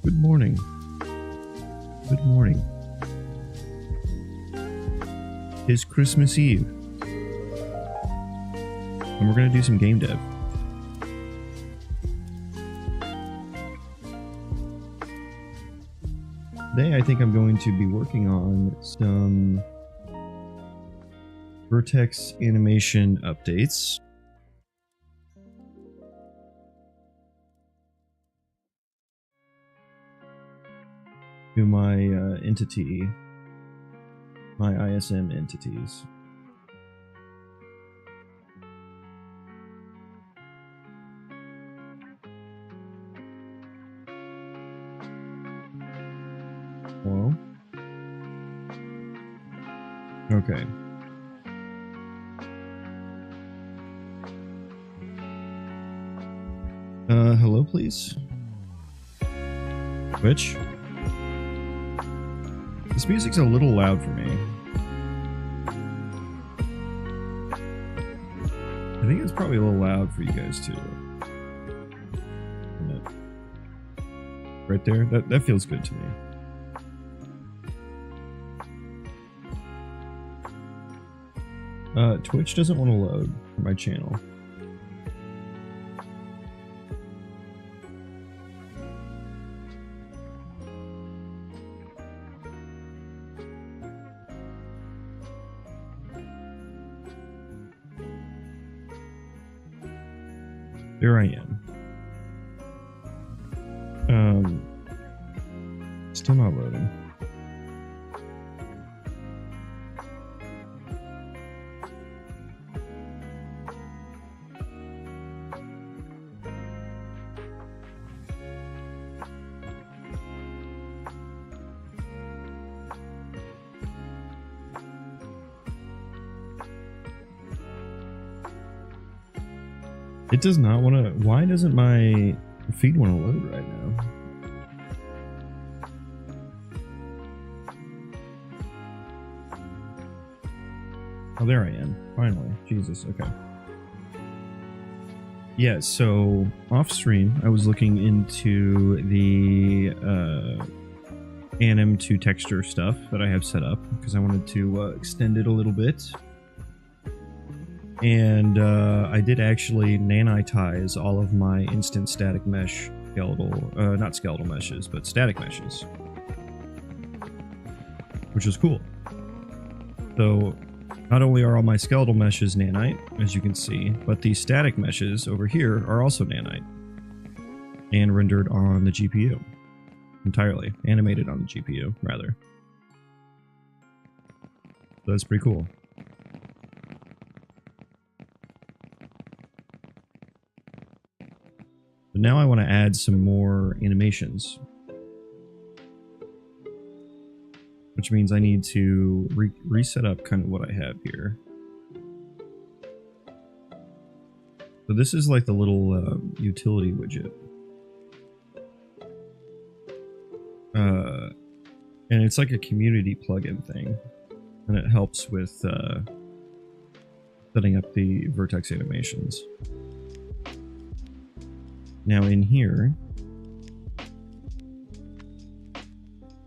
Good morning. Good morning. It's Christmas Eve. And we're going to do some game dev. Today, I think I'm going to be working on some vertex animation updates. To my entity, my ISM entities. Hello? Okay. Hello, please? Twitch? This music's a little loud for me. I think it's probably a little loud for you guys too. Right there? That feels good to me. Twitch doesn't want to load for my channel. There I am. Still not loading. It does not want to. Why doesn't my feed want to load right now? Oh, there I am. Finally. Jesus. Okay. Yeah, so off stream, I was looking into the anim to texture stuff that I have set up because I wanted to extend it a little bit. And I did actually nanitize all of my instant static mesh skeletal, not skeletal meshes, but static meshes, which is cool. So not only are all my skeletal meshes nanite, as you can see, but these static meshes over here are also nanite and rendered on the GPU entirely, animated on the GPU rather. So that's pretty cool. But now I want to add some more animations. Which means I need to reset up kind of what I have here. So this is like the little utility widget. And it's like a community plugin thing. And it helps with setting up the vertex animations. Now in here, I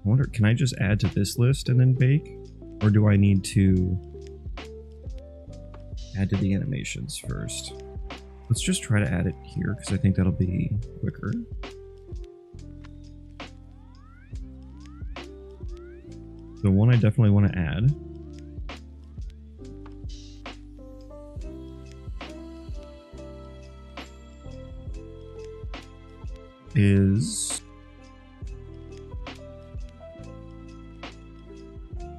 wonder, can I just add to this list and then bake? Or do I need to add to the animations first? Let's just try to add it here because I think that'll be quicker. The one I definitely want to add is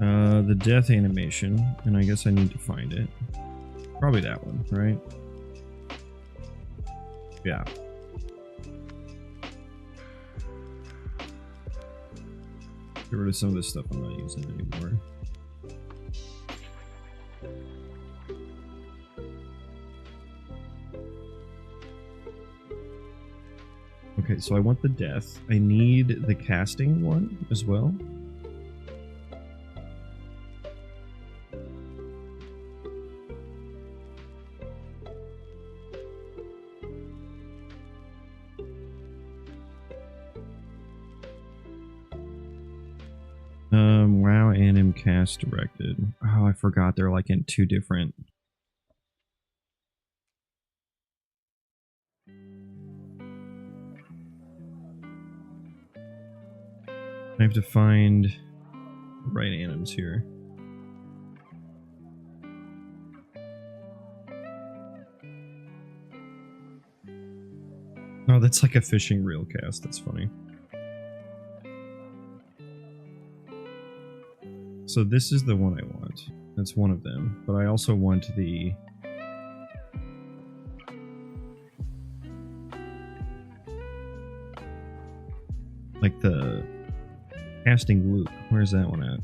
the death animation, and I guess I need to find it. Probably that one, right? Yeah. Get rid of some of this stuff I'm not using anymore. Okay, so I want the death. I need the casting one as well. Allow anim cast directed. Oh, I forgot they're like in two different. I have to find the right anims here. Oh, that's like a fishing reel cast. That's funny. So this is the one I want. That's one of them. But I also want the... like the casting loop. Where's that one at?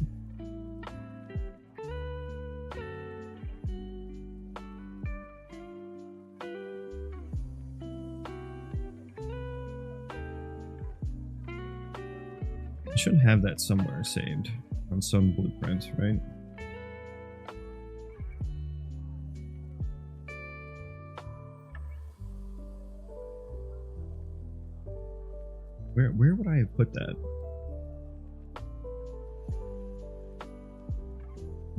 I should have that somewhere saved on some blueprint, right? Where would I have put that?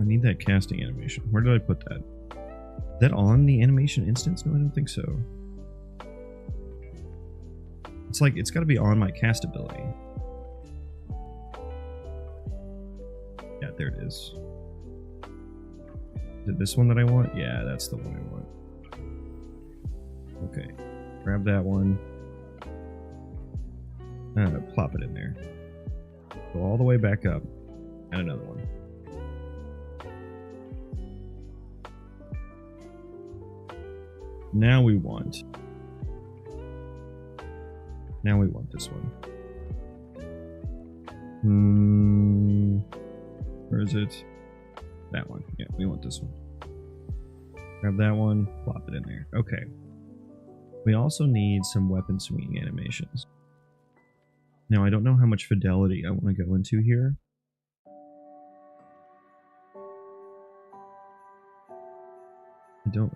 I need that casting animation. Where did I put that? Is that on the animation instance? No, I don't think so. It's like, it's got to be on my cast ability. Yeah, there it is. Is it this one that I want? Yeah, that's the one I want. Okay. Grab that one. Plop it in there. Go all the way back up. And another one. Now we want this one. Where is it? That one. Yeah, we want this one. Grab that one, plop it in there. Okay. We also need some weapon swinging animations. Now, I don't know how much fidelity I want to go into here.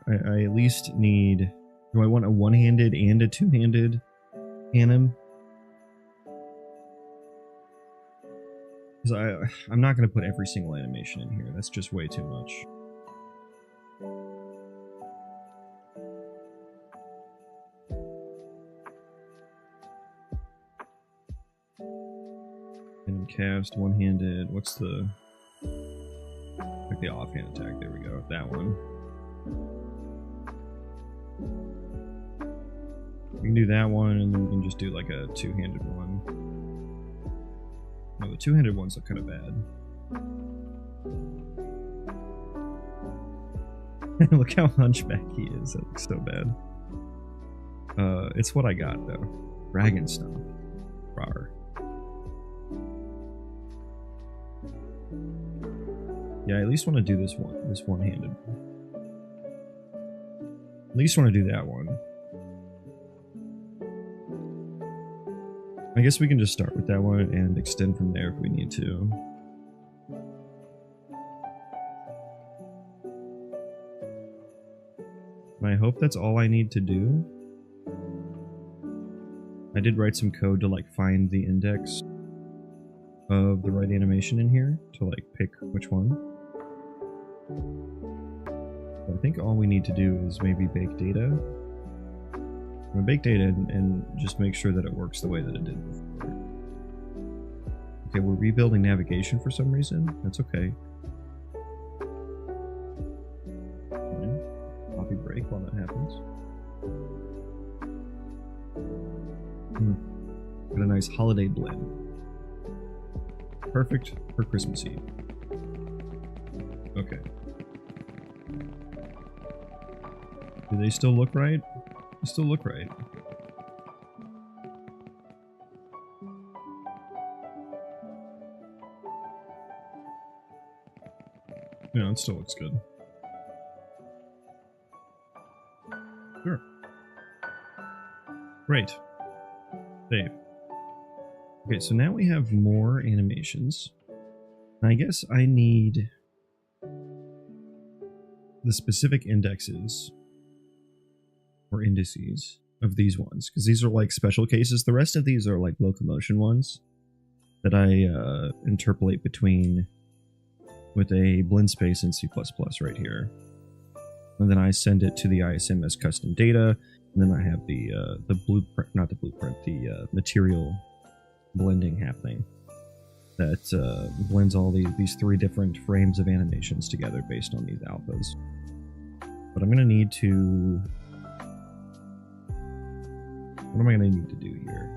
I at least need... Do I want a one-handed and a two-handed anim? Because I'm not going to put every single animation in here. That's just way too much. And cast, one-handed. What's the... like the offhand attack. There we go. That one. We can do that one, and then we can just do like a two-handed one. No, the two-handed ones look kind of bad. Look how hunchback he is. That looks so bad. It's what I got, though. Dragon Stomp. Rawr. Yeah, I at least want to do this one-handed. At least want to do that one. I guess we can just start with that one and extend from there if we need to. And I hope that's all I need to do. I did write some code to like find the index of the right animation in here to like pick which one. But I think all we need to do is maybe bake data. I'm gonna bake data and just make sure that it works the way that it did before. Okay, we're rebuilding navigation for some reason. That's okay. Fine. Copy break while that happens. Got a nice holiday blend. Perfect for Christmas Eve. Okay. Do they still look right? They still look right. Yeah, it still looks good. Sure. Great. Save. Okay, so now we have more animations. I guess I need the specific indexes or indices of these ones, because these are like special cases. The rest of these are like locomotion ones that I interpolate between with a blend space in C++ right here. And then I send it to the ISM as custom data. And then I have the blueprint, not the blueprint, the material blending happening that blends all these three different frames of animations together based on these alphas. But I'm going to need to... What am I going to need to do here?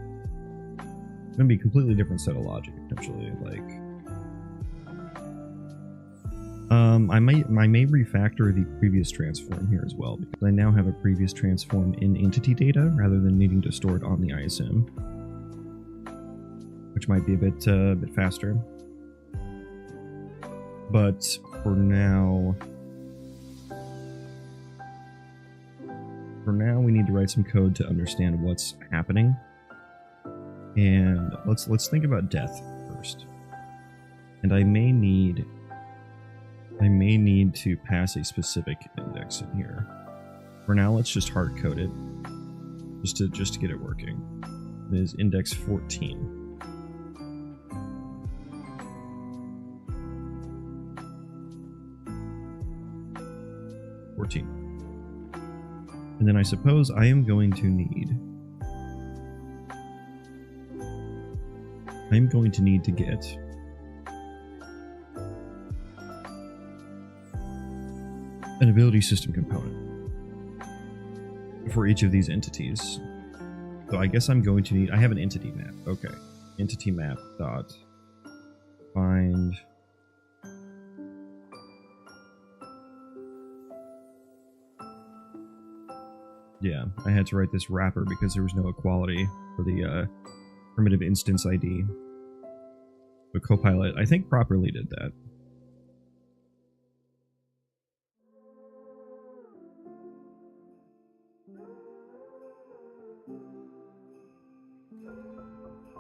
It's going to be a completely different set of logic, potentially. Like, I may refactor the previous transform here as well, because I now have a previous transform in entity data rather than needing to store it on the ISM, which might be a bit faster. But for now, we need to write some code to understand what's happening. And let's think about death first. And I may need to pass a specific index in here. For now, let's just hard code it, just to get it working. It is index 14. And then I suppose I am going to need to get an ability system component for each of these entities. So I guess I'm going to need, I have an entity map. Okay. Entity map dot find yeah, I had to write this wrapper because there was no equality for the primitive instance ID. But Copilot, I think, properly did that.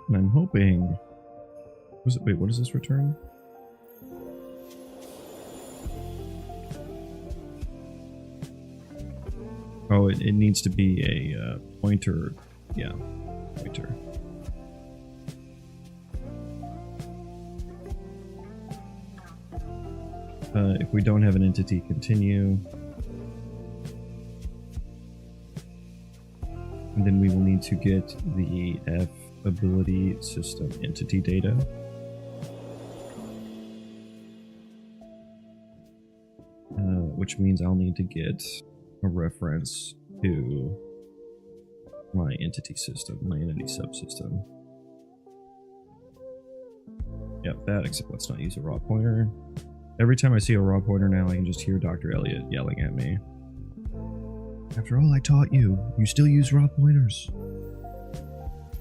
And I'm hoping... Wait, what does this return? Oh, it needs to be a pointer. Yeah, pointer. If we don't have an entity, continue. And then we will need to get the F ability system entity data. Which means I'll need to get a reference to my entity system, my entity subsystem. Yep, that, except let's not use a raw pointer. Every time I see a raw pointer now, I can just hear Dr. Elliot yelling at me. After all I taught you, you still use raw pointers.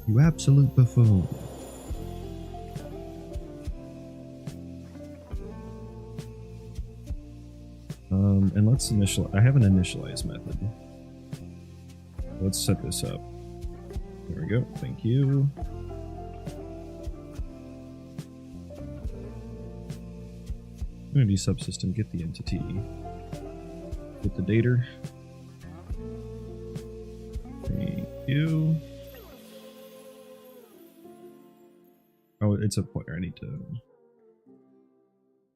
You absolute buffoon. And let's initialize. I have an initialize method. Let's set this up. There we go. Thank you. Entity subsystem, get the entity. Get the data. Thank you. Oh, it's a pointer. I need to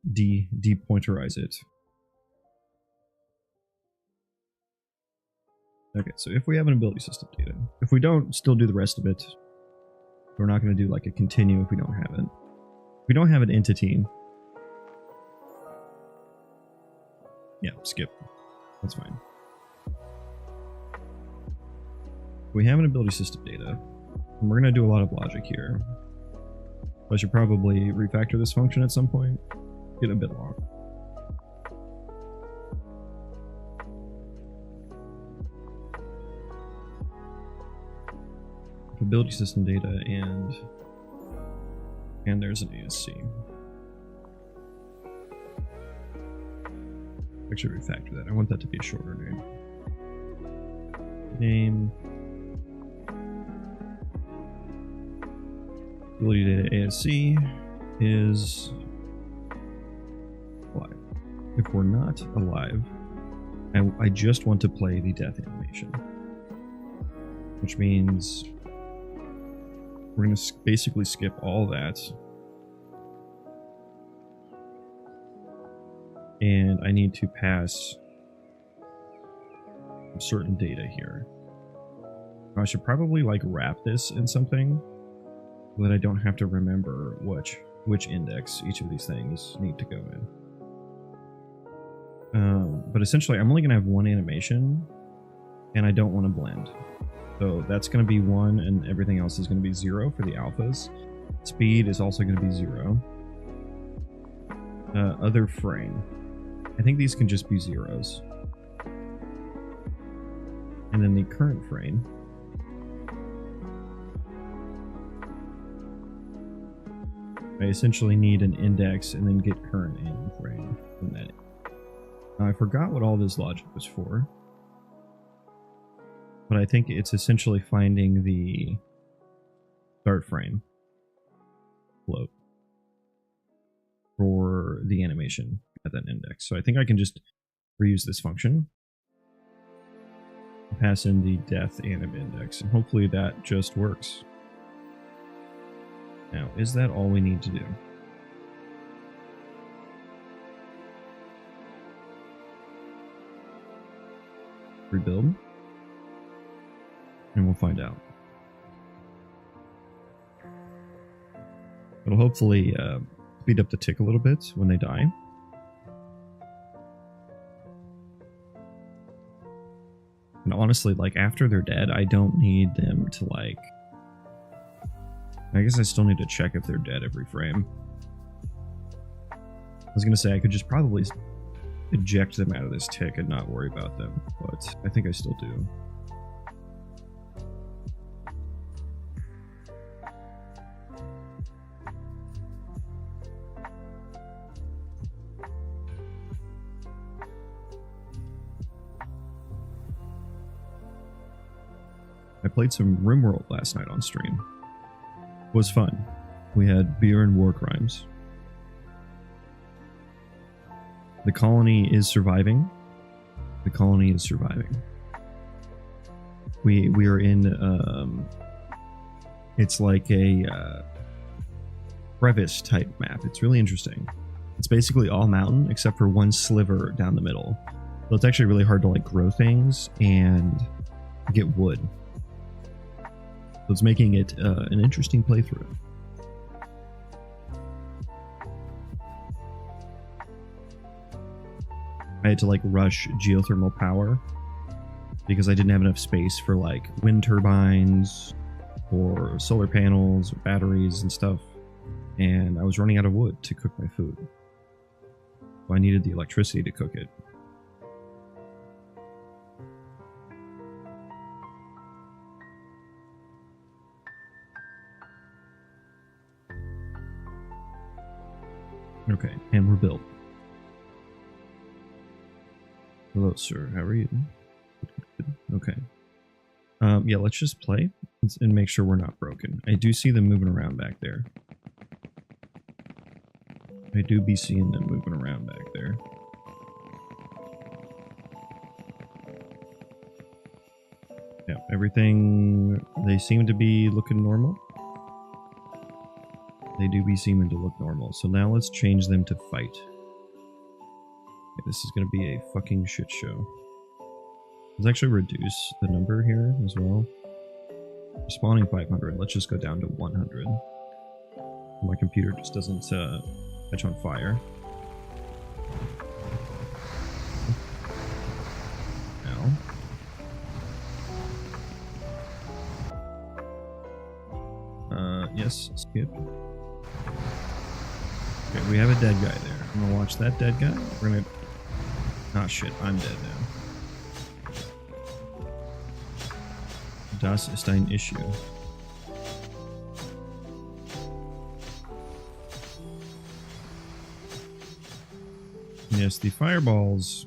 depointerize it. Okay, so if we have an ability system data, if we don't, still do the rest of it. We're not going to do like a continue if we don't have it. If we don't have an entity, yeah, skip. That's fine. We have an ability system data, and we're going to do a lot of logic here. I should probably refactor this function at some point. Get a bit long. Ability system data and there's an ASC. Actually refactor that. I want that to be a shorter name. Name. Ability data ASC is alive. If we're not alive, I just want to play the death animation, which means we're going to basically skip all that. and I need to pass certain data here. I should probably like wrap this in something so that I don't have to remember which index each of these things need to go in. But essentially, I'm only going to have one animation, and I don't want to blend. So that's going to be 1, and everything else is going to be 0 for the alphas. Speed is also going to be 0. Other frame. I think these can just be zeros. And then the current frame. I essentially need an index and then get current in frame from that. Now, I forgot what all this logic was for, but I think it's essentially finding the start frame float for the animation at that index. So I think I can just reuse this function, pass in the death anim index, and hopefully that just works. Now, is that all we need to do? Rebuild, and we'll find out. It'll hopefully speed up the tick a little bit when they die. And honestly, like, after they're dead, I don't need them to, like... I guess I still need to check if they're dead every frame. I was gonna say I could just probably eject them out of this tick and not worry about them, but I think I still do. I played some RimWorld last night on stream. It was fun. We had beer and war crimes. The colony is surviving. The colony is surviving. We are in it's like a crevice type map. It's really interesting. It's basically all mountain except for one sliver down the middle. So it's actually really hard to like grow things and get wood. So it's making it an interesting playthrough. I had to like rush geothermal power because I didn't have enough space for like wind turbines or solar panels, or batteries and stuff. And I was running out of wood to cook my food. So I needed the electricity to cook it. Okay, and we're built. Hello, sir. How are you? Okay. Yeah, let's just play and make sure we're not broken. I do see them moving around back there. I do be seeing them moving around back there. Yeah, everything, they seem to be looking normal. They do be seeming to look normal. So now let's change them to fight. Okay, this is going to be a fucking shit show. Let's actually reduce the number here as well. We're spawning 500. Let's just go down to 100. My computer just doesn't catch on fire. Now. Yes, skip. Okay, we have a dead guy there. I'm gonna watch that dead guy. We're gonna... Ah, shit, I'm dead now. Das ist ein issue. Yes, the fireballs...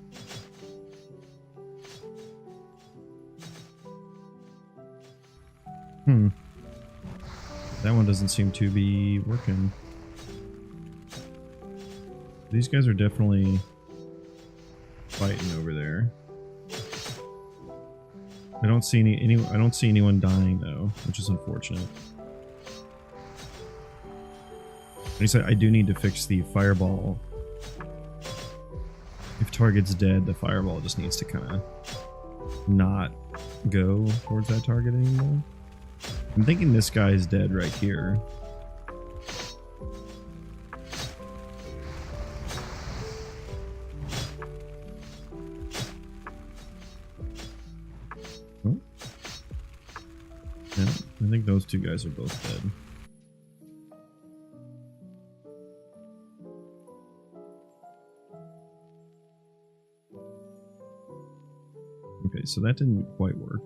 That one doesn't seem to be working. These guys are definitely fighting over there. I don't see I don't see anyone dying though, which is unfortunate. Like I said, I do need to fix the fireball target's dead, the fireball just needs to kind of not go towards that target anymore. I'm thinking this guy's dead right here. Oh. Yeah, I think those two guys are both dead. Okay, so that didn't quite work.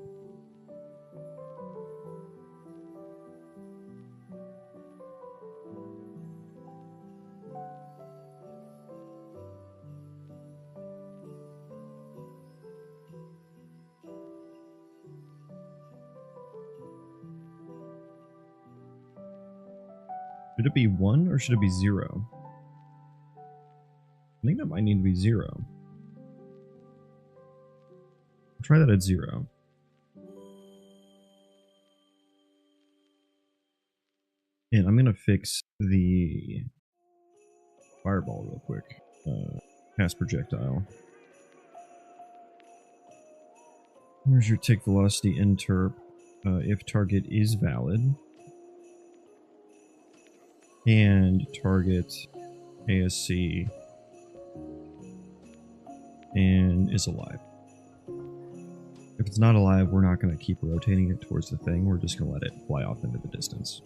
Should it be 1 or should it be 0? I think that might need to be 0. I'll try that at 0. And I'm gonna fix the fireball real quick. Pass projectile. Where's your tick velocity interp? If target is valid. And target ASC and is alive. If it's not alive, we're not going to keep rotating it towards the thing. We're just going to let it fly off into the distance.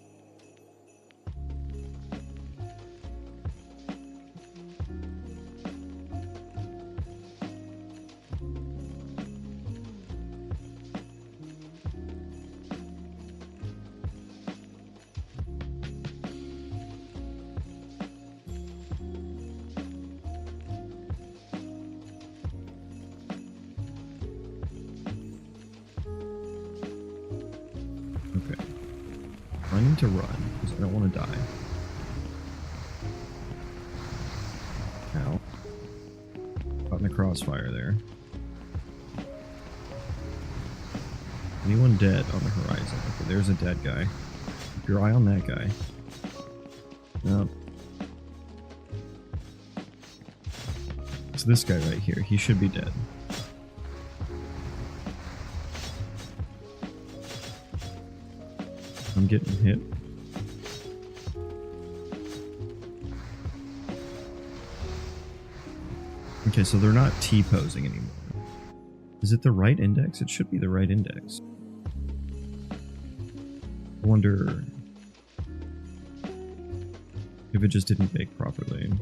I need to run, because I don't want to die. Ow. Caught in the crossfire there. Anyone dead on the horizon? Okay, there's a dead guy. Keep your eye on that guy. Nope. So this guy right here, he should be dead. I'm getting hit. Okay, so they're not T-posing anymore. Is it the right index? It should be the right index. I wonder if it just didn't bake properly.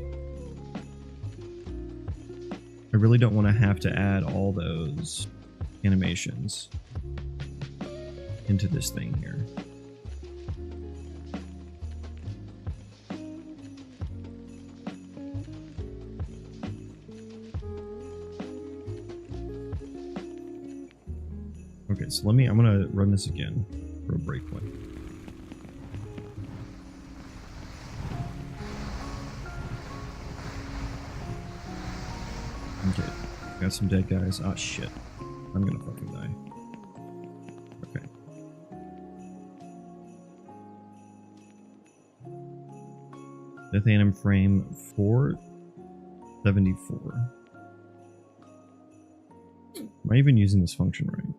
I really don't want to have to add all those animations into this thing here. Okay, so I'm gonna run this again for a breakpoint. Okay, got some dead guys. Oh shit, I'm gonna fucking die. Okay. Death anim frame 474. Am I even using this function right?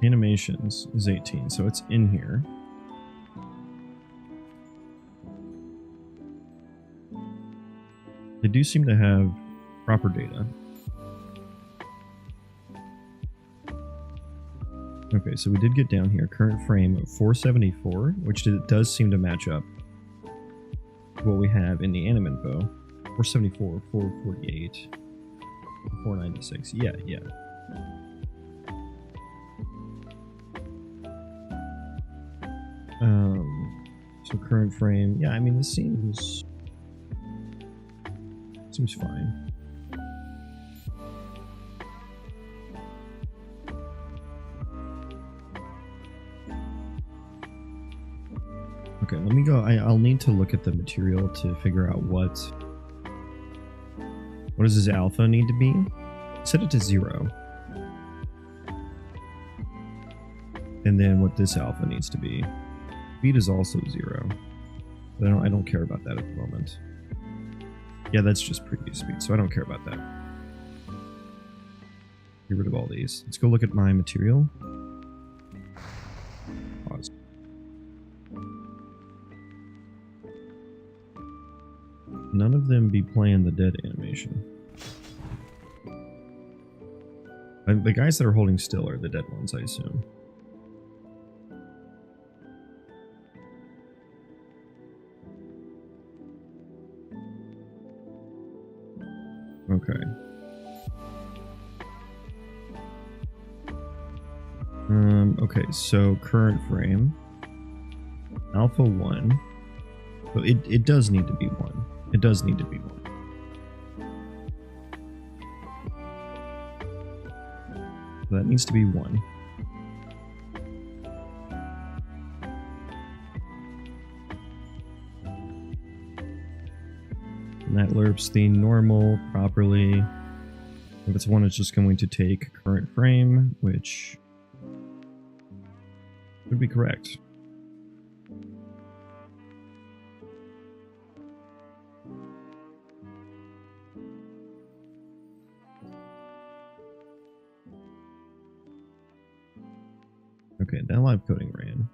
Animations is 18, so it's in here. They do seem to have proper data. Okay, so we did get down here. Current frame of 474, which does seem to match up to what we have in the anim info. 474, 448, 496. Yeah. So current frame, yeah, I mean, this seems fine. Okay, let me go. I'll need to look at the material to figure out what does this alpha need to be? Set it to 0. And then what this alpha needs to be. Speed is also 0. But I don't care about that at the moment. Yeah, that's just previous speed, so I don't care about that. Get rid of all these. Let's go look at my material. Pause. None of them be playing the dead animation. The guys that are holding still are the dead ones, I assume. Okay. Okay, so current frame. Alpha 1. So it does need to be 1. It does need to be 1. So that needs to be 1. And that lerps the normal properly. If it's 1, it's just going to take current frame, which would be correct. Okay, that live coding ran.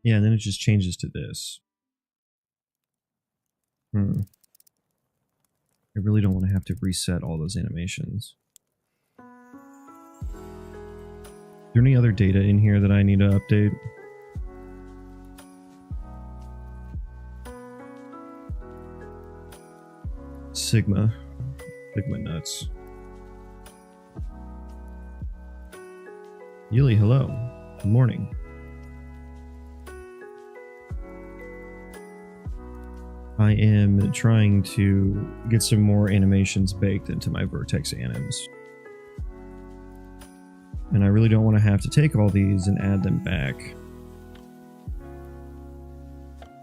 Yeah, and then it just changes to this. I really don't want to have to reset all those animations. Is there any other data in here that I need to update? Sigma nuts. Yuli, hello. Good morning. I am trying to get some more animations baked into my vertex anims. And I really don't want to have to take all these and add them back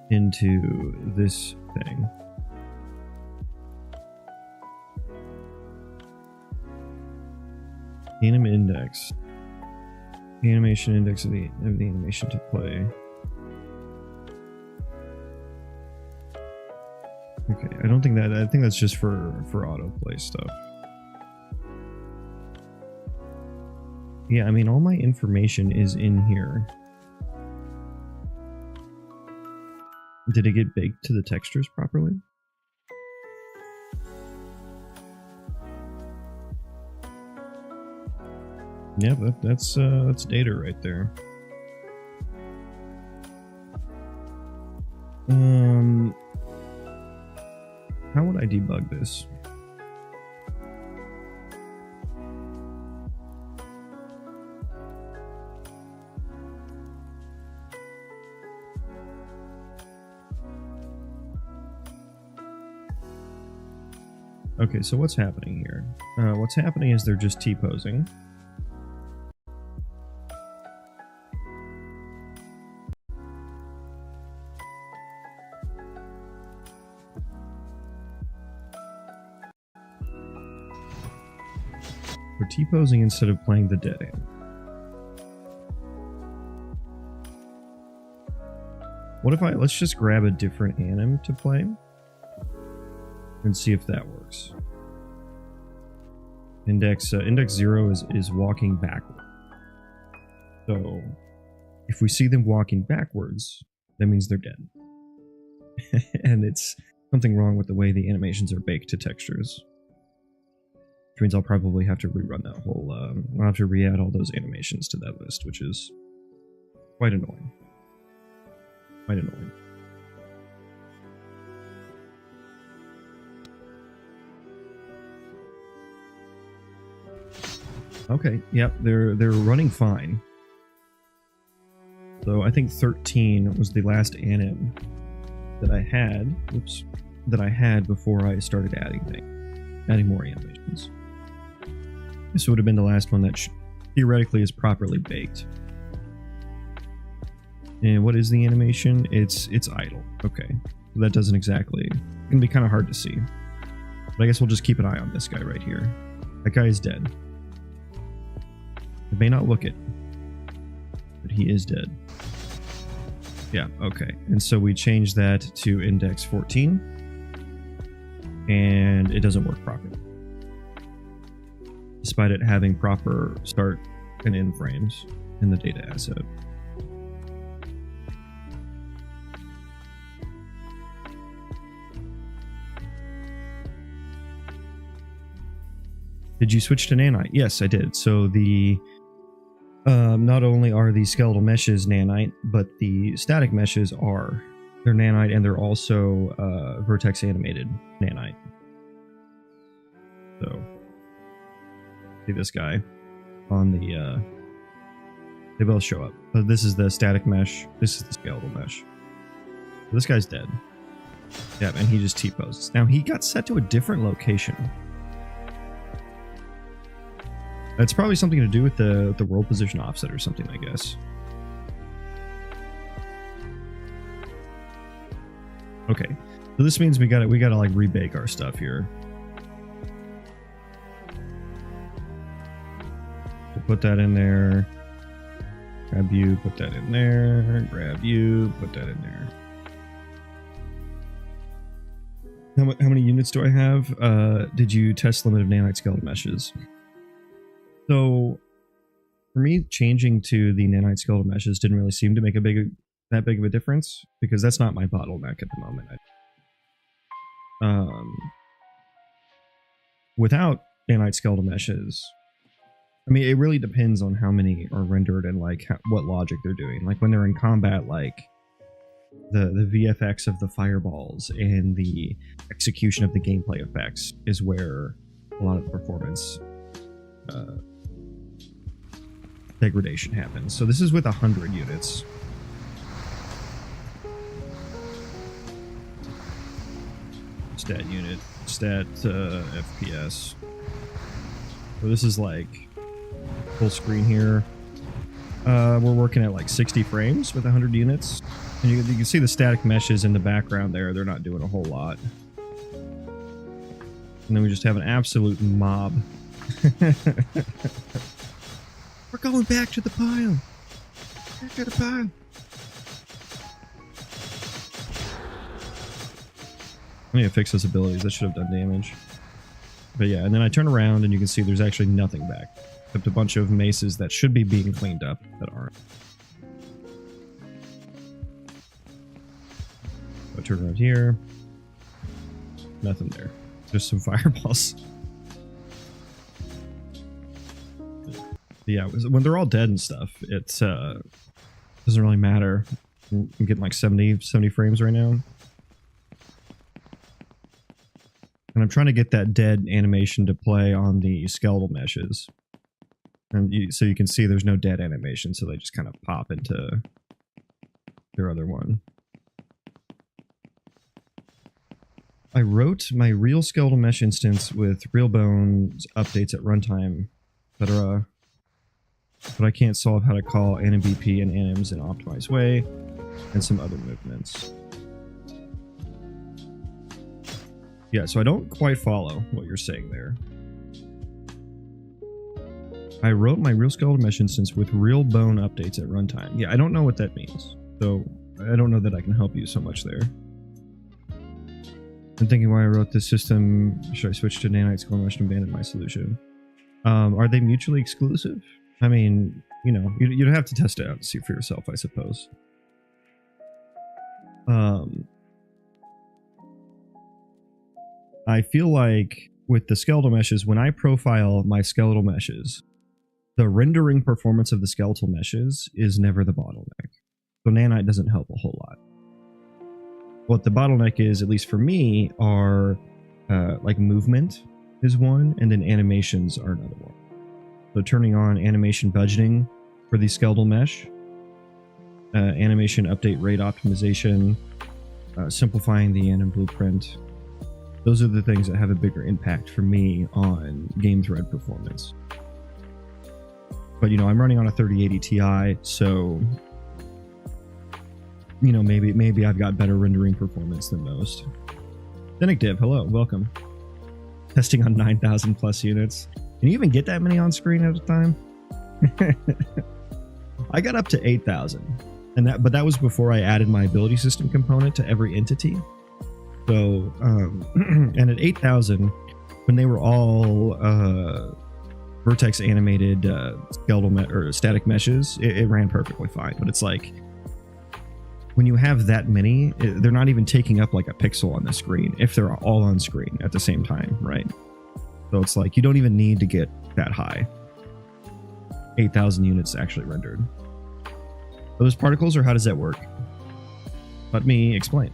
into this thing. Anim index. The animation index of the animation to play. Okay, I don't think that. I think that's just for autoplay stuff. Yeah, I mean, all my information is in here. Did it get baked to the textures properly? Yeah, that's data right there. How would I debug this? Okay, so what's happening here? What's happening is they're just T-posing. We're T-posing instead of playing the dead anim. What if let's just grab a different anim to play and see if that works. Index 0 is walking backward. So if we see them walking backwards, that means they're dead. And it's something wrong with the way the animations are baked to textures. Which means I'll probably have to rerun that whole, I'll have to re-add all those animations to that list, which is quite annoying. Quite annoying. Okay, yep, they're running fine. So I think 13 was the last anim that I had, before I started adding more animations. This would have been the last one that theoretically is properly baked. And what is the animation? It's idle. Okay, so that doesn't exactly, it can be kind of hard to see. But I guess we'll just keep an eye on this guy right here. That guy is dead. It may not look it, but he is dead. Yeah, okay. And so we change that to index 14, and it doesn't work properly, despite it having proper start and end frames in the data asset. Did you switch to nanite? Yes, I did. So the not only are the skeletal meshes nanite, but the static meshes are. They're nanite, and they're also vertex animated nanite. So see this guy on the they both show up. But this is the static mesh. This is the skeletal mesh. So this guy's dead. Yeah, and he just T-poses. Now he got set to a different location. That's probably something to do with the world position offset or something, I guess. Okay, so this means we gotta like rebake our stuff here. We'll put that in there. Grab you, put that in there. Grab you, put that in there. How many units do I have? Did you test limited nanite skeletal meshes? So, for me, changing to the nanite skeletal meshes didn't really seem to make that big of a difference, because that's not my bottleneck at the moment. Without nanite skeletal meshes, I mean, it really depends on how many are rendered and like what logic they're doing. Like when they're in combat, like the VFX of the fireballs and the execution of the gameplay effects is where a lot of the performance degradation happens. So this is with 100 units. Stat unit, stat FPS. So this is like full screen here. We're working at like 60 frames with 100 units. And you can see the static meshes in the background there. They're not doing a whole lot. And then we just have an absolute mob. We're going back to the pile. Back to the pile. I need to fix those abilities. That should have done damage. But yeah, and then I turn around and you can see there's actually nothing back. Except a bunch of maces that should be being cleaned up that aren't. I turn around here. Nothing there. Just some fireballs. Yeah, when they're all dead and stuff, it doesn't really matter. I'm getting like 70 frames right now. And I'm trying to get that dead animation to play on the skeletal meshes. And so you can see there's no dead animation, so they just kind of pop into their other one. I wrote my real skeletal mesh instance with real bones updates at runtime, etc. But I can't solve how to call anim BP and anims in an optimized way, and some other movements. Yeah, so I don't quite follow what you're saying there. I wrote my real skeletal mesh instance with real bone updates at runtime. Yeah, I don't know what that means, so I don't know that I can help you so much there. I'm thinking why I wrote this system. Should I switch to nanite skeletal mesh and abandon my solution? Are they mutually exclusive? I mean, you know, you'd have to test it out and see for yourself, I suppose. I feel like with the skeletal meshes, when I profile my skeletal meshes, the rendering performance of the skeletal meshes is never the bottleneck. So nanite doesn't help a whole lot. What the bottleneck is, at least for me, are like movement is one, and then animations are another one. So turning on animation budgeting for the skeletal mesh, animation update rate optimization, simplifying the anim blueprint. Those are the things that have a bigger impact for me on game thread performance. But, you know, I'm running on a 3080 Ti, so, you know, maybe I've got better rendering performance than most. Denic Div, hello, welcome. Testing on 9,000 plus units. Can you even get that many on screen at a time? I got up to 8,000, but that was before I added my ability system component to every entity. So, and at 8,000, when they were all vertex animated skeletal or static meshes, it ran perfectly fine. But it's like, when you have that many, they're not even taking up like a pixel on the screen if they're all on screen at the same time, right? So it's like, you don't even need to get that high. 8,000 units actually rendered. Are those particles, or how does that work? Let me explain.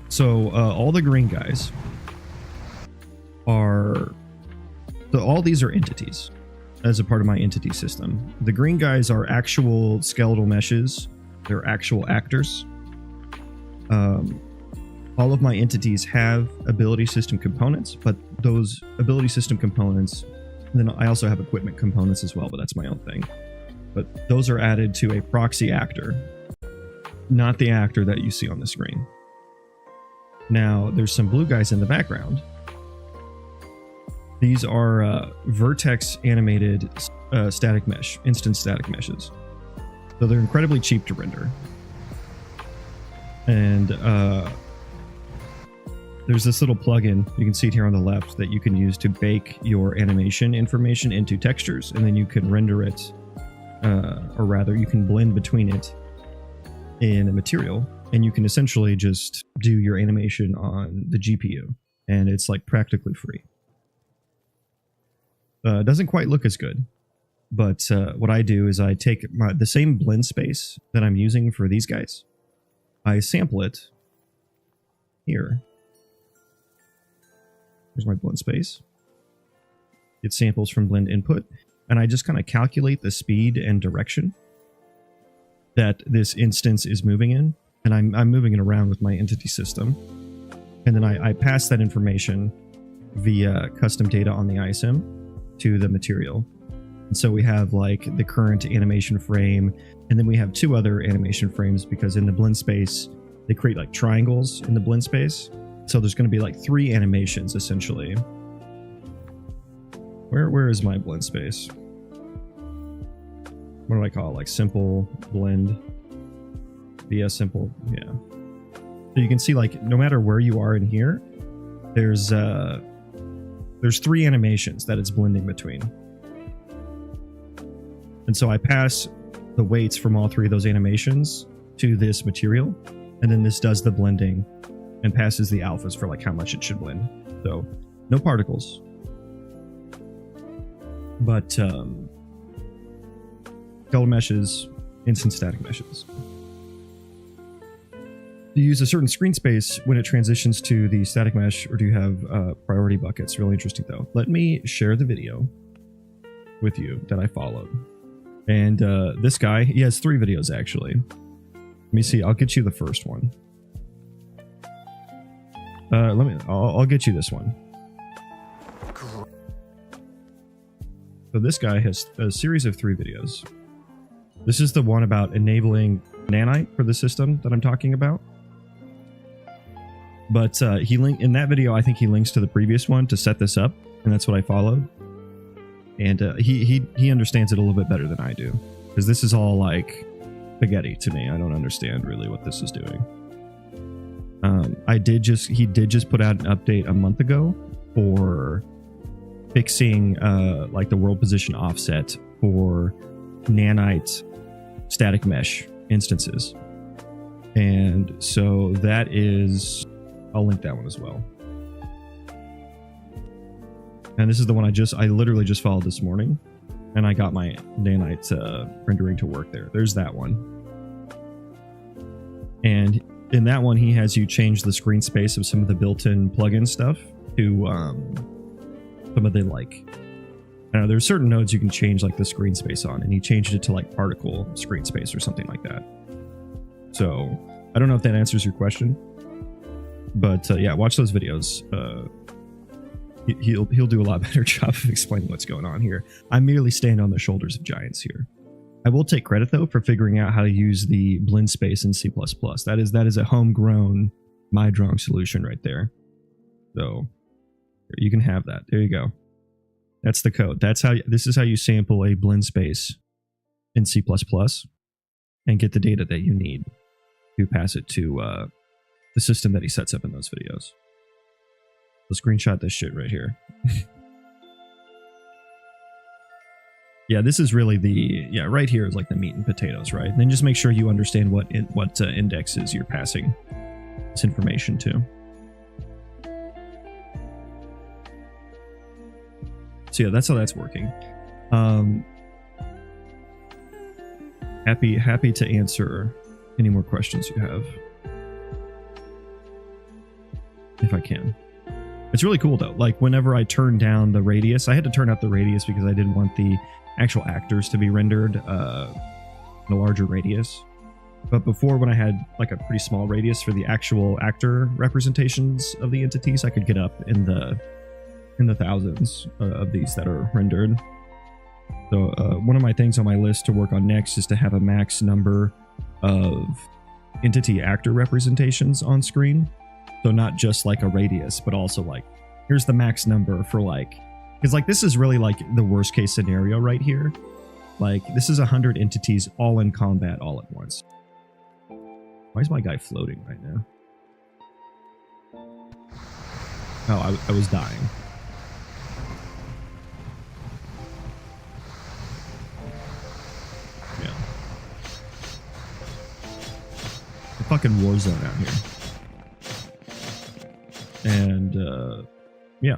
So all the green guys are... So all these are entities as a part of my entity system. The green guys are actual skeletal meshes. They're actual actors. All of my entities have ability system components, but those ability system components, then I also have equipment components as well, but that's my own thing. But those are added to a proxy actor, not the actor that you see on the screen. Now, there's some blue guys in the background. These are vertex animated static mesh, instant static meshes. So they're incredibly cheap to render. And there's this little plugin, you can see it here on the left, that you can use to bake your animation information into textures, and then you can render it, or rather, you can blend between it in a material, and you can essentially just do your animation on the GPU, and it's like practically free. It doesn't quite look as good, but what I do is I take the same blend space that I'm using for these guys, I sample it here. Here's my blend space. Get samples from blend input, and I just kind of calculate the speed and direction that this instance is moving in, and I'm moving it around with my entity system, and then I pass that information via custom data on the ISIM to the material. And so we have like the current animation frame, and then we have two other animation frames, because in the blend space they create like triangles in the blend space. So there's going to be like 3 animations essentially. Where is my blend space? What do I call it? Like simple blend. Yeah, simple. Yeah. So you can see, like, no matter where you are in here, there's 3 animations that it's blending between. And so I pass the weights from all 3 of those animations to this material, and then this does the blending and passes the alphas for like how much it should blend. So no particles, but skeletal meshes, instant static meshes. Do you use a certain screen space when it transitions to the static mesh, or do you have priority buckets? Really interesting though. Let me share the video with you that I followed. And this guy, he has 3 videos actually. Let me see, I'll get you the first one. I'll get you this one. So this guy has a series of 3 videos. This is the one about enabling nanite for the system that I'm talking about. But in that video, I think he links to the previous one to set this up, and that's what I followed. And he understands it a little bit better than I do, because this is all like spaghetti to me. I don't understand really what this is doing. He did just put out an update a month ago for fixing like the world position offset for nanite static mesh instances. And so that is, I'll link that one as well. And this is the one I literally just followed this morning, and I got my nanite rendering to work there. There's that one. And in that one, he has you change the screen space of some of the built-in plugin stuff to some of the, like, I don't know, there's certain nodes you can change like the screen space on, and he changed it to like particle screen space or something like that. So I don't know if that answers your question, but yeah, watch those videos. he'll do a lot better job of explaining what's going on here. I merely stand on the shoulders of giants here. I will take credit though for figuring out how to use the blend space in C++. That is a homegrown MyDrong solution right there. So you can have that. There you go. That's the code. This is how you sample a blend space in C++ and get the data that you need to pass it to the system that he sets up in those videos. So screenshot this shit right here. Yeah, this is really right here is like the meat and potatoes, right? And then just make sure you understand what indexes you're passing this information to. So yeah, that's how that's working. Happy to answer any more questions you have, if I can. It's really cool though. Like whenever I turn down the radius, I had to turn up the radius because I didn't want the actual actors to be rendered in a larger radius. But before, when I had like a pretty small radius for the actual actor representations of the entities, I could get up in the thousands of these that are rendered. So one of my things on my list to work on next is to have a max number of entity actor representations on screen. So not just like a radius, but also like, here's the max number for like, because like this is really like the worst case scenario right here. Like this is 100 entities all in combat all at once. Why is my guy floating right now? Oh, I was dying. Yeah. A fucking war zone out here. And yeah,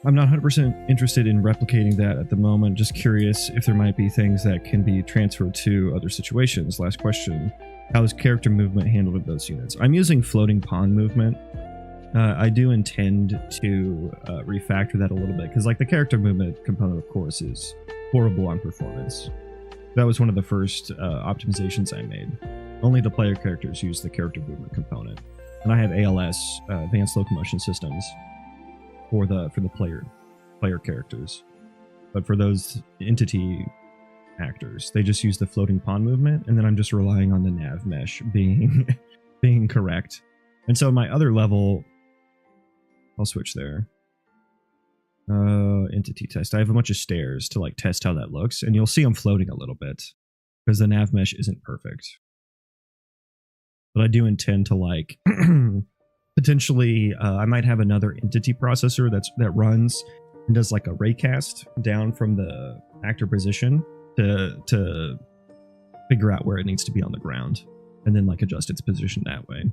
I'm not 100% interested in replicating that at the moment. Just curious if there might be things that can be transferred to other situations. Last question: how is character movement handled with those units? I'm using floating pawn movement. I do intend to refactor that a little bit because, like, the character movement component, of course, is horrible on performance. That was one of the first optimizations I made. Only the player characters use the character movement component, and I have ALS, Advanced Locomotion Systems, for the player characters. But for those entity actors, they just use the floating pawn movement, and then I'm just relying on the nav mesh being being correct. And so my other level, I'll switch there. Entity test. I have a bunch of stairs to like test how that looks, and you'll see I'm floating a little bit because the nav mesh isn't perfect. But I do intend to like potentially I might have another entity processor that runs and does like a raycast down from the actor position to figure out where it needs to be on the ground, and then like adjust its position that way.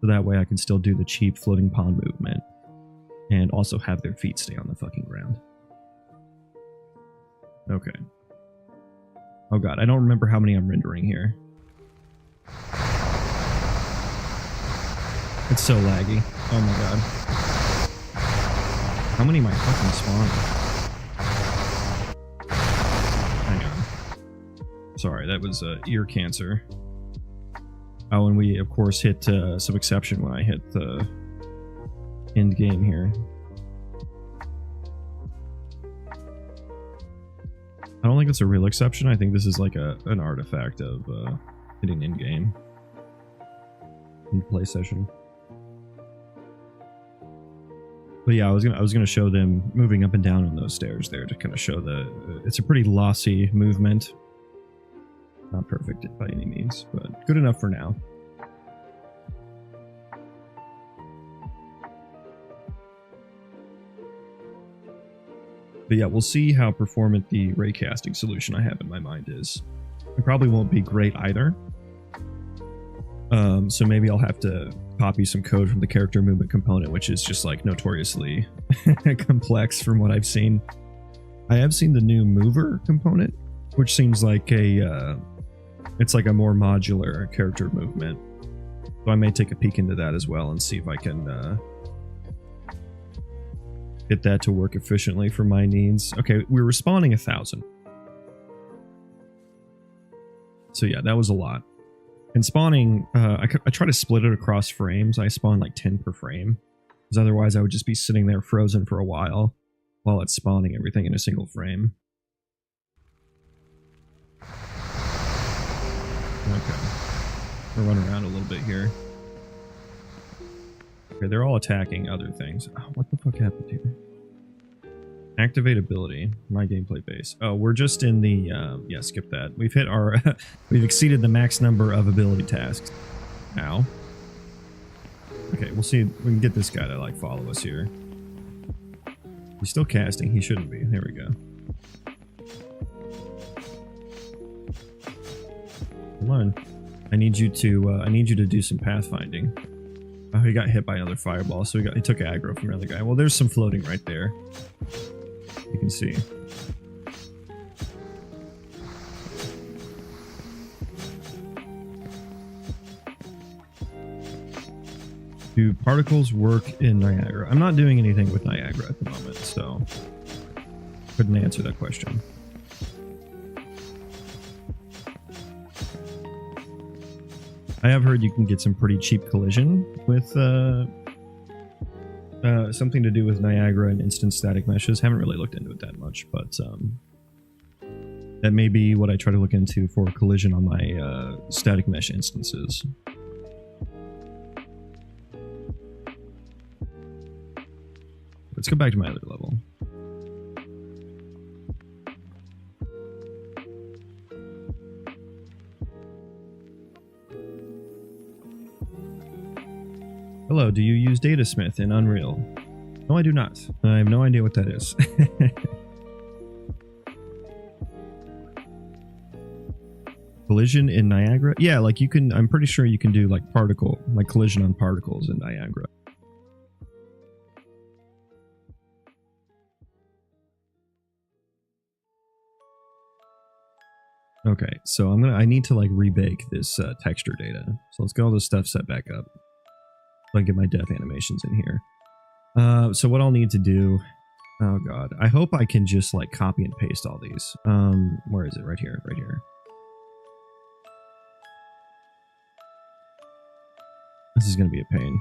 So that way I can still do the cheap floating pawn movement and also have their feet stay on the fucking ground. Okay. Oh god, I don't remember how many I'm rendering here. It's so laggy. Oh my god. How many am I fucking spawning? Hang on. Sorry, that was ear cancer. Oh, and we, of course, hit some exception when I hit the end game here. I don't think it's a real exception. I think this is like an artifact of hitting end game in play session. But yeah, I was gonna show them moving up and down on those stairs there to kind of show it's a pretty lossy movement. Not perfect by any means, but good enough for now. But yeah, we'll see how performant the raycasting solution I have in my mind is. It probably won't be great either. So maybe I'll have to copy some code from the character movement component, which is just like notoriously complex from what I've seen. I have seen the new mover component, which seems like it's like a more modular character movement. So I may take a peek into that as well and see if I can get that to work efficiently for my needs. Okay, we're respawning 1,000. So yeah, that was a lot. And spawning, I try to split it across frames. I spawn like 10 per frame, because otherwise I would just be sitting there frozen for a while it's spawning everything in a single frame. Okay. We'll run around a little bit here. Okay, they're all attacking other things. Oh, what the fuck happened here? Activate ability. My gameplay base. Oh, we're just in the... yeah, skip that. We've hit our... we've exceeded the max number of ability tasks. Ow. Okay, we'll see. We can get this guy to, like, follow us here. He's still casting. He shouldn't be. There we go. Come on. I need you to do some pathfinding. Oh, he got hit by another fireball, so he took aggro from another guy. Well, there's some floating right there. You can see. Do particles work in Niagara? I'm not doing anything with Niagara at the moment, so couldn't answer that question. I have heard you can get some pretty cheap collision with something to do with Niagara and instant static meshes. Haven't really looked into it that much, but that may be what I try to look into for collision on my static mesh instances. Let's go back to my other level. Hello, do you use Datasmith in Unreal? No, I do not. I have no idea what that is. Collision in Niagara? Yeah, like you can, I'm pretty sure you can do like collision on particles in Niagara. Okay, so I need to like rebake this texture data. So let's get all this stuff set back up. So I can get my death animations in here. So what I'll need to do, oh god, I hope I can just like copy and paste all these. Where is it? Right here, right here. This is gonna be a pain.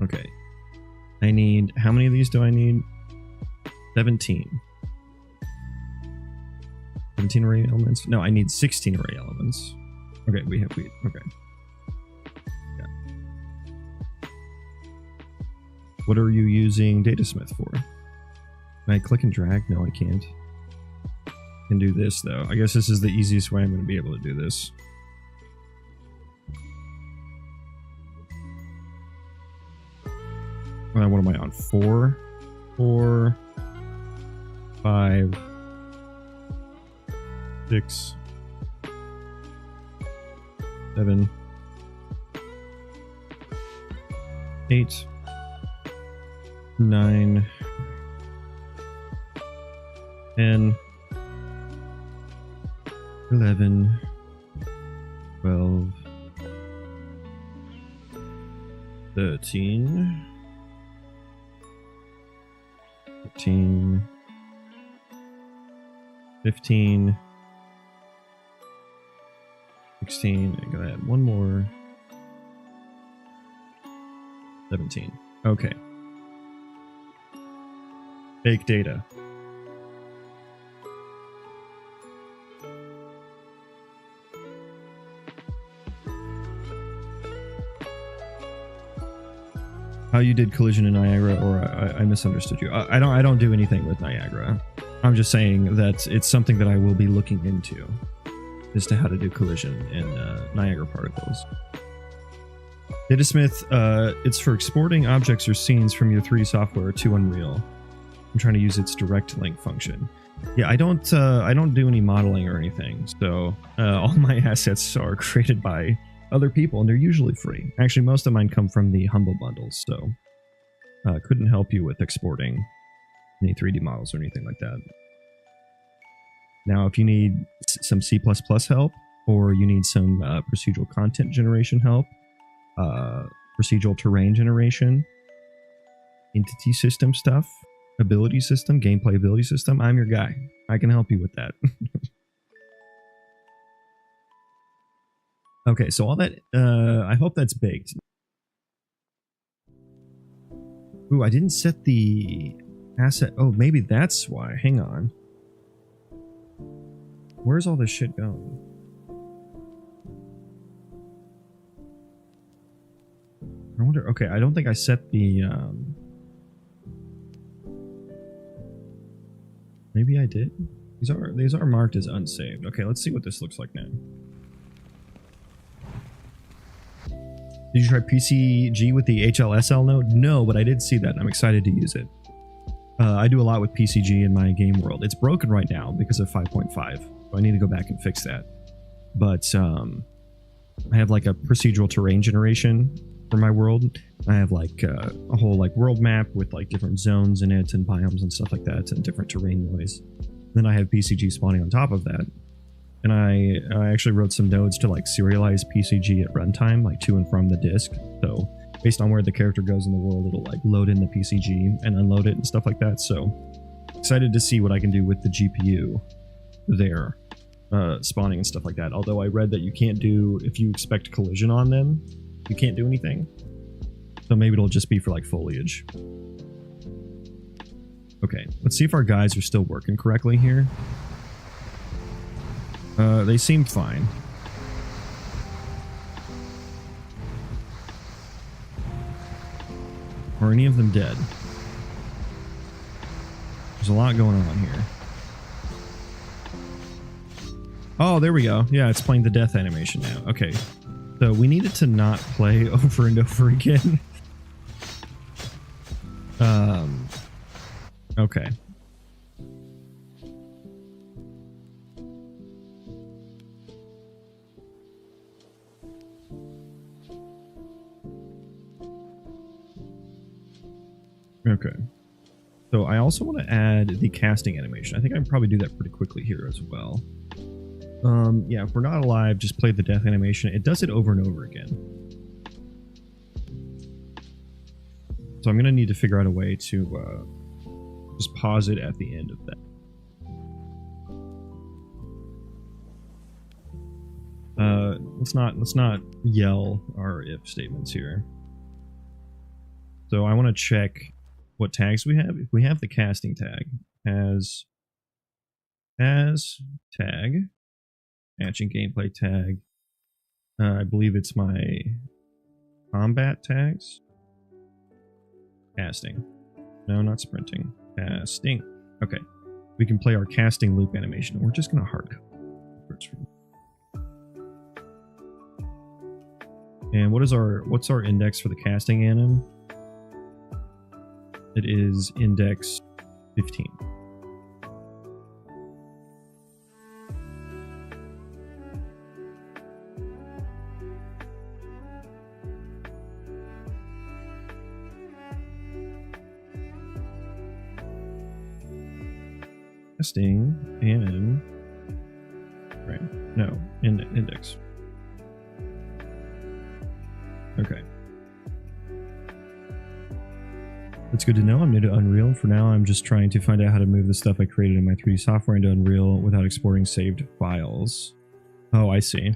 Okay. I need, how many of these do I need? 17. 17 array elements? No, I need 16 array elements. Okay, okay. Yeah. What are you using Datasmith for? Can I click and drag? No, I can't. I can do this though. I guess this is the easiest way I'm going to be able to do this. What am I on? 4, 5, 6, 7, 8, 9, 10, 11, 12, 13, 14, 15, 16, I gotta add one more, 17. Okay. Bake data. How you did collision in Niagara, or I misunderstood you. I don't do anything with Niagara. I'm just saying that it's something that I will be looking into as to how to do collision in Niagara particles. Datasmith, it's for exporting objects or scenes from your 3D software to Unreal. I'm trying to use its direct link function. Yeah, I don't do any modeling or anything, so all my assets are created by other people, and they're usually free. Actually, most of mine come from the Humble bundles, so couldn't help you with exporting any 3D models or anything like that. Now, if you need some C++ help, or you need some procedural content generation help, procedural terrain generation, entity system stuff, ability system, gameplay ability system, I'm your guy. I can help you with that. Okay, so all that, I hope that's baked. Ooh, I didn't set the asset. Oh, maybe that's why. Hang on. Where's all this shit going? I wonder, okay, I don't think I set the, maybe I did? These are marked as unsaved. Okay, let's see what this looks like now. Did you try PCG with the HLSL node? No, but I did see that and I'm excited to use it. I do a lot with PCG in my game world. It's broken right now because of 5.5, so I need to go back and fix that. But I have like a procedural terrain generation for my world. I have like a whole like world map with like different zones in it and biomes and stuff like that and different terrain noise. Then I have PCG spawning on top of that. And I actually wrote some nodes to like serialize PCG at runtime, like to and from the disk. So based on where the character goes in the world, it'll like load in the PCG and unload it and stuff like that. So excited to see what I can do with the GPU there, spawning and stuff like that. Although I read that you can't do, if you expect collision on them, you can't do anything. So maybe it'll just be for like foliage. Okay, let's see if our guys are still working correctly here. They seem fine. Are any of them dead? There's a lot going on here. Oh, there we go. Yeah, it's playing the death animation now. Okay. So we need it to not play over and over again. Okay. Okay. So I also want to add the casting animation. I think I can probably do that pretty quickly here as well. Yeah, if we're not alive, just play the death animation. It does it over and over again. So I'm going to need to figure out a way to just pause it at the end of that. Let's not yell our if statements here. So I want to check what tags we have. If we have the casting tag as tag, matching gameplay tag, I believe it's my combat tags. Casting. No, not sprinting. Casting. Okay. We can play our casting loop animation. We're just going to hard code. And what's our index for the casting anim? It is index 15. Casting anim. Right. No. Index. Okay. That's good to know. I'm new to Unreal. For now, I'm just trying to find out how to move the stuff I created in my 3D software into Unreal without exporting saved files. Oh, I see.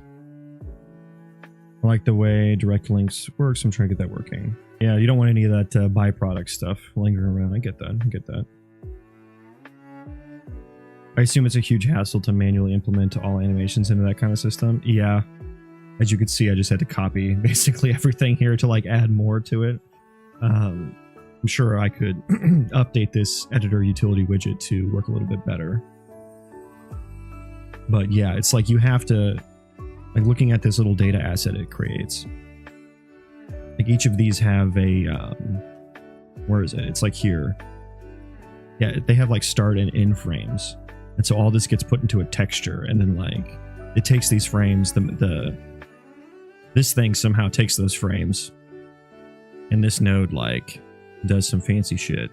I like the way direct links works. I'm trying to get that working. Yeah, you don't want any of that byproduct stuff lingering around. I get that. I get that. I assume it's a huge hassle to manually implement all animations into that kind of system. Yeah. As you can see, I just had to copy basically everything here to like add more to it. I'm sure I could update this editor utility widget to work a little bit better. But yeah, it's like you have to, like looking at this little data asset it creates. Like each of these have a, where is it? It's like here. Yeah, they have like start and end frames. And so all this gets put into a texture and then like it takes these frames, this thing somehow takes those frames and this node like does some fancy shit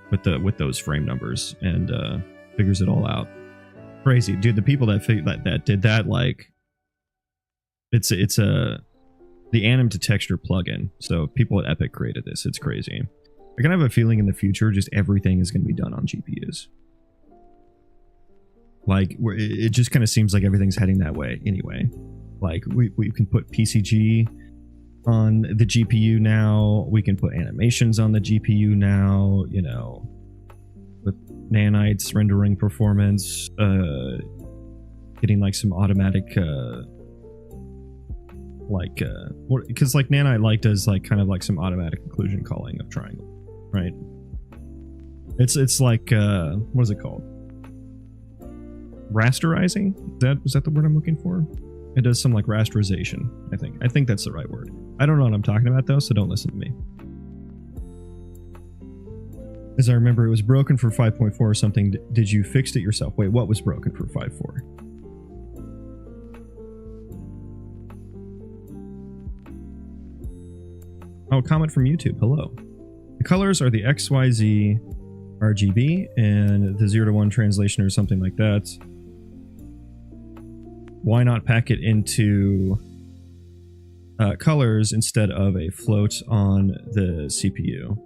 with those frame numbers and figures it all out. Crazy, dude. The people that did that, like it's the anim to texture plugin. So people at Epic created this. It's crazy. I kind of have a feeling in the future, just everything is going to be done on GPUs. Like, it just kind of seems like everything's heading that way anyway. Like, we can put PCG on the GPU now. We can put animations on the GPU now, you know, with nanites rendering performance, getting like some automatic, because like Nanite like does like kind of like some automatic inclusion calling of triangle, right? It's like what is it called? Rasterizing? Is that the word I'm looking for? It does some like rasterization, I think. I think that's the right word. I don't know what I'm talking about though, so don't listen to me. As I remember, it was broken for 5.4 or something. Did you fix it yourself? Wait, what was broken for 5.4? Oh, comment from YouTube. Hello. The colors are the XYZ RGB and the 0 to 1 translation or something like that. Why not pack it into colors instead of a float on the CPU?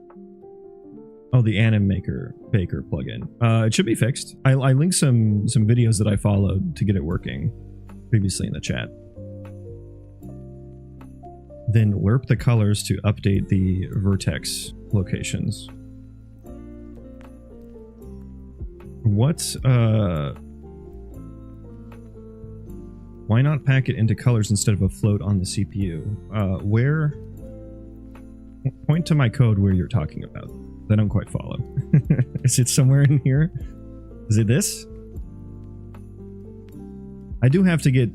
Oh, the anim baker plugin. It should be fixed. I linked some videos that I followed to get it working previously in the chat. Then lerp the colors to update the vertex locations. What, why not pack it into colors instead of a float on the CPU? Where? Point to my code where you're talking about. I don't quite follow. Is it somewhere in here? Is it this? I do have to get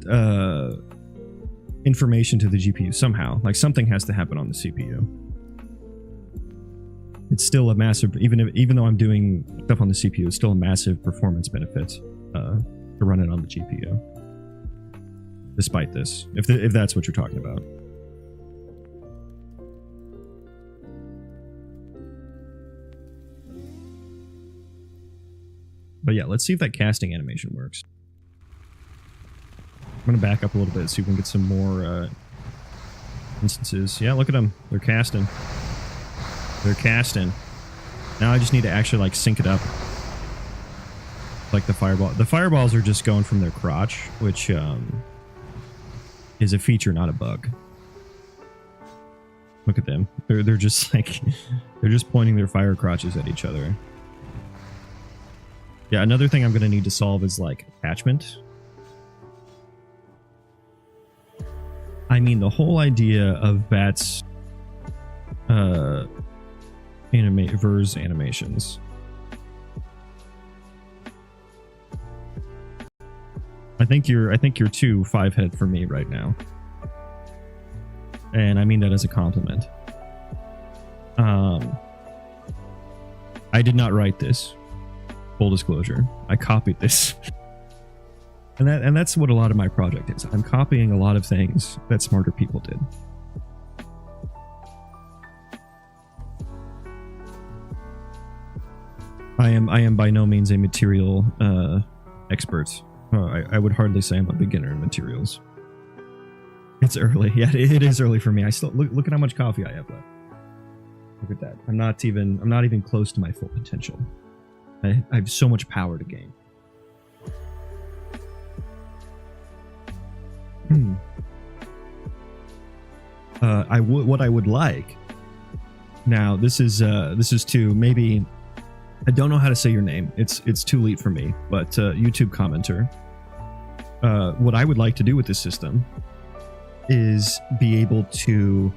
information to the GPU somehow. Like something has to happen on the CPU. It's still a massive, even though I'm doing stuff on the CPU, it's still a massive performance benefit to run it on the GPU. Despite this, if that's what you're talking about. But yeah, let's see if that casting animation works. I'm gonna back up a little bit, see if we can get some more instances. Yeah, look at them. They're casting. They're casting. Now I just need to actually like sync it up. Like the fireball. The fireballs are just going from their crotch, which is a feature, not a bug. Look at them. They're just like they're just pointing their fire crotches at each other. Yeah, another thing I'm gonna need to solve is like attachment. I mean, the whole idea of Bat's verse animations. I think you're too 5-head for me right now. And I mean that as a compliment. I did not write this. Full disclosure. I copied this. And that's what a lot of my project is. I'm copying a lot of things that smarter people did. I am by no means a material expert. I would hardly say I'm a beginner in materials. It's early. Yeah, it is early for me. I still look at how much coffee I have left. Look at that. I'm not even close to my full potential. I have so much power to gain. What I would like. Now this is to maybe. I don't know how to say your name. It's too late for me. But YouTube commenter. What I would like to do with this system is be able to.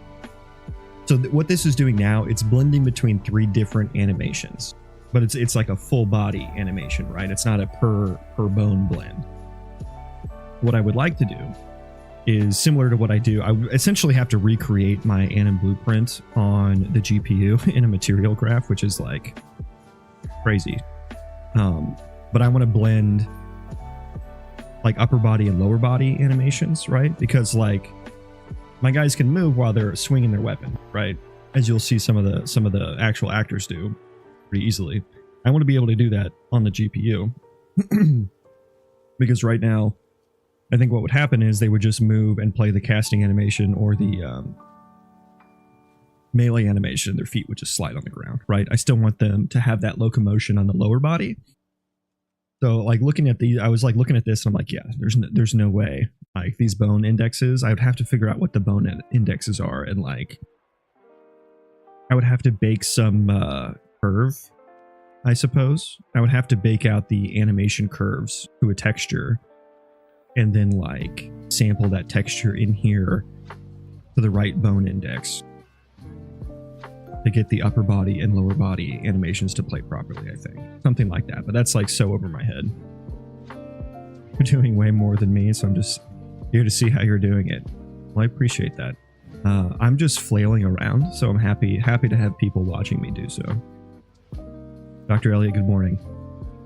So what this is doing now, it's blending between 3 different animations, but it's like a full body animation, right? It's not a per bone blend. What I would like to do is similar to what I do. I essentially have to recreate my anim blueprint on the GPU in a material graph, which is like crazy. But I want to blend like upper body and lower body animations, right? Because like my guys can move while they're swinging their weapon, right? As you'll see some of the actual actors do pretty easily. I want to be able to do that on the GPU. Because right now, I think what would happen is they would just move and play the casting animation or the melee animation, their feet would just slide on the ground, right? I still want them to have that locomotion on the lower body. So like looking at I was like looking at this and I'm like, yeah, there's no way. Like these bone indexes, I would have to figure out what the bone indexes are, and like I would have to bake some curve, I suppose. I would have to bake out the animation curves to a texture and then like sample that texture in here to the right bone index to get the upper body and lower body animations to play properly, I think. Something like that, but that's like so over my head. You're doing way more than me, so I'm just here to see how you're doing it. Well, I appreciate that. I'm just flailing around, so I'm happy to have people watching me do so. Dr. Elliott, good morning.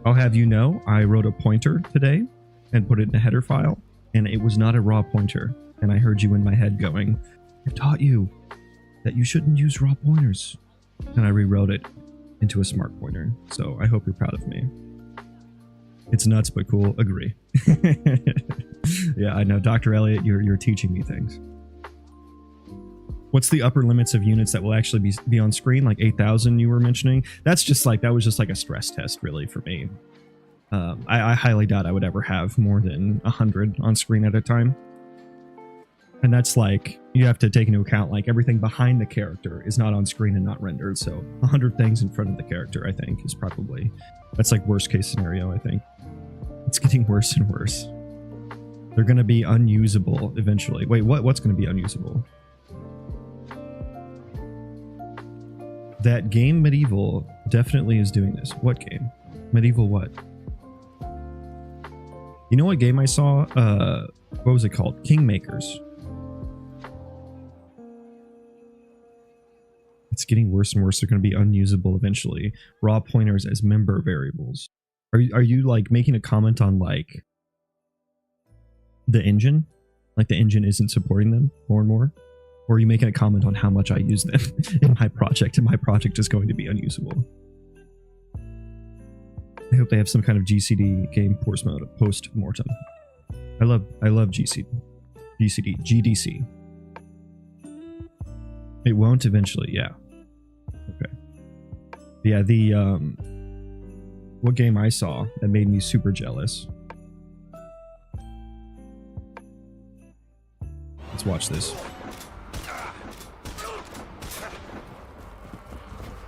I'll have you know, I wrote a pointer today and put it in a header file, and it was not a raw pointer. And I heard you in my head going, I've taught you that you shouldn't use raw pointers. And I rewrote it into a smart pointer. So I hope you're proud of me. It's nuts, but cool. Agree. Yeah, I know. Dr. Elliott, you're teaching me things. What's the upper limits of units that will actually be on screen? Like 8,000 you were mentioning? That was just like a stress test really for me. I highly doubt I would ever have more than 100 on screen at a time. And that's like, you have to take into account like everything behind the character is not on screen and not rendered. So 100 things in front of the character, I think, is probably, that's like worst case scenario, I think. It's getting worse and worse. They're going to be unusable eventually. Wait, what's going to be unusable? That game Medieval definitely is doing this. What game? Medieval what? You know what game I saw? What was it called? Kingmakers. It's getting worse and worse. They're going to be unusable eventually. Raw pointers as member variables. Are you like making a comment on like the engine? Like the engine isn't supporting them more and more? Or are you making a comment on how much I use them in my project, and my project is going to be unusable? I hope they have some kind of GCD game post-mortem. I love GDC. It won't eventually, yeah. Okay. Yeah, what game I saw that made me super jealous. Let's watch this.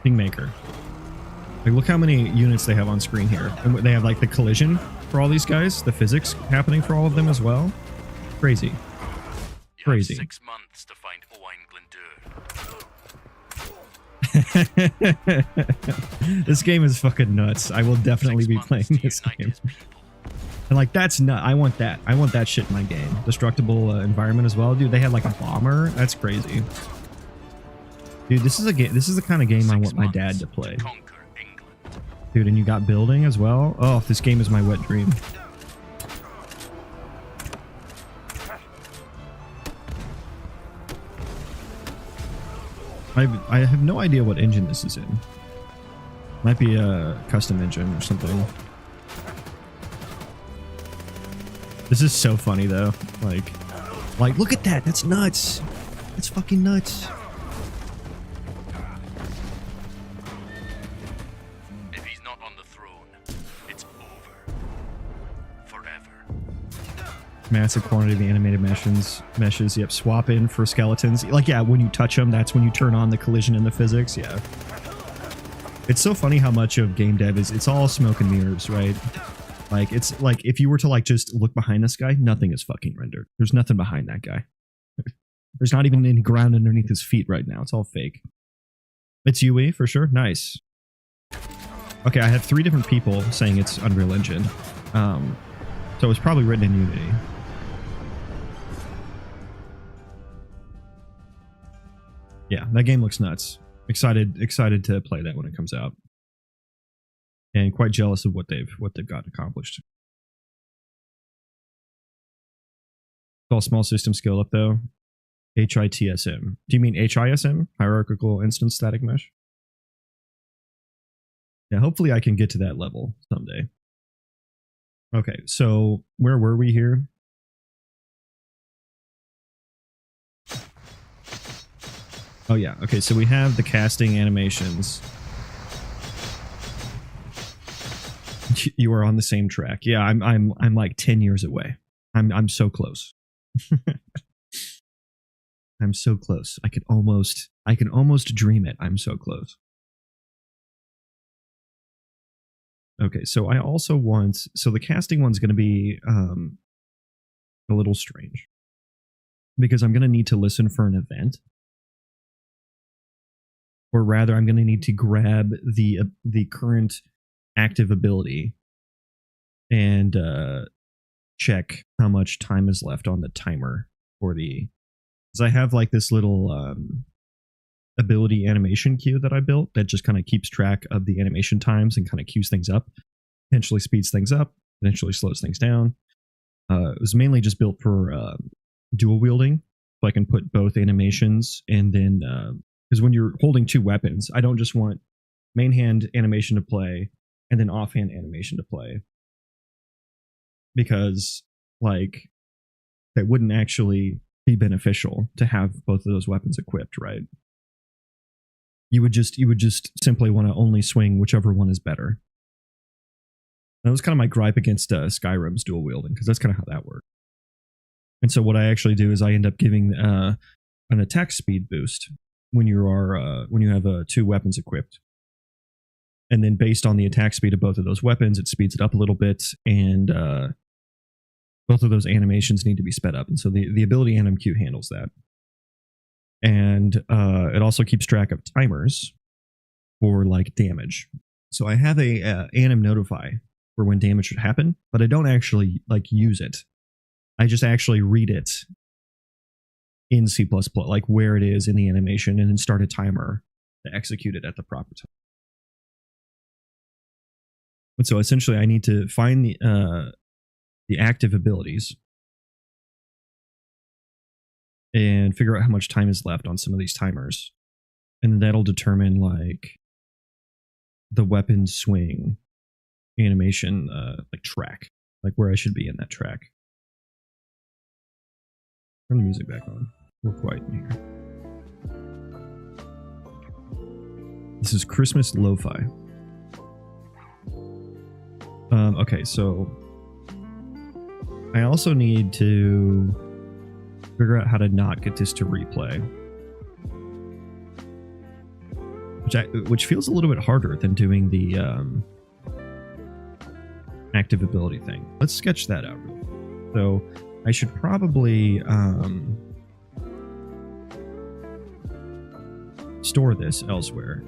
Kingmaker. Like, look how many units they have on screen here. And they have like the collision for all these guys, the physics happening for all of them as well. Crazy. Crazy. 6 months to find Owen. This game is fucking nuts. I will definitely be playing this game. And like, that's nut. I want that. I want that shit in my game. Destructible environment as well, dude. They had like a bomber. That's crazy. Dude, this is a game. This is the kind of game I want my dad to play. Dude, and you got building as well. Oh, this game is my wet dream. I have no idea what engine this is in. Might be a custom engine or something. This is so funny though. Like look at that. That's nuts. That's fucking nuts. If he's not on the throne, it's over. Forever. Massive quantity of the animated meshes. Yep, swap in for skeletons. Like, yeah, when you touch them, that's when you turn on the collision and the physics. Yeah. It's so funny how much of game dev is, it's all smoke and mirrors, right? Like, it's like, if you were to like just look behind this guy, nothing is fucking rendered. There's nothing behind that guy. There's not even any ground underneath his feet right now. It's all fake. It's UE for sure. Nice. Okay, I have 3 different people saying it's Unreal Engine. So it's probably written in Unity. Yeah, that game looks nuts. Excited to play that when it comes out. And quite jealous of what they've got accomplished. It's all small system scale up though. HITSM. Do you mean HISM? Hierarchical Instance Static Mesh? Yeah, hopefully I can get to that level someday. Okay, so where were we here? Oh yeah. Okay, so we have the casting animations. You are on the same track. Yeah, I'm like 10 years away. I'm so close. I'm so close. I can almost dream it. I'm so close. Okay, so I also want, so the casting one's going to be a little strange because I'm going to need to listen for an event, or rather, I'm going to need to grab the current active ability and check how much time is left on the timer for the. Because I have like this little ability animation queue that I built that just kind of keeps track of the animation times and kind of queues things up, potentially speeds things up, potentially slows things down. It was mainly just built for dual wielding, so I can put both animations, and then because when you're holding two weapons, I don't just want main hand animation to play and then offhand animation to play, because like that wouldn't actually be beneficial to have both of those weapons equipped, right? You would just simply want to only swing whichever one is better. That was kind of my gripe against Skyrim's dual wielding, because that's kind of how that works. And so what I actually do is I end up giving an attack speed boost when you have two weapons equipped, and then based on the attack speed of both of those weapons, it speeds it up a little bit, and both of those animations need to be sped up, and so the ability anim queue handles that. And it also keeps track of timers for like damage. So I have a anim notify for when damage should happen, but I don't actually like use it. I just actually read it in C++, like where it is in the animation, and then start a timer to execute it at the proper time. And so essentially I need to find the active abilities and figure out how much time is left on some of these timers. And that'll determine like the weapon swing animation like track, like where I should be in that track. Turn the music back on. We're quiet in here. This is Christmas lo-fi. Okay, so I also need to figure out how to not get this to replay, which feels a little bit harder than doing the active ability thing. Let's sketch that out real quick. So I should probably store this elsewhere.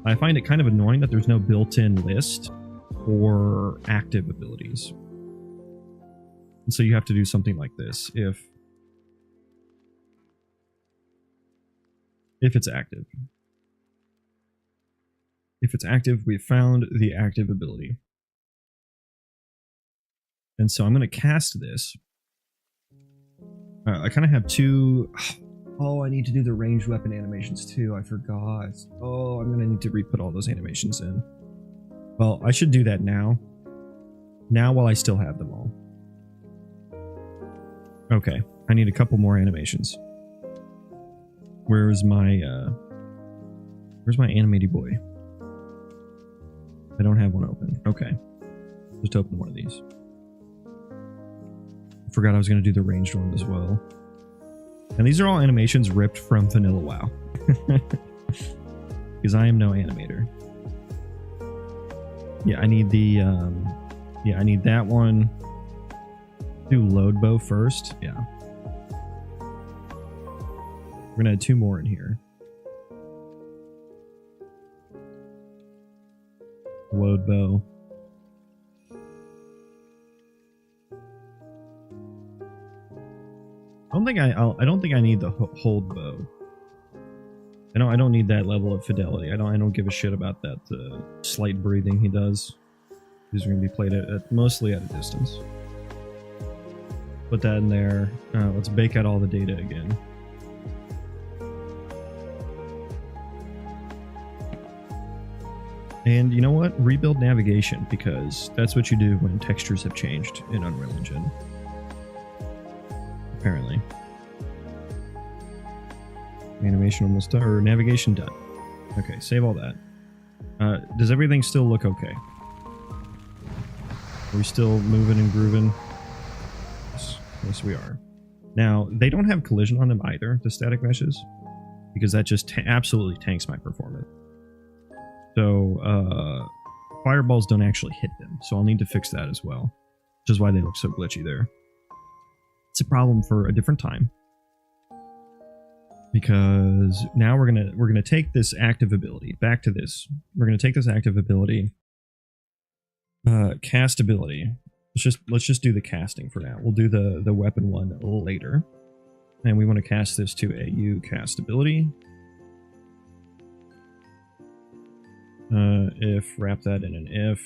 I find it kind of annoying that there's no built-in list for active abilities. And so you have to do something like this if it's active. If it's active, we've found the active ability. And so I'm going to cast this. I kind of have two. Oh, I need to do the ranged weapon animations too. I forgot. Oh, I'm going to need to re-put all those animations in. Well, I should do that now. Now while I still have them all. Okay, I need a couple more animations. Where's my animated boy? I don't have one open. Okay. Just open one of these. Forgot I was going to do the ranged one as well. And these are all animations ripped from Vanilla WoW. Because I am no animator. Yeah, I need the I need that one. Do load bow first. Yeah. We're gonna add two more in here. Load bow. I don't think I need the hold bow. I don't need that level of fidelity. I don't give a shit about that slight breathing he does. These are going to be played at mostly at a distance. Put that in there. Let's bake out all the data again. And you know what? Rebuild navigation, because that's what you do when textures have changed in Unreal Engine. Apparently. Animation almost done, or navigation done. Okay, save all that. Does everything still look okay? Are we still moving and grooving? Yes, we are. Now, they don't have collision on them either, the static meshes, because that just absolutely tanks my performance. So, fireballs don't actually hit them, so I'll need to fix that as well, which is why they look so glitchy there. It's a problem for a different time, because now we're gonna take this active ability back to this. We're gonna take this active ability, cast ability. Let's just do the casting for now. We'll do the weapon one a little later, and we want to cast this to a U cast ability. If wrap that in an if,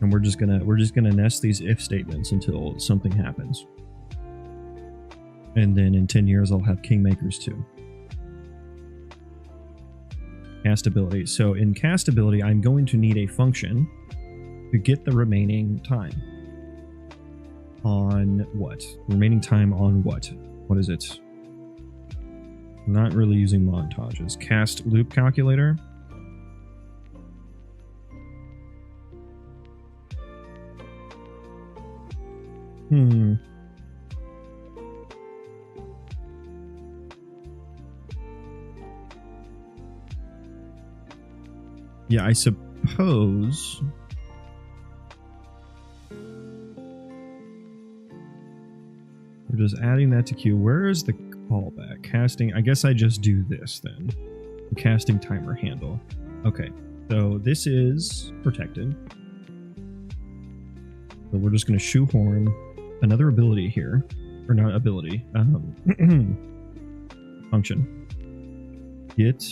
and we're just gonna nest these if statements until something happens. And then in 10 years, I'll have Kingmakers too. Cast ability. So in cast ability, I'm going to need a function to get the remaining time. On what? Remaining time on what? What is it? I'm not really using montages. Cast loop calculator. Yeah, I suppose we're just adding that to queue. Where is the callback? Casting. I guess I just do this then. Casting timer handle. Okay, so this is protected. So we're just going to shoehorn another ability here. Or not ability. Function. Get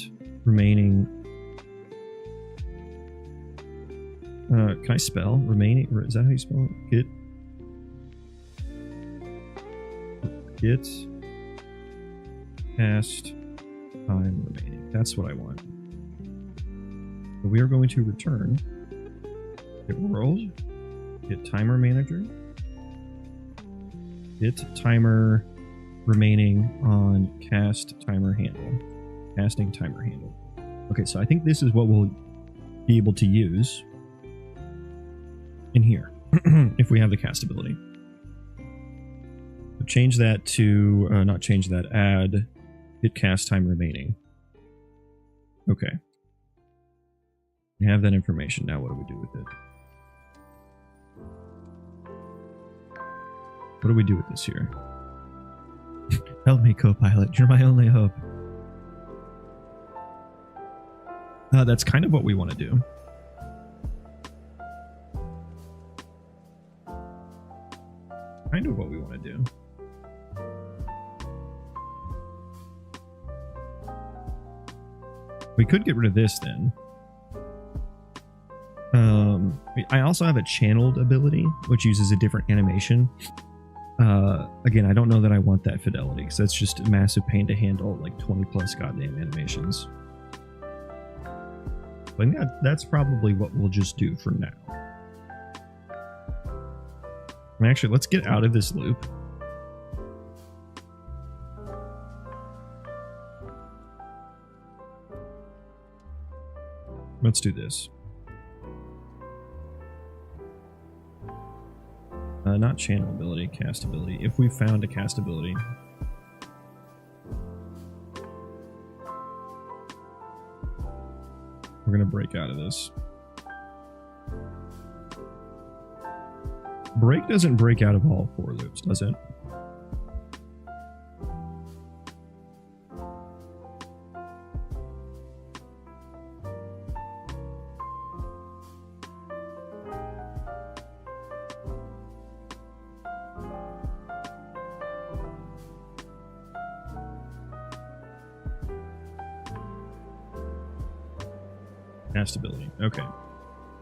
remaining. Can I spell remaining? Is that how you spell it? Get cast time remaining. That's what I want. So we are going to return get world, get timer manager, get timer remaining on cast timer handle, casting timer handle. Okay, so I think this is what we'll be able to use in here if we have the cast ability. So change that to not change that, add get cast time remaining. Okay, we have that information. Now what do we do with it? What do we do with this here? Help me, co-pilot, you're my only hope. That's kind of what we want to do. Kind of what we want to do. We could get rid of this then. I also have a channeled ability, which uses a different animation. Again, I don't know that I want that fidelity, because that's just a massive pain to handle, like 20 plus goddamn animations. But yeah, that's probably what we'll just do for now. Actually, let's get out of this loop. Let's do this. Not channel ability, cast ability. If we found a cast ability. We're going to break out of this. Break doesn't break out of all four loops, does it? Cast ability. Okay.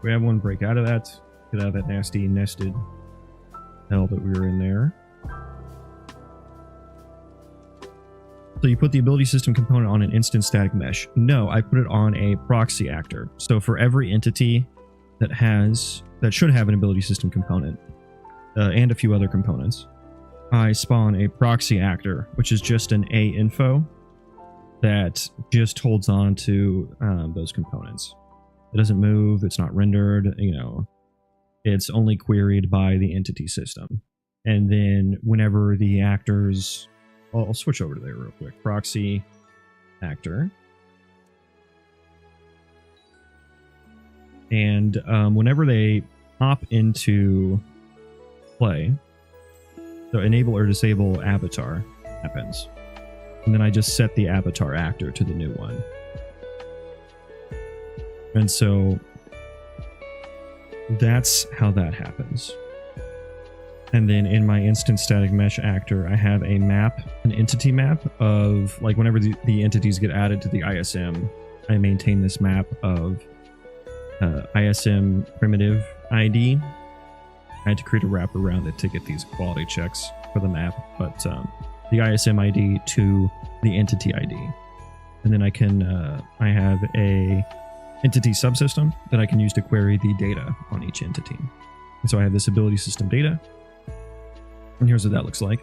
We have one break out of that. Get out of that nasty nested hell that we were in there. So you put the ability system component on an instant static mesh. No, I put it on a proxy actor. So for every entity that should have an ability system component, and a few other components, I spawn a proxy actor, which is just an A info that just holds on to those components. It doesn't move. It's not rendered. You know, it's only queried by the entity system. And then whenever the actors, I'll switch over to there real quick. Proxy actor. And whenever they hop into play, so enable or disable avatar happens. And then I just set the avatar actor to the new one. And so that's how that happens. And then in my instance static mesh actor, I have a map, an entity map of, like, whenever the entities get added to the ISM, I maintain this map of ISM primitive ID. I had to create a wrap around it to get these quality checks for the map, but the ISM ID to the entity ID. And then I can, I have a entity subsystem that I can use to query the data on each entity. And so I have this ability system data. And here's what that looks like.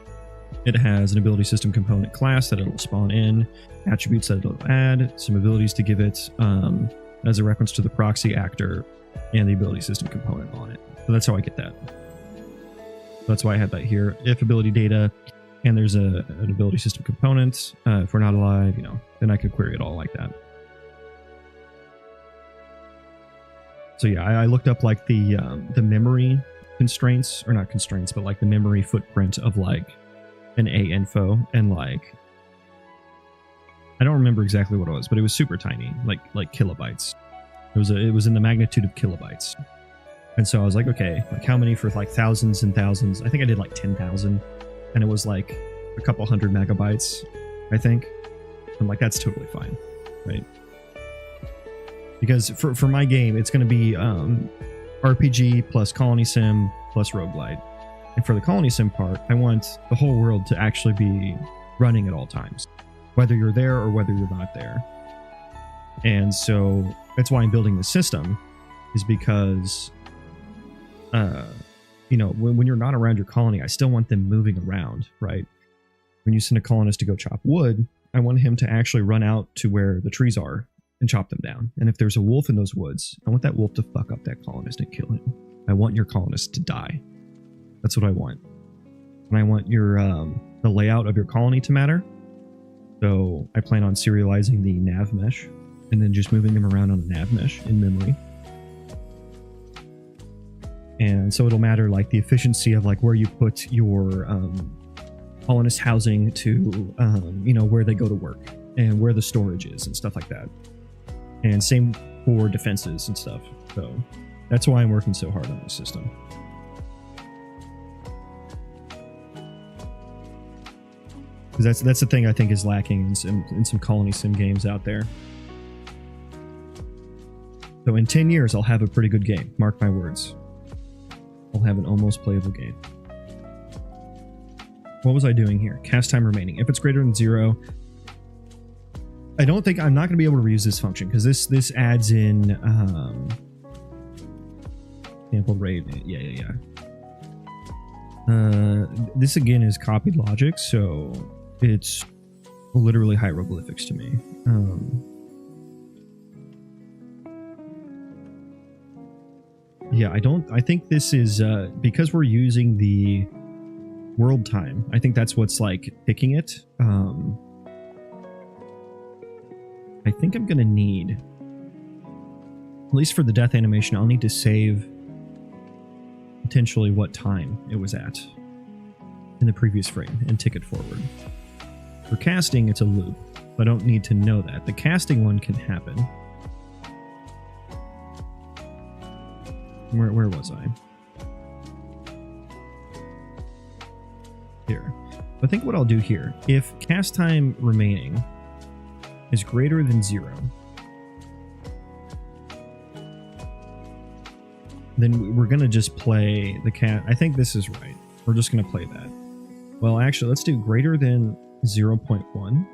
It has an ability system component class that it'll spawn in, attributes that it'll add, some abilities to give it as a reference to the proxy actor and the ability system component on it. So that's how I get that. That's why I had that here. If ability data, and there's an ability system component, if we're not alive, you know, then I could query it all like that. So yeah, I looked up like the memory constraints, or not constraints, but like the memory footprint of like an A info, and like I don't remember exactly what it was, but it was super tiny, like kilobytes. It was in the magnitude of kilobytes. And so I was like, okay, like how many for like thousands and thousands? I think I did like 10,000, and it was like a couple hundred megabytes, I think. I'm like, that's totally fine, right? Because for my game, it's going to be RPG plus Colony Sim plus Roguelite. And for the Colony Sim part, I want the whole world to actually be running at all times, whether you're there or whether you're not there. And so that's why I'm building this system, is because, you know, when you're not around your colony, I still want them moving around, right? When you send a colonist to go chop wood, I want him to actually run out to where the trees are and chop them down. And if there's a wolf in those woods, I want that wolf to fuck up that colonist and kill him. I want your colonist to die. That's what I want. And I want your the layout of your colony to matter. So I plan on serializing the nav mesh and then just moving them around on the nav mesh in memory. And so it'll matter like the efficiency of like where you put your colonist housing to, you know, where they go to work and where the storage is and stuff like that. And same for defenses and stuff. So that's why I'm working so hard on this system. Because that's the thing I think is lacking in some Colony Sim games out there. So in 10 years, I'll have a pretty good game. Mark my words. I'll have an almost playable game. What was I doing here? Cast time remaining. If it's greater than 0, I'm not going to be able to reuse this function because this adds in sample rate. Yeah. This again is copied logic, so it's literally hieroglyphics to me. Yeah, I think this is because we're using the world time. I think that's what's like picking it. I think I'm gonna need, at least for the death animation, I'll need to save potentially what time it was at in the previous frame and tick it forward. For casting, it's a loop. I don't need to know that. The casting one can happen. Where was I? Here. I think what I'll do here, if cast time remaining is greater than 0, then we're going to just play the cat. I think this is right. We're just going to play that. Well, actually, let's do greater than 0.1.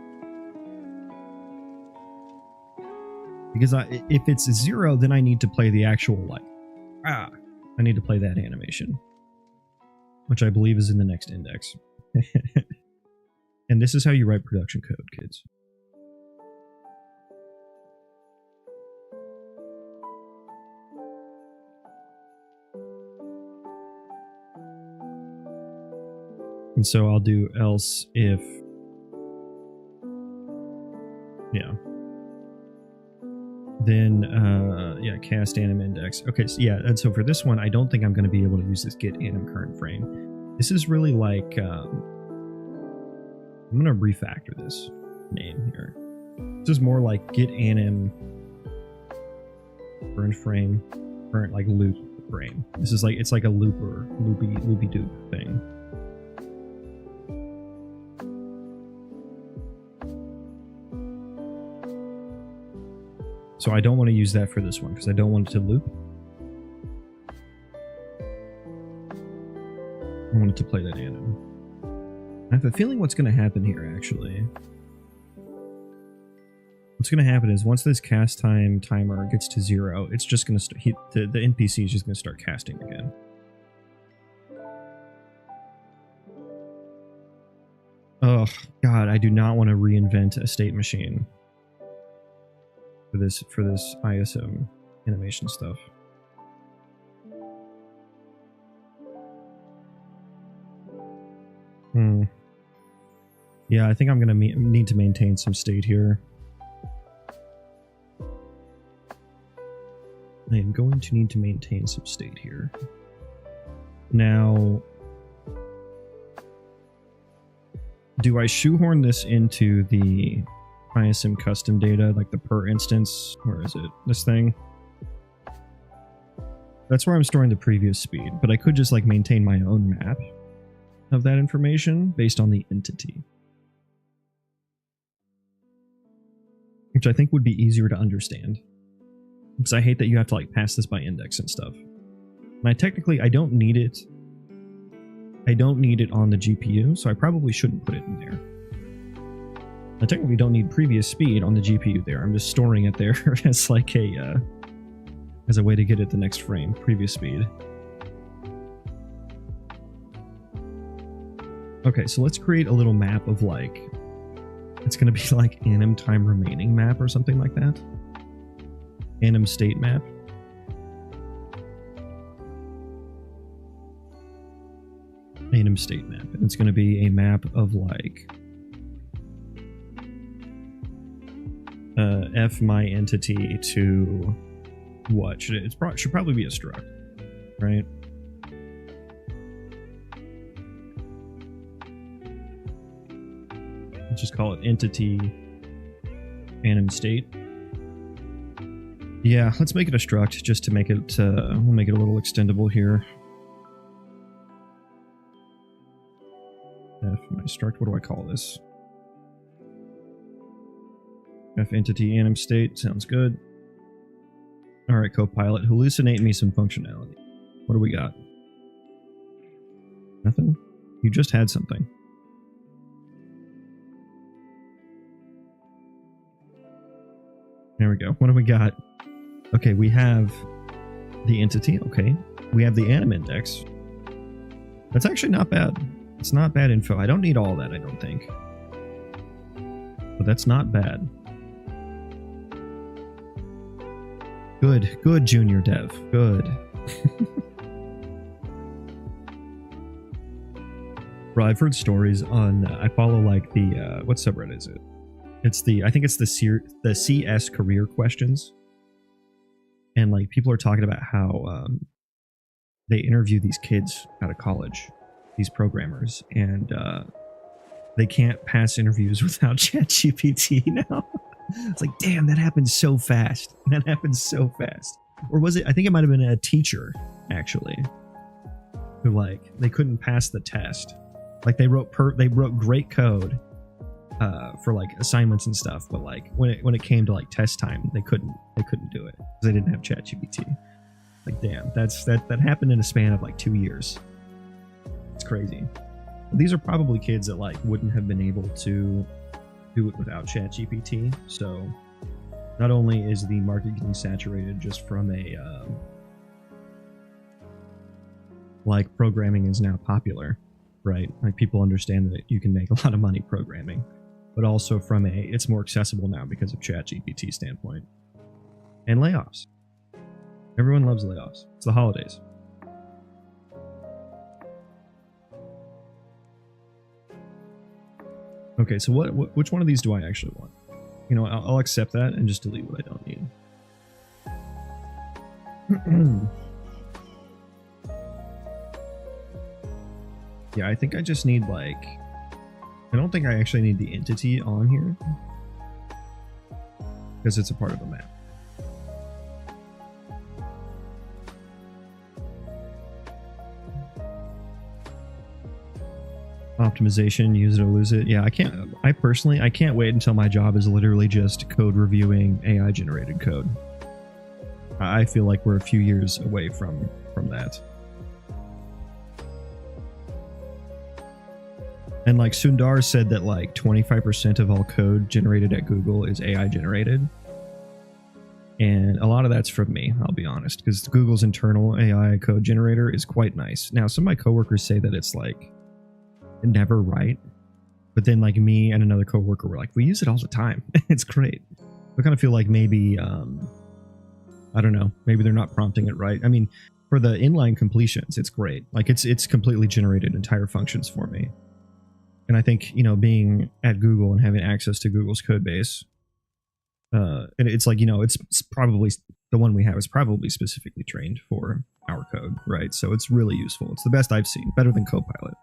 Because if it's 0, then I need to play the actual, like, I need to play that animation, which I believe is in the next index. And this is how you write production code, kids. And so I'll do else if, yeah. Then, yeah, cast anim index. Okay, so yeah, and so for this one, I don't think I'm going to be able to use this get anim current frame. This is really like, I'm going to refactor this name here. This is more like get anim current frame, current like loop frame. This is like, it's like a loopy doop thing. So I don't want to use that for this one because I don't want it to loop. I want it to play that anim. I have a feeling what's going to happen here, actually. What's going to happen is once this cast time timer gets to 0, it's just going to the NPC is just going to start casting again. Oh, God, I do not want to reinvent a state machine for this ISM animation stuff. Yeah, I think I'm gonna need to maintain some state here. I am going to need to maintain some state here. Now, do I shoehorn this into the ISM custom data, like the per instance? Where is it? This thing? That's where I'm storing the previous speed, but I could just like maintain my own map of that information based on the entity, which I think would be easier to understand, because I hate that you have to like pass this by index and stuff. And I don't need it. I don't need it on the GPU, so I probably shouldn't put it in there. I technically don't need previous speed on the GPU there. I'm just storing it there as like a way to get it the next frame, previous speed. Okay, so let's create a little map of like, it's going to be like anim time remaining map or something like that. Anim state map. Anim state map. And it's going to be a map of like f my entity to what? Should probably be a struct, right? Let's just call it entity anim state. Yeah, let's make it a struct just to make it, we'll make it a little extendable here. F my struct, what do I call this? F entity anim state, sounds good. Alright, Copilot, hallucinate me some functionality. What do we got? Nothing? You just had something. There we go. What do we got? Okay, we have the entity. Okay. We have the anim index. That's actually not bad. It's not bad info. I don't need all that, I don't think. But that's not bad. Good, junior dev. Good. Bro, I've heard stories on, I follow like the, what subreddit is it? It's the, I think it's the CS career questions. And like people are talking about how they interview these kids out of college, these programmers, and they can't pass interviews without ChatGPT now. It's like, damn, that happened so fast. That happened so fast. Or was it, I think it might have been a teacher, actually, who like, they couldn't pass the test. Like they wrote great code for like assignments and stuff, but like when it came to like test time, they couldn't do it because they didn't have ChatGPT. Like, damn, that happened in a span of like 2 years. It's crazy. But these are probably kids that like wouldn't have been able to do it without ChatGPT. So not only is the market getting saturated just from a like programming is now popular, right? Like people understand that you can make a lot of money programming, but also from it's more accessible now because of ChatGPT standpoint. And layoffs. Everyone loves layoffs. It's the holidays. Okay, so which one of these do I actually want? You know, I'll accept that and just delete what I don't need. Yeah, I think I just need like... I don't think I actually need the entity on here. Because it's a part of a map. Optimization, use it or lose it. Yeah, I personally can't wait until my job is literally just code reviewing AI generated code. I feel like we're a few years away from that. And like Sundar said that like 25% of all code generated at Google is AI generated. And a lot of that's from me, I'll be honest, because Google's internal AI code generator is quite nice. Now, some of my coworkers say that it's like never right, but then like me and another coworker were like, we use it all the time. It's great. I kind of feel like maybe I don't know, maybe they're not prompting it right. I mean, for the inline completions, it's great. Like it's completely generated entire functions for me. And I think, you know, being at Google and having access to Google's code base, it's like, you know, it's probably the one we have is probably specifically trained for our code, right? So it's really useful. It's the best I've seen, better than Copilot.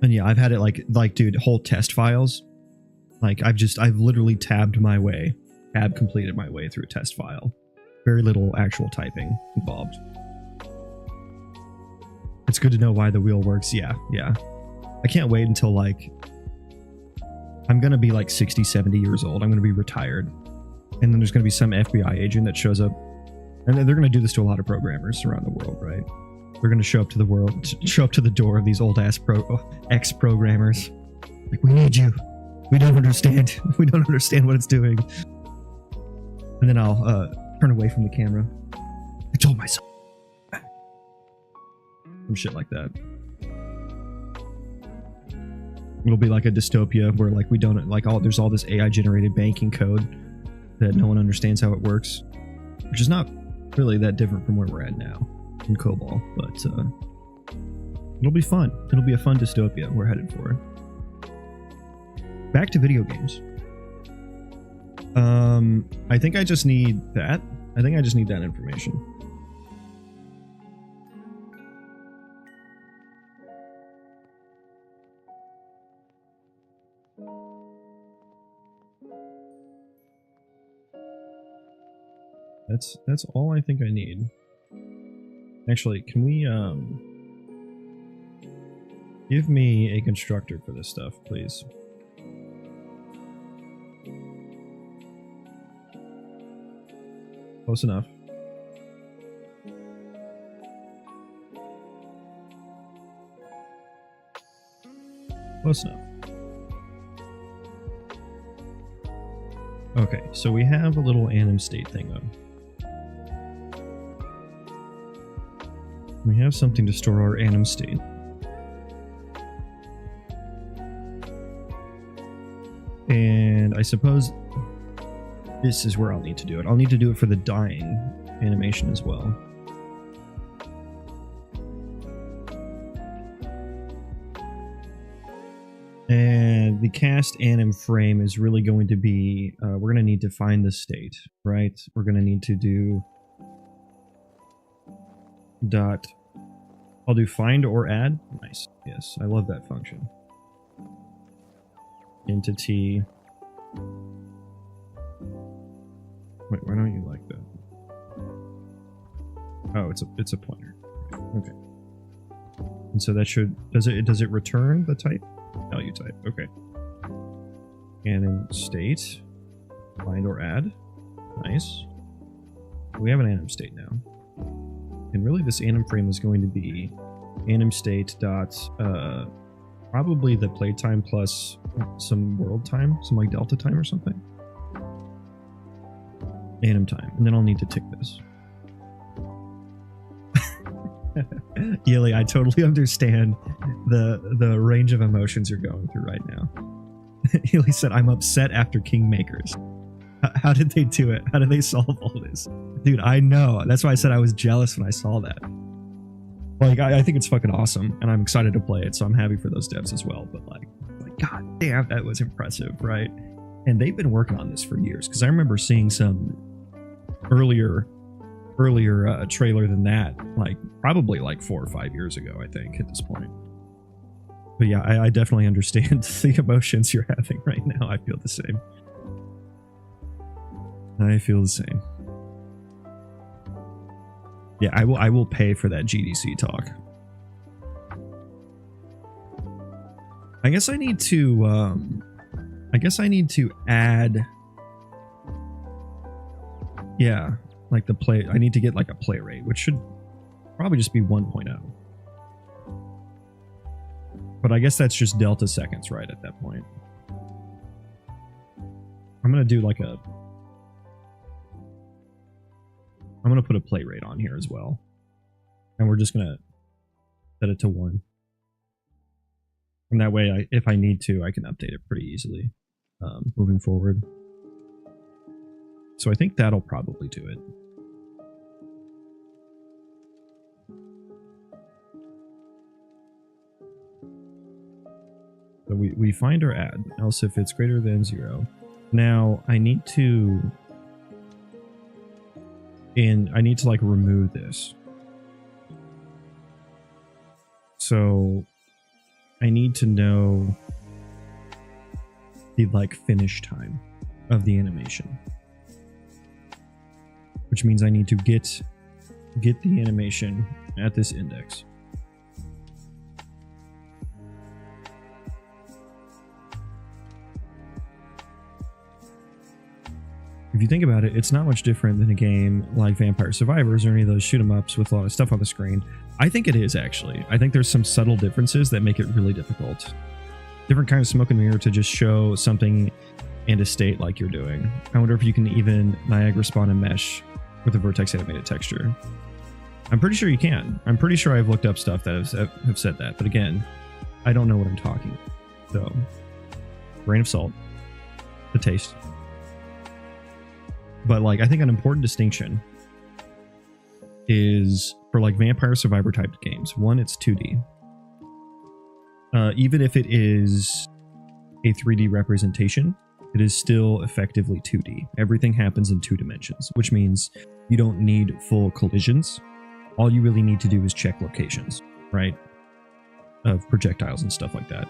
And yeah, I've had it like dude, whole test files. Like I've literally completed my way through a test file. Very little actual typing involved. It's good to know why the wheel works. Yeah. I can't wait until like I'm gonna be like 60, 70 years old. I'm gonna be retired. And then there's gonna be some FBI agent that shows up. And they're gonna do this to a lot of programmers around the world, right? They're gonna show up to the door of these old ass ex-programmers. Like, we need you. We don't understand. We don't understand what it's doing. And then I'll turn away from the camera. I told myself. Some shit like that. It'll be like a dystopia where like we don't like there's all this AI generated banking code that no one understands how it works, which is not really that different from where we're at now in COBOL, but it'll be fun. It'll be a fun dystopia we're headed for. Back to video games. I think I just need that. I think I just need that information. That's all I think I need. Actually, can we give me a constructor for this stuff, please? Close enough. Close enough. Okay, so we have a little anim state thing though. We have something to store our anim state. And I suppose this is where I'll need to do it. I'll need to do it for the dying animation as well. And the cast anim frame is really going to be, we're going to need to find the state, right? We're going to need to do dot, I'll do find or add. Nice. Yes, I love that function. Entity. Wait, why don't you like that? Oh, it's a pointer. Okay. And so that should, does it return the type? Value type. Okay. And then state, find or add. Nice. We have an anim state now. And really this anim frame is going to be anim state dot probably the playtime plus some world time, some like delta time or something. Anim time. And then I'll need to tick this. Yili, I totally understand the range of emotions you're going through right now. Yili said, I'm upset after Kingmakers. How did they do it? How did they solve all this? Dude, I know. That's why I said I was jealous when I saw that. Like, I think it's fucking awesome, and I'm excited to play it, so I'm happy for those devs as well. But like god damn, that was impressive, right? And they've been working on this for years, because I remember seeing some earlier trailer than that, like probably like 4 or 5 years ago, I think, at this point. But yeah, I definitely understand the emotions you're having right now. I feel the same. I feel the same. Yeah, I will pay for that GDC talk. I guess I need to add, yeah, like the play. I need to get like a play rate, which should probably just be 1.0. But I guess that's just delta seconds, right, at that point. I'm gonna do like a, I'm gonna put a play rate on here as well, and we're just gonna set it to 1. And that way, if I need to, I can update it pretty easily moving forward. So I think that'll probably do it. So we find our ad, else if it's greater than 0. Now I need to, like remove this. So I need to know the like finish time of the animation, which means I need to get the animation at this index. If you think about it, it's not much different than a game like Vampire Survivors or any of those shoot 'em ups with a lot of stuff on the screen. I think it is, actually. I think there's some subtle differences that make it really difficult. Different kind of smoke and mirror to just show something and a state like you're doing. I wonder if you can even Niagara spawn and mesh with a vertex animated texture. I'm pretty sure you can. I'm pretty sure I've looked up stuff that have said that. But again, I don't know what I'm talking about. So, grain of salt. The taste. But like, I think an important distinction is for like Vampire Survivor type games. One, it's 2D. Even if it is a 3D representation, it is still effectively 2D. Everything happens in 2 dimensions, which means you don't need full collisions. All you really need to do is check locations, right? Of projectiles and stuff like that.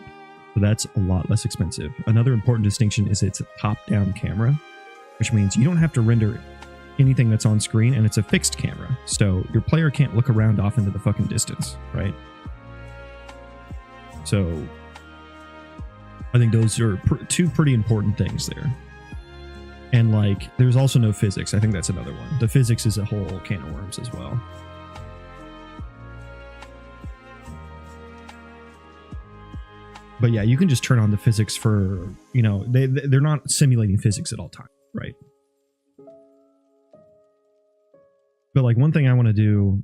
So that's a lot less expensive. Another important distinction is it's a top-down camera, which means you don't have to render anything that's on screen, and it's a fixed camera. So your player can't look around off into the fucking distance, right? So I think those are 2 pretty important things there. And like, there's also no physics. I think that's another one. The physics is a whole can of worms as well. But yeah, you can just turn on the physics for, you know, they're not simulating physics at all times, right? But like, one thing I want to do,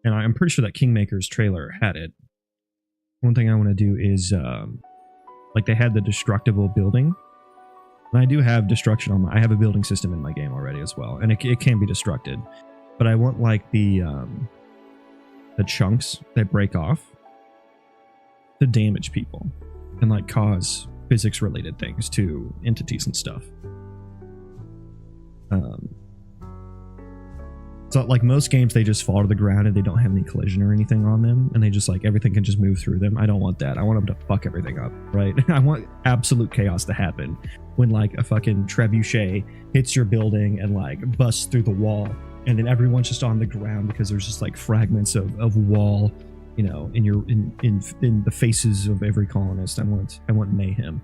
and I'm pretty sure that Kingmaker's trailer had it. One thing I want to do is, like, they had the destructible building. And I do have destruction on I have a building system in my game already as well, and it can be destructed. But I want like the chunks that break off to damage people and like cause physics related things to entities and stuff. So like most games, they just fall to the ground and they don't have any collision or anything on them, and they just like everything can just move through them. I don't want that. I want them to fuck everything up, right? I want absolute chaos to happen when like a fucking trebuchet hits your building and like busts through the wall, and then everyone's just on the ground because there's just like fragments of wall, you know, in the faces of every colonist. I want mayhem.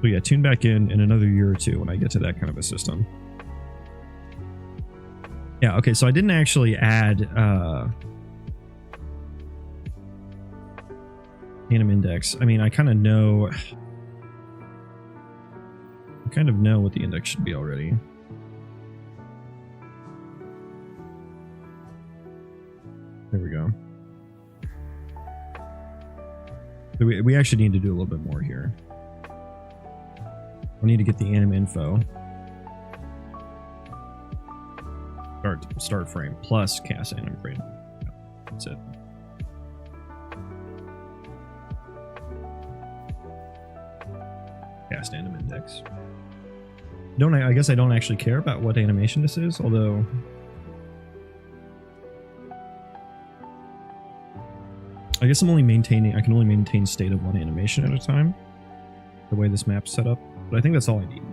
So yeah, tune back in another year or 2 when I get to that kind of a system. Yeah, okay, so I didn't actually add anim index. I mean, I kind of know what the index should be already. There we go. So we actually need to do a little bit more here. We need to get the anim info. Start frame plus cast anim frame. That's it. Cast anim index. I guess I don't actually care about what animation this is, although I guess I can only maintain state of one animation at a time, the way this map's set up, but I think that's all I need.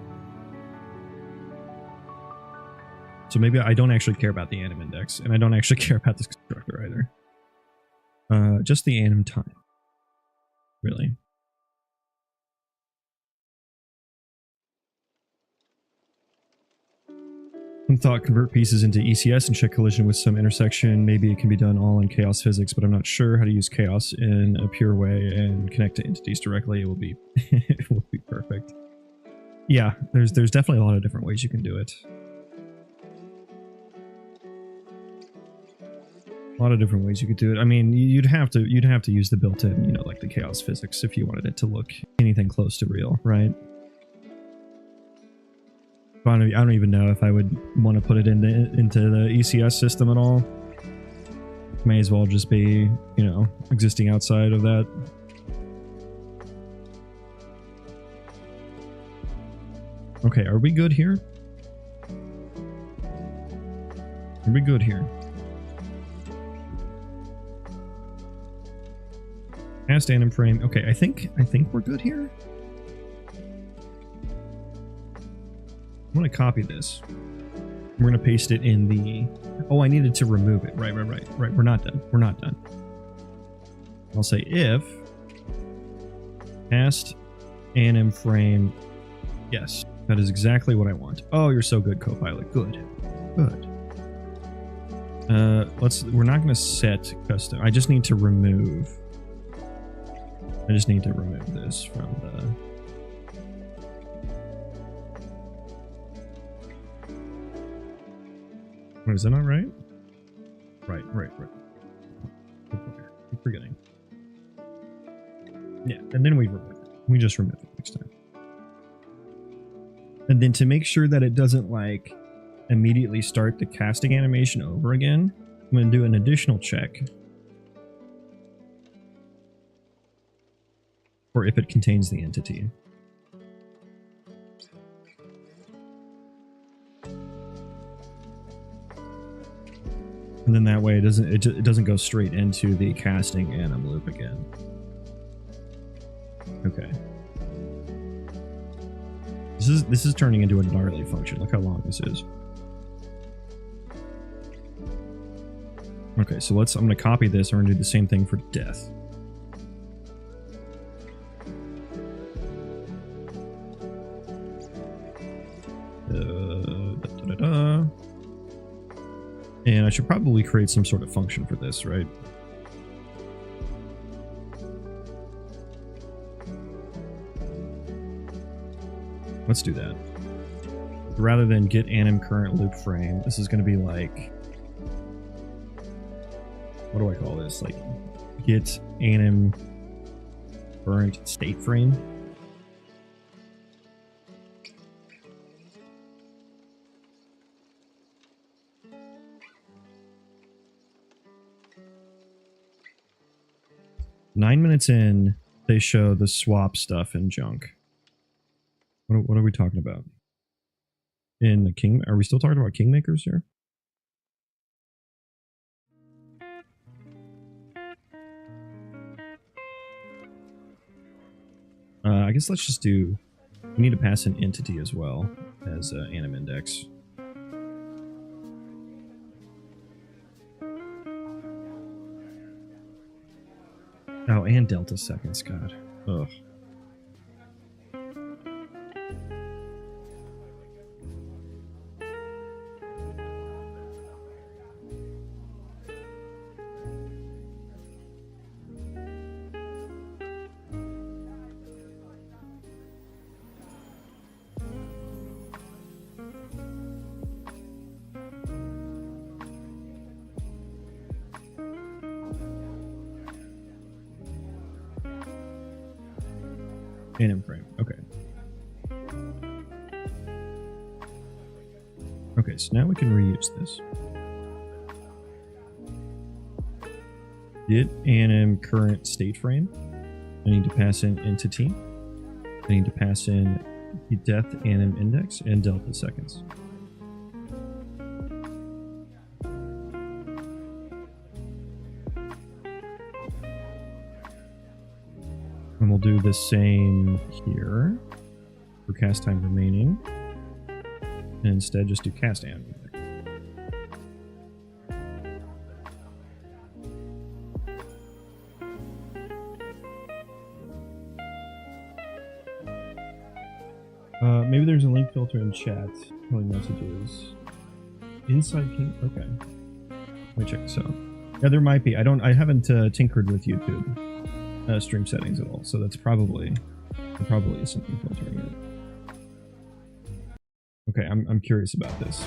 So maybe I don't actually care about the anim index, and I don't actually care about this constructor either. Just the anim time. Really. Some thought convert pieces into ECS and check collision with some intersection. Maybe it can be done all in chaos physics, but I'm not sure how to use chaos in a pure way and connect to entities directly. It will be it will be perfect. Yeah, there's definitely a lot of different ways you can do it. A lot of different ways you could do it. I mean, you'd have to use the built-in, you know, like the chaos physics if you wanted it to look anything close to real, right? I don't even know if I would want to put it into the ECS system at all. May as well just be, you know, existing outside of that. Okay, are we good here? Are we good here? Cast anim frame. Okay, I think we're good here. I'm going to copy this. We're going to paste it in the... Oh, I needed to remove it. Right. We're not done. We're not done. I'll say if cast anim frame. Yes, that is exactly what I want. Oh, you're so good, Copilot. Good. Good. We're not going to set custom. I just need to remove. I just need to remove this from the... Wait, is that not right? Right. Keep forgetting. Yeah, and then we remove it. We just remove it next time. And then to make sure that it doesn't, like, immediately start the casting animation over again, I'm going to do an additional check. Or if it contains the entity. And then that way it doesn't go straight into the casting anim loop again. Okay. This is turning into a gnarly function. Look how long this is. Okay, so I'm gonna copy this and we're gonna do the same thing for death. And I should probably create some sort of function for this, right? Let's do that. Rather than get anim current loop frame, this is going to be like... What do I call this? Like, get anim current state frame. Nine minutes in, they show the swap stuff and junk. What are we talking about? In the king, are we still talking about kingmakers here? I guess let's just do... We need to pass an entity as well as anim index. Oh, and delta seconds, God. Ugh. Anim frame. Okay. Okay, so now we can reuse this. Get anim current state frame. I need to pass in entity. I need to pass in the death anim index and delta seconds. And we'll do the same here for cast time remaining. And instead just do cast anim. Maybe there's a link filter in chat telling messages. Inside King. Okay. Let me check this out. Yeah, there might be. I haven't tinkered with YouTube stream settings at all, so that's probably something filtering it. Okay, I'm curious about this.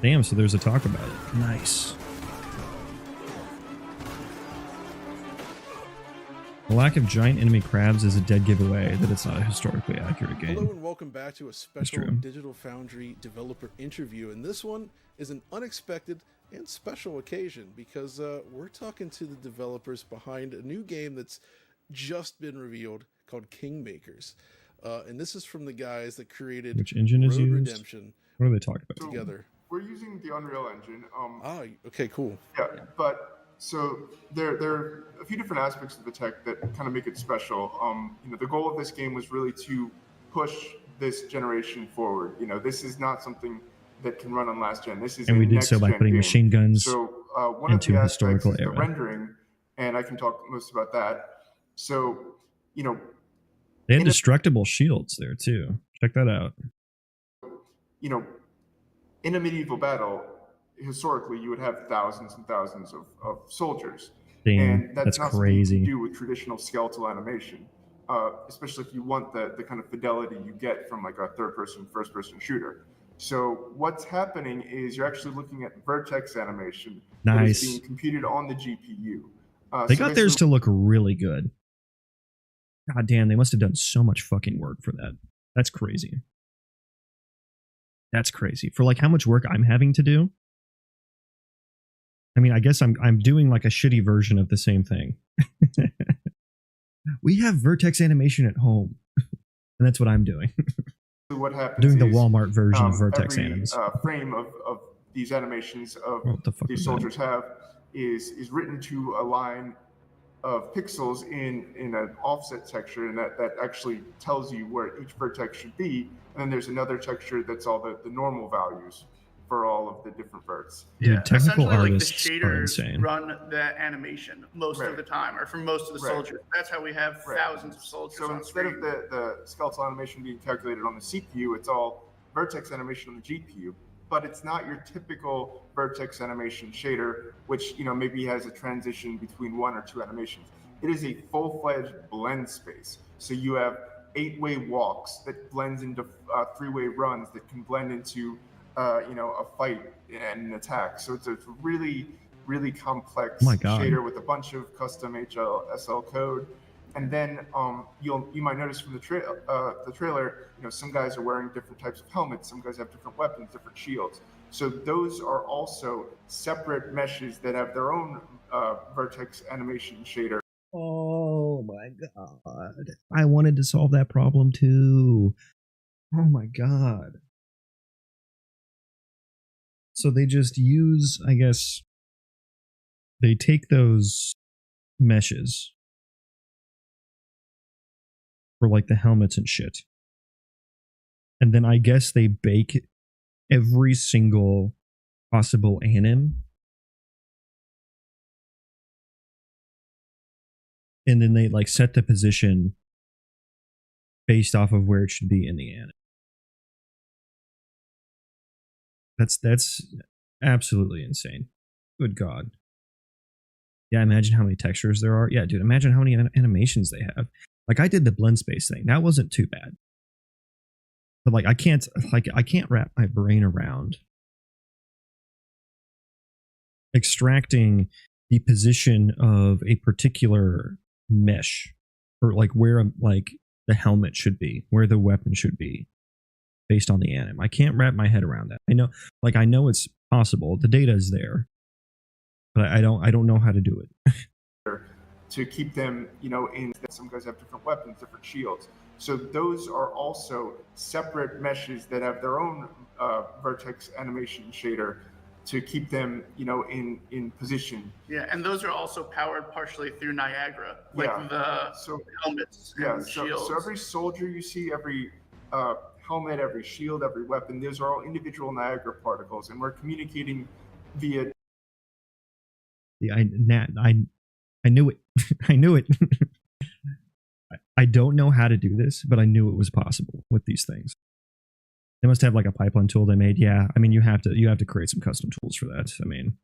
Damn, so there's a talk about it. Nice. The lack of giant enemy crabs is a dead giveaway that it's not a historically accurate game. Hello and welcome back to a special Digital Foundry developer interview, and this one is an unexpected and special occasion because we're talking to the developers behind a new game that's just been revealed called Kingmakers, and this is from the guys that created Which engine is Road used? Redemption. What are they talking about? Together. We're using the Unreal Engine. Okay, cool. Yeah, but so there are a few different aspects of the tech that kind of make it special. The goal of this game was really to push this generation forward. This is not something that can run on last gen. This is and we did so by putting game. Machine guns one into of the historical aspects is era. the rendering, and I can talk most about that. So, they had destructible shields there too. Check that out. In a medieval battle, historically, you would have thousands and thousands of soldiers. Damn, and that's not crazy. Something you do with traditional skeletal animation, especially if you want the kind of fidelity you get from like a third-person, first-person shooter. So what's happening is you're actually looking at vertex animation that is being computed on the GPU. They got theirs to look really good. God damn, they must have done so much fucking work for that. That's crazy. That's crazy. For like how much work I'm having to do. I mean, I guess I'm doing like a shitty version of the same thing. We have vertex animation at home. And that's what I'm doing. What happens doing the Walmart version of vertex anims. Frame of these animations of these soldiers is written to a line of pixels in an offset texture, and that actually tells you where each vertex should be. And then there's another texture that's all the normal values for all of the different verts. Yeah, technical artists like the shaders run the animation most of the time, or for most of the soldiers. That's how we have thousands of soldiers. So instead of the skeletal animation being calculated on the CPU, it's all vertex animation on the GPU. But it's not your typical vertex animation shader, which maybe has a transition between one or two animations. It is a full-fledged blend space. So you have 8-way walks that blends into 3-way runs that can blend into a fight and an attack. So it's a really, really complex shader with a bunch of custom HLSL code. And then you might notice from the trailer, some guys are wearing different types of helmets, some guys have different weapons, different shields. So those are also separate meshes that have their own vertex animation shader. Oh my god. I wanted to solve that problem too. Oh my god. So they just use, I guess, they take those meshes for like the helmets and shit. And then I guess they bake every single possible anim. And then they like set the position based off of where it should be in the anim. That's absolutely insane. Good God. Yeah, imagine how many textures there are. Yeah, dude, imagine how many animations they have. Like I did the blend space thing. That wasn't too bad. But like I can't wrap my brain around extracting the position of a particular mesh, or like where like the helmet should be, where the weapon should be, based on the anim. I can't wrap my head around that. I know it's possible. The data is there, but I don't know how to do it. To keep them, in some guys have different weapons, different shields. So those are also separate meshes that have their own vertex animation shader to keep them, in position. Yeah, and those are also powered partially through Niagara, like the helmets and shields. So every soldier you see, every helmet, every shield, every weapon, those are all individual Niagara particles, and we're communicating via. Yeah, I knew it. I knew it. I don't know how to do this, but I knew it was possible with these things. They must have like a pipeline tool they made. Yeah, I mean you have to create some custom tools for that. I mean,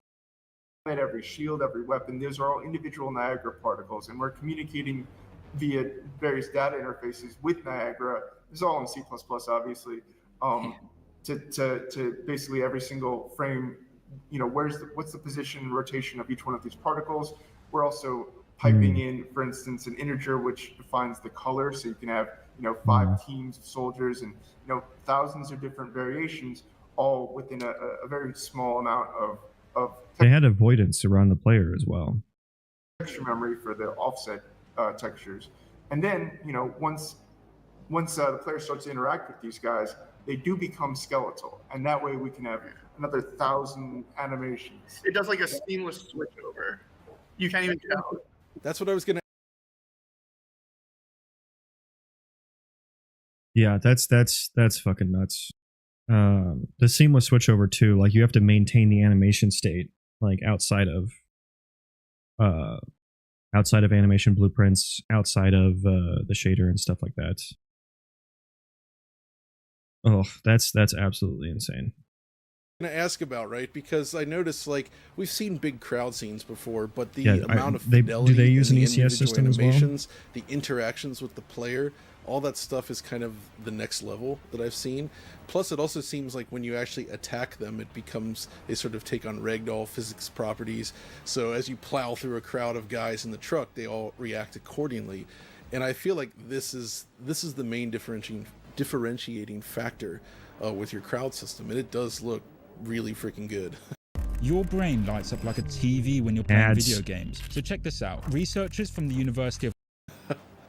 every shield, every weapon, those are all individual Niagara particles, and we're communicating via various data interfaces with Niagara. This is all in C++, obviously. To basically every single frame, what's the position and rotation of each one of these particles. We're also piping in, for instance, an integer which defines the color, so you can have 5 teams of soldiers and thousands of different variations, all within a very small amount of. They had avoidance around the player as well. Texture memory for the offset textures, and then once the player starts to interact with these guys, they do become skeletal, and that way we can have another 1,000 animations. It does like a seamless switch over. You can't even tell. That's what I was gonna. Yeah, that's fucking nuts. The seamless switchover too. Like you have to maintain the animation state, like outside of animation blueprints, outside of the shader and stuff like that. Oh, that's absolutely insane. Gonna ask about, right, because I noticed like we've seen big crowd scenes before, but the amount of fidelity, do they use an the ECS system animations, as well? the interactions with the player, all that stuff is kind of the next level that I've seen. Plus, it also seems like when you actually attack them, it becomes they sort of take on ragdoll physics properties. So as you plow through a crowd of guys in the truck, they all react accordingly. And I feel like this is the main differentiating factor with your crowd system, and it does look really freaking good. Your brain lights up like a TV when you're playing video games. So check this out. Researchers from the University of...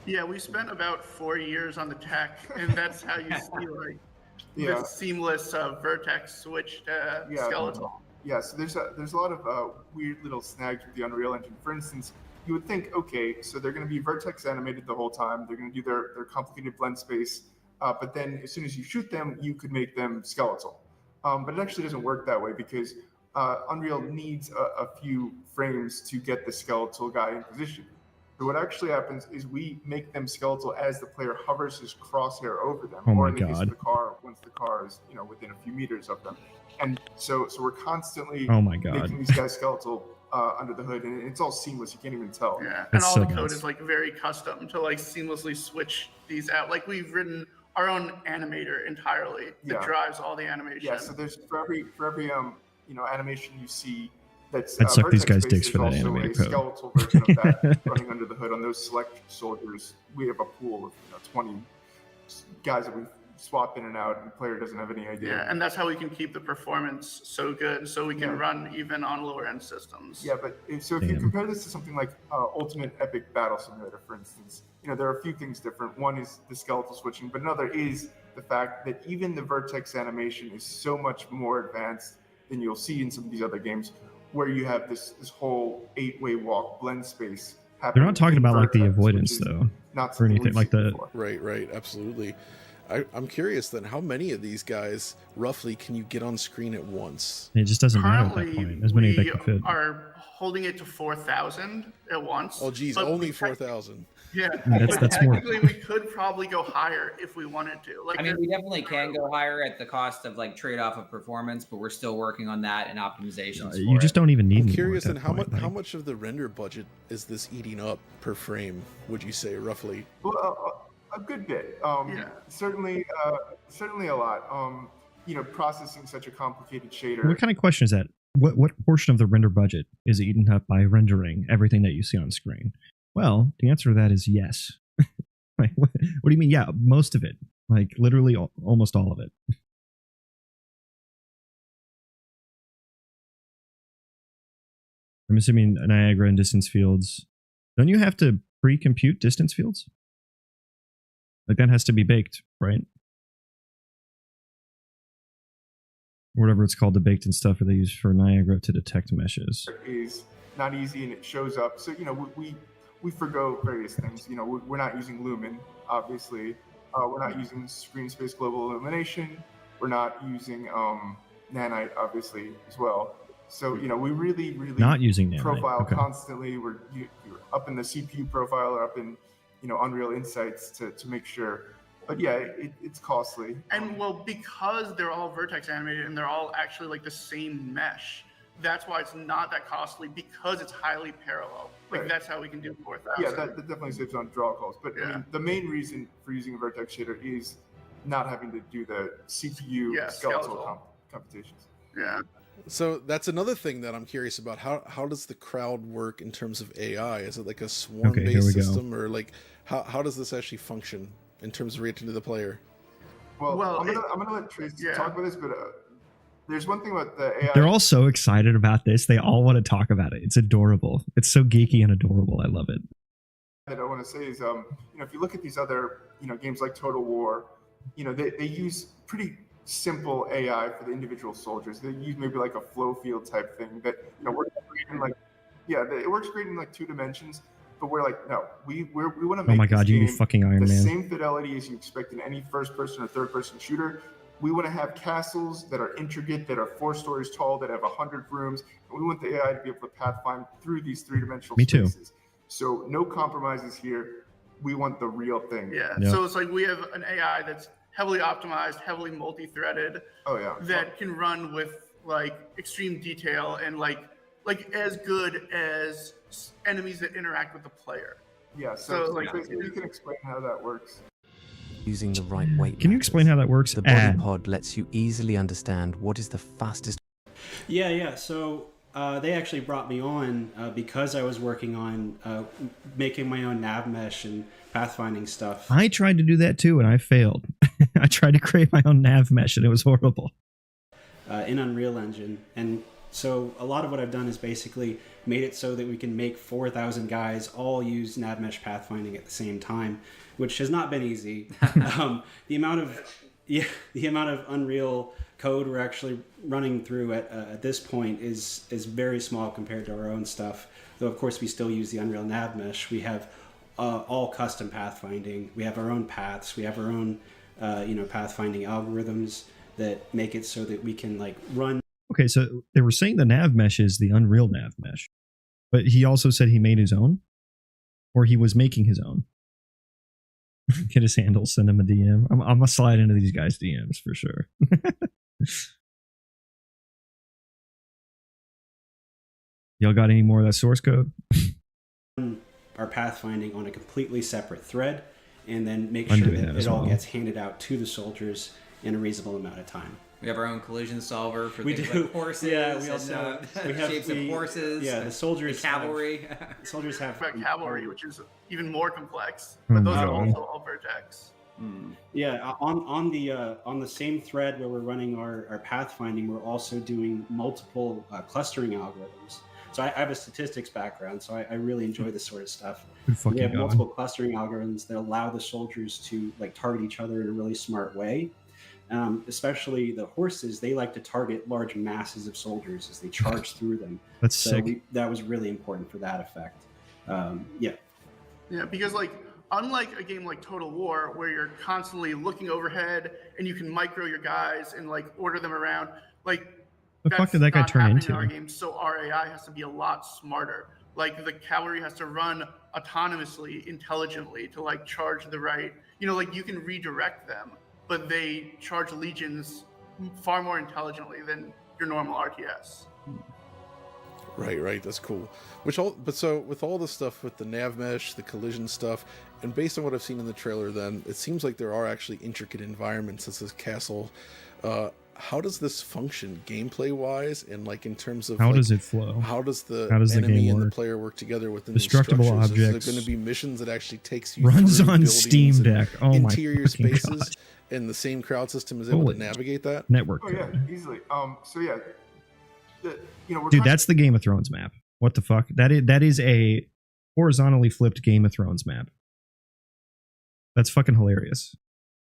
Yeah, we spent about 4 years on the tech, and that's how you see like the seamless vertex switch to skeletal. Yeah, so there's a lot of weird little snags with the Unreal Engine. For instance, you would think, okay, so they're going to be vertex animated the whole time. They're going to do their complicated blend space, but then as soon as you shoot them, you could make them skeletal. But it actually doesn't work that way because Unreal needs a few frames to get the skeletal guy in position. So what actually happens is we make them skeletal as the player hovers his crosshair over them, or in the case of the car, once the car is within a few meters of them. And so we're constantly making these guys skeletal under the hood, and it's all seamless. You can't even tell. Yeah, and all the code is like very custom to like seamlessly switch these out. Like we've written our own animator entirely that drives all the animation. Yeah, so there's for every animation you see that's I'd suck these guys' dicks for that animator code. Skeletal version of that running under the hood. On those select soldiers, we have a pool of 20 guys that we swap in and out, and the player doesn't have any idea. Yeah, and that's how we can keep the performance so good, so we can run even on lower end systems. Yeah, but if you compare this to something like Ultimate Epic Battle Simulator, for instance, there are a few things different. One is the skeletal switching, but another is the fact that even the vertex animation is so much more advanced than you'll see in some of these other games, where you have this whole 8-way walk blend space happening. They're not talking about like the avoidance though, or anything like that. Right, absolutely. I'm curious then, how many of these guys roughly can you get on screen at once? It just doesn't matter at that point. As many as they can fit. Are holding it to 4,000 at once. Oh geez, only 4,000. Yeah, that's more. We could probably go higher if we wanted to. Like, I mean, we definitely can go higher at the cost of like trade-off of performance, but we're still working on that and optimizations. You just don't even need. I'm curious, then how much of the render budget is this eating up per frame? Would you say roughly? Well, a good bit. Certainly a lot. Processing such a complicated shader. What kind of question is that? what portion of the render budget is eaten up by rendering everything that you see on screen? Well, the answer to that is yes. Like, what do you mean? Yeah, most of it. Like literally almost all of it. I'm assuming Niagara and distance fields. Don't you have to pre-compute distance fields? Like that has to be baked, right? Whatever it's called, the baked and stuff that they use for Niagara to detect meshes. Is not easy and it shows up. So, we forgo various things. We're not using Lumen, obviously. We're not using screen space global illumination. We're not using nanite, obviously, as well. So, we really not using nanite. Profile okay. constantly. You're up in the CPU profile or up in, Unreal Insights to make sure. But yeah, it's costly. And well, because they're all vertex animated and they're all actually like the same mesh, that's why it's not that costly, because it's highly parallel. Like, right. That's how we can do 4,000. Yeah, that definitely saves on draw calls. But yeah. I mean, the main reason for using a vertex shader is not having to do the CPU skeletal computations. Yeah. So that's another thing that I'm curious about. How does the crowd work in terms of AI? Is it like a swarm-based system, or like how does this actually function in terms of reacting to the player? Well, I'm gonna let Trace talk about this, but there's one thing about the AI. They're all so excited about this. They all want to talk about it. It's adorable. It's so geeky and adorable. I love it. That I want to say is, if you look at these other, games like Total War, they use pretty simple AI for the individual soldiers. They use maybe like a flow field type thing that works great in it works great in like 2 dimensions. But we're like, no, we want to make oh my god, you fucking Iron Man. The same fidelity as you expect in any first person or third person shooter. We want to have castles that are intricate, that are 4 stories tall, that have 100 rooms. And we want the AI to be able to pathfind through these 3-dimensional spaces. Me too. So no compromises here. We want the real thing. Yeah. Yep. So it's like we have an AI that's heavily optimized, heavily multi-threaded. Oh yeah. That can run with like extreme detail and like as good as enemies that interact with the player. Yeah. So you can explain how that works. Using the right weight. Can you explain how that works? The body pod lets you easily understand what is the fastest. Yeah. So they actually brought me on because I was working on making my own nav mesh and pathfinding stuff. I tried to do that too, and I failed. I tried to create my own nav mesh, and it was horrible. In Unreal Engine. And so a lot of what I've done is basically made it so that we can make 4,000 guys all use nav mesh pathfinding at the same time, which has not been easy. The amount of Unreal code we're actually running through at this point is very small compared to our own stuff. Though of course we still use the Unreal nav mesh. We have all custom pathfinding. We have our own paths. We have our own pathfinding algorithms that make it so that we can like run. Okay, so they were saying the nav mesh is the Unreal nav mesh, but he also said he made his own, or he was making his own. Get his handle, send him a DM. I'm gonna slide into these guys' DMs for sure. Y'all got any more of that source code? Our pathfinding on a completely separate thread, and then make sure that it all gets handed out to the soldiers in a reasonable amount of time. We have our own collision solver for things like horses. Yeah, we also we have shapes of horses. Yeah, the soldiers. The cavalry. Soldiers have cavalry, which is even more complex. But those are also all vertex. Yeah, on the same thread where we're running our pathfinding, we're also doing multiple clustering algorithms. So I have a statistics background, so I really enjoy this sort of stuff. We have multiple clustering algorithms that allow the soldiers to like target each other in a really smart way. Especially the horses, they like to target large masses of soldiers as they charge through them. That's sick. That was really important for that effect. Yeah, because like unlike a game like Total War, where you're constantly looking overhead and you can micro your guys and like order them around, like the fuck did that guy turn into? In our game, so our AI has to be a lot smarter. Like the cavalry has to run autonomously, intelligently to like charge the right. Like you can redirect them, but they charge legions far more intelligently than your normal RTS. Right. That's cool. So with all the stuff with the nav mesh, the collision stuff, and based on what I've seen in the trailer, then it seems like there are actually intricate environments. This is castle. how does this function gameplay wise, and like in terms of how does it flow? How does the game enemy and work? the player work together within Destructible these structures? objects. Is there going to be missions that actually takes you Runs through on buildings Steam and Deck. Oh interior my fucking spaces, God. and the same crowd system is able Holy to navigate that? Network Oh code. yeah, easily. So yeah, we're Dude, that's the Game of Thrones map. What the fuck? That is a horizontally flipped Game of Thrones map. That's fucking hilarious.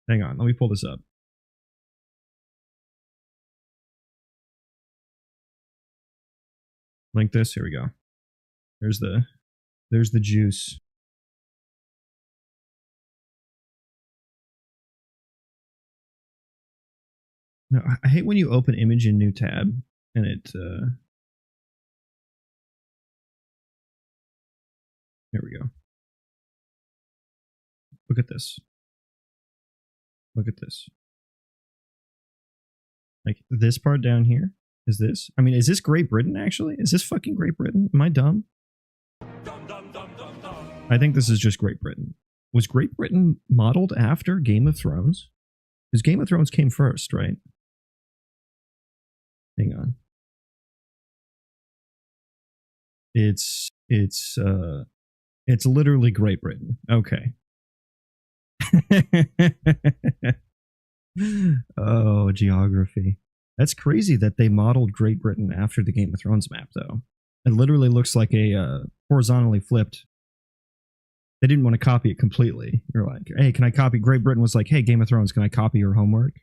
Hang on, let me pull this up. Link this. Here we go. There's the juice. No, I hate when you open image in new tab and it here we go. Look at this. Look at this. Like this part down here. Is this? I mean, is this Great Britain actually? Is this fucking Great Britain? Am I dumb? I think this is just Great Britain. Was Great Britain modeled after Game of Thrones? Because Game of Thrones came first, right? Hang on. It's literally Great Britain. Okay. Oh, geography. That's crazy that they modeled Great Britain after the Game of Thrones map, though. It literally looks like a horizontally flipped. They didn't want to copy it completely. They're like, hey, can I copy? Great Britain was like, hey, Game of Thrones, can I copy your homework?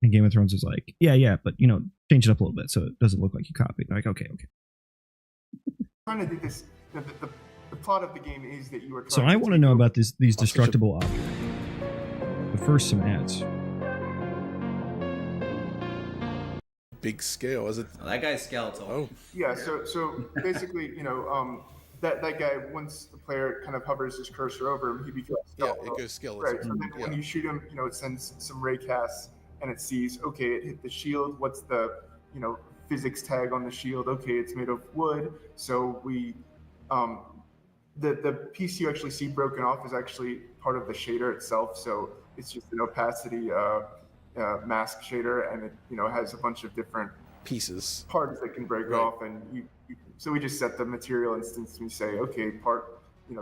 And Game of Thrones was like, yeah, but, change it up a little bit so it doesn't look like you copied. They're like, okay. Trying to do this. The plot of the game is that you are. So I want to know about these destructible objects. But first, some ads. Big scale, is it? Oh, that guy's skeletal. Oh, yeah. So basically, that guy, once the player kind of hovers his cursor over him, he becomes skeletal. Yeah, it goes skeletal. Right. So then when you shoot him, it sends some ray casts, and it sees, okay, it hit the shield. What's the physics tag on the shield? Okay, it's made of wood. So we the piece you actually see broken off is actually part of the shader itself. So it's just an opacity mask shader, and it has a bunch of different pieces, parts that can break off, and so we just set the material instance and we say, okay, part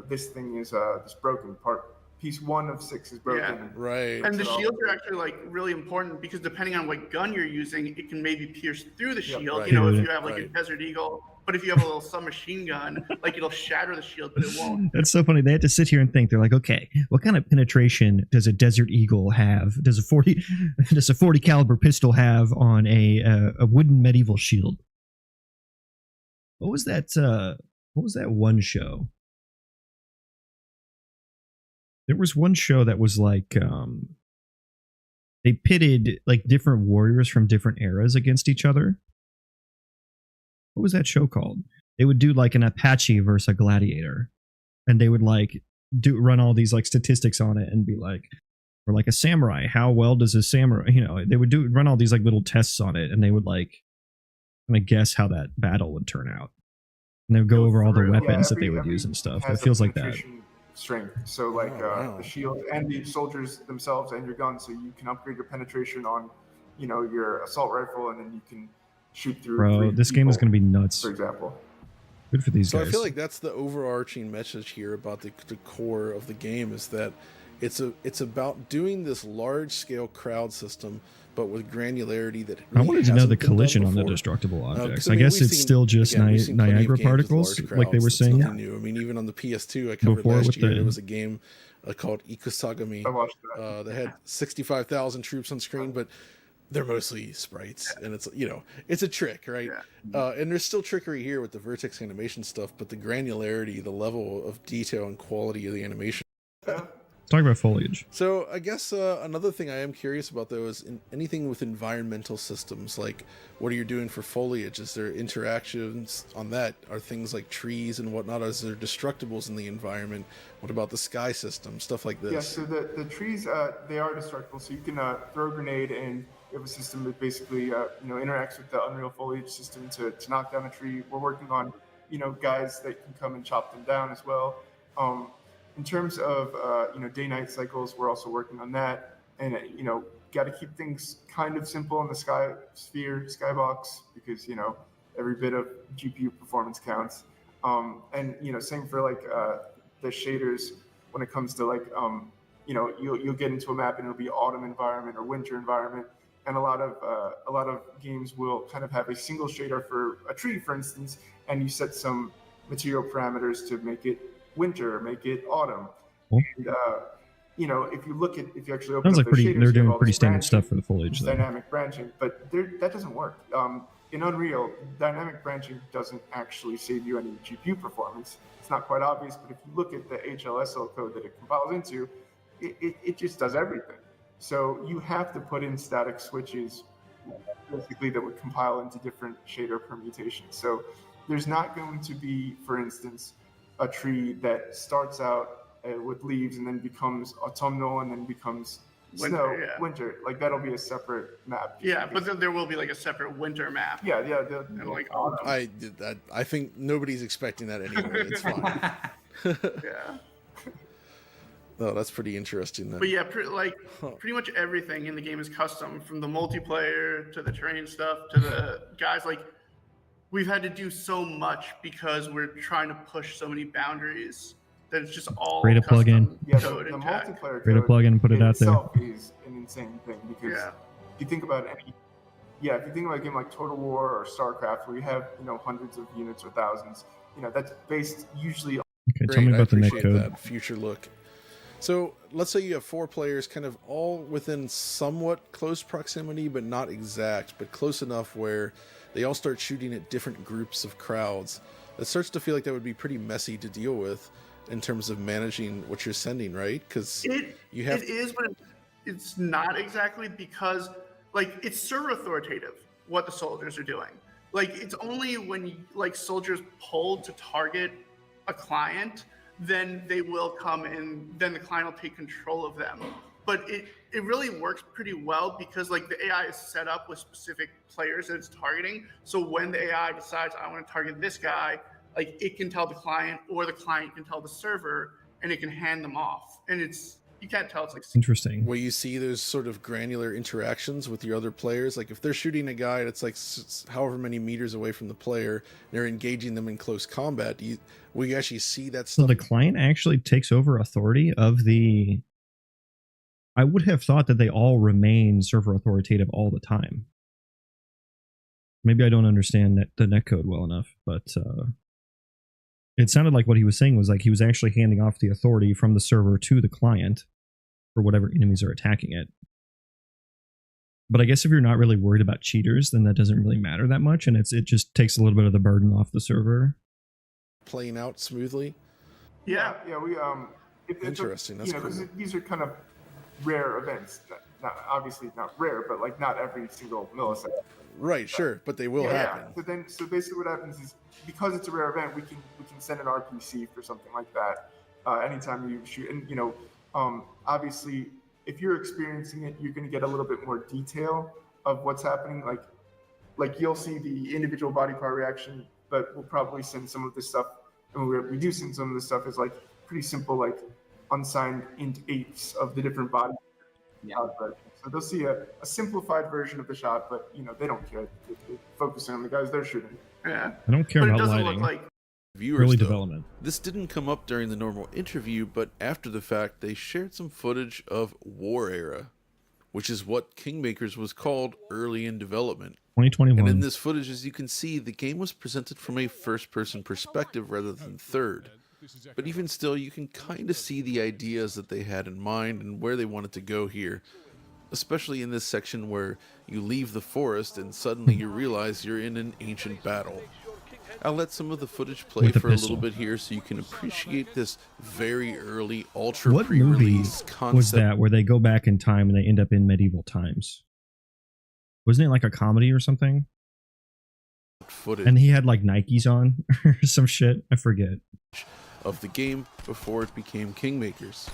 this thing is this broken part. Piece 1 of 6 is broken. Yeah. Right. And the shields are actually like really important because depending on what gun you're using, it can maybe pierce through the shield. Right. If you have like a Desert Eagle, but if you have a little submachine gun, like it'll shatter the shield, but it won't. That's so funny. They had to sit here and think. They're like, okay, what kind of penetration does a Desert Eagle have? Does a 40 caliber pistol have on a wooden medieval shield? What was that? What was that one show? There was one show that was like they pitted like different warriors from different eras against each other. What was that show called? They would do like an Apache versus a gladiator, and they would like run all these like statistics on it and be like, or like a samurai, how well does a samurai? They would run all these like little tests on it, and they would like kind of guess how that battle would turn out, and they would go over all the weapons that they would use and stuff. It feels like that. Strength, so like the shield and the soldiers themselves and your gun, so you can upgrade your penetration on your assault rifle, and then you can shoot through. Bro, this game is going to be nuts, for example. Good for these guys. So I feel like that's the overarching message here about the core of the game, is that it's about doing this large scale crowd system, but with granularity that really I wanted to know the hasn't been collision done on the before. destructible objects. I I guess we've it's seen- still just again, we've seen plenty of Niagara games with particles, large like they were crowds. That's saying. nothing new. I mean, even on the PS2, I covered Before last with year. the- There was a game called Ikusagami I watched that. that had 65,000 troops on screen, but they're mostly sprites, and it's it's a trick, right? And there's still trickery here with the vertex animation stuff, but the granularity, the level of detail and quality of the animation. Talk about foliage. So I guess another thing I am curious about, though, is anything with environmental systems. Like, what are you doing for foliage? Is there interactions on that? Are things like trees and whatnot? Is there destructibles in the environment? What about the sky system? Stuff like this. Yeah, so the trees, they are destructible. So you can throw a grenade, and you have a system that basically interacts with the Unreal foliage system to knock down a tree. We're working on guys that can come and chop them down as well. In terms of day-night cycles, we're also working on that, and got to keep things kind of simple in the skybox, because, every bit of GPU performance counts. And, same for like the shaders when it comes to like, you'll get into a map and it'll be autumn environment or winter environment. And a lot of games will kind of have a single shader for a tree, for instance, and you set some material parameters to make it winter, make it autumn. Cool. And, if you actually open Sounds up like those shaders, they're you doing have all pretty this standard branching, stuff for the foliage, though. dynamic branching, but that doesn't work. In Unreal, dynamic branching doesn't actually save you any GPU performance. It's not quite obvious, but if you look at the HLSL code that it compiles into, it just does everything. So you have to put in static switches, basically, that would compile into different shader permutations. So there's not going to be, for instance, a tree that starts out with leaves and then becomes autumnal and then becomes winter. Like, that'll be a separate map. Yeah, but then there will be like a separate winter map. Yeah. And like autumn. I think nobody's expecting that anyway. It's fine. Yeah. Oh, that's pretty interesting then. But yeah, pretty much everything in the game is custom, from the multiplayer to the terrain stuff to the guys. Like, we've had to do so much because we're trying to push so many boundaries that it's just all Create a custom Yeah, code the and tech. multiplayer Create a code plugin and put it out there. itself is an insane thing, because Yeah. if you think about a game like Total War or StarCraft, where you have hundreds of units or thousands, that's based usually on. Okay, tell me about the appreciate netcode. that future look. So let's say you have 4 players kind of all within somewhat close proximity, but not exact, but close enough where they all start shooting at different groups of crowds. It starts to feel like that would be pretty messy to deal with in terms of managing what you're sending, right? Because It is, but it's not exactly, because like it's server authoritative what the soldiers are doing. Like, it's only when soldiers pull to target a client, then they will come and then the client will take control of them. But it really works pretty well, because like the AI is set up with specific players that it's targeting. So when the AI decides, I want to target this guy, like, it can tell the client, or the client can tell the server, and it can hand them off. And you can't tell. It's like Interesting. where you see those sort of granular interactions with your other players. Like, if they're shooting a guy that's like however many meters away from the player, they're engaging them in close combat. We actually see that stuff. So the client actually takes over authority of the. I would have thought that they all remain server authoritative all the time. Maybe I don't understand the netcode well enough, but it sounded like what he was saying was like he was actually handing off the authority from the server to the client for whatever enemies are attacking it. But I guess if you're not really worried about cheaters, then that doesn't really matter that much, and it just takes a little bit of the burden off the server. Playing out smoothly. Yeah. We Interesting. That's cool. These are kind of rare events. Obviously not rare, but like not every single millisecond. Right, sure, but they will happen. Yeah. So basically, what happens is, because it's a rare event, we can send an RPC for something like that anytime you shoot. And obviously, if you're experiencing it, you're going to get a little bit more detail of what's happening. Like you'll see the individual body part reaction, but we'll probably send some of this stuff. And we do send some of this stuff as like pretty simple, like unsigned int 8s of the different body. Yeah. So they'll see a simplified version of the shot, but they don't care. They're focusing on the guys they're shooting. Yeah. I don't care But it about doesn't lighting. look like Viewers, Early though, development. This didn't come up during the normal interview, but after the fact, they shared some footage of War Era, which is what Kingmakers was called early in development. 2021. And in this footage, as you can see, the game was presented from a first-person perspective rather than third. But even still, you can kind of see the ideas that they had in mind and where they wanted to go here. Especially in this section where you leave the forest and suddenly you realize you're in an ancient battle. I'll let some of the footage play for a little bit here so you can appreciate this very early ultra What movie pre-release concept. was that where they go back in time and they end up in medieval times? Wasn't it like a comedy or something? Footage And he had like Nikes on or some shit. I forget. of the game before it became Kingmakers.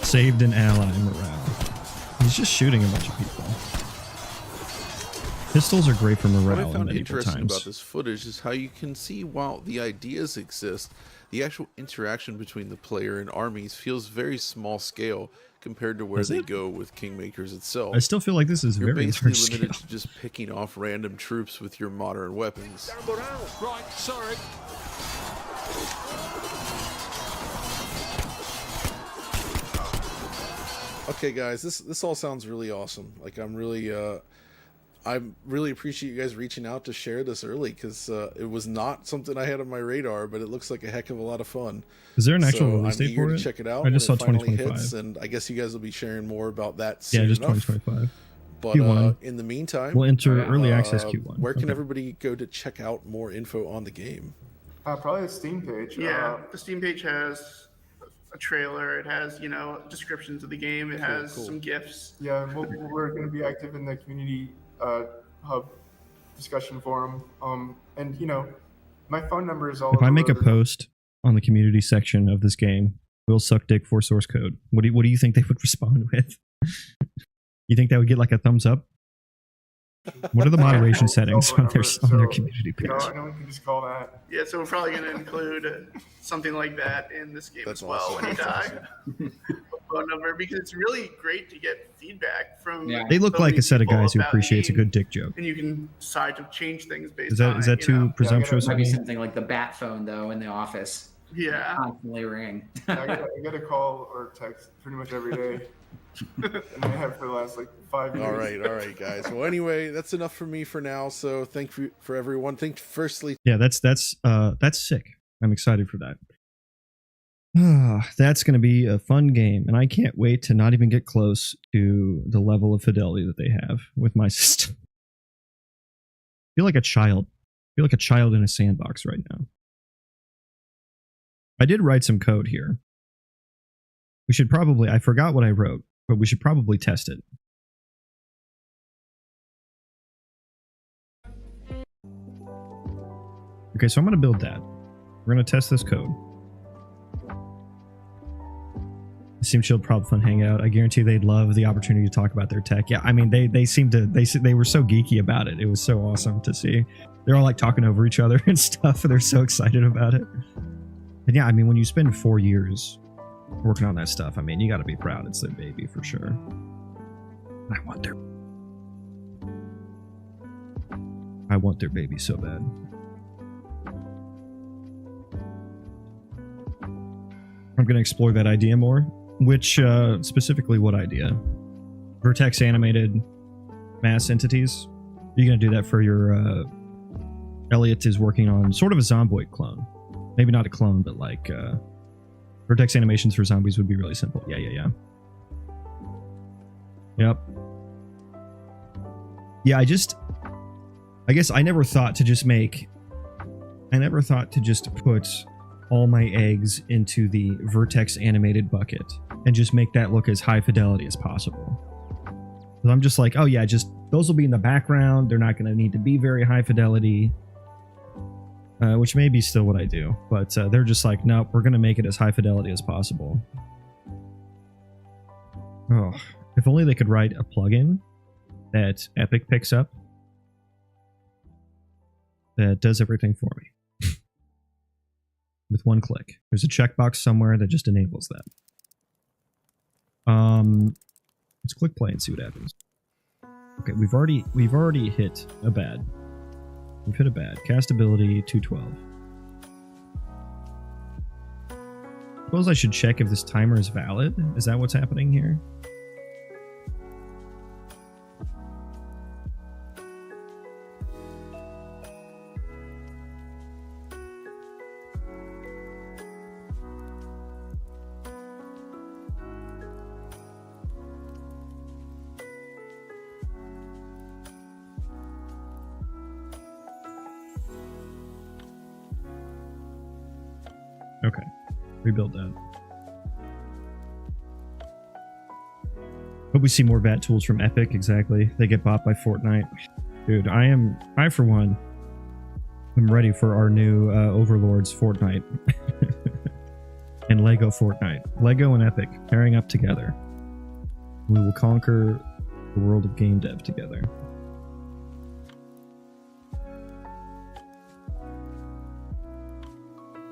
Saved an ally morale. He's just shooting a bunch of people. Pistols are great for What I morale in found medieval interesting about times. this footage is how you can see while the ideas exist, the actual interaction between the player and armies feels very small scale compared to where Does they it? go with Kingmakers itself. I still feel like this is You're very basically large scale. limited to just picking off random troops with your modern weapons. Right, sorry. Okay, guys, this all sounds really awesome. Like, I really appreciate you guys reaching out to share this early, because it was not something I had on my radar, but it looks like a heck of a lot of fun. Is there an actual So release I'm date eager for to it? check it out I just saw when it finally 2025. hits, and I guess you guys will be sharing more about that Yeah, soon just enough. 2025. But Q1. in the meantime, We'll enter early access Q1. Where can Okay. everybody go to check out more info on the game? Probably the Steam page. Yeah, the Steam page has a trailer. It has, you know, descriptions of the game. It has cool. some GIFs. Yeah, we're going to be active in the community hub discussion forum. And you know, my phone number is all. If I over make a the- post on the community section of this game, "Will suck dick for source code," what do you think they would respond with? You think that would get like a thumbs up? What are the moderation settings on their community page? You know, I know we can just call that. Yeah, so we're probably going to include something like that in this game That's as well awesome. when you die. Phone number, because it's really great to get feedback from. Yeah. They look so like many a set of people guys who about the appreciates a game, good dick joke. and you can decide to change things based Is on that it, you know? too presumptuous Might of be me? something like the bat phone though in the office, Yeah. constantly ringing. I get a call or text pretty much every day, and I have for the last like 5 years. All right, guys. Well, anyway, that's enough for me for now. So thank you for everyone. Firstly, Yeah, that's sick. I'm excited for that. That's going to be a fun game, and I can't wait to not even get close to the level of fidelity that they have with my system. I feel like a child. I feel like a child in a sandbox right now. I did write some code here. We should probably, I forgot what I wrote, but we should probably test it. Okay, so I'm going to build that. We're going to test this code. Steam Shield Prob Fun Hangout. I guarantee they'd love the opportunity to talk about their tech. Yeah, I mean, they were so geeky about it. It was so awesome to see. They're all like talking over each other and stuff. And they're so excited about it. And yeah, I mean, when you spend 4 years working on that stuff, I mean, you got to be proud. It's their baby for sure. I want their baby so bad. I'm going to explore that idea more. Which, specifically what idea? Vertex animated mass entities? You're going to do that for your, Elliot is working on sort of a Zomboid clone. Maybe not a clone, but like, Vertex animations for zombies would be really simple. Yeah. Yep. Yeah, I guess I never thought to just put all my eggs into the Vertex animated bucket and just make that look as high fidelity as possible. So I'm just like, oh yeah, just those will be in the background. They're not going to need to be very high fidelity, which may be still what I do. But they're just like, nope, we're going to make it as high fidelity as possible. Oh, if only they could write a plugin that Epic picks up that does everything for me. With one click. There's a checkbox somewhere that just enables that. Let's click play and see what happens. Okay, we've already hit a bad. We've hit a bad. Cast ability 212. Suppose I should check if this timer is valid. Is that what's happening here? Okay, rebuild that. Hope we see more VAT tools from Epic. Exactly, they get bought by Fortnite. Dude, I for one, am ready for our new Overlords Fortnite and Lego Fortnite. Lego and Epic pairing up together. We will conquer the world of game dev together.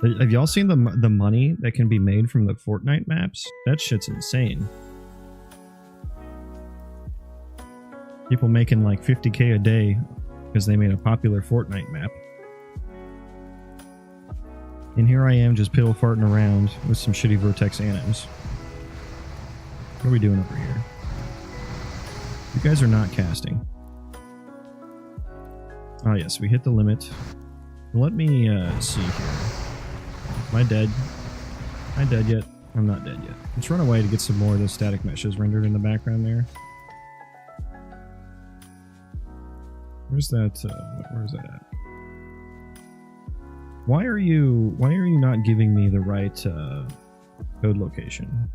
Have y'all seen the money that can be made from the Fortnite maps? That shit's insane. People making like 50K a day because they made a popular Fortnite map. And here I am just piddle farting around with some shitty vertex anims. What are we doing over here? You guys are not casting. Oh yes, we hit the limit. Let me see here. Am I dead? Am I dead yet? I'm not dead yet. Let's run away to get some more of those static meshes rendered in the background there. Where's that? Where's that at? Why are you not giving me the right code location?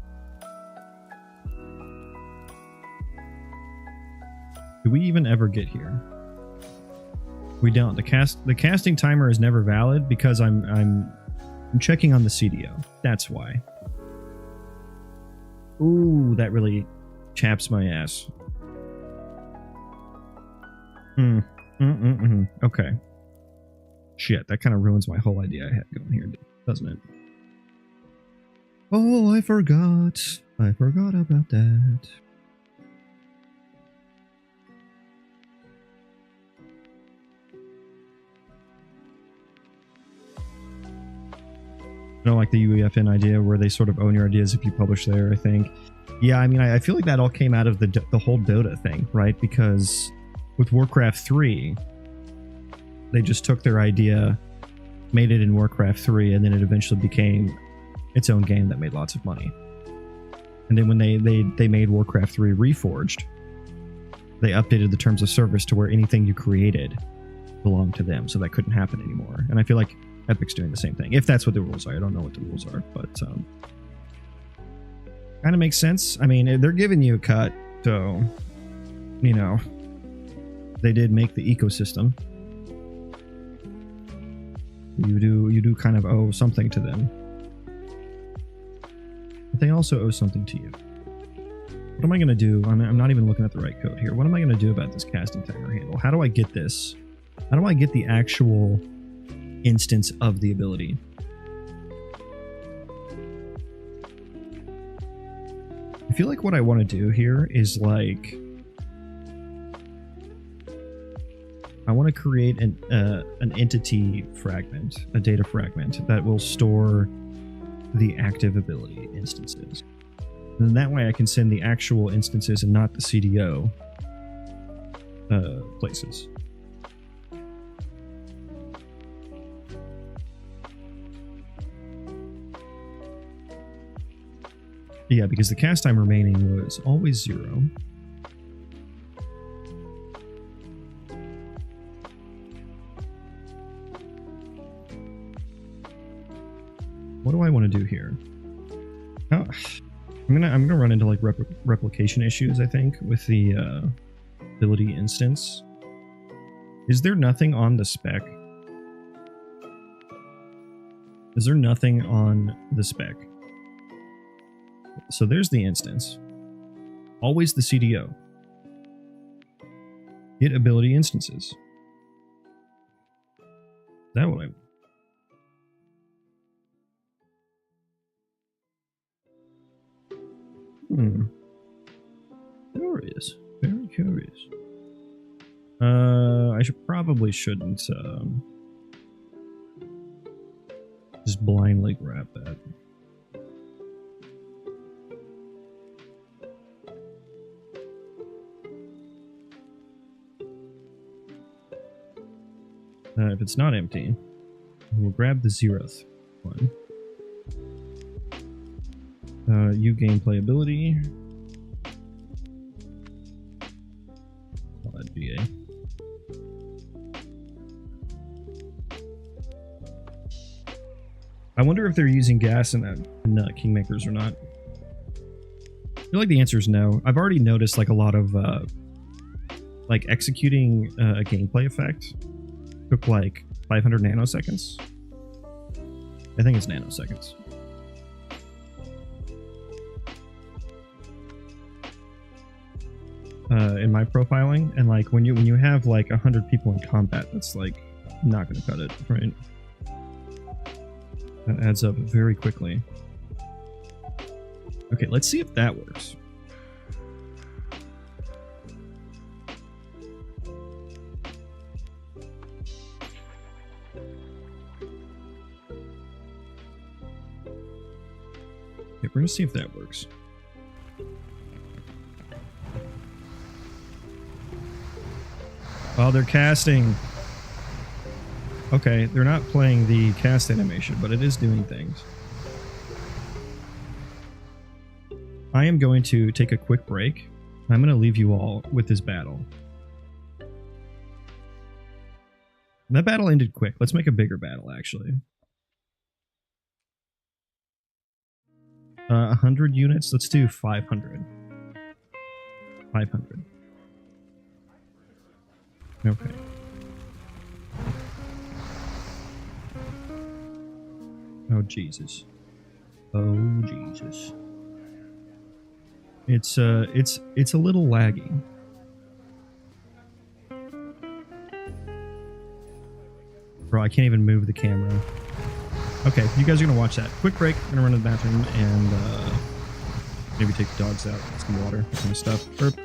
Do we even ever get here? We don't. The casting timer is never valid because I'm checking on the CDO. That's why. Ooh, that really chaps my ass. Okay. Shit, that kind of ruins my whole idea I had going here, doesn't it? Oh, I forgot. I forgot about that. You know, like the UEFN idea where they sort of own your ideas if you publish there, I think. Yeah, I mean, I feel like that all came out of the whole Dota thing, right? Because with Warcraft 3, they just took their idea, made it in Warcraft 3, and then it eventually became its own game that made lots of money. And then when they made Warcraft 3 Reforged, they updated the terms of service to where anything you created belonged to them, so that couldn't happen anymore. And I feel like Epic's doing the same thing, if that's what the rules are. I don't know what the rules are, but kind of makes sense. I mean, they're giving you a cut, so, you know, they did make the ecosystem. You do kind of owe something to them. But they also owe something to you. What am I going to do? I'm not even looking at the right code here. What am I going to do about this casting timer handle? How do I get this? How do I get the actual instance of the ability? I feel like what I want to do here is like, I want to create an entity fragment, a data fragment that will store the active ability instances. And that way I can send the actual instances and not the CDO places. Yeah, because the cast time remaining was always 0. What do I want to do here? Oh, I'm gonna run into like replication issues, I think, with the ability instance. Is there nothing on the spec? Is there nothing on the spec? So there's the instance. Always the CDO. Get ability instances. Is that what I want? Curious. Very curious. I probably shouldn't just blindly grab that. If it's not empty, we'll grab the 0th one. You gain playability. Call that VA. I wonder if they're using gas in Kingmakers or not. I feel like the answer is no. I've already noticed like a lot of like executing a gameplay effect took like 500 nanoseconds. I think it's nanoseconds. In my profiling, and like when you have like 100 people in combat, that's like not gonna cut it, right? That adds up very quickly. Okay, let's see if that works. Okay, we're gonna see if that works. Oh, they're casting. Okay, they're not playing the cast animation, but it is doing things. I am going to take a quick break. I'm going to leave you all with this battle. That battle ended quick. Let's make a bigger battle, actually. 100 units. Let's do 500. 500. Okay. Oh, Jesus. Oh, Jesus. It's a little laggy. Bro, I can't even move the camera. Okay, you guys are gonna watch that. Quick break. I'm gonna run to the bathroom and maybe take the dogs out, get some water, that kind of stuff. Burp.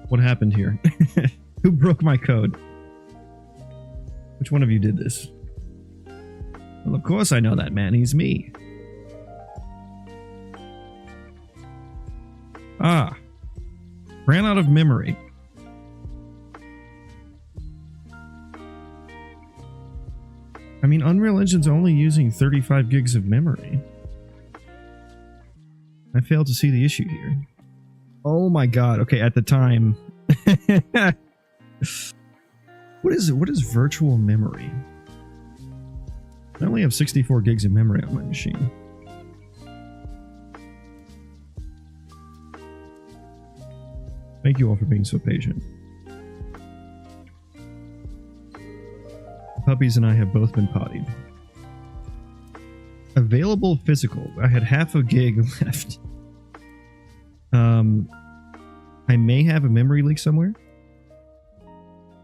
What happened here? Who broke my code? Which one of you did this? Well, of course I know that man. He's me. Ah. Ran out of memory. I mean, Unreal Engine's only using 35 gigs of memory. I failed to see the issue here. Oh my god. Okay, at the time. What is virtual memory? I only have 64 gigs of memory on my machine. Thank you all for being so patient. The puppies and I have both been pottied. Available physical. I had half a gig left. I may have a memory leak somewhere.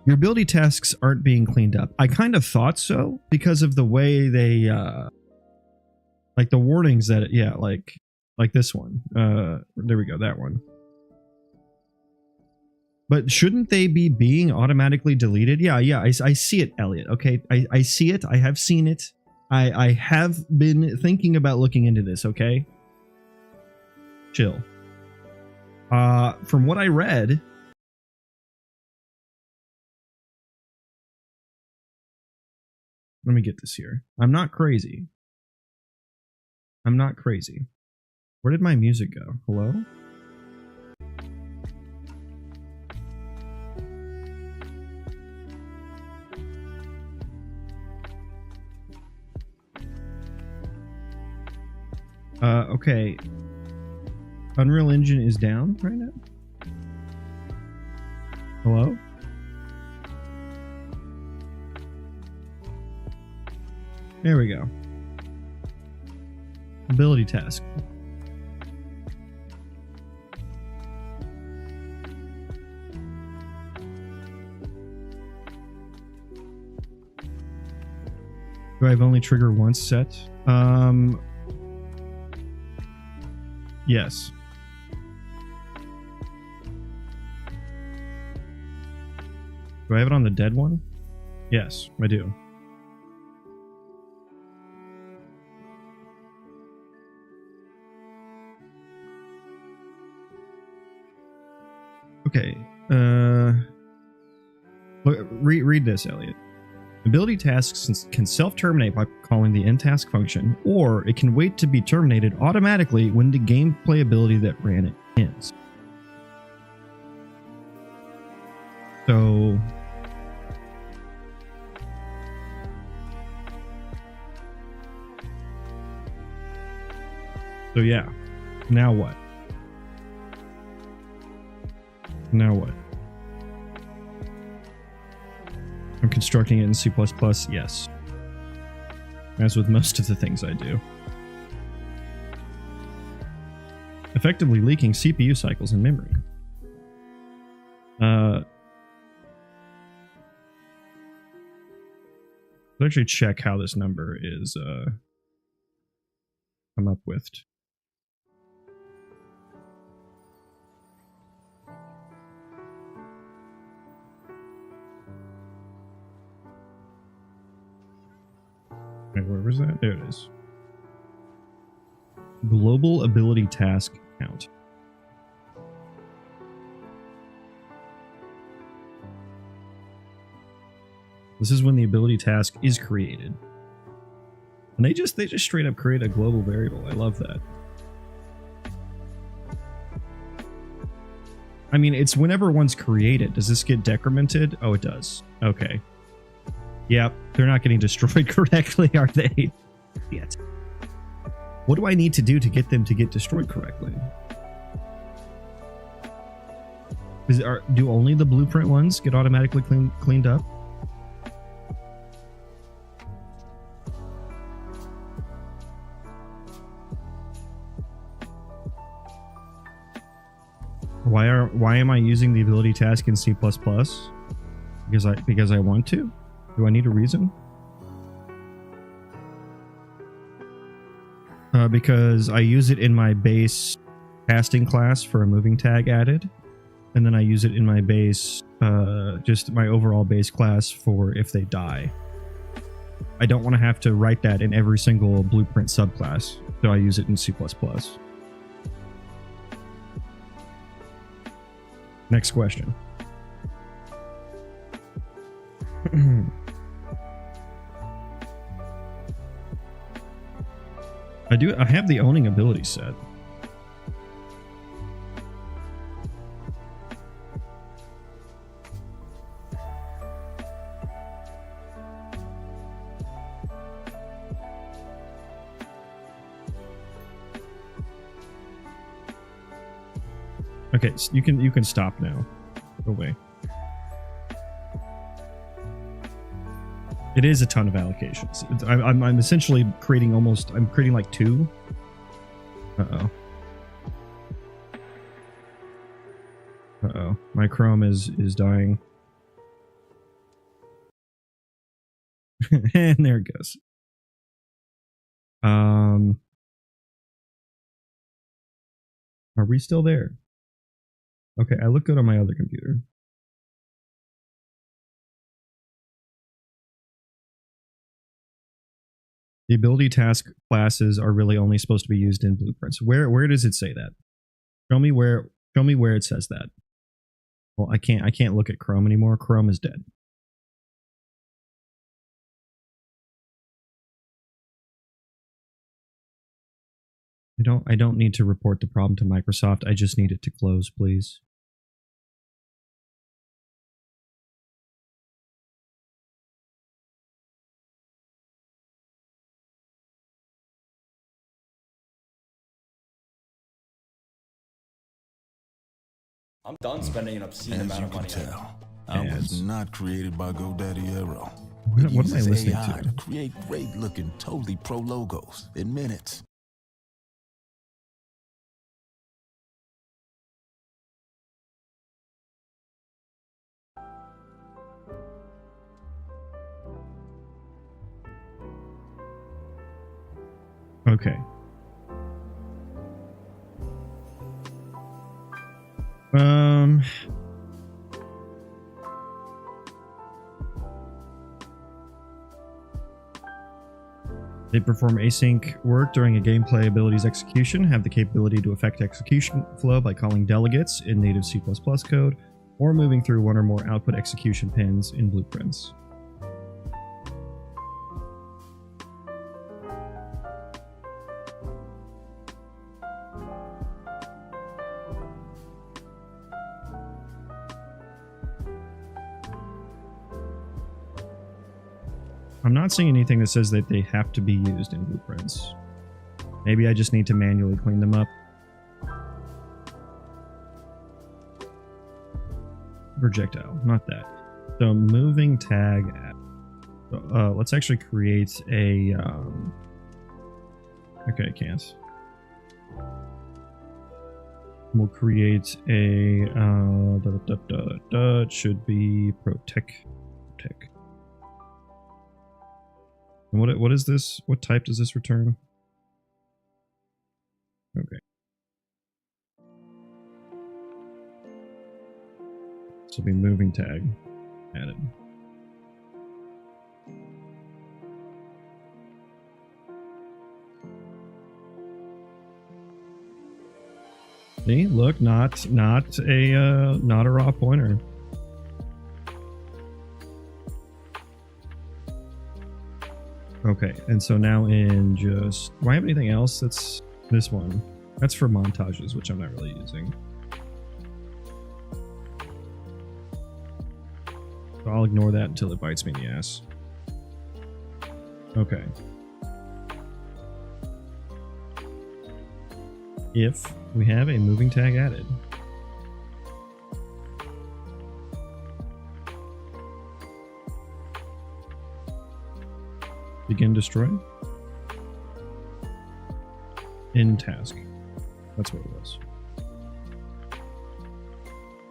Your ability tasks aren't being cleaned up. I kind of thought so because of the way they, like the warnings that, yeah, like this one. There we go, that one. But shouldn't they be being automatically deleted? Yeah, I see it, Elliot. Okay, I see it. I have seen it. I have been thinking about looking into this, okay? Chill. From what I read... Let me get this here. I'm not crazy. I'm not crazy. Where did my music go? Hello? Okay. Unreal Engine is down right now? Hello? There we go. Ability task. Do I have only trigger once set? Yes. Do I have it on the dead one? Yes, I do. Okay. Read this, Elliot. Ability tasks can self-terminate by calling the end-task function, or it can wait to be terminated automatically when the gameplay ability that ran it ends. So... yeah. Now what? Now what? I'm constructing it in C++, yes. As with most of the things I do. Effectively leaking CPU cycles and memory. Let's actually check how this number is come up with. Where was that? There it is. Global ability task count. This is when the ability task is created. And they just straight up create a global variable. I love that. I mean, it's whenever one's created. Does this get decremented? Oh, it does. Okay. Yep, they're not getting destroyed correctly, are they? Yet. What do I need to do to get them to get destroyed correctly? Do only the blueprint ones get automatically cleaned up? Why am I using the ability task in C++? Because I want to? Do I need a reason? Because I use it in my base casting class for a moving tag added. and then I use it in my base, just my overall base class for if they die. I don't want to have to write that in every single Blueprint subclass, so I use it in C++. Next question. I have the owning ability set. Okay, so you can stop now. Go away. It is a ton of allocations. I'm essentially creating I'm creating like 2. Uh-oh. Uh-oh. My Chrome is dying. And there it goes. Are we still there? Okay, I look good on my other computer. The ability task classes are really only supposed to be used in blueprints. Where does it say that? Show me where it says that. Well, I can't look at Chrome anymore. Chrome is dead. I don't need to report the problem to Microsoft. I just need it to close, please. I'm done spending an obscene amount of money. As you can tell, I was not created by GoDaddy Arrow. What am I listening AI to? Create great looking, totally pro logos in minutes. Okay. They perform async work during a gameplay ability's execution, have the capability to affect execution flow by calling delegates in native C++ code, or moving through one or more output execution pins in blueprints. I'm not seeing anything that says that they have to be used in blueprints. Maybe I just need to manually clean them up. Projectile, not that. So moving tag. Let's actually create a. Okay, I can't. We'll create a. It should be protect. And what is this? What type does this return? Okay. This will be moving tag added. See, look, not a raw pointer. Okay, and so now in just... Do I have anything else? That's this one. That's for montages, which I'm not really using. So I'll ignore that until it bites me in the ass. Okay. If we have a moving tag added, begin destroy in task. That's what it was.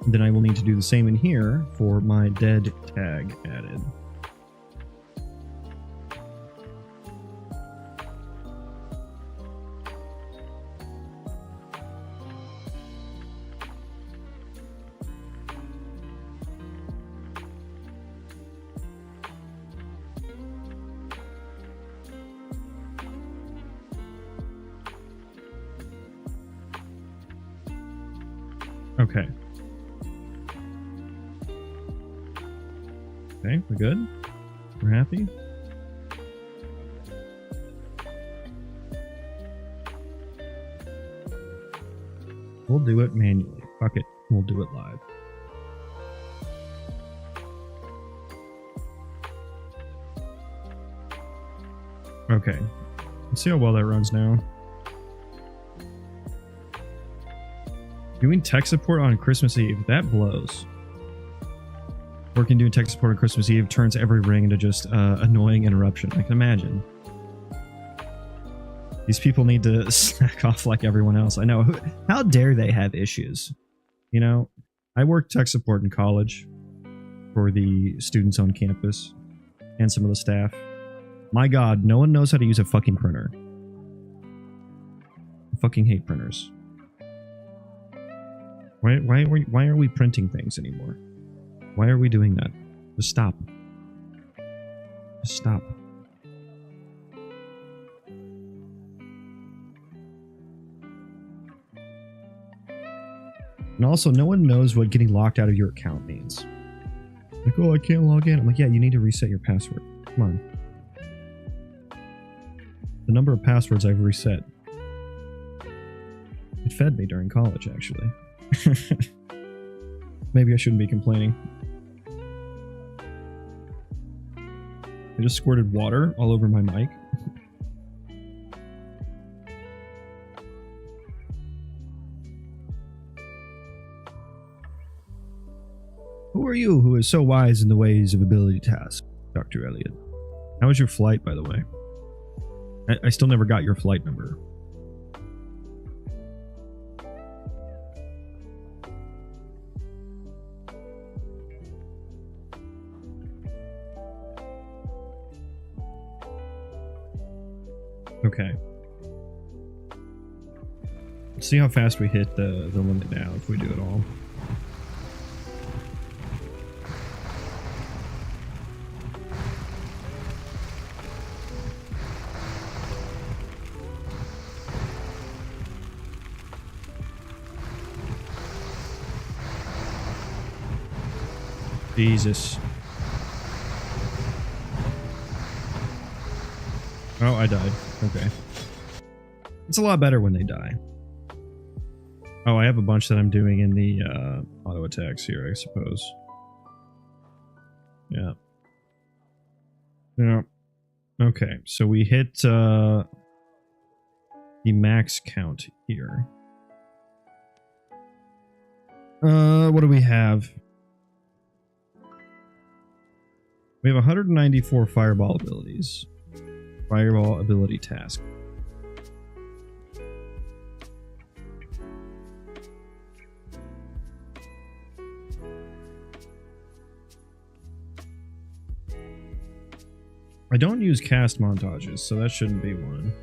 Then I will need to do the same in here for my dead tag added. Okay. Okay, we're good. We're happy. We'll do it manually. Fuck it. We'll do it live. Okay. Let's see how well that runs now. Doing tech support on Christmas Eve. That blows. Working doing tech support on Christmas Eve turns every ring into just annoying interruption. I can imagine. These people need to slack off like everyone else. I know. How dare they have issues? You know, I worked tech support in college for the students on campus and some of the staff. My God, no one knows how to use a fucking printer. I fucking hate printers. Why are we printing things anymore? Why are we doing that? Just stop. Just stop. And also, no one knows what getting locked out of your account means. Like, oh, I can't log in. I'm like, yeah, you need to reset your password. Come on. The number of passwords I've reset. It fed me during college, actually. Maybe I shouldn't be complaining. I just squirted water all over my mic. Who are you who is so wise in the ways of ability task, Dr. Elliot? How was your flight, by the way? I still never got your flight number. Okay. Let's see how fast we hit the limit now if we do it all. Jesus. Oh, I died. Okay. It's a lot better when they die. Oh, I have a bunch that I'm doing in the auto attacks here, I suppose. Yeah. Yeah. Okay, so we hit the max count here. What do we have? We have 194 fireball abilities. Fireball ability task. I don't use cast montages, so that shouldn't be one.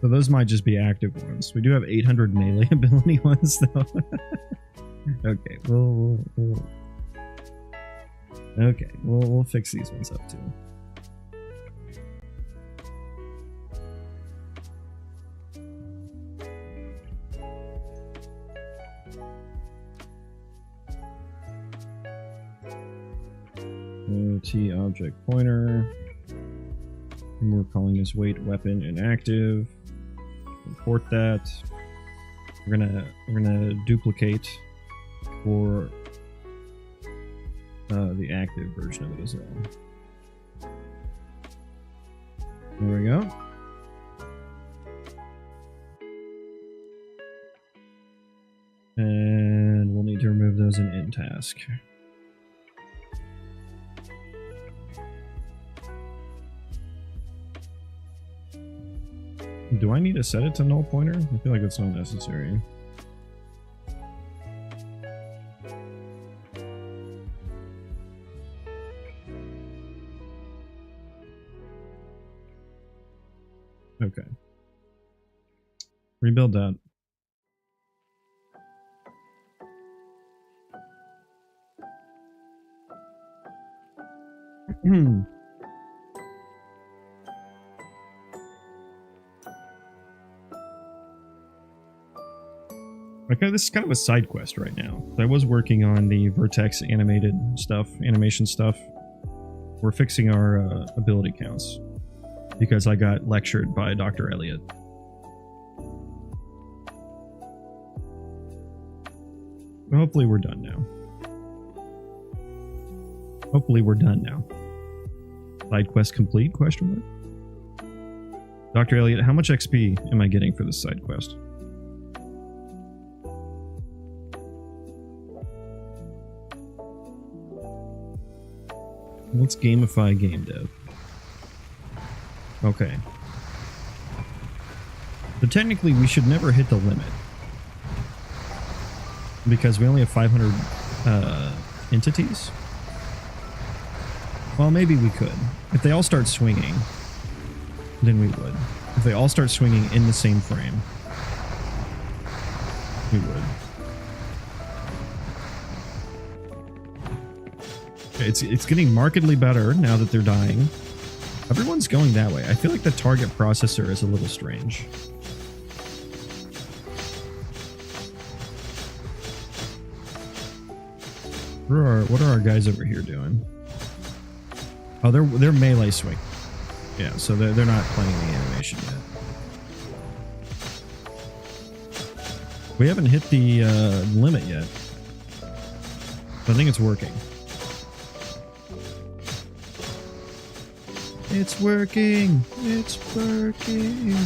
So those might just be active ones. We do have 800 melee ability ones, though. Okay, we'll fix these ones up too. T object pointer. And we're calling this weight weapon inactive. Import that. We're gonna duplicate for the active version of it as well. There we go. And we'll need to remove those in task. Do I need to set it to null pointer? I feel like it's not necessary. Okay. Rebuild that. Okay, this is kind of a side quest right now. I was working on the vertex animation stuff. We're fixing our ability counts because I got lectured by Dr. Elliot. Hopefully we're done now. Hopefully we're done now. Side quest complete? Question mark. Dr. Elliot, how much XP am I getting for this side quest? Let's gamify game dev. Okay. So technically we should never hit the limit. Because we only have 500 entities. Well, maybe we could. If they all start swinging, then we would. If they all start swinging in the same frame, we would. It's getting markedly better now that they're dying. Everyone's going that way. I feel like the target processor is a little strange. What are our guys over here doing? Oh, they're melee swing. Yeah, so they're not playing the animation yet. We haven't hit the limit yet. I think it's working. It's working! It's working!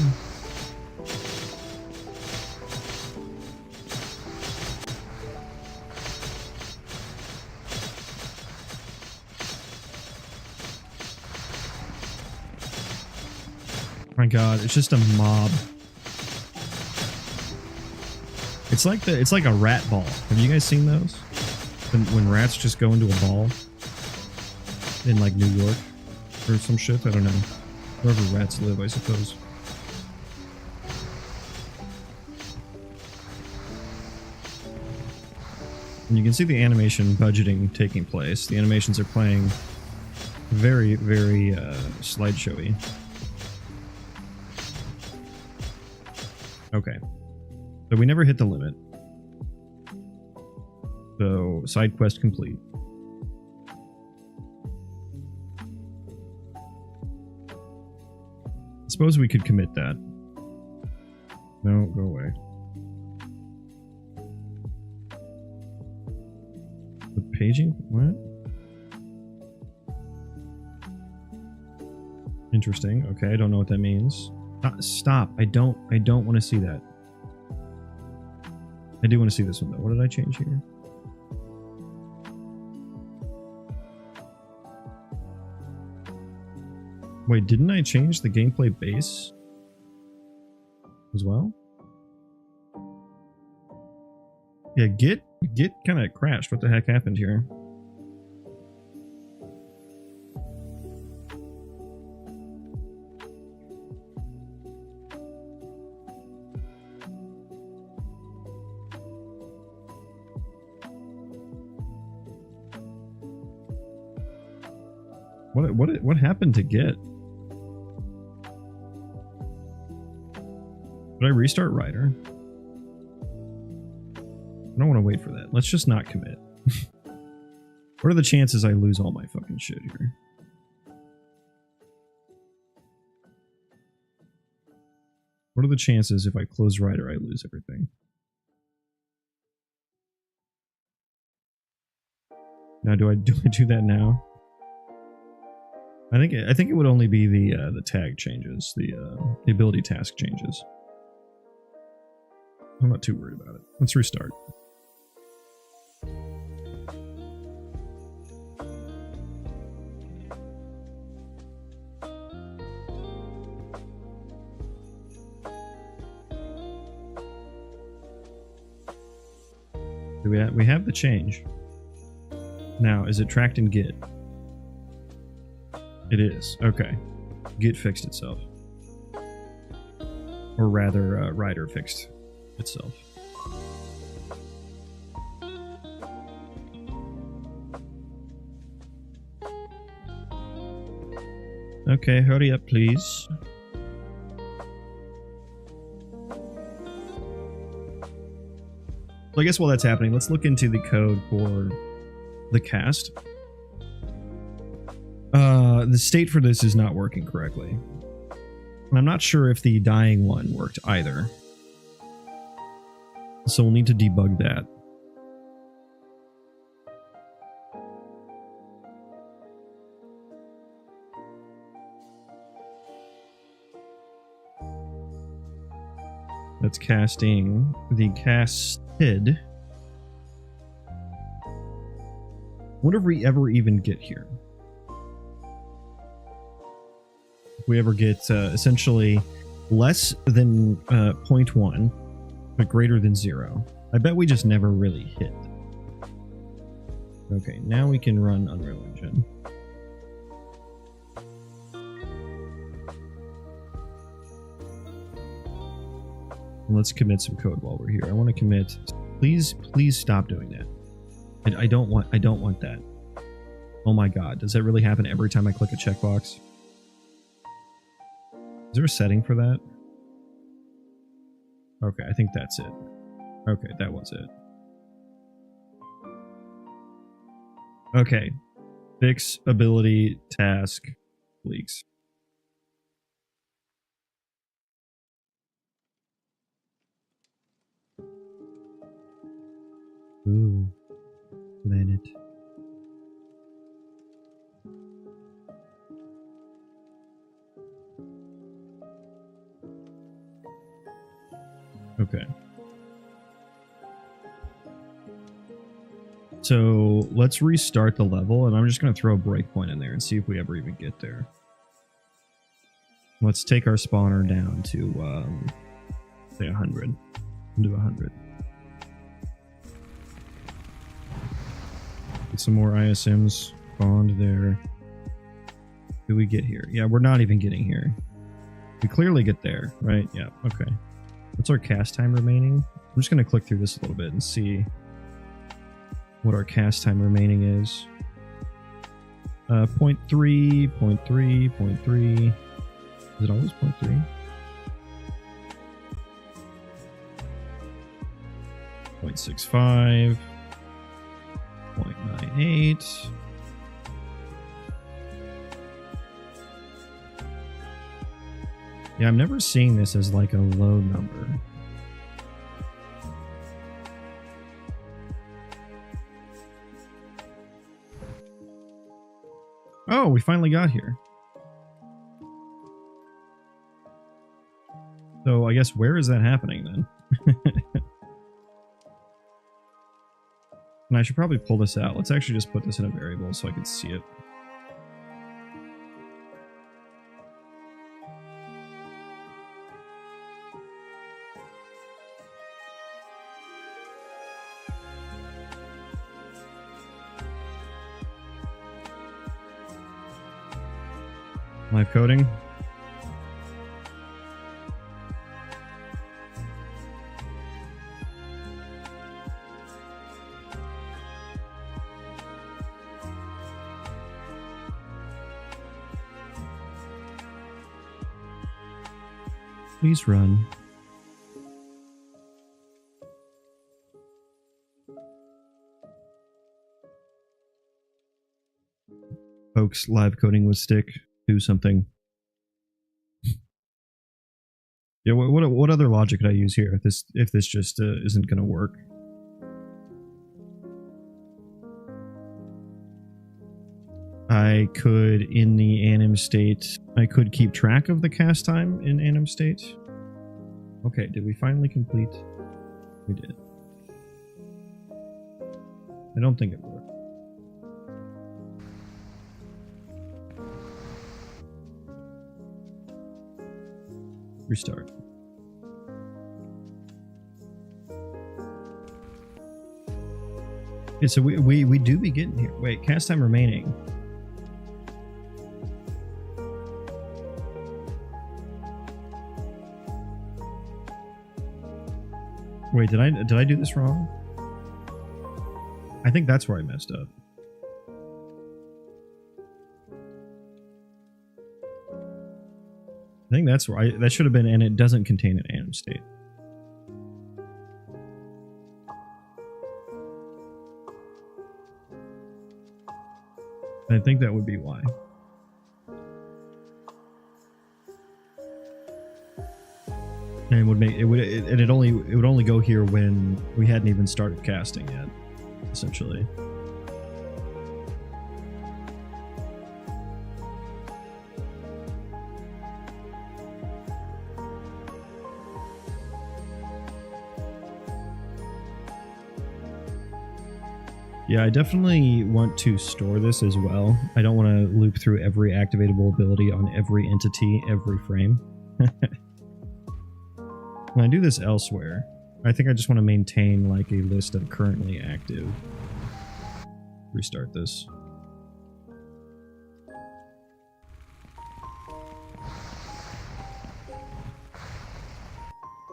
My god, it's just a mob. It's like a rat ball. Have you guys seen those? When rats just go into a ball in like New York or some shit? I don't know. Wherever rats live, I suppose. And you can see the animation budgeting taking place. The animations are playing very, very slideshowy. Okay. So we never hit the limit. So, side quest complete. I suppose we could commit that. No, go away. The paging? What? Interesting. Okay, I don't know what that means. Stop. I don't want to see that. I do want to see this one though. What did I change here? Wait, didn't I change the gameplay base as well? Yeah, Git kind of crashed. What the heck happened here? What happened to Git? Did I restart Rider? I don't want to wait for that. Let's just not commit. What are the chances I lose all my fucking shit here? What are the chances if I close Rider I lose everything? Now do I do that now? I think it would only be the tag changes, the ability task changes. I'm not too worried about it. Let's restart. We have the change. Now, is it tracked in Git? It is. Okay. Git fixed itself. Or rather, Rider fixed itself. Okay, hurry up, please. So I guess while that's happening, let's look into the code for the cast. The state for this is not working correctly. And I'm not sure if the dying one worked either. So we'll need to debug that. That's casting the casted. What if we ever even get here? If we ever get essentially less than 0.1, but greater than 0. I bet we just never really hit. Okay, now we can run Unreal Engine. Let's commit some code while we're here. I want to commit. Please stop doing that. And I don't want that. Oh my god, does that really happen every time I click a checkbox? Is there a setting for that? Okay, I think that's it. Okay, that was it. Okay. Fix ability task leaks. Ooh, planet. Okay. So let's restart the level, and I'm just going to throw a breakpoint in there and see if we ever even get there. Let's take our spawner down to, say 100. Do 100. Get some more ISMs spawned there. Do we get here? Yeah, we're not even getting here. We clearly get there, right? Yeah, okay. What's our cast time remaining? I'm just going to click through this a little bit and see what our cast time remaining is. 0.3, 0.3, 0.3. Is it always 0.3? 0.65. 0.98. Yeah, I'm never seeing this as like a low number. Oh, we finally got here. So I guess where is that happening then? And I should probably pull this out. Let's actually just put this in a variable so I can see it. Live coding. Please run. Folks, live coding with stick. Do something. Yeah, what other logic could I use here if this just isn't going to work? I could, in the anim state, I could keep track of the cast time in anim state. Okay, did we finally complete? We did. I don't think it worked. Restart. Okay, so we do be getting here. Wait, cast time remaining. Wait, did I do this wrong? I think that's where I messed up. I think that's where that should have been, and it doesn't contain an anim state. I think that would be why. And it would only go here when we hadn't even started casting yet, essentially. Yeah, I definitely want to store this as well. I don't want to loop through every activatable ability on every entity every frame. When I do this elsewhere, I think I just want to maintain like a list of currently active. Restart this.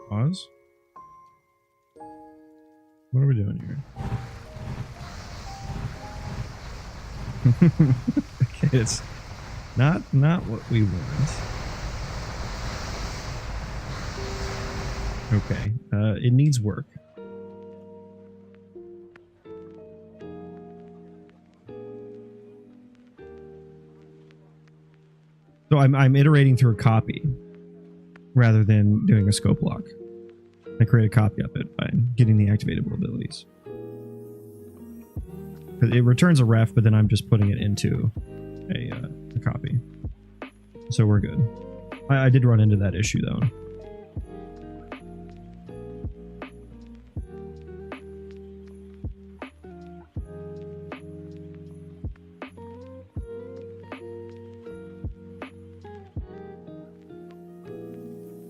Pause. What are we doing here? Okay, it's not what we want. Okay, it needs work. So I'm iterating through a copy rather than doing a scope lock. I create a copy of it by getting the activatable abilities. It returns a ref, but then I'm just putting it into a copy. So we're good. I did run into that issue though.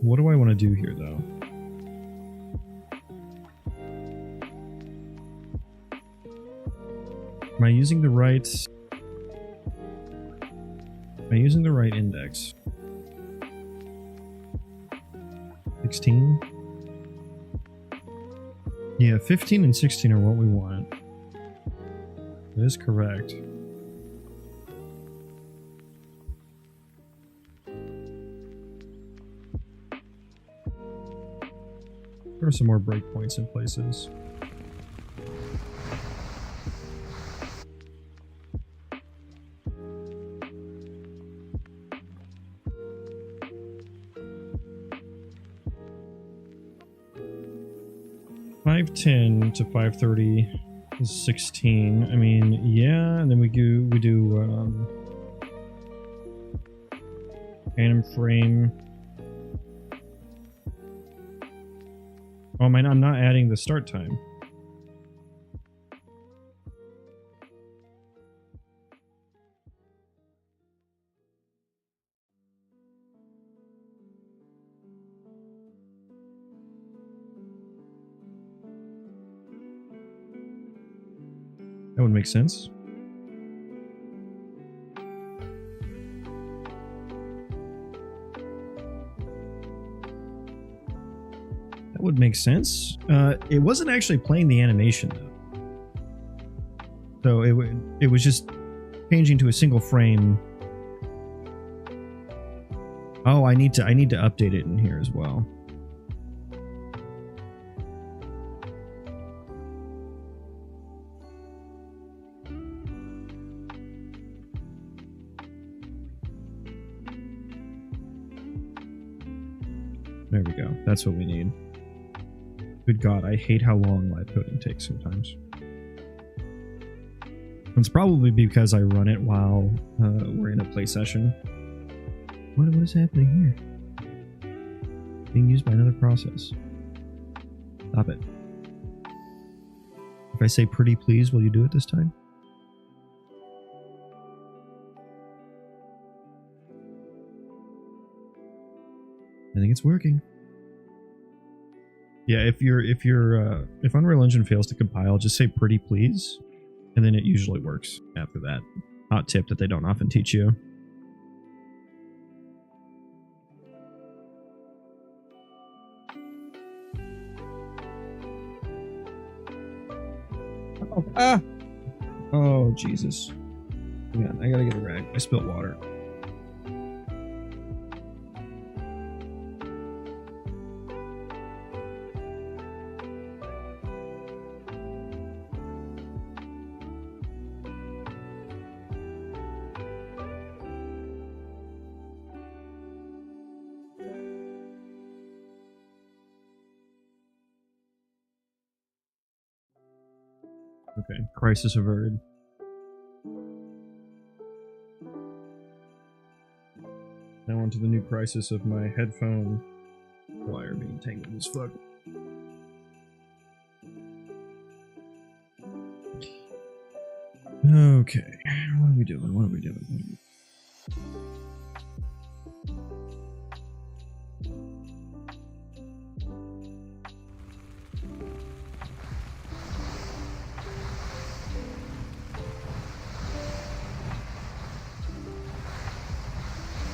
What do I want to do here though? Am I using the right index? 16? Yeah, 15 and 16 are what we want. That is correct. There are some more breakpoints in places. $510 to $530 is 16. I mean, yeah, and then we do anim frame. Oh, I'm not adding the start time. That would make sense. That would make sense. It wasn't actually playing the animation though. So it was just changing to a single frame. Oh, I need to update it in here as well. There we go. That's what we need. Good God, I hate how long live coding takes sometimes. It's probably because I run it while we're in a play session. What is happening here? Being used by another process. Stop it. If I say pretty please, will you do it this time? I think it's working. Yeah, if Unreal Engine fails to compile, just say pretty please, and then it usually works after that. Hot tip that they don't often teach you. Oh, ah! Oh, Jesus. Hang on, I gotta get a rag. I spilled water. Okay, crisis averted. Now onto the new crisis of my headphone wire being tangled as fuck. Okay, what are we doing? What are we doing?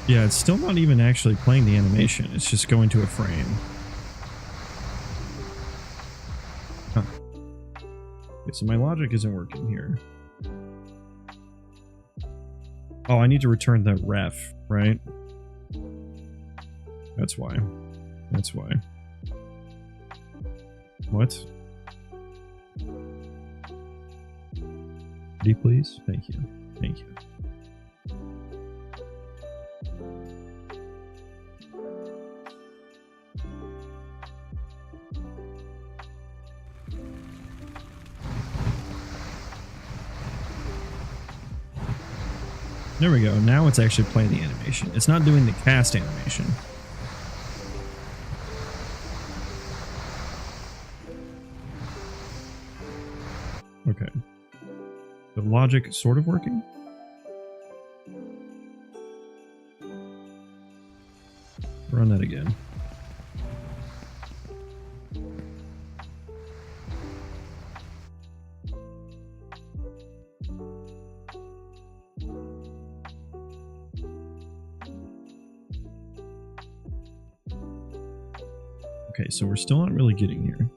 Yeah, it's still not even actually playing the animation. It's just going to a frame. Huh. Okay, so my logic isn't working here. Oh, I need to return the ref, right? That's why. That's why. What? D, please? Thank you. Thank you. There we go. Now it's actually playing the animation. It's not doing the cast animation. Okay. The logic sort of working? Run that again. Okay, so we're still not really getting here.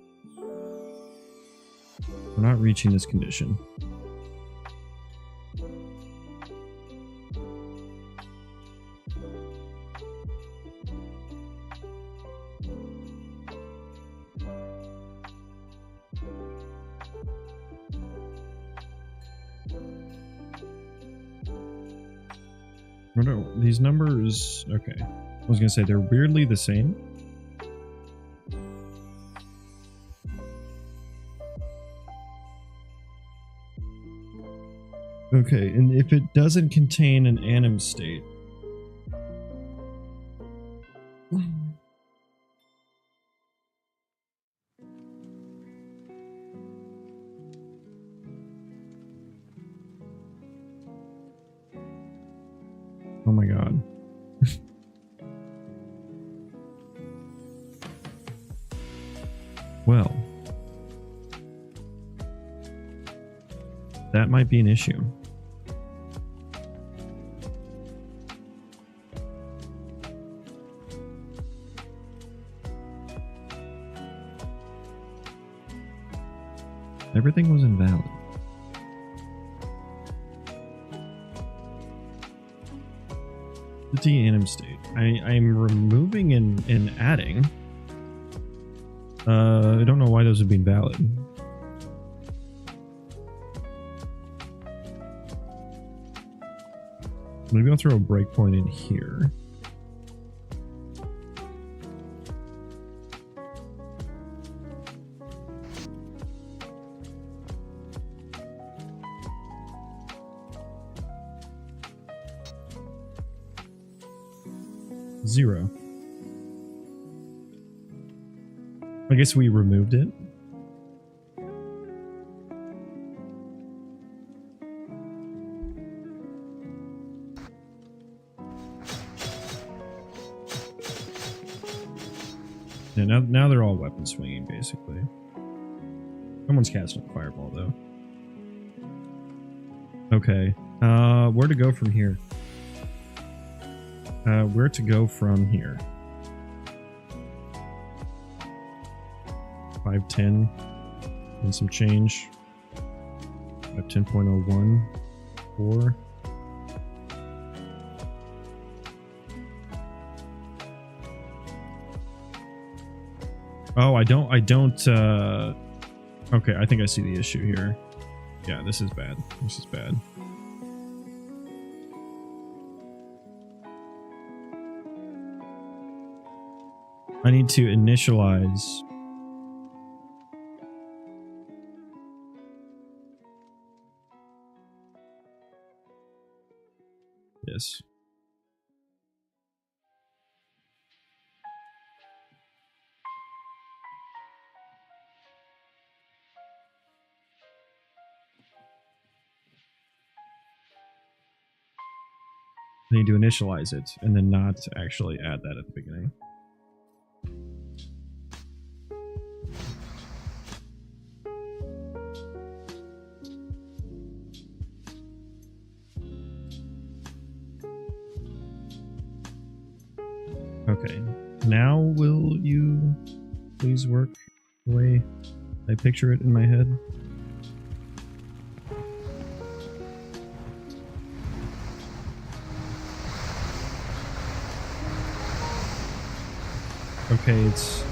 We're not reaching this condition. What are these numbers? Okay. I was gonna say they're weirdly the same. Okay, and if it doesn't contain an anim state. Oh my god. Well, that might be an issue. Everything was invalid. The anim state. I'm removing and adding. I don't know why those would be invalid. Maybe I'll throw a breakpoint in here. Zero. I guess we removed it. Yeah, now they're all weapon swinging, basically. Someone's casting a fireball, though. Okay. Where to go from here? Where to go from here? 510 and some change. 10.01 4. Oh, I don't okay, I think I see the issue here. Yeah, this is bad. This is bad. I need to initialize. I need to initialize it and then not actually add that at the beginning. Okay, now will you please work the way I picture it in my head? Okay,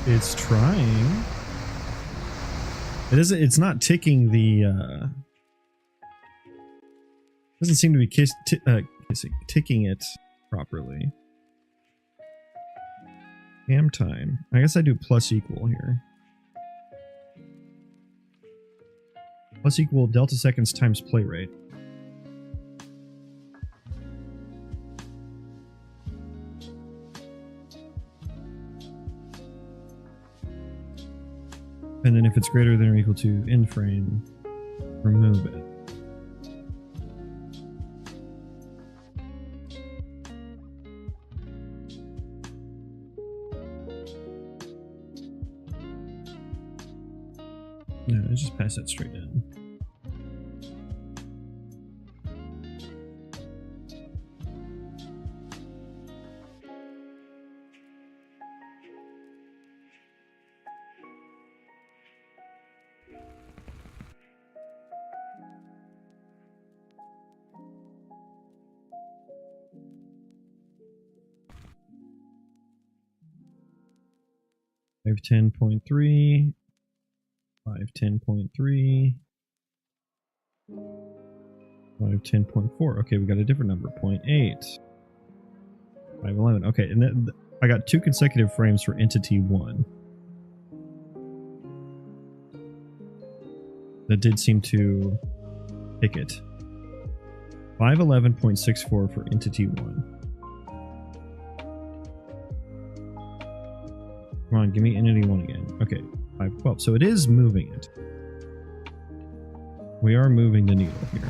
it's trying. It's not ticking the doesn't seem to be ticking it properly. Cam time. I guess I do plus equal here. Plus equal delta seconds times play rate. And then if it's greater than or equal to in frame, remove it. No, let's just pass that straight in. I have 10.3. 510.3, 510.4. Okay, we got a different number. 0.8, 511. Okay, and then I got 2 consecutive frames for entity 1. That did seem to pick it. 511.64 for entity 1. Come on, give me entity 1 again. Okay. 512. So it is moving it. We are moving the needle here.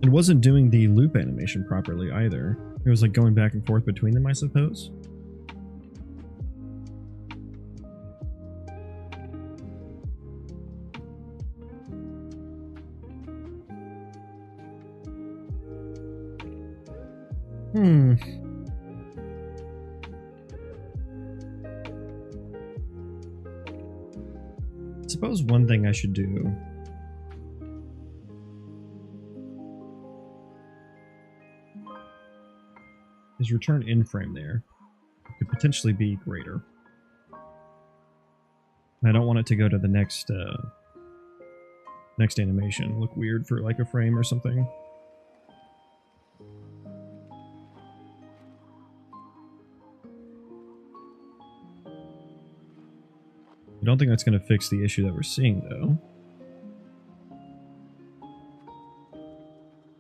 It wasn't doing the loop animation properly either. It was like going back and forth between them, I suppose. I suppose one thing I should do is return in frame there. It could potentially be greater. I don't want it to go to the next next animation. Look weird for like a frame or something. I don't think that's going to fix the issue that we're seeing, though.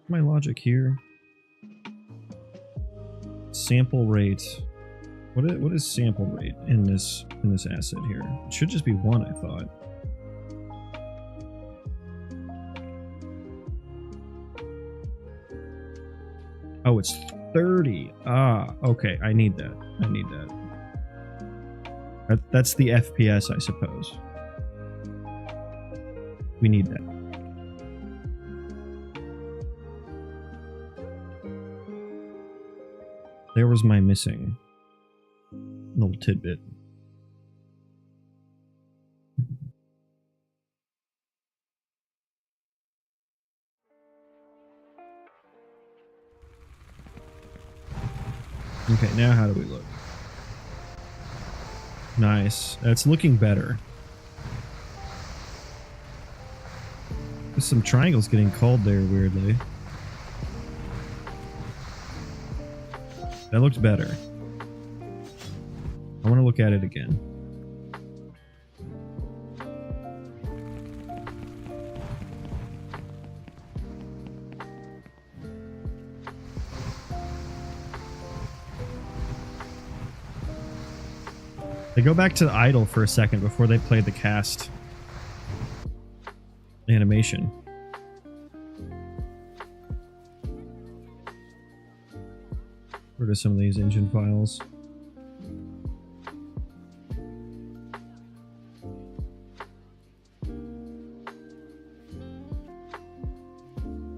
My logic here. Sample rate. What is sample rate in this asset here? It should just be 1, I thought. Oh, it's 30. Ah, okay. I need that. I need that. That's the FPS, I suppose. We need that. There was my missing little tidbit. Okay, now how do we look? Nice. That's looking better. There's some triangles getting called there weirdly. That looks better. I want to look at it again. They go back to the idle for a second before they play the cast animation. Where are some of these engine files?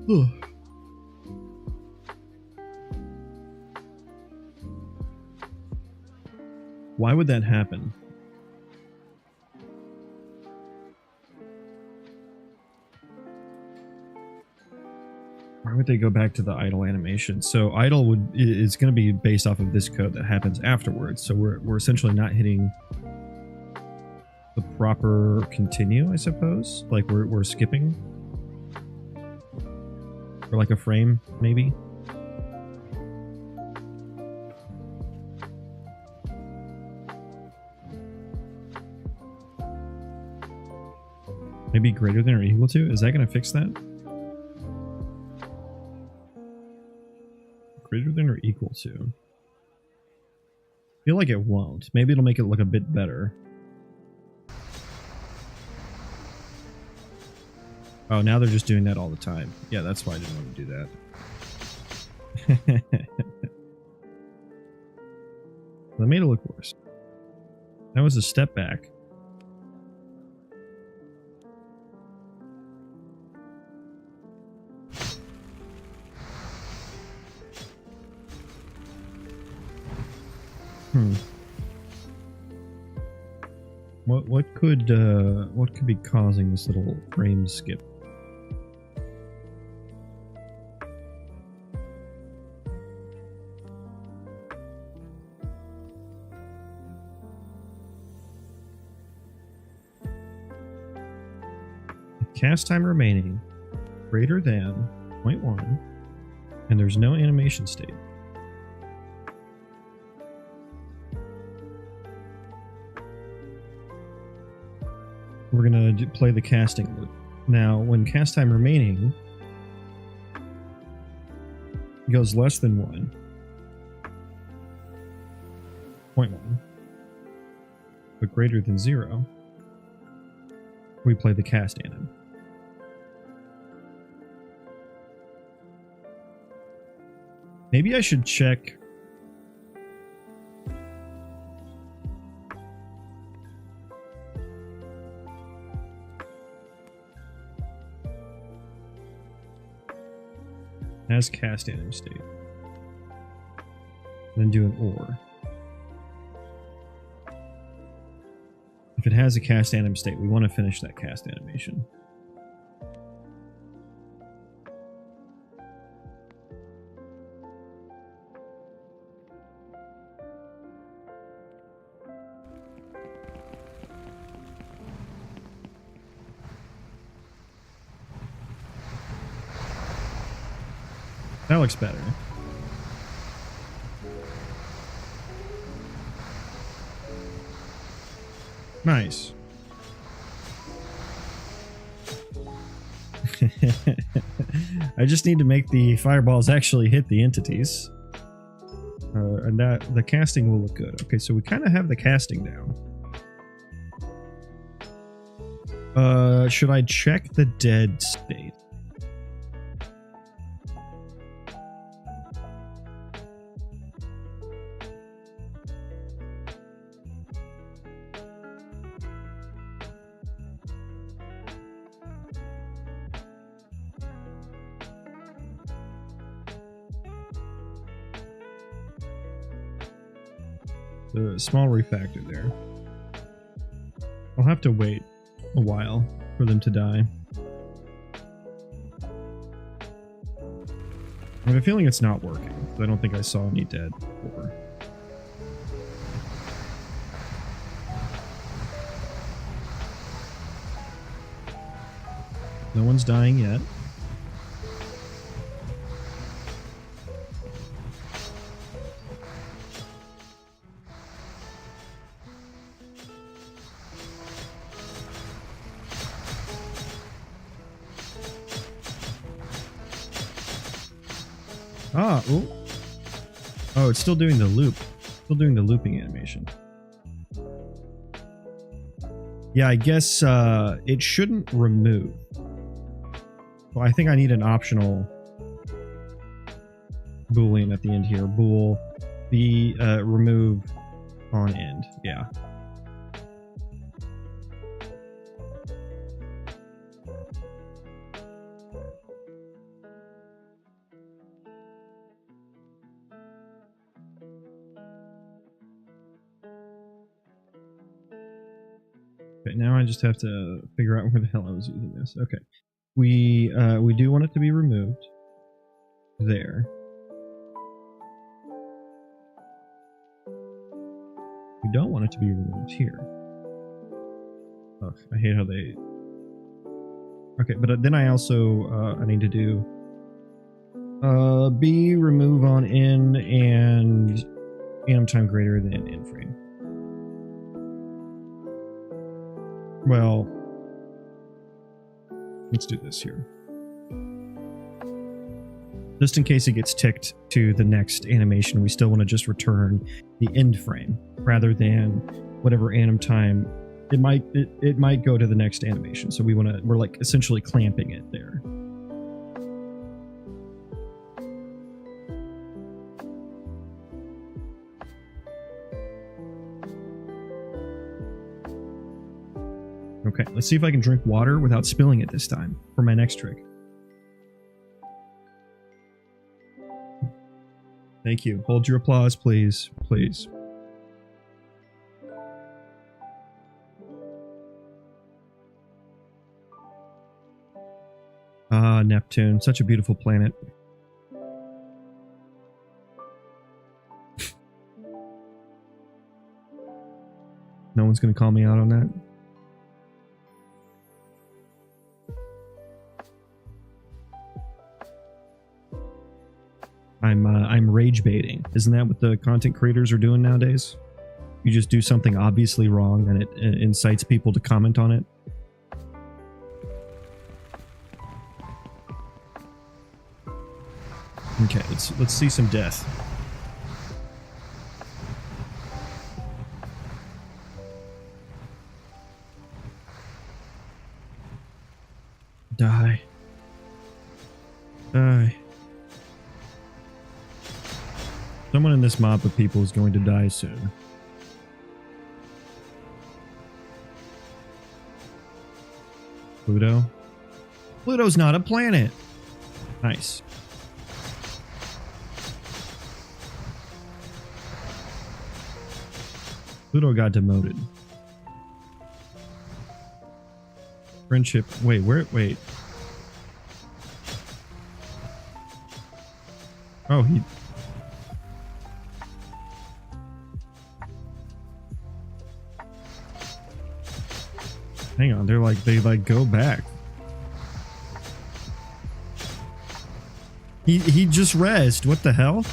Ugh. Why would that happen? Why would they go back to the idle animation? So idle is going to be based off of this code that happens afterwards. So we're essentially not hitting the proper continue, I suppose. Like we're skipping, or like a frame, maybe. Maybe greater than or equal to? Is that going to fix that? Greater than or equal to? I feel like it won't. Maybe it'll make it look a bit better. Oh, now they're just doing that all the time. Yeah, that's why I didn't want to do that. That made it look worse. That was a step back. What could be causing this little frame skip? Cast time remaining greater than 0.1, and there's no animation state. We're going to play the casting loop. Now, when cast time remaining goes less than 1.1, but greater than 0, we play the cast anim. Maybe I should check. As cast anim state. Then do an OR. If it has a cast anim state, we want to finish that cast animation. That looks better. Nice. I just need to make the fireballs actually hit the entities. And that the casting will look good. Okay, so we kind of have the casting down. Should I check the dead state? A small refactor there. I'll have to wait a while for them to die. I have a feeling it's not working. I don't think I saw any dead before. No one's dying yet. Ah, ooh. Oh, it's still doing the loop. Still doing the looping animation. Yeah, I guess it shouldn't remove. Well, I think I need an optional boolean at the end here. Bool be remove on end. Yeah. Okay, now I just have to figure out where the hell I was using this. Okay. We do want it to be removed. There. We don't want it to be removed here. Ugh, I hate how they... Okay, but then I also I need to do B remove on in and anim time greater than in frame. Well, let's do this here. Just in case it gets ticked to the next animation, we still want to just return the end frame rather than whatever anim time it might go to the next animation. So we're like essentially clamping it there. Okay, let's see if I can drink water without spilling it this time for my next trick. Thank you. Hold your applause, please. Please. Ah, Neptune. Such a beautiful planet. No one's going to call me out on that. I'm rage baiting. Isn't that what the content creators are doing nowadays? You just do something obviously wrong and it incites people to comment on it. Okay, let's see some death. Die. Die. Someone in this mob of people is going to die soon. Pluto? Pluto's not a planet! Nice. Pluto got demoted. Friendship. Wait, wait. Oh, he... Hang on, they go back. He just rezzed. What the hell?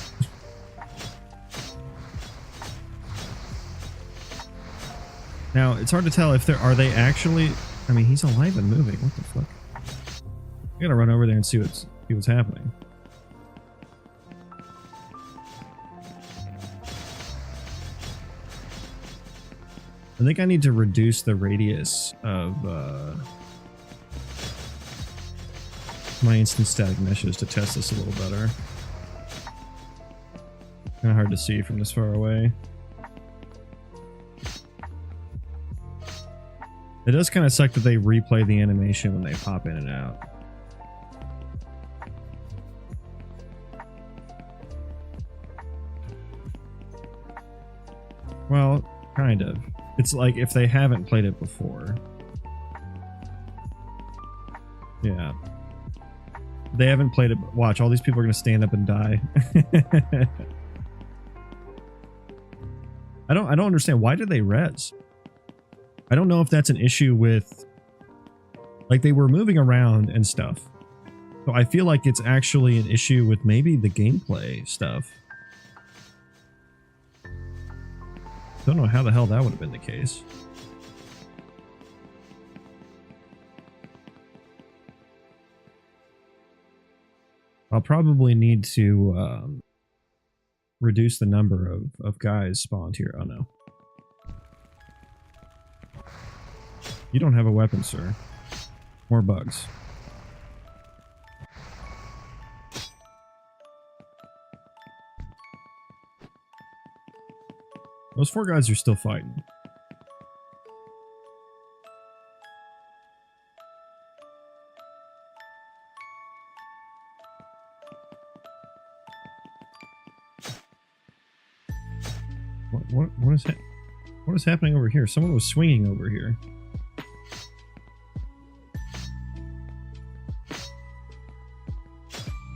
Now, it's hard to tell if are they actually... I mean, he's alive and moving. What the fuck? I gotta run over there and see what's happening. I think I need to reduce the radius of my instant static meshes to test this a little better. Kind of hard to see from this far away. It does kind of suck that they replay the animation when they pop in and out. Well, kind of. It's like if they haven't played it before. Yeah. They haven't played it. Watch, all these people are going to stand up and die. I don't understand. Why did they res? I don't know if that's an issue with... Like, they were moving around and stuff. So I feel like it's actually an issue with maybe the gameplay stuff. Don't know how the hell that would have been the case. I'll probably need to reduce the number of guys spawned here. Oh no. You don't have a weapon, sir. More bugs. Those 4 guys are still fighting. What is happening over here? Someone was swinging over here.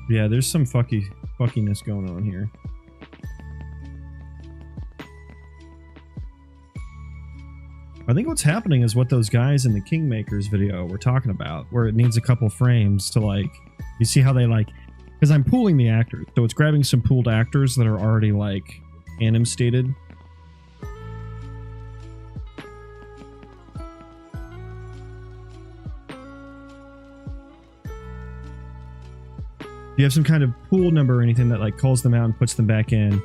Yeah, there's some fuckiness going on here. I think what's happening is what those guys in the Kingmakers video were talking about, where it needs a couple frames to like, you see how they like, because I'm pooling the actors, so it's grabbing some pooled actors that are already like anim stated. Do you have some kind of pool number or anything that like calls them out and puts them back in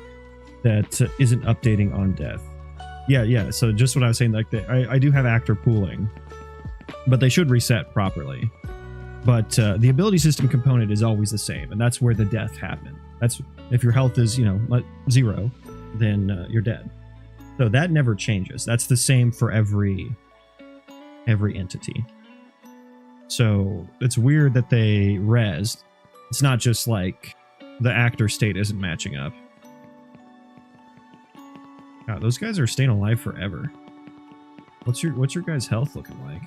that isn't updating on death? Yeah. So just what I was saying, like I do have actor pooling, but they should reset properly. But the ability system component is always the same, and that's where the death happened. That's if your health is 0, then you're dead. So that never changes. That's the same for every entity. So it's weird that they rezzed. It's not just like the actor state isn't matching up. God, those guys are staying alive forever. What's your guys' health looking like?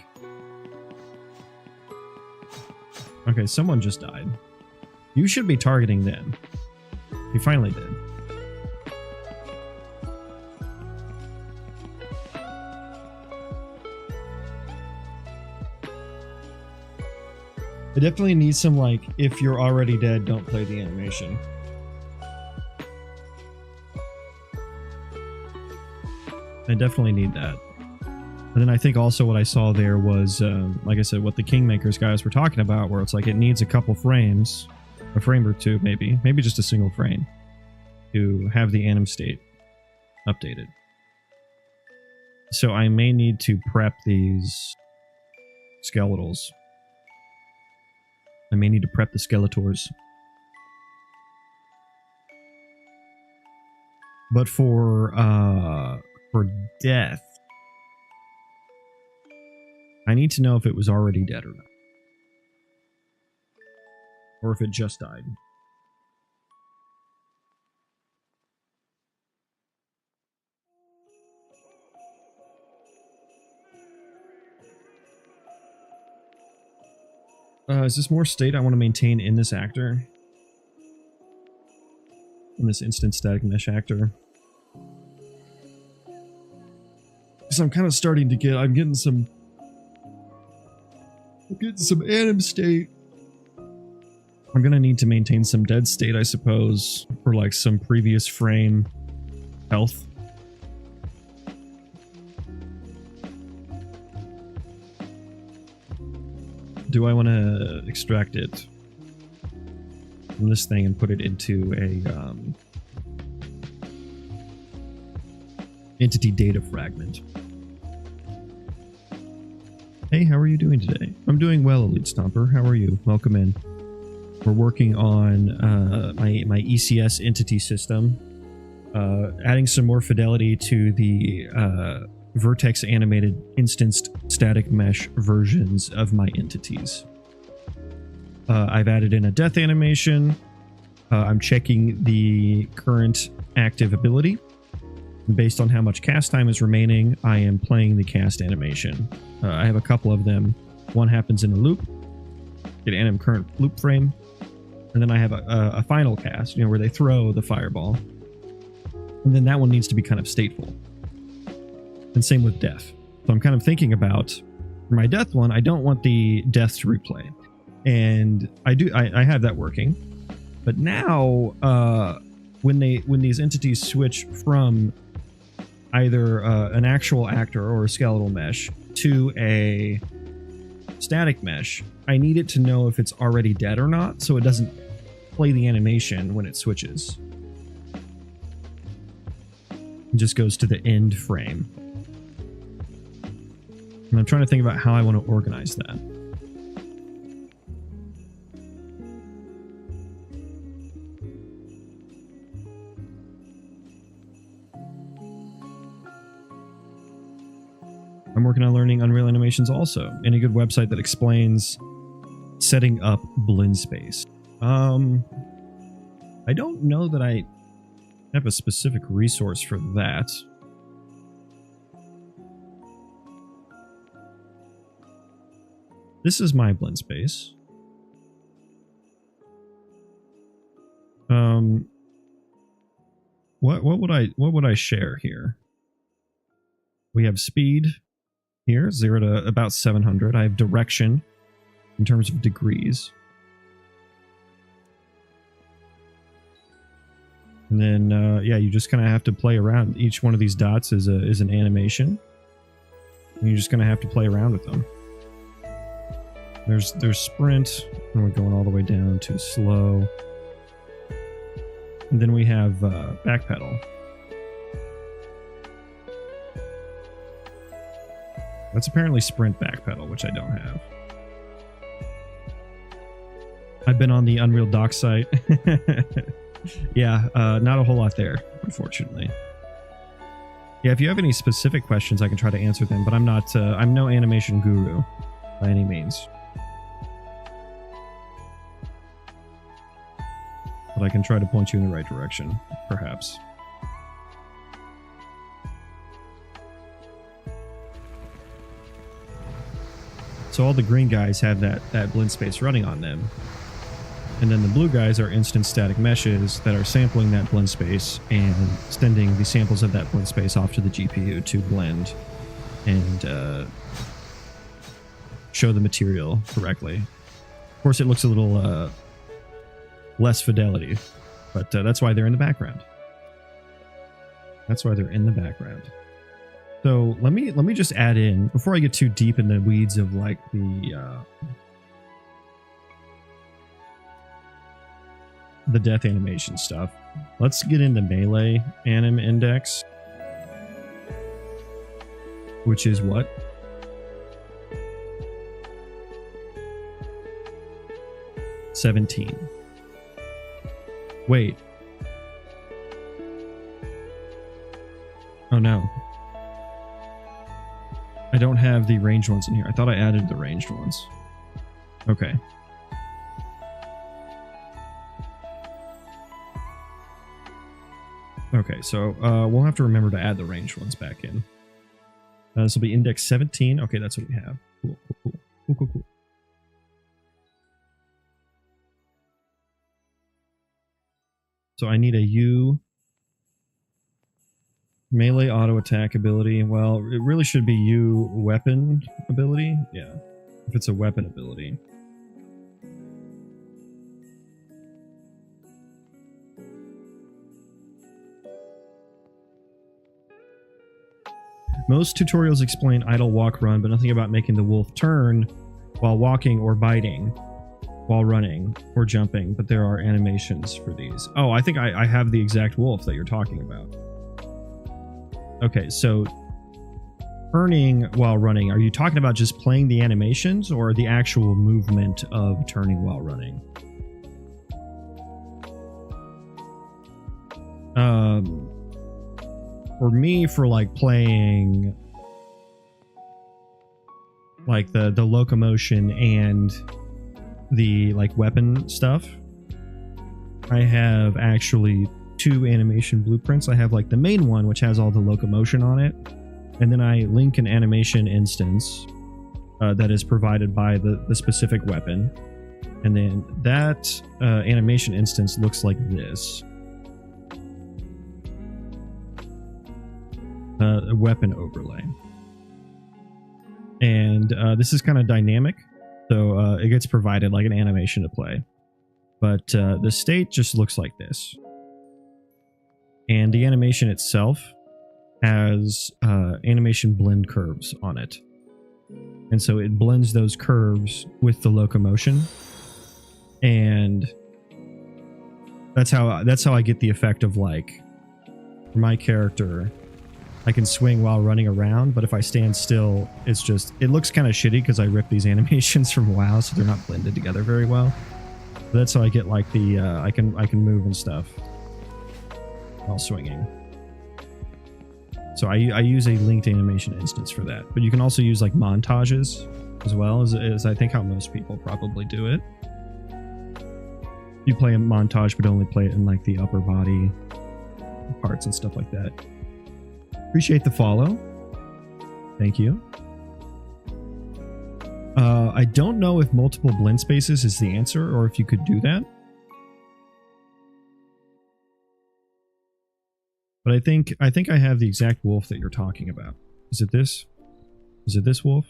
Okay, someone just died. You should be targeting them. You finally did. It definitely needs some, like, if you're already dead, don't play the animation. I definitely need that. And then I think also what I saw there was, like I said, what the Kingmakers guys were talking about, where it's like it needs a couple frames, a frame or two maybe just a single frame, to have the anim state updated. So I may need to prep these skeletals. I may need to prep the Skeletors. But for death, I need to know if it was already dead or not. Or if it just died. Is this more state I want to maintain in this actor? In this instant static mesh actor? Because I'm kind of starting to get, I'm getting some anim state. I'm going to need to maintain some dead state, I suppose, for like some previous frame health. Do I want to extract it from this thing and put it into a entity data fragment? Hey, how are you doing today? I'm doing well, Elite Stomper. How are you? Welcome in. We're working on my ECS entity system, adding some more fidelity to the vertex animated instanced static mesh versions of my entities. I've added in a death animation. I'm checking the current active ability. Based on how much cast time is remaining, I am playing the cast animation. I have a couple of them. One happens in a loop, get anim current loop frame, and then I have a final cast, where they throw the fireball. And then that one needs to be kind of stateful. And same with death. So I'm kind of thinking about, for my death one, I don't want the death to replay. And I have that working. But now, when these entities switch from either an actual actor or a skeletal mesh to a static mesh, I need it to know if it's already dead or not, so it doesn't play the animation when it switches. It just goes to the end frame. And I'm trying to think about how I want to organize that. I'm working on learning Unreal Animations also, and a good website that explains setting up blend space. I don't know that I have a specific resource for that. This is my blend space. What would I share here? We have speed here, 0 to about 700. I have direction in terms of degrees. And then, yeah, you just kind of have to play around. Each one of these dots is an animation. And you're just going to have to play around with them. There's sprint, and we're going all the way down to slow. And then we have backpedal. That's apparently sprint backpedal, which I don't have. I've been on the Unreal doc site. Yeah, not a whole lot there, unfortunately. Yeah, if you have any specific questions, I can try to answer them, but I'm not, I'm no animation guru by any means. But I can try to point you in the right direction, perhaps. So all the green guys have that blend space running on them. And then the blue guys are instant static meshes that are sampling that blend space and sending the samples of that blend space off to the GPU to blend and show the material correctly. Of course, it looks a little less fidelity, but that's why they're in the background. That's why they're in the background. So let me just add in, before I get too deep in the weeds of like the death animation stuff, let's get into melee anim index, which is what? $17. Wait. Oh no. I don't have the ranged ones in here. I thought I added the ranged ones. Okay. Okay, so we'll have to remember to add the ranged ones back in. This will be index 17. Okay, that's what we have. Cool, cool, cool. Cool, cool, cool. So I need a U melee auto attack ability. Well, it really should be U weapon ability. Yeah, if it's a weapon ability. Most tutorials explain idle, walk, run, but nothing about making the wolf turn while walking or biting, while running or jumping, but there are animations for these. Oh, I think I have the exact wolf that you're talking about. Okay, so turning while running, are you talking about just playing the animations or the actual movement of turning while running? For me, for like playing like the locomotion and the like weapon stuff, I have actually 2 animation blueprints. I have like the main one, which has all the locomotion on it, and then I link an animation instance that is provided by the specific weapon, and then that animation instance looks like this. A weapon overlay, and this is kind of dynamic, so it gets provided like an animation to play, but the state just looks like this, and the animation itself has animation blend curves on it, and so it blends those curves with the locomotion, and that's how I get the effect of like for my character I can swing while running around, but if I stand still, it looks kind of shitty because I ripped these animations from WoW, so they're not blended together very well. But that's how I get like the I can move and stuff while swinging. So I use a linked animation instance for that. But you can also use like montages as well, as I think how most people probably do it. You play a montage, but only play it in like the upper body parts and stuff like that. Appreciate the follow. Thank you. I don't know if multiple blend spaces is the answer or if you could do that. But I think I have the exact wolf that you're talking about. Is it this? Is it this wolf?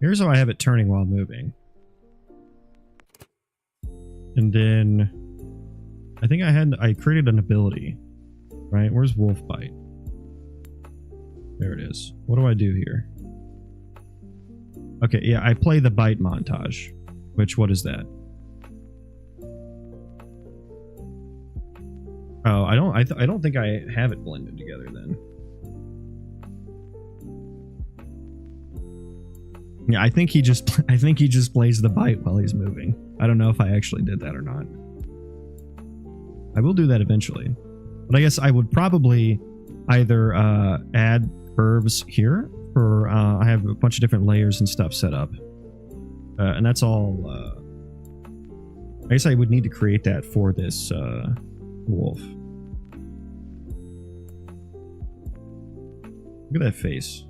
Here's how I have it turning while moving. And then I think I created an ability, right? Where's wolf bite? There it is. What do I do here? Okay, yeah, I play the bite montage. Which, what is that? Oh, I don't think I have it blended together then. Yeah, I think he just plays the bite while he's moving. I don't know if I actually did that or not. I will do that eventually. But I guess I would probably either add curves here, or I have a bunch of different layers and stuff set up. And that's all... I guess I would need to create that for this wolf. Look at that face.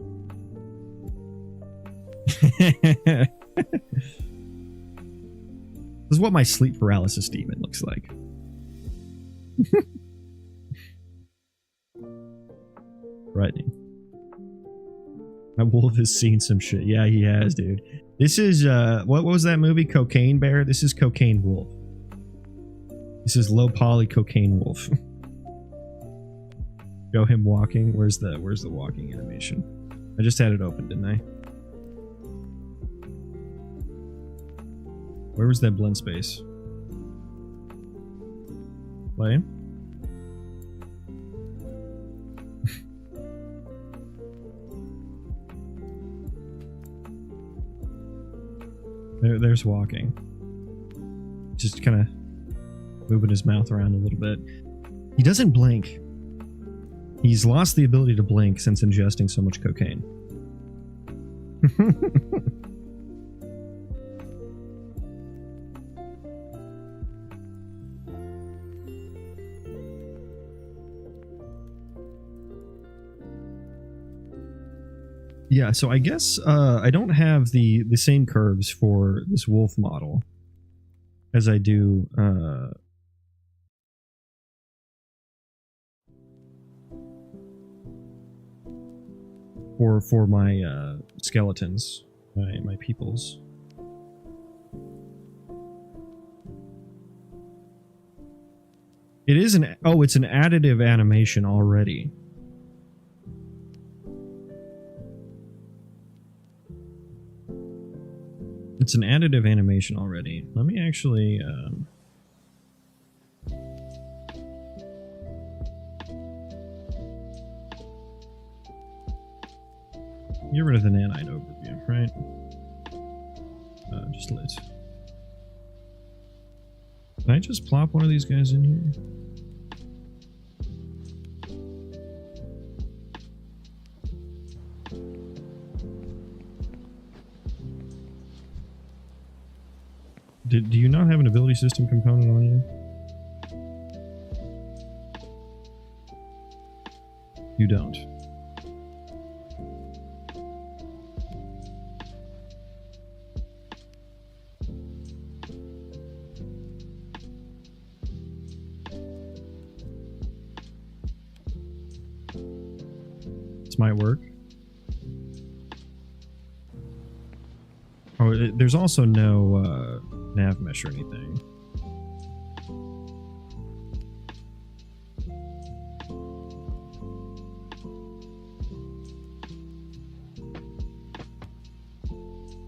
This is what my sleep paralysis demon looks like. Frightening. My wolf has seen some shit. Yeah, he has, dude. This is, what was that movie? Cocaine Bear? This is Cocaine Wolf. This is low poly Cocaine Wolf. Show him walking. Where's the walking animation? I just had it open, didn't I? Where was that blend space? Play. There's walking. Just kind of moving his mouth around a little bit. He doesn't blink. He's lost the ability to blink since ingesting so much cocaine. Yeah, so I guess I don't have the same curves for this wolf model as I do for my skeletons, my peoples. It is it's an additive animation already. It's an additive animation already. Let me actually... get rid of the nanite overview, right? Just lit. Can I just plop one of these guys in here? Do you not have an ability system component on you? You don't. This might work. Oh, there's also no nav mesh or anything.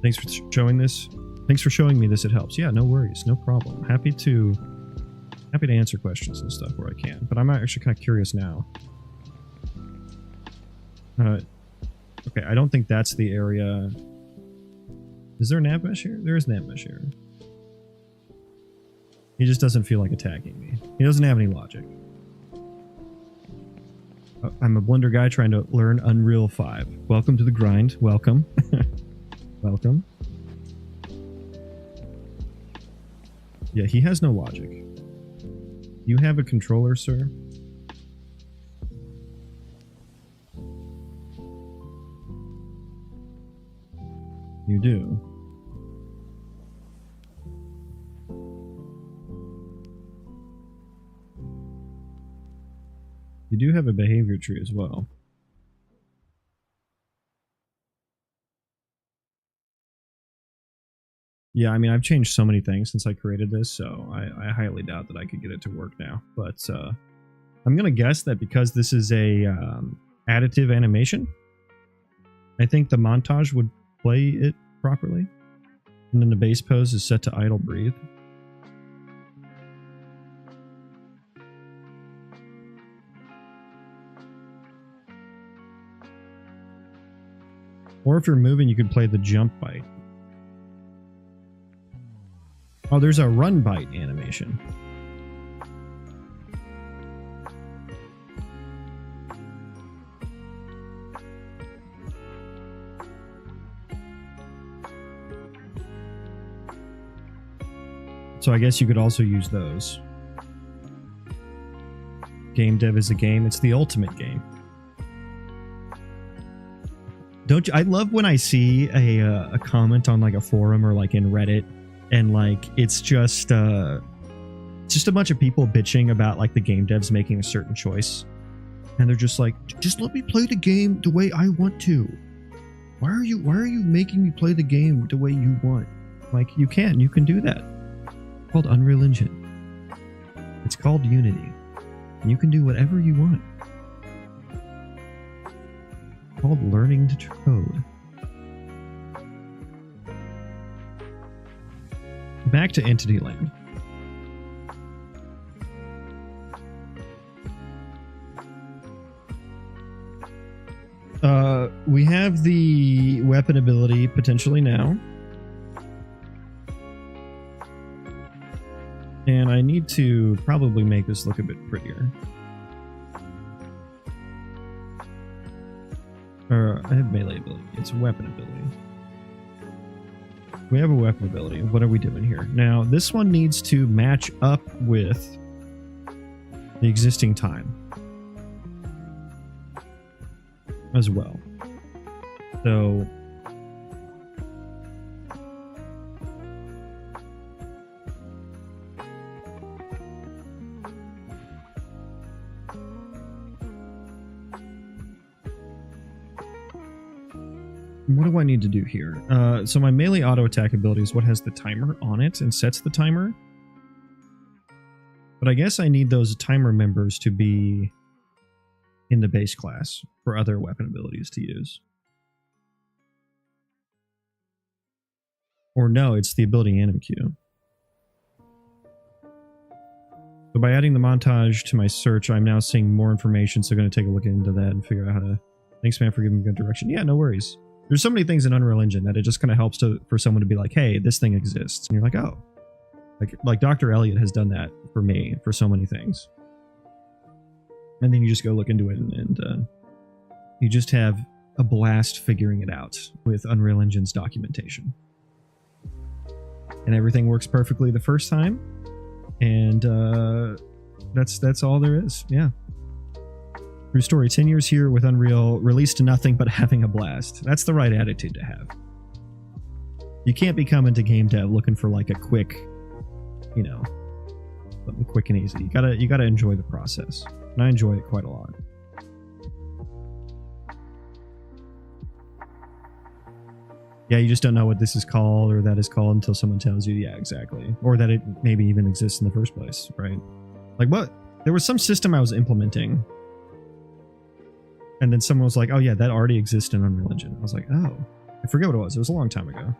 Thanks for showing this. Thanks for showing me this. It helps. Yeah, no worries. No problem. Happy to Happy to answer questions and stuff where I can, but I'm actually kind of curious now. Okay, I don't think that's the area. Is there nav mesh here? There is nav mesh here. He just doesn't feel like attacking me. He doesn't have any logic. I'm a Blender guy trying to learn Unreal 5. Welcome to the grind. Welcome. Welcome. Yeah, he has no logic. You have a controller, sir? You do. You do have a behavior tree as well. Yeah, I mean, I've changed so many things since I created this, so I highly doubt that I could get it to work now. But I'm going to guess that because this is a additive animation, I think the montage would play it properly. And then the base pose is set to idle breathe. Or if you're moving, you could play the jump bite. Oh, there's a run bite animation. So I guess you could also use those. Game dev is a game. It's the ultimate game. Don't you? I love when I see a comment on like a forum or like in Reddit, and like it's just a bunch of people bitching about like the game devs making a certain choice, and they're just like, just let me play the game the way I want to. Why are you making me play the game the way you want? Like you can do that. It's called Unreal Engine. It's called Unity. You can do whatever you want. It's called learning to code. Back to Entity Land. We have the weapon ability potentially now. And I need to probably make this look a bit prettier. I have melee ability. It's weapon ability. We have a weapon ability. What are we doing here? Now, this one needs to match up with the existing time as well. So what do I need to do here? So my melee auto attack ability is what has the timer on it and sets the timer. But I guess I need those timer members to be in the base class for other weapon abilities to use. Or no, it's the ability anim queue. So by adding the montage to my search, I'm now seeing more information, so I'm going to take a look into that and figure out how to... Thanks, man, for giving me good direction. Yeah, no worries. There's so many things in Unreal Engine that it just kind of helps for someone to be like, hey, this thing exists. And you're like, oh. Like Dr. Elliott has done that for me for so many things. And then you just go look into it and you just have a blast figuring it out with Unreal Engine's documentation. And everything works perfectly the first time. And that's all there is. Yeah. True story. 10 years here with Unreal, released to nothing but having a blast. That's the right attitude to have. You can't be coming to game dev looking for like a quick, you know, something quick and easy. You gotta enjoy the process. And I enjoy it quite a lot. Yeah, you just don't know what this is called or that is called until someone tells you, yeah, exactly. Or that it maybe even exists in the first place, right? Like what? There was some system I was implementing. And then someone was like, oh yeah, that already exists in Unreal Engine. I was like, oh. I forget what it was. It was a long time ago.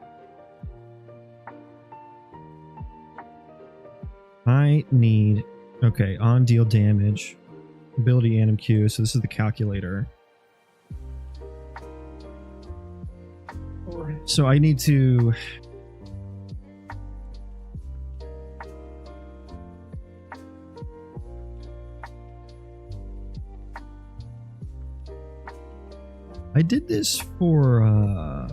I need Okay, on deal damage. Ability anim Q. So this is the calculator. So I need to... I did this for,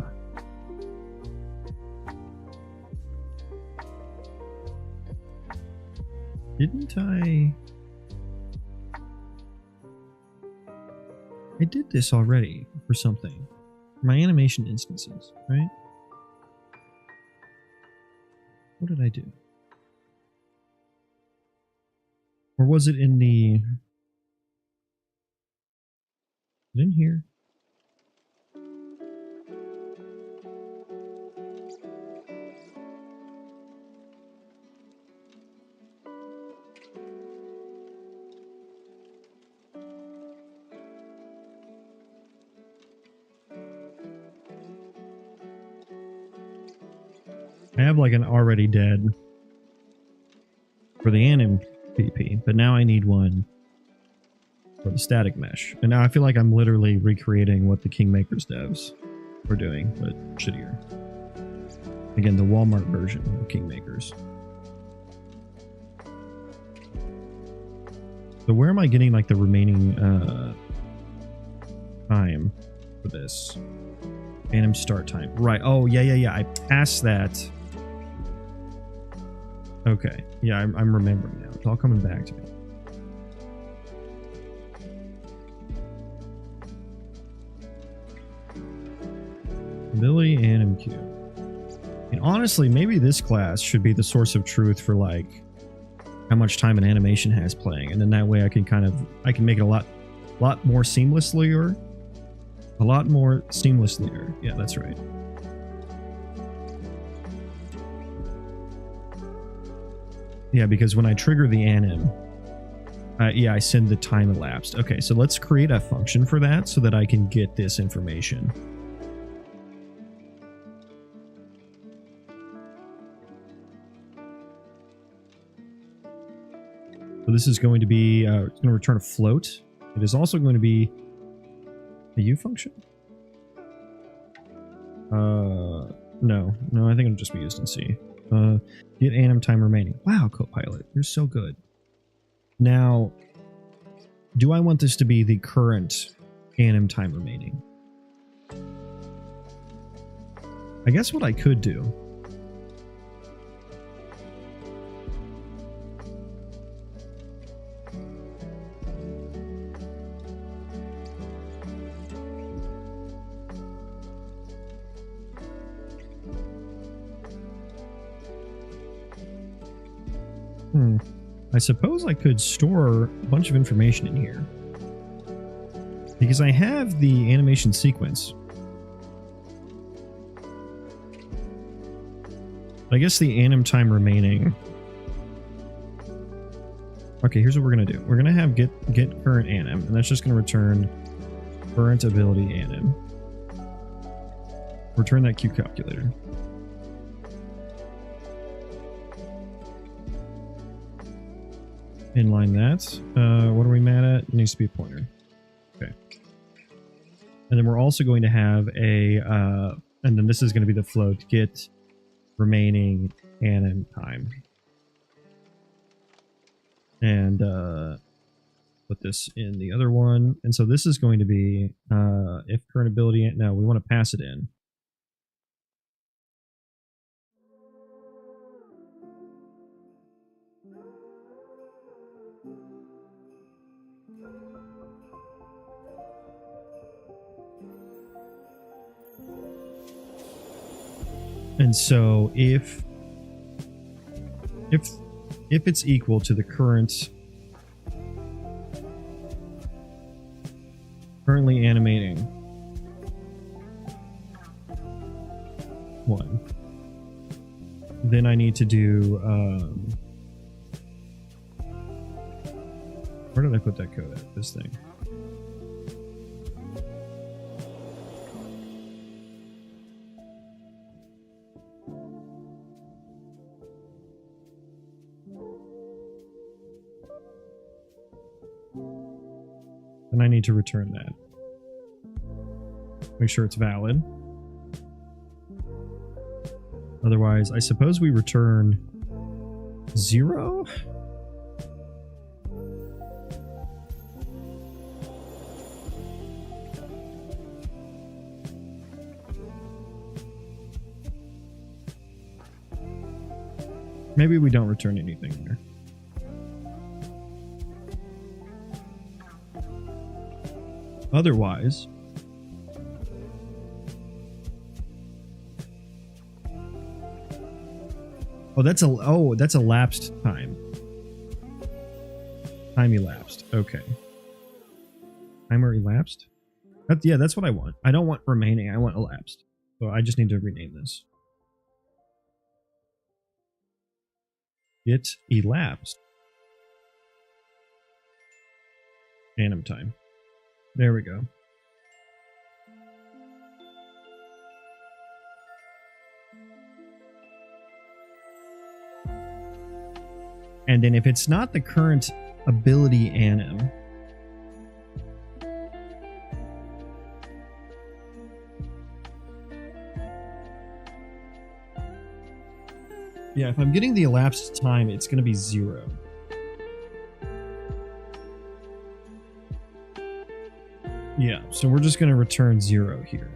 didn't I? I did this already for something. For my animation instances, right? What did I do? Or was it in the... Was it in here? I have like an already dead for the anim PP, but now I need one for the static mesh. And now I feel like I'm literally recreating what the Kingmakers devs were doing, but shittier. Again, the Walmart version of Kingmakers. So where am I getting like the remaining time for this? Anim start time. Right. Oh, yeah. I passed that. Okay. Yeah, I'm remembering now. It's all coming back to me. Ability anim Q. And honestly, maybe this class should be the source of truth for like how much time an animation has playing, and then that way I can make it a lot more seamlessly. Yeah, that's right. Yeah, because when I trigger the anim, I send the time elapsed. Okay, so let's create a function for that so that I can get this information. So this is going to be, it's going to return a float. It is also going to be a U function? No, I think it'll just be used in C. Get anim time remaining. Wow, Copilot, you're so good. Now, do I want this to be the current anim time remaining? I guess what I could do I suppose I could store a bunch of information in here. Because I have the animation sequence. I guess the anim time remaining. Okay, here's what we're going to do. We're going to have get current anim, and that's just going to return current ability anim. Return that Q calculator. Inline that. What are we mad at? It needs to be a pointer. Okay. And then we're also going to have a, and then this is going to be the float, get remaining anim time. And put this in the other one. And so this is going to be, if current ability, no, we want to pass it in. And so if it's equal to the currently animating one, then I need to do where did I put that code at? This thing. And I need to return that. Make sure it's valid. Otherwise, I suppose we return 0? Maybe we don't return anything here. Otherwise, that's a lapsed time. Time elapsed. Okay. Timer elapsed? That's what I want. I don't want remaining, I want elapsed. So I just need to rename this. It elapsed. Anim time. There we go. And then if it's not the current ability anim, yeah, if I'm getting the elapsed time, it's going to be 0. Yeah, so we're just going to return 0 here.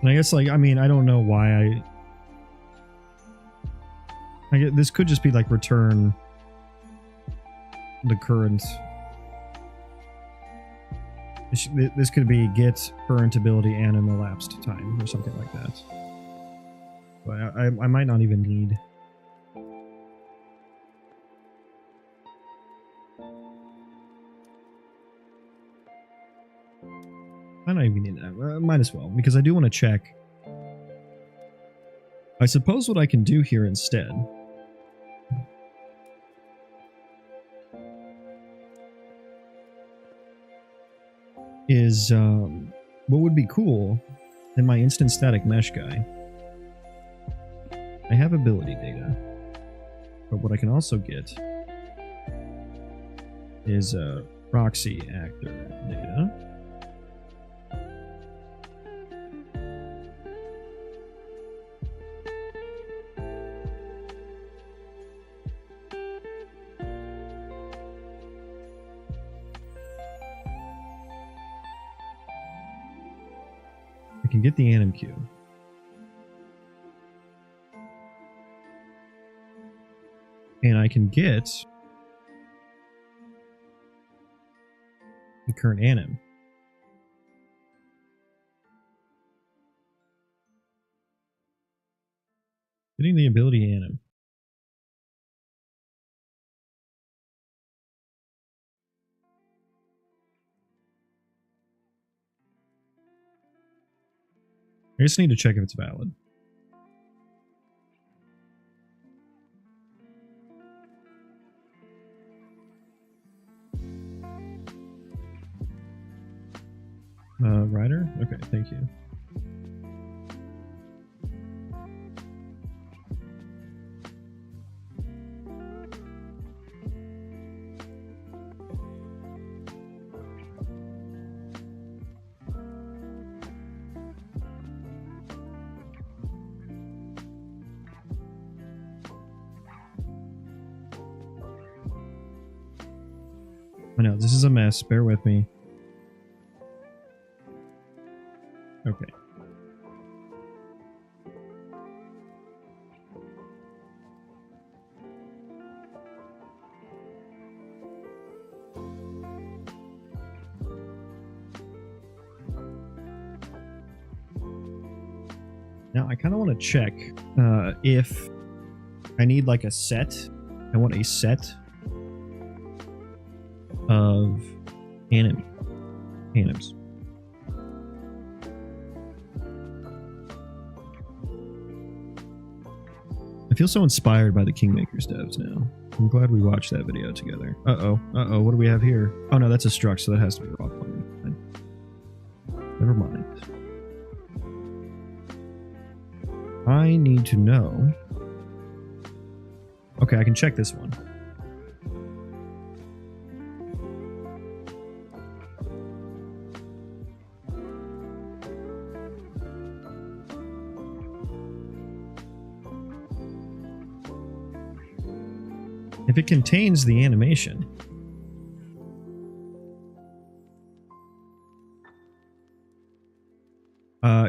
And I guess, like, I mean, I don't know why I get, this could just be like return the current. This could be get current ability and an elapsed time or something like that. But I might not even need. I don't even need that. Might as well, because I do want to check. I suppose what I can do here instead is what would be cool in my instant static mesh guy. I have ability data, but what I can also get is proxy actor data. Can get the anim queue. And I can get the current anim. Getting the ability anim. I just need to check if it's valid. Ryder? Okay, thank you. I know, this is a mess. Bear with me. Okay. Now, I kind of want to check if I need like a set. I want a set of anims. I feel so inspired by the Kingmakers devs now. I'm glad we watched that video together. Uh-oh. Uh-oh. What do we have here? Oh, no, that's a struct, so that has to be raw cloning. Never mind. I need to know... Okay, I can check this one. If it contains the animation.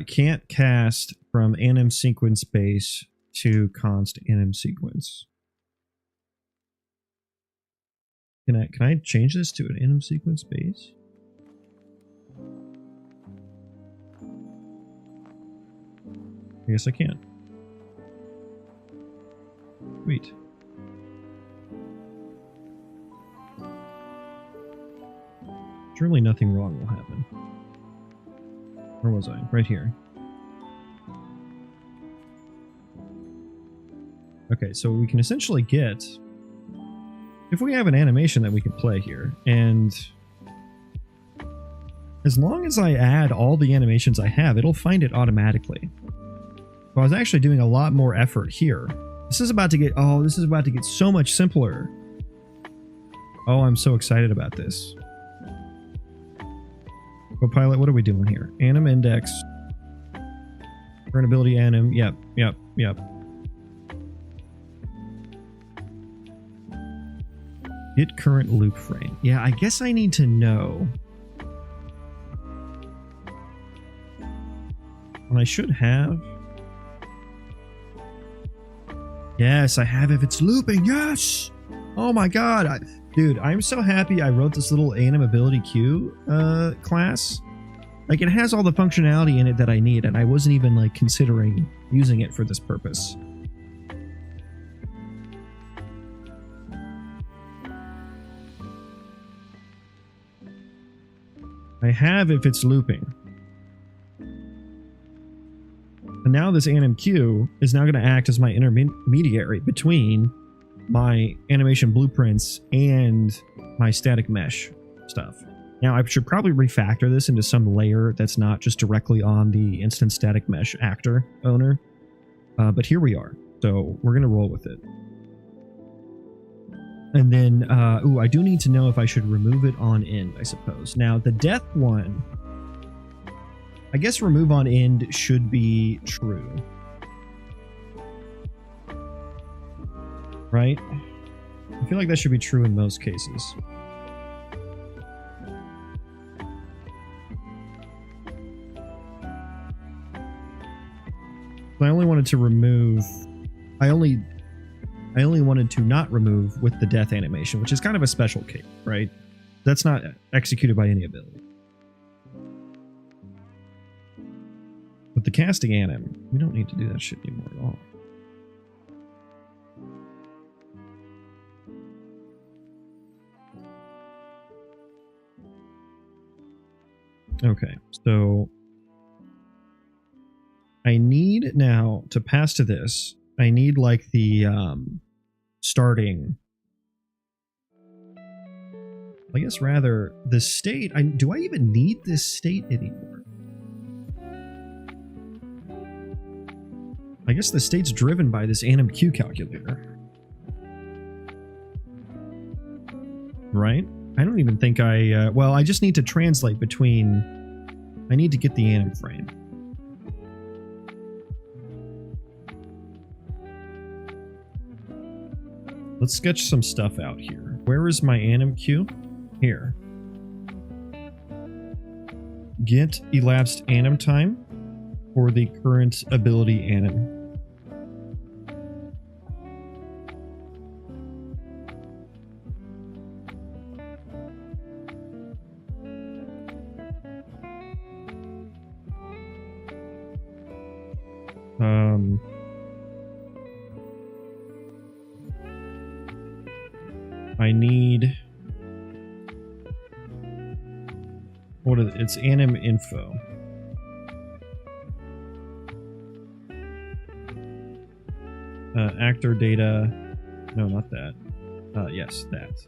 Can't cast from anim sequence base to const anim sequence. Can I change this to an anim sequence base? I guess I can. Sweet. Surely nothing wrong will happen. Where was I? Right here. Okay, so we can essentially get... If we have an animation that we can play here, and... As long as I add all the animations I have, it'll find it automatically. So I was actually doing a lot more effort here. This is about to get... Oh, this is about to get so much simpler. Oh, I'm so excited about this. Copilot, what are we doing here? Anim index. Current ability anim. Yep. Get current loop frame. Yeah, I guess I need to know. And I should have. Yes, I have if it's looping. Yes! Oh my god. Dude, I'm so happy I wrote this little anim ability queue class. Like, it has all the functionality in it that I need, and I wasn't even, like, considering using it for this purpose. I have if it's looping. And now this anim queue is now going to act as my intermediary between my animation blueprints and my static mesh stuff. Now, I should probably refactor this into some layer that's not just directly on the instance static mesh actor owner. But here we are. So we're going to roll with it. And then, ooh, I do need to know if I should remove it on end, I suppose. Now, the death one, I guess remove on end should be true. Right? I feel like that should be true in most cases. I only wanted to remove... I only wanted to not remove with the death animation, which is kind of a special case, right? That's not executed by any ability. But the casting anim, we don't need to do that shit anymore at all. Okay, so I need now to pass to this. I need like the starting. I guess rather the state. Do I even need this state anymore? I guess the state's driven by this anim Q calculator. Right? I don't even think well, I just need to translate between... I need to get the anim frame. Let's sketch some stuff out here. Where is my anim queue? Here. Get elapsed anim time for the current ability anim. I need... What is it? It's anim info. Actor data. No, not that. Yes, that.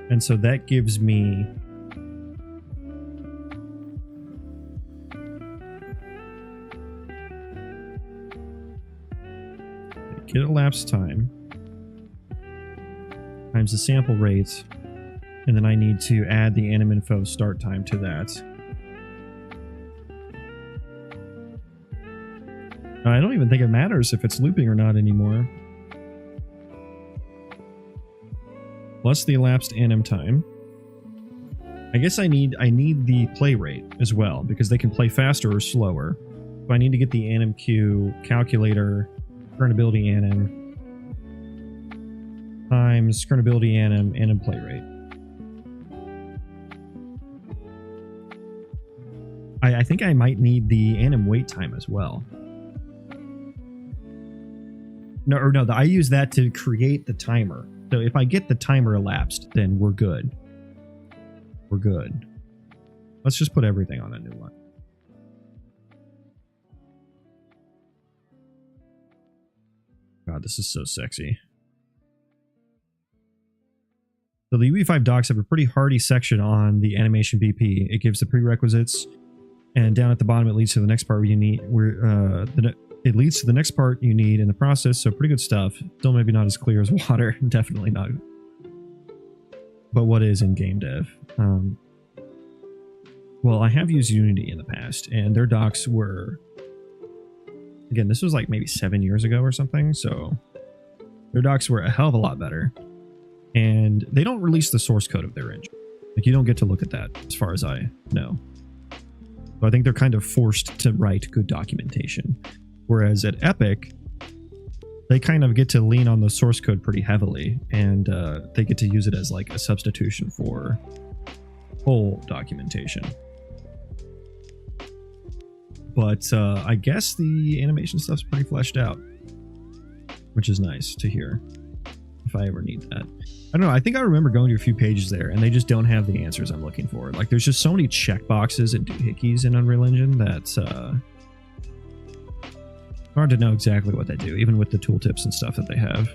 And so that gives me get elapsed time times the sample rate, and then I need to add the anim info start time to that. I don't even think it matters if it's looping or not anymore. Plus the elapsed anim time. I guess I need the play rate as well, because they can play faster or slower. So I need to get the anim queue calculator, current ability anim, times current ability anim play rate. I think I might need the anim wait time as well. No, I use that to create the timer. So if I get the timer elapsed, then we're good. We're good. Let's just put everything on a new one. God, this is so sexy. So the UE5 docs have a pretty hardy section on the animation BP. It gives the prerequisites, and down at the bottom it leads to the next part where you need it leads to the next part you need in the process, so pretty good stuff. Still maybe not as clear as water. Definitely not. But what is in game dev? Well, I have used Unity in the past, and their docs were... Again, this was like maybe 7 years ago or something, so their docs were a hell of a lot better. And they don't release the source code of their engine. Like, you don't get to look at that, as far as I know. So I think they're kind of forced to write good documentation. Whereas at Epic, they kind of get to lean on the source code pretty heavily, and they get to use it as like a substitution for full documentation. But I guess the animation stuff's pretty fleshed out, which is nice to hear if I ever need that. I don't know, I think I remember going to a few pages there, and they just don't have the answers I'm looking for. Like, there's just so many checkboxes and doohickeys in Unreal Engine that's hard to know exactly what they do, even with the tooltips and stuff that they have.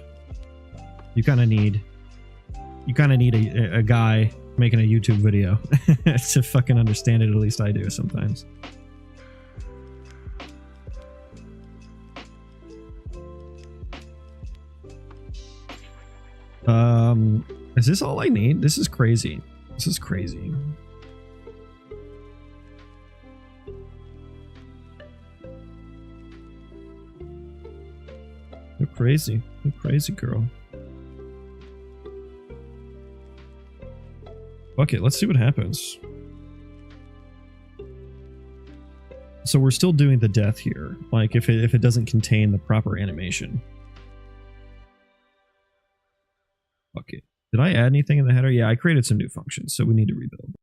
You kind of need a guy making a YouTube video to fucking understand it. At least I do sometimes. Is this all I need? This is crazy. This is crazy. You're crazy. You're crazy, girl. Fuck it, let's see what happens. So we're still doing the death here. Like, if it doesn't contain the proper animation. Fuck it. Did I add anything in the header? Yeah, I created some new functions, so we need to rebuild.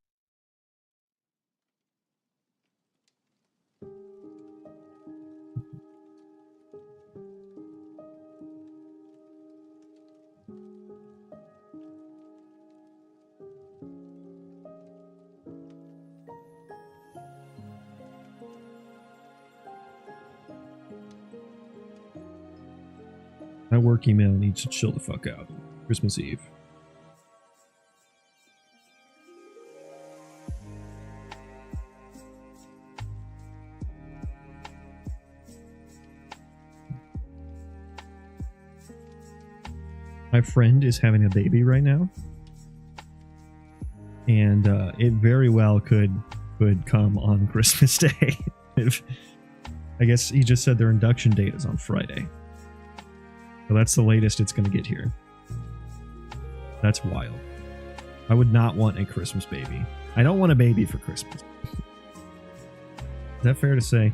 My work email needs to chill the fuck out. Christmas Eve. My friend is having a baby right now, and it very well could come on Christmas Day. I guess he just said their induction date is on Friday. So that's the latest it's going to get here. That's wild. I would not want a Christmas baby. I don't want a baby for Christmas. Is that fair to say?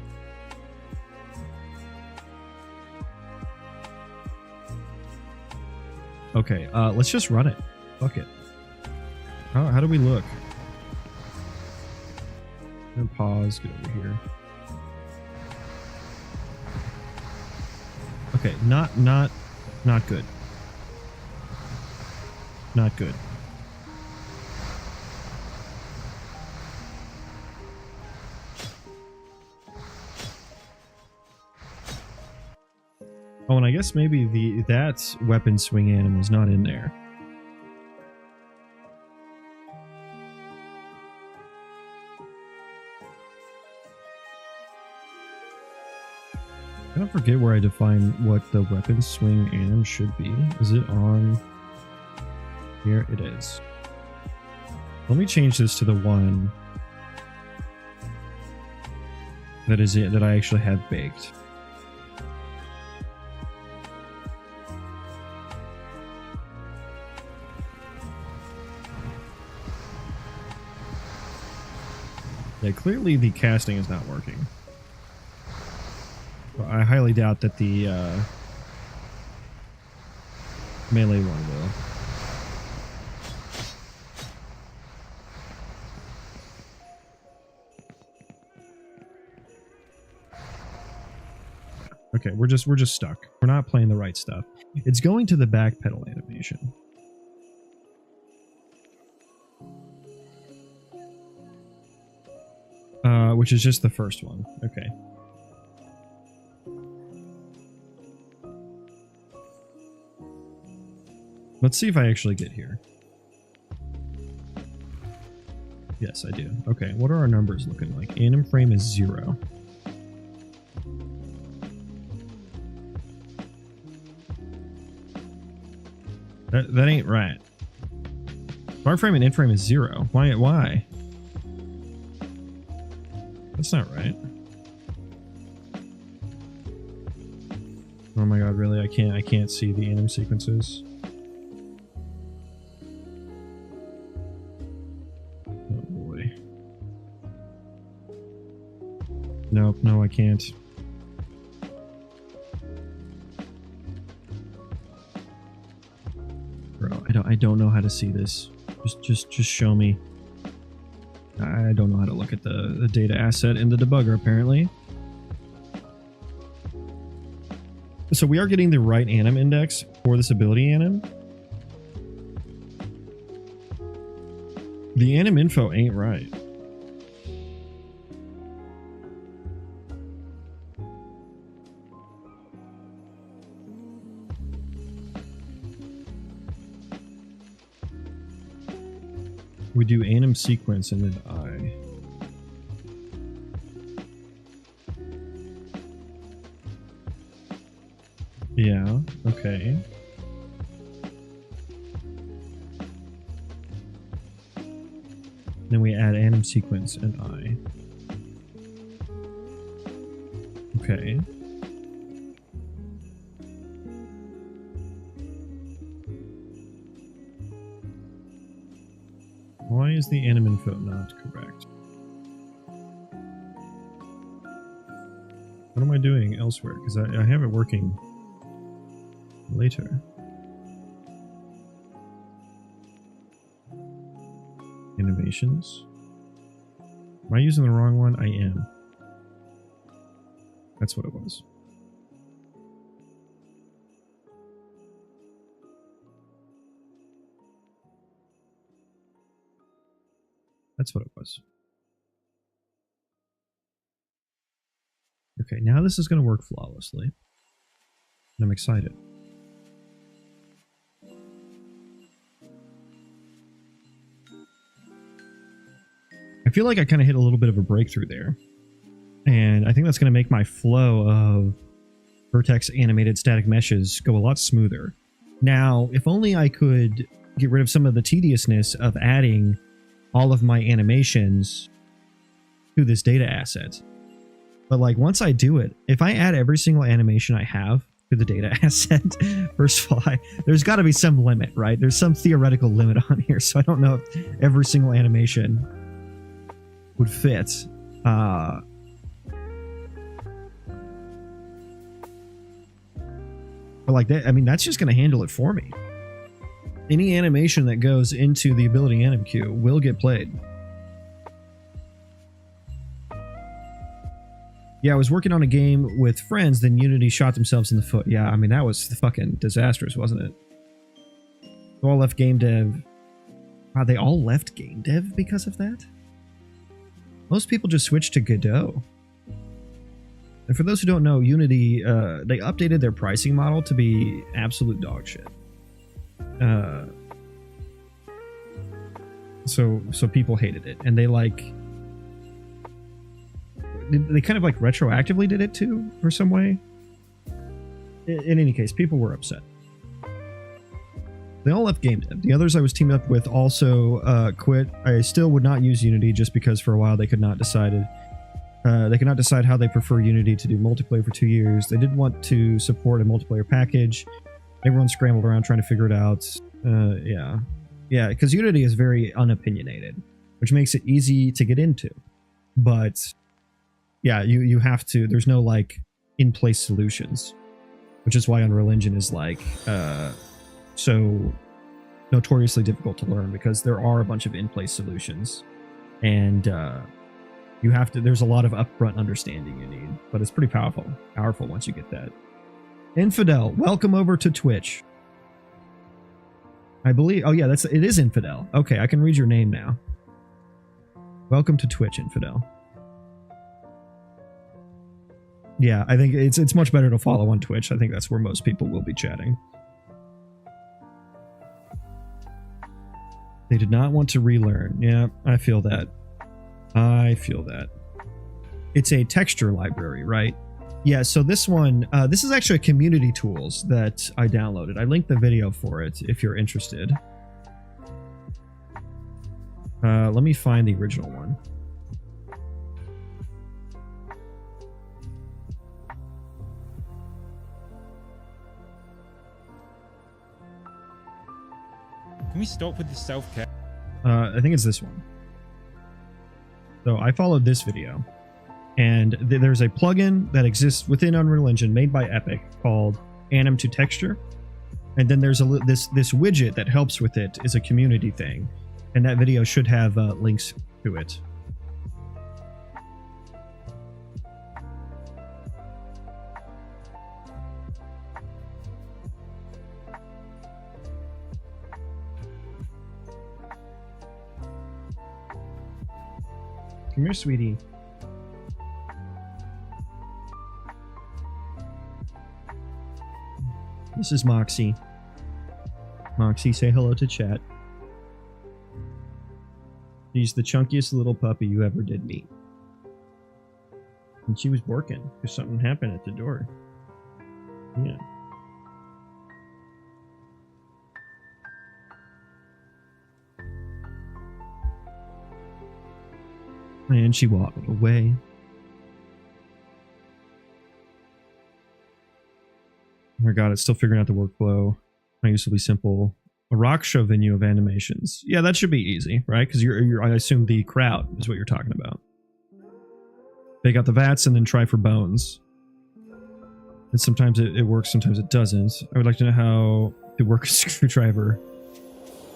Okay, let's just run it. Fuck it. How do we look? I'm gonna pause, get over here. Okay, not good. Not good. Oh, and I guess maybe that weapon swing anim is not in there. I don't forget where I define what the weapon swing anim should be. Is it on here? It is. Let me change this to the one that is it that I actually have baked. Yeah, clearly the casting is not working. Well, I highly doubt that the melee one will. Okay, we're just stuck. We're not playing the right stuff. It's going to the back pedal animation. Which is just the first one. Okay. Let's see if I actually get here. Yes, I do. Okay, what are our numbers looking like? Anim frame is 0. That ain't right. Bar frame and in frame is 0. Why? That's not right. Oh my god, really? I can't see the anim sequences. Oh boy. Nope, no I can't. Bro, I don't know how to see this. Just show me. I don't know how to look at the data asset in the debugger, apparently. So we are getting the right anim index for this ability anim. The anim info ain't right. We do anim sequence and then I. Yeah, okay. Then we add anim sequence and I. Okay. Why is the anim info not correct? What am I doing elsewhere? Because I have it working later. Innovations. Am I using the wrong one? I am. That's what it was. That's what it was. Okay, now this is going to work flawlessly. And I'm excited. I feel like I kind of hit a little bit of a breakthrough there. And I think that's going to make my flow of vertex animated static meshes go a lot smoother. Now, if only I could get rid of some of the tediousness of adding all of my animations to this data asset. But like once I do it, if I add every single animation I have to the data asset, first of all, there's got to be some limit, right? There's some theoretical limit on here, so I don't know if every single animation would fit. But like that, I mean, that's just going to handle it for me. Any animation that goes into the ability anim queue will get played. Yeah, I was working on a game with friends, then Unity shot themselves in the foot. Yeah, I mean, that was fucking disastrous, wasn't it? They all left game dev. Wow, they all left game dev because of that? Most people just switched to Godot. And for those who don't know, Unity, they updated their pricing model to be absolute dog shit. So people hated it, and they kind of like retroactively did it too, or some way. In any case, people were upset. They all left game dev. The others I was teamed up with also quit. I still would not use Unity just because for a while they could not decide how they prefer Unity to do multiplayer for 2 years. They didn't want to support a multiplayer package. Everyone scrambled around trying to figure it out. Yeah, because Unity is very unopinionated, which makes it easy to get into. But yeah, you have to. There's no like in-place solutions, which is why Unreal Engine is like so notoriously difficult to learn, because there are a bunch of in-place solutions, and you have to. There's a lot of upfront understanding you need, but it's pretty powerful once you get that. Infidel, welcome over to Twitch. I believe. Oh yeah, it is Infidel. Okay, I can read your name now. Welcome to Twitch, Infidel. Yeah, I think it's much better to follow on Twitch. I think that's where most people will be chatting. They did not want to relearn. Yeah, I feel that. It's a texture library, right? Yeah, so this one, this is actually a community tools that I downloaded. I linked the video for it if you're interested. Let me find the original one. Can we stop with the self-care? I think it's this one. So I followed this video. And there's a plugin that exists within Unreal Engine made by Epic called Anim to Texture. And then there's this widget that helps with it, is a community thing. And that video should have links to it. Come here, sweetie. This is Moxie. Moxie, say hello to chat. She's the chunkiest little puppy you ever did meet. And she was working because something happened at the door. Yeah. And she waddled away. Oh my god, it's still figuring out the workflow. I used to be simple. A rock show venue of animations. Yeah, that should be easy, right? Because I assume the crowd is what you're talking about. Take out the vats and then try for bones. And sometimes it works, sometimes it doesn't. I would like to know how to work a screwdriver.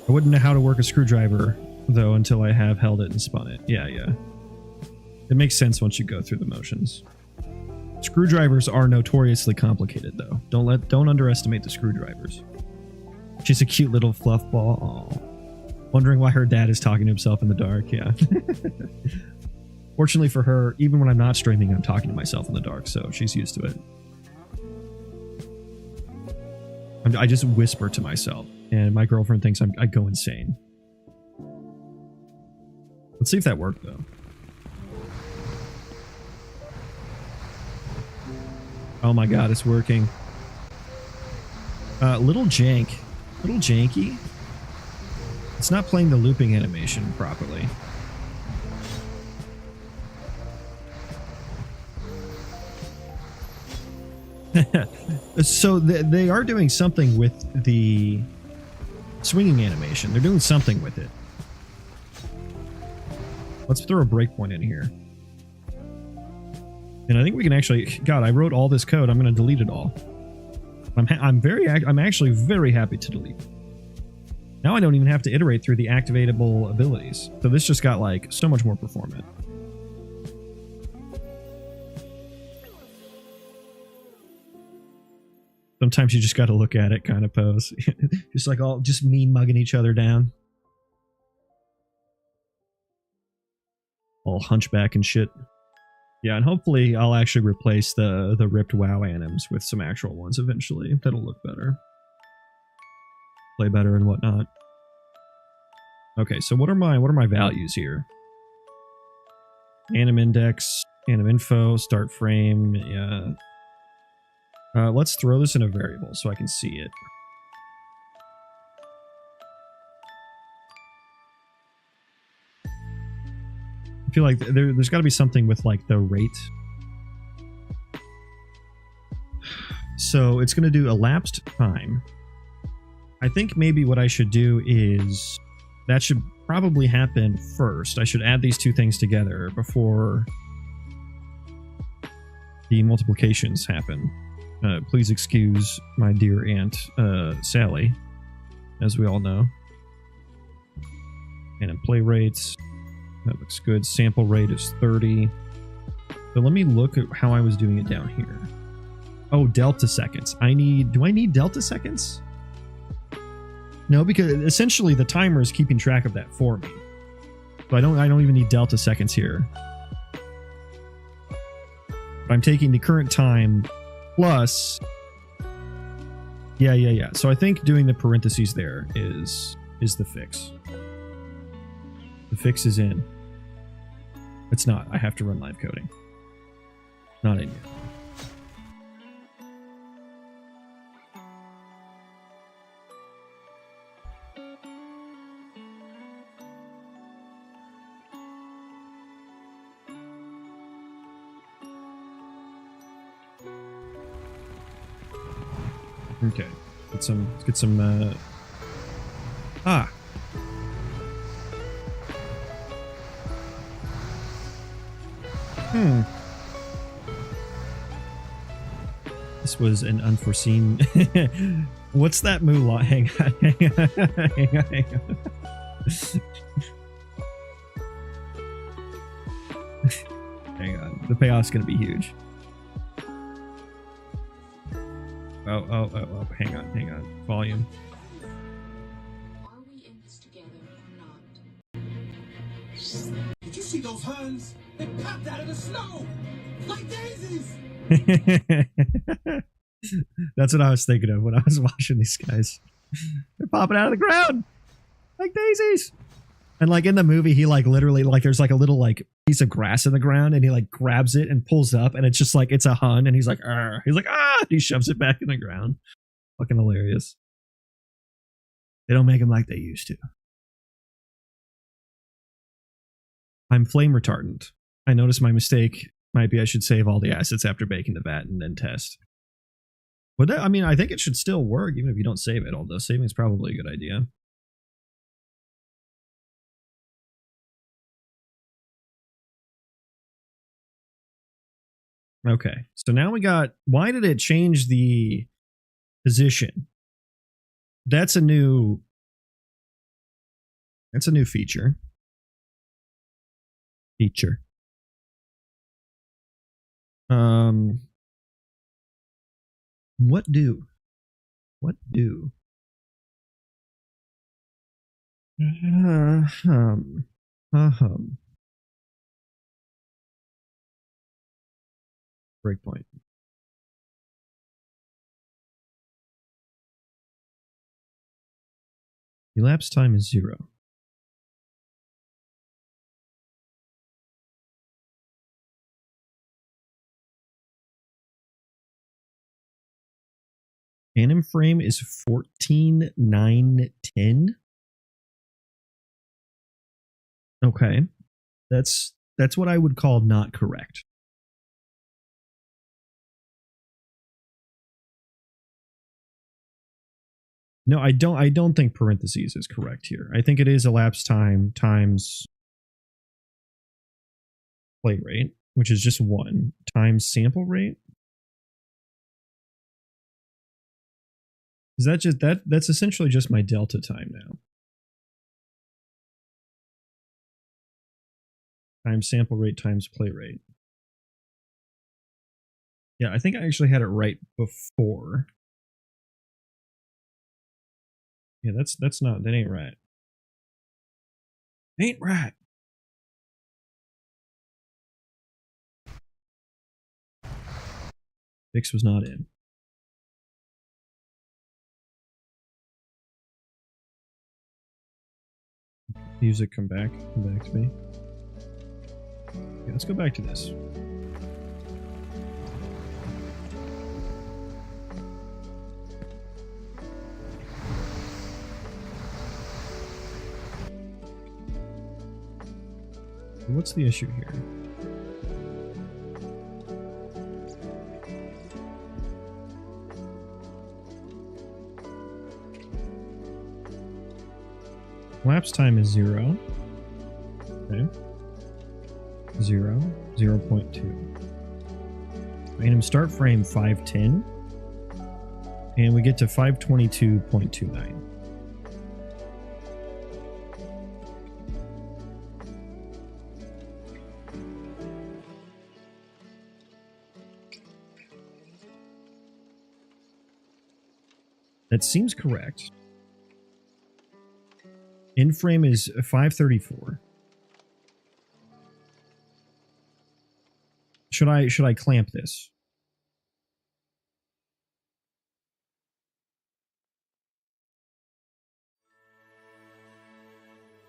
I wouldn't know how to work a screwdriver, though, until I have held it and spun it. Yeah. It makes sense once you go through the motions. Screwdrivers are notoriously complicated, though. Don't underestimate the screwdrivers. She's a cute little fluff ball. Aww. Wondering why her dad is talking to himself in the dark. Yeah. Fortunately for her, even when I'm not streaming, I'm talking to myself in the dark, so she's used to it. I just whisper to myself, and my girlfriend thinks I go insane. Let's see if that worked, though. Oh my god, it's working. Little janky. It's not playing the looping animation properly. So they are doing something with the swinging animation. They're doing something with it. Let's throw a breakpoint in here. And I think we can actually... God, I wrote all this code. I'm going to delete it all. I'm actually very happy to delete it. Now I don't even have to iterate through the activatable abilities. So this just got, like, so much more performant. Sometimes you just got to look at it kind of pose. Just like all... Just mean mugging each other down. All hunchback and shit. Yeah, and hopefully I'll actually replace the ripped WoW anims with some actual ones eventually. That'll look better. Play better and whatnot. Okay, so what are my values here? Anim index, anim info, start frame, yeah. Let's throw this in a variable so I can see it. I feel like there's got to be something with like the rate. So it's going to do elapsed time. I think maybe what I should do is that should probably happen first. I should add these two things together before the multiplications happen. Please excuse my dear Aunt Sally, as we all know. And in play rates, that looks good. Sample rate is 30. So let me look at how I was doing it down here. Oh, delta seconds. Do I need delta seconds? No, because essentially the timer is keeping track of that for me. So I don't even need delta seconds here. But I'm taking the current time plus. Yeah. So I think doing the parentheses there is the fix. The fix is in. It's not. I have to run live coding. Not in yet. Okay. Let's get some This was an unforeseen. What's that moolah? Hang on. Hang on. The payoff's gonna be huge. Oh, hang on. Volume. Are we in this together or not? Did you see those Huns? They popped out of the snow like daisies. That's what I was thinking of when I was watching these guys. They're popping out of the ground like daisies. And like in the movie, he like literally like there's like a little like piece of grass in the ground and he like grabs it and pulls up and it's just like it's a Hun and he's like ah, he shoves it back in the ground. Fucking hilarious. They don't make them like they used to. I'm flame retardant. I noticed my mistake. Might be I should save all the assets after baking the vat and then test. But I mean, I think it should still work even if you don't save it, although saving is probably a good idea. Okay, so now we got, why did it change the position? That's a new feature. What do? Breakpoint. Elapsed time is 0. Anim frame is 14,910. Okay. That's what I would call not correct. No, I don't think parentheses is correct here. I think it is elapsed time times play rate, which is just 1, times sample rate. Is that just that's essentially just my delta time now. Times sample rate times play rate. Yeah, I think I actually had it right before. Yeah, that ain't right. Ain't right. Fix was not in. Music, come back to me. Okay, let's go back to this. What's the issue here? Lapse time is 0. Okay. 0. 0.2. Anim start frame 510. And we get to 522.29. That seems correct. In frame is 534. Should I clamp this?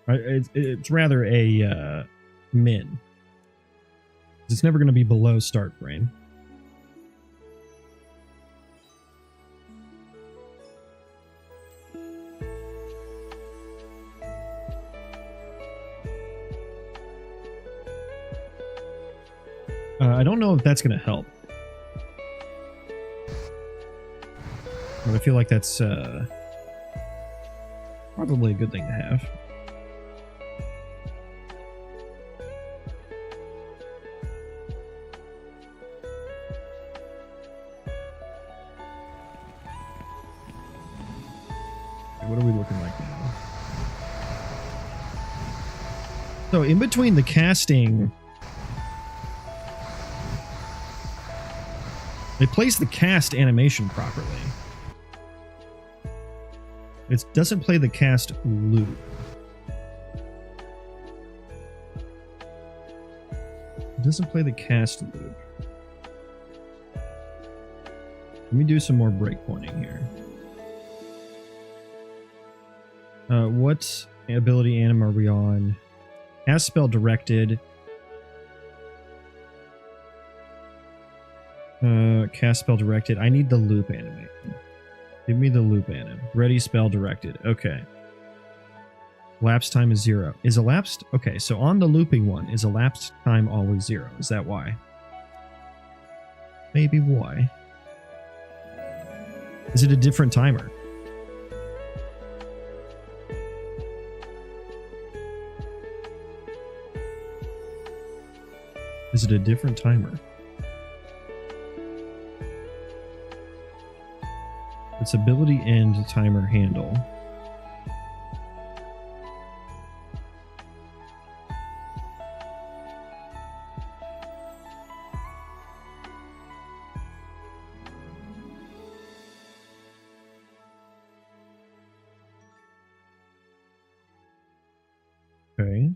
It's rather a min. It's never going to be below start frame. I don't know if that's going to help. But I feel like that's probably a good thing to have. What are we looking like now? So in between the casting... They place the cast animation properly. It doesn't play the cast loop. It doesn't play the cast loop. Let me do some more breakpointing here. What ability anim are we on? Cast spell directed. Cast spell directed. I need the loop animation. Give me the loop anim. Ready spell directed. Okay. Lapse time is 0. Is elapsed? Okay, so on the looping one, is elapsed time always 0? Is that why? Maybe why? Is it a different timer? Is it a different timer? It's ability end timer handle. Okay.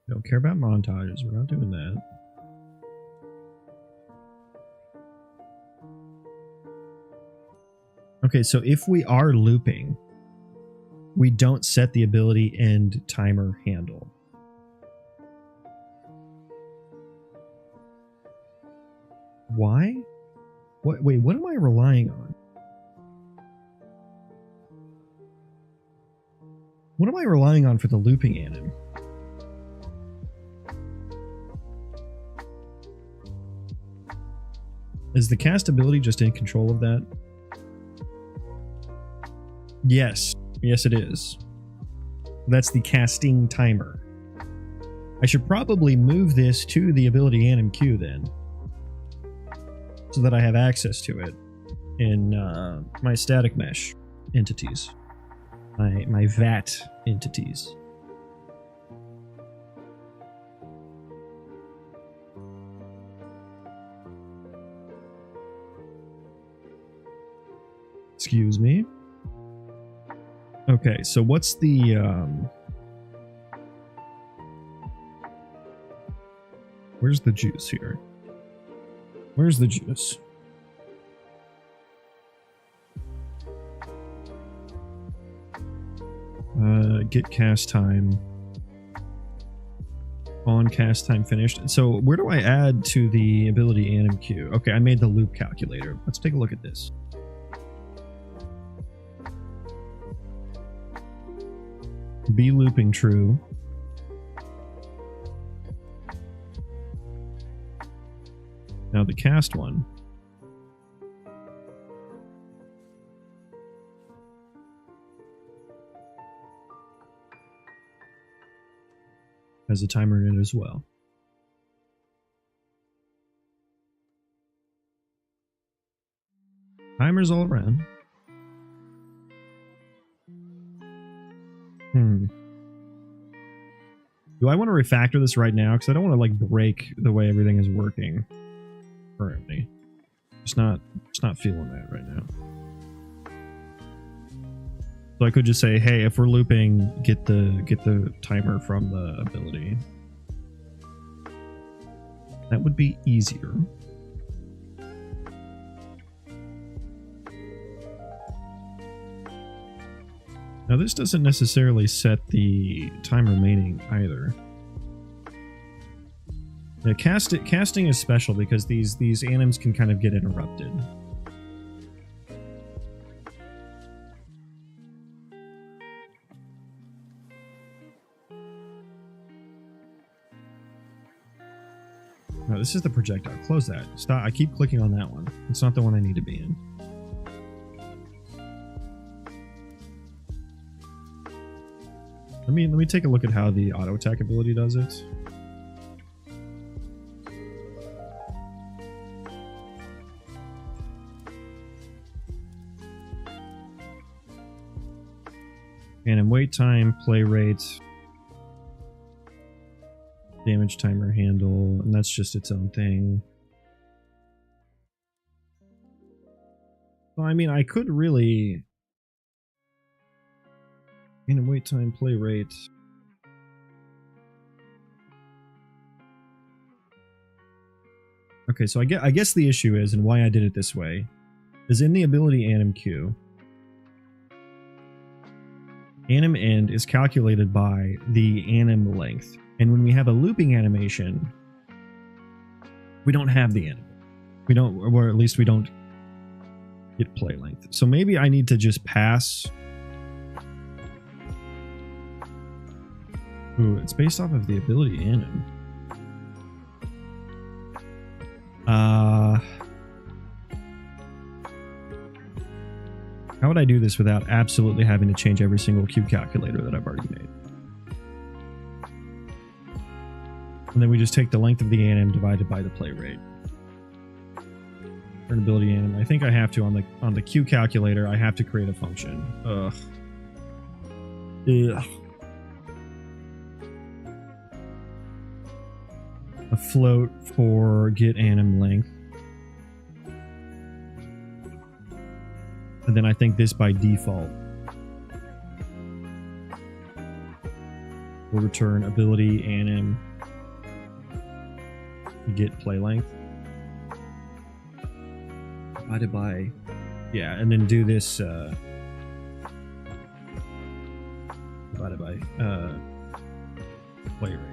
Don't care about montages. We're not doing that. Okay, so if we are looping, we don't set the ability end timer handle. Why? Wait, what am I relying on? What am I relying on for the looping anim? Is the cast ability just in control of that? Yes. Yes, it is. That's the casting timer. I should probably move this to the ability anim queue then, so that I have access to it in my static mesh entities, my VAT entities. Excuse me. Okay, so what's the Where's the juice here? Where's the juice? Get cast time. On cast time finished. So where do I add to the ability anim queue? Okay, I made the loop calculator. Let's take a look at this. Be looping true. Now the cast one. Has a timer in it as well. Timers all around. Do I want to refactor this right now? Because I don't want to like break the way everything is working currently. Just not feeling that right now. So I could just say, hey, if we're looping, get the timer from the ability. That would be easier. Now this doesn't necessarily set the time remaining either. Yeah, casting is special because these anims can kind of get interrupted. No, this is the projectile. Close that. Stop. I keep clicking on that one. It's not the one I need to be in. Let me take a look at how the auto attack ability does it. And in wait time, play rate, damage timer handle, and that's just its own thing. Well, I mean, I could really... In wait time, play rate. Okay, so I guess the issue is, and why I did it this way, is in the ability anim queue, anim end is calculated by the anim length. And when we have a looping animation, we don't have the anim. We don't, or at least we don't get play length. So maybe I need to just pass. Ooh, it's based off of the ability anim. How would I do this without absolutely having to change every single cube calculator that I've already made? And then we just take the length of the anim divided by the play rate. Turn ability anim. I think I have to on the Q calculator. I have to create a function. Ugh. A float for get anim length. And then I think this by default will return ability anim get play length divided by, yeah, and then do this divided by play rate.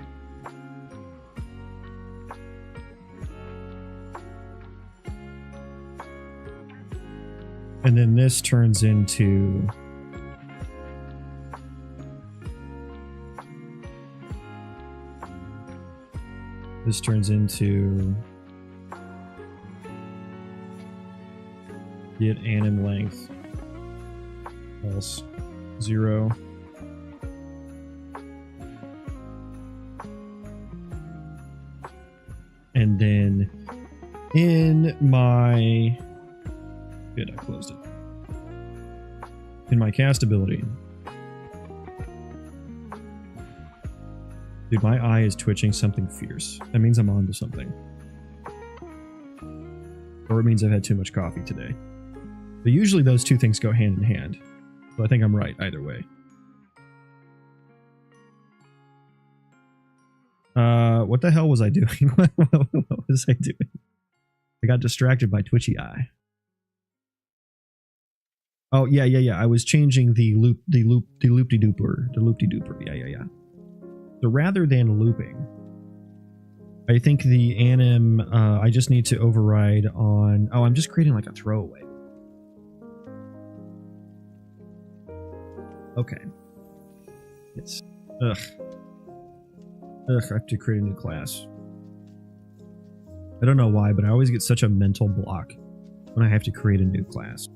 And then this turns into get anim length else 0. And then in my good, I closed it. In my cast ability, dude, my eye is twitching something fierce. That means I'm onto something. Or it means I've had too much coffee today. But usually those two things go hand in hand. So I think I'm right either way. What the hell was I doing? What was I doing? I got distracted by twitchy eye. Oh, yeah. I was changing the loop-de-dooper. Yeah. So rather than looping, I think the anim, I just need to override on... Oh, I'm just creating like a throwaway. Okay. It's... Ugh, I have to create a new class. I don't know why, but I always get such a mental block when I have to create a new class.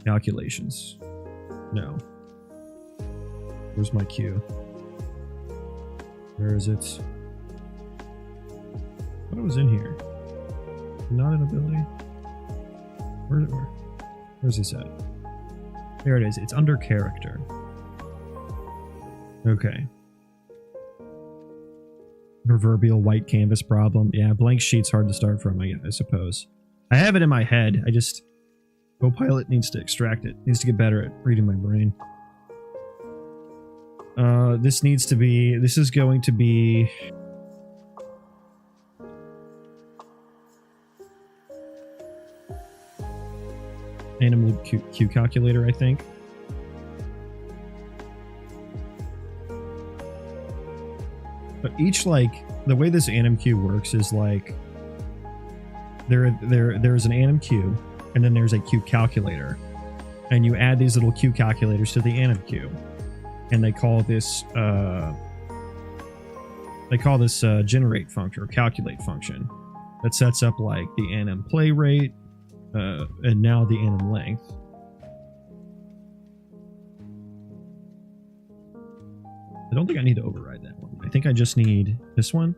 Calculations. No. Where's my queue? Where is it? What was in here? Not an ability? Where's this at? There it is. It's under character. Okay. Proverbial white canvas problem. Yeah, blank sheet's hard to start from, I suppose. I have it in my head. I just... Copilot needs to extract it. Needs to get better at reading my brain. This is going to be... Anim loop Q calculator, I think. But each, like, the way this anim queue works is like there's an anim queue, and then there's a Q calculator, and you add these little Q calculators to the anim queue, and they call this generate function or calculate function that sets up like the anim play rate, and now the anim length. I don't think I need to override that one. I think I just need this one.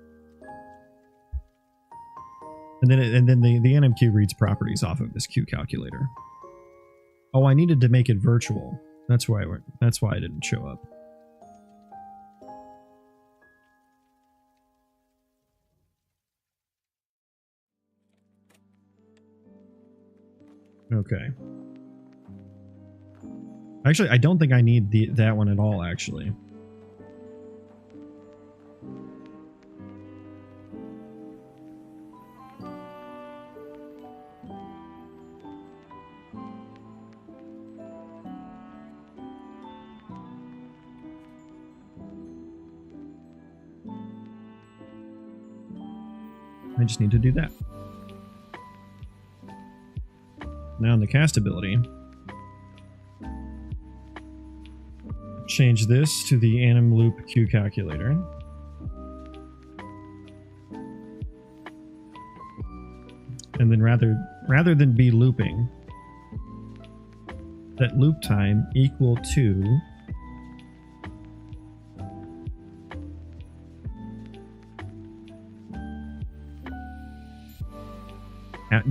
And then the anim queue reads properties off of this Q calculator. Oh, I needed to make it virtual. That's why I didn't show up. Okay. Actually, I don't think I need that one at all, actually. I just need to do that. Now in the cast ability, change this to the anim loop Q calculator. And then rather than be looping, set loop time equal to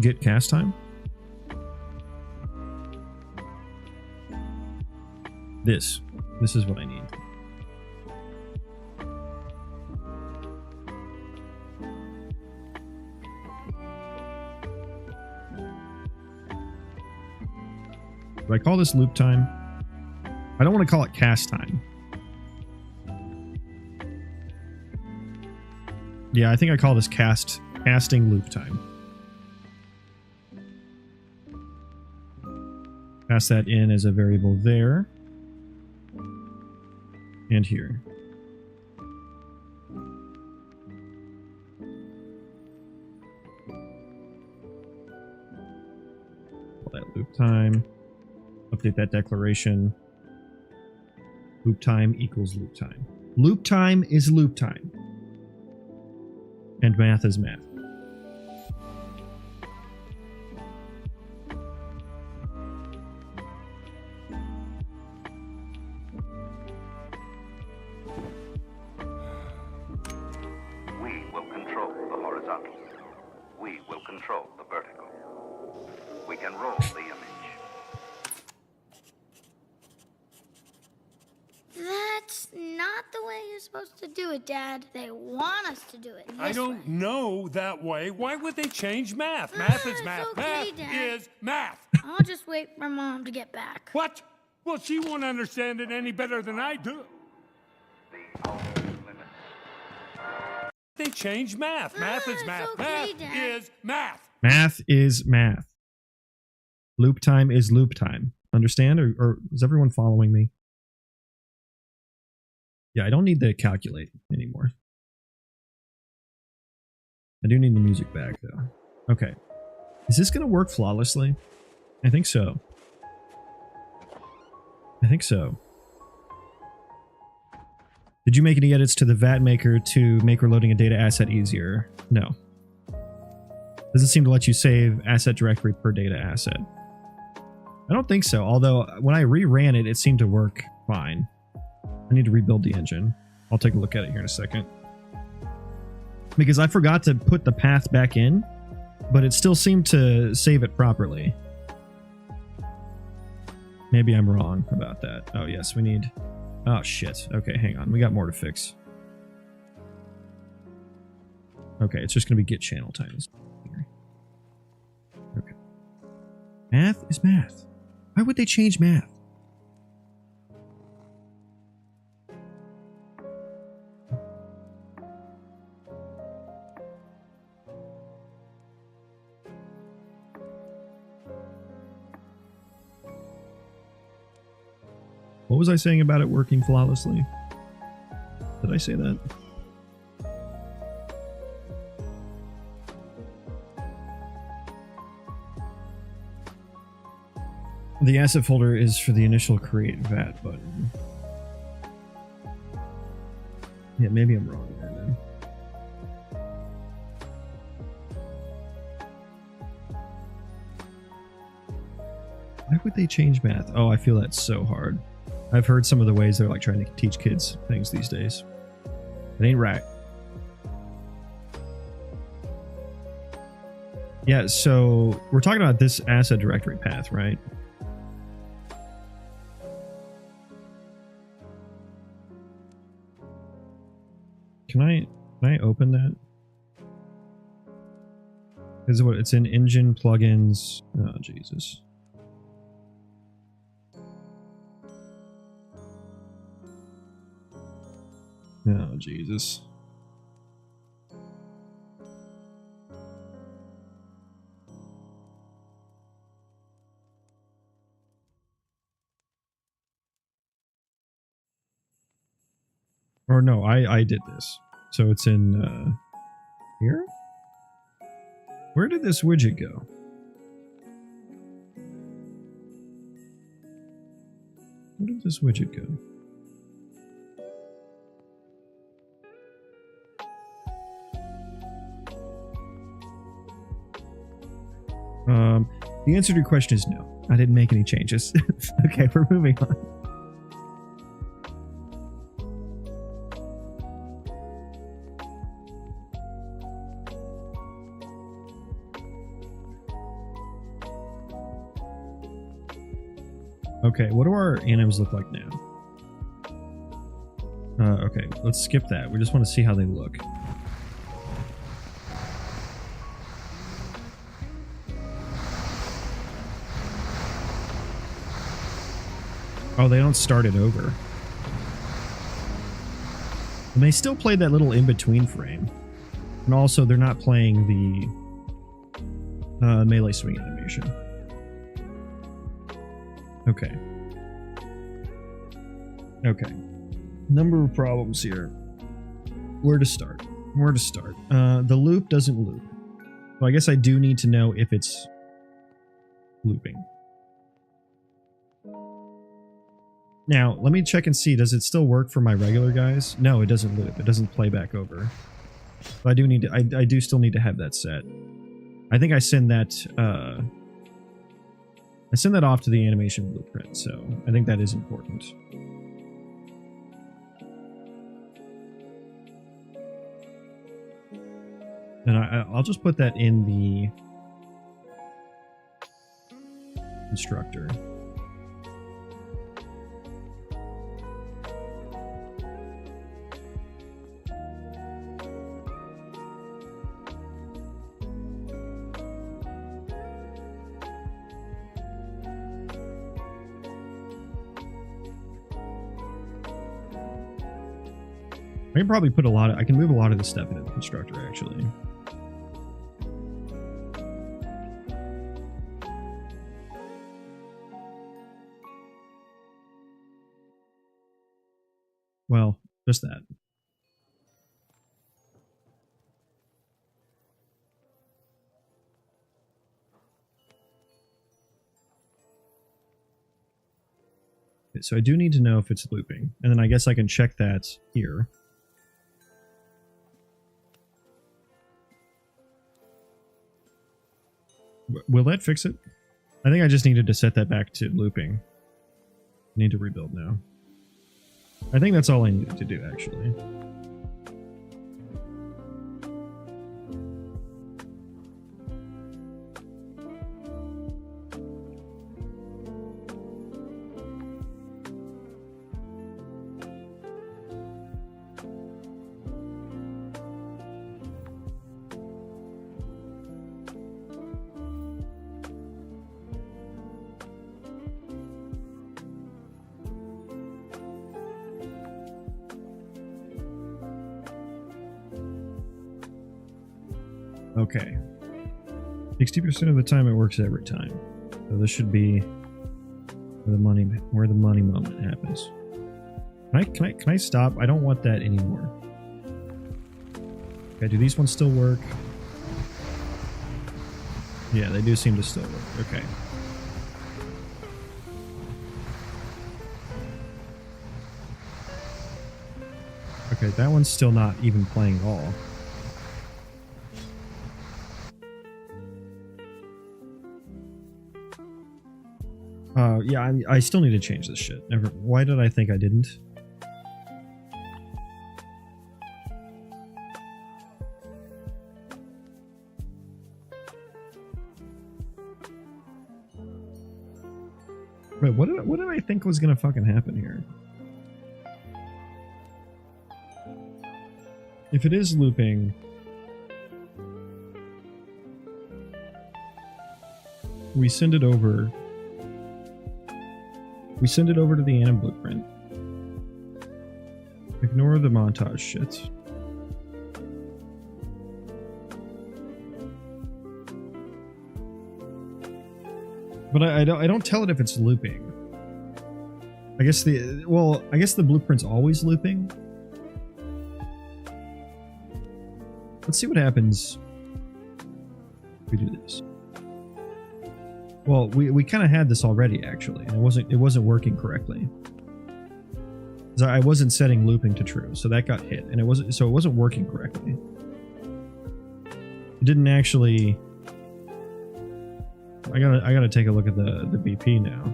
get cast time. This is what I need. Do I call this loop time? I don't want to call it cast time. Yeah, I think I call this casting loop time. Pass that in as a variable there. And here. Call that loop time. Update that declaration. Loop time equals loop time. Loop time is loop time. And math is math. To do it, Dad. They want us to do it. I don't know that way. Why would they change math? Math is math. Okay, math Dad. is math. I'll just wait for Mom to get back. What? Well, she won't understand it any better than I do. The outer limits They changed math. Math is math. okay, Math Dad. is math. Math is math. Loop time is loop time. Understand? Or is everyone following me? Yeah, I don't need to calculate anymore. I do need the music back, though. Okay. Is this going to work flawlessly? I think so. I think so. Did you make any edits to the VAT maker to make reloading a data asset easier? No. Doesn't seem to let you save asset directory per data asset. I don't think so, although when I reran it, it seemed to work fine. I need to rebuild the engine. I'll take a look at it here in a second. Because I forgot to put the path back in, but it still seemed to save it properly. Maybe I'm wrong about that. Oh, yes, we need... Oh, shit. Okay, hang on. We got more to fix. Okay, it's just going to be get channel times. Okay. Math is math. Why would they change math? What was I saying about it working flawlessly? Did I say that? The asset folder is for the initial create VAT button. Yeah, maybe I'm wrong there then. Why would they change math? Oh, I feel that's so hard. I've heard some of the ways they're like trying to teach kids things these days. It ain't right. Yeah, so we're talking about this asset directory path, right? Can I open that? Is what it's in engine plugins. Oh Jesus. Oh Jesus. Or no, I did this. So it's in here? Where did this widget go? Where did this widget go? The answer to your question is no. I didn't make any changes. Okay, we're moving on. Okay, what do our anims look like now? Okay, let's skip that. We just want to see how they look. Oh, they don't start it over. And they still play that little in-between frame. And also, they're not playing the melee swing animation. Okay. Okay. Number of problems here. Where to start? Where to start? The loop doesn't loop. So I guess I do need to know if it's looping. Now, let me check and see. Does it still work for my regular guys? No, it doesn't loop. It doesn't play back over. So I do need to. I do still need to have that set. I think I send that. I send that off to the animation blueprint. So I think that is important. And I'll just put that in the instructor. I can probably put I can move a lot of this stuff into the constructor, actually. Well, just that. Okay, so I do need to know if it's looping, and then I guess I can check that here. Will that fix it? I think I just needed to set that back to looping. I need to rebuild now. I think that's all I needed to do, actually. Okay. 60% of the time it works every time. So this should be where the money moment happens. Can I stop? I don't want that anymore. Okay, do these ones still work? Yeah, they do seem to still work. Okay. Okay, that one's still not even playing at all. Yeah, I still need to change this shit. Why did I think I didn't? Wait, what did I think was gonna fucking happen here? If it is looping... We send it over to the anim blueprint. Ignore the montage shit. But I don't tell it if it's looping. I guess the blueprint's always looping. Let's see what happens if we do this. Well, we kind of had this already, actually, and it wasn't working correctly. So I wasn't setting looping to true, so that got hit, and it wasn't working correctly. It didn't actually. I gotta take a look at the BP now.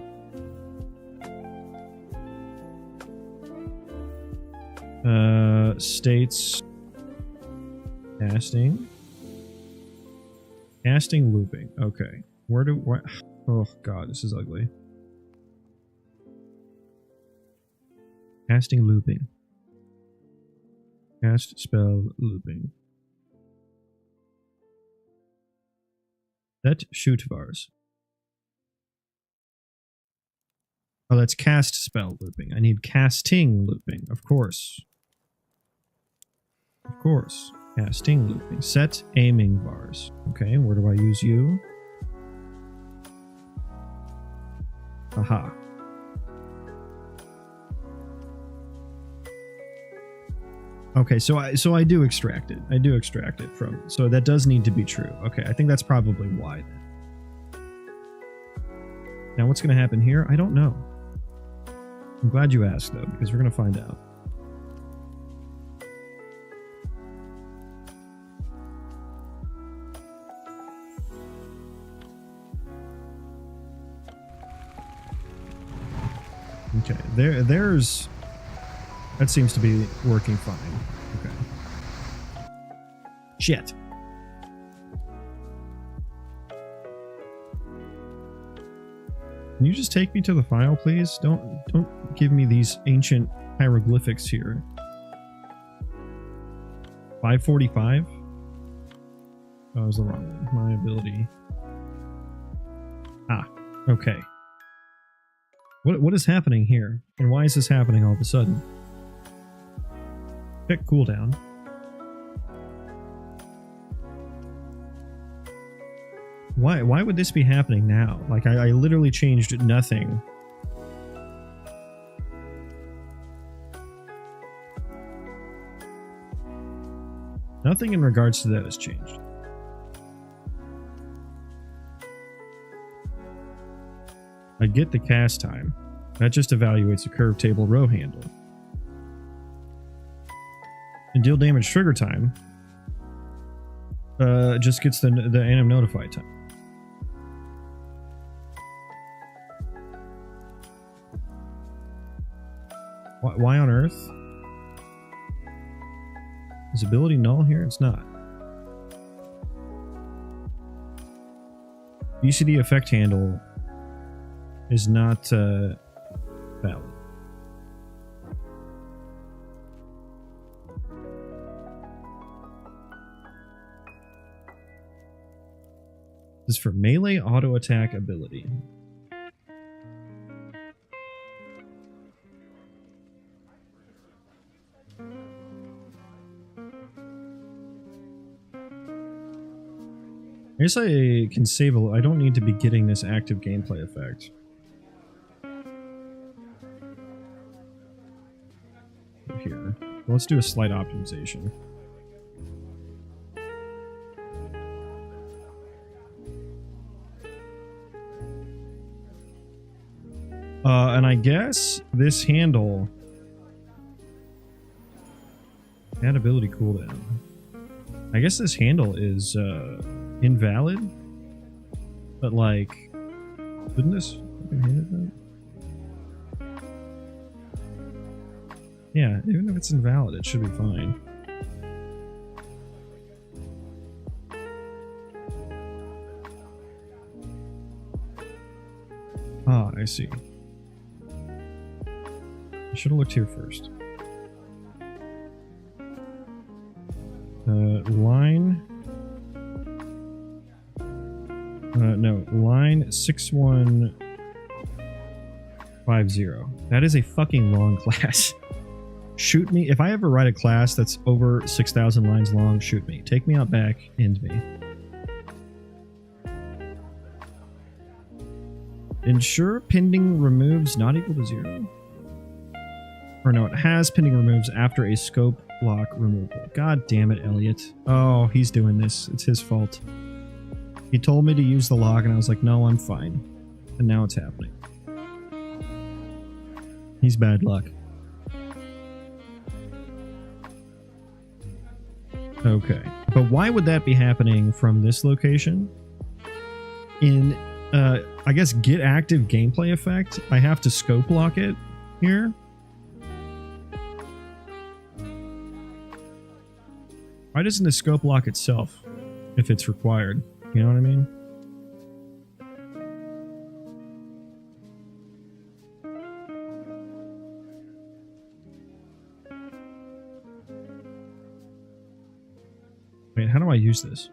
States casting looping. Okay. What? Oh god, this is ugly. Casting looping. Cast spell looping. Set shoot bars. Oh, that's cast spell looping. I need casting looping, of course. Of course. Casting looping. Set aiming bars. Okay, where do I use you? Aha. Okay, so I do extract it. I do extract it from. So that does need to be true. Okay, I think that's probably why. Now what's going to happen here? I don't know. I'm glad you asked though, because we're going to find out. Okay, there's... That seems to be working fine. Okay. Shit. Can you just take me to the file, please? Don't give me these ancient hieroglyphics here. 545? Oh, that was the wrong one. My ability. Ah, okay. What is happening here? And why is this happening all of a sudden? Check cooldown. Why would this be happening now? Like, I literally changed nothing. Nothing in regards to that has changed. I get the cast time. That just evaluates a curve table row handle. And deal damage trigger time just gets the anim notify time. Why on earth? Is ability null here? It's not. UCD effect handle is not valid. This is for melee auto attack ability. I guess I can save I don't need to be getting this active gameplay effect. Here. Let's do a slight optimization. And I guess this handle... Add ability cooldown. I guess this handle is invalid, but like, wouldn't this fucking hit it then? Yeah, even if it's invalid, it should be fine. Ah, I see. I should have looked here first. Line... no, line 6150. That is a fucking long class. Shoot me. If I ever write a class that's over 6,000 lines long, shoot me. Take me out back, end me. Ensure pending removes not equal to 0. Or no, it has pending removes after a scope lock removal. God damn it, Elliot. Oh, he's doing this. It's his fault. He told me to use the lock and I was like, no, I'm fine. And now it's happening. He's bad luck. Okay. But why would that be happening from this location? In, I guess, get active gameplay effect, I have to scope lock it here. Why doesn't the scope lock itself if it's required? You know what I mean? Wait, how do I use this?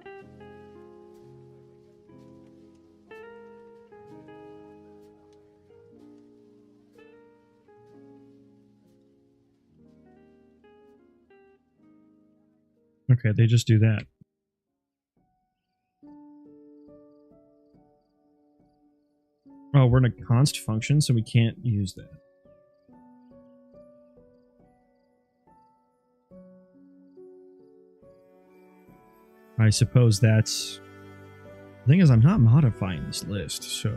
Okay, they just do that. Oh, we're in a const function, so we can't use that. I suppose that's... The thing is, I'm not modifying this list, so...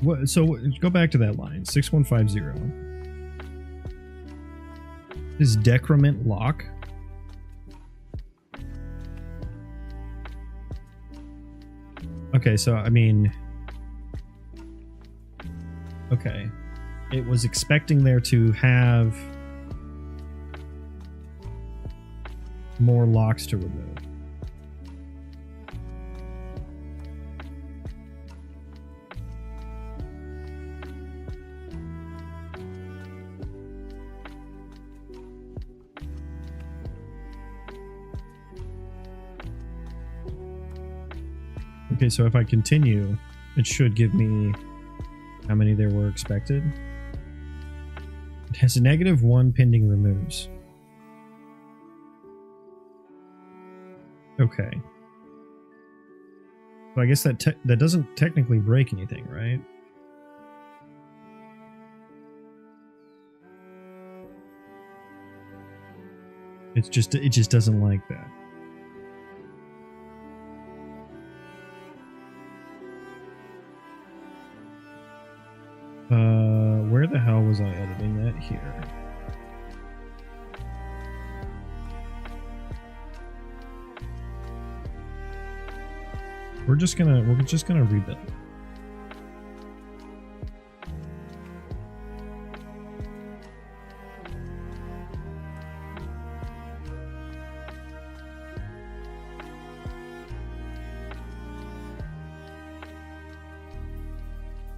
What, so go back to that line, 6150. Is decrement lock? Okay, so I mean, okay, it was expecting there to have more locks to remove. Okay, so if I continue, it should give me how many there were expected. It has a -1 pending removes. Okay. So I guess that doesn't technically break anything, right? It just doesn't like that. Where the hell was I editing that here? We're just gonna read that.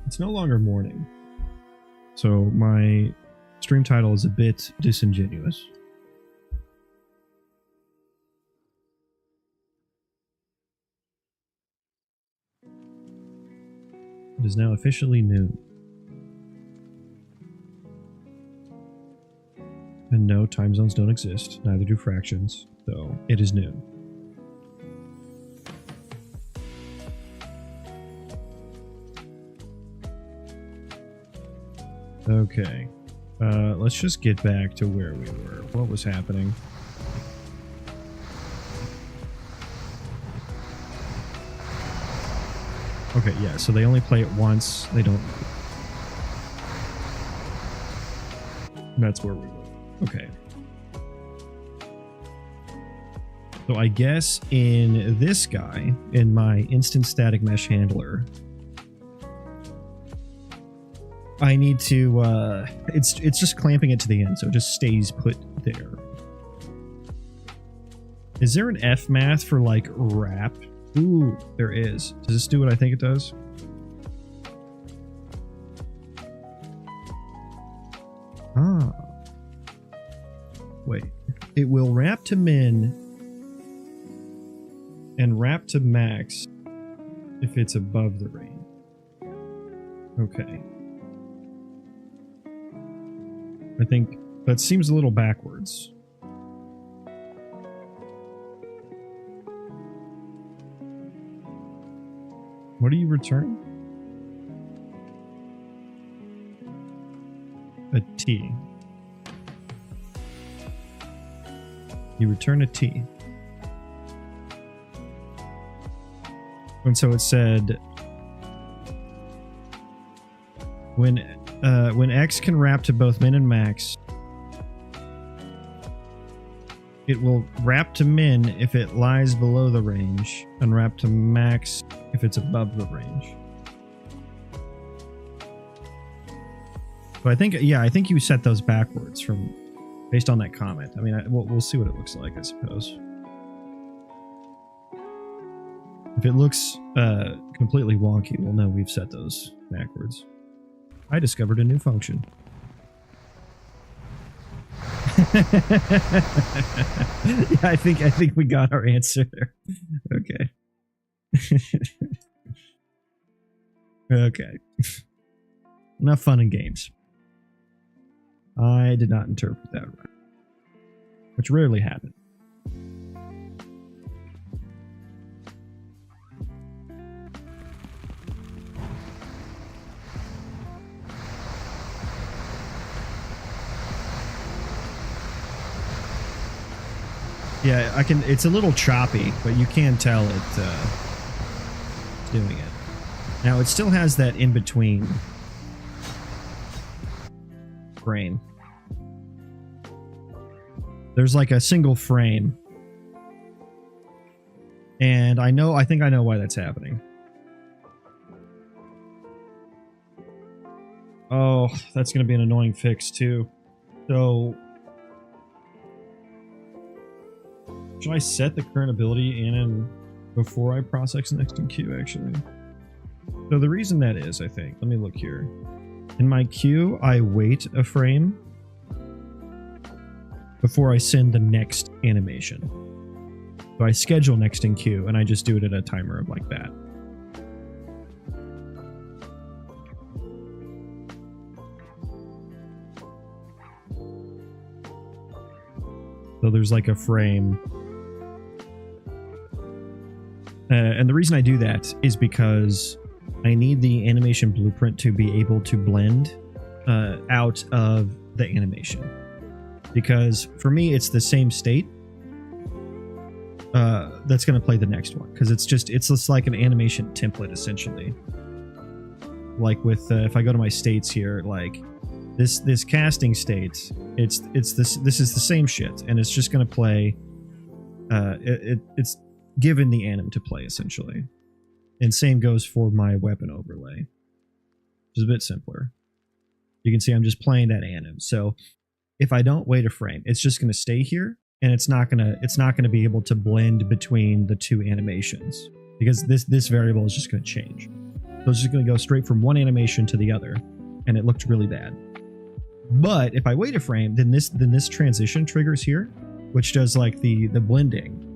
It's no longer morning, so my stream title is a bit disingenuous. It is now officially noon. And no, time zones don't exist, neither do fractions, so it is noon. Okay, let's just get back to where we were. What was happening? Okay, yeah, so they only play it once. They don't... That's where we were. Okay. So I guess in this guy, in my instant static mesh handler, I need to, it's just clamping it to the end, so it just stays put there. Is there an F math for, like, wrap? Ooh, there is. Does this do what I think it does? Ah. Wait. It will wrap to min and wrap to max if it's above the range. Okay. I think that seems a little backwards. What do you return? A T. You return a T. And so it said when X can wrap to both min and max, it will wrap to min if it lies below the range, and wrap to max if it's above the range. So I think, yeah, I think you set those backwards from based on that comment. I mean, we'll see what it looks like, I suppose. If it looks completely wonky, we'll know we've set those backwards. I discovered a new function. Yeah, I think we got our answer there. Okay. Okay. Enough fun and games. I did not interpret that right. Which rarely happens. Yeah, I can. It's a little choppy, but you can tell it's doing it. Now it still has that in between frame. There's like a single frame, and I think I know why that's happening. Oh, that's going to be an annoying fix too. So, should I set the current ability in before I process next in queue, actually? So the reason that is, I think, let me look here. In my queue, I wait a frame before I send the next animation. So I schedule next in queue, and I just do it at a timer of like that. So there's like a frame. And the reason I do that is because I need the animation blueprint to be able to blend out of the animation. Because for me, it's the same state that's going to play the next one. Because it's just like an animation template, essentially. Like with, if I go to my states here, like this casting state, this is the same shit. And it's just going to play, it's given the anim to play, essentially. And same goes for my weapon overlay, which is a bit simpler. You can see I'm just playing that anim. So if I don't wait a frame, it's just going to stay here, and it's not going to be able to blend between the two animations, because this variable is just going to change. So it's just going to go straight from one animation to the other, and it looked really bad. But if I wait a frame, then this transition triggers here, which does like the blending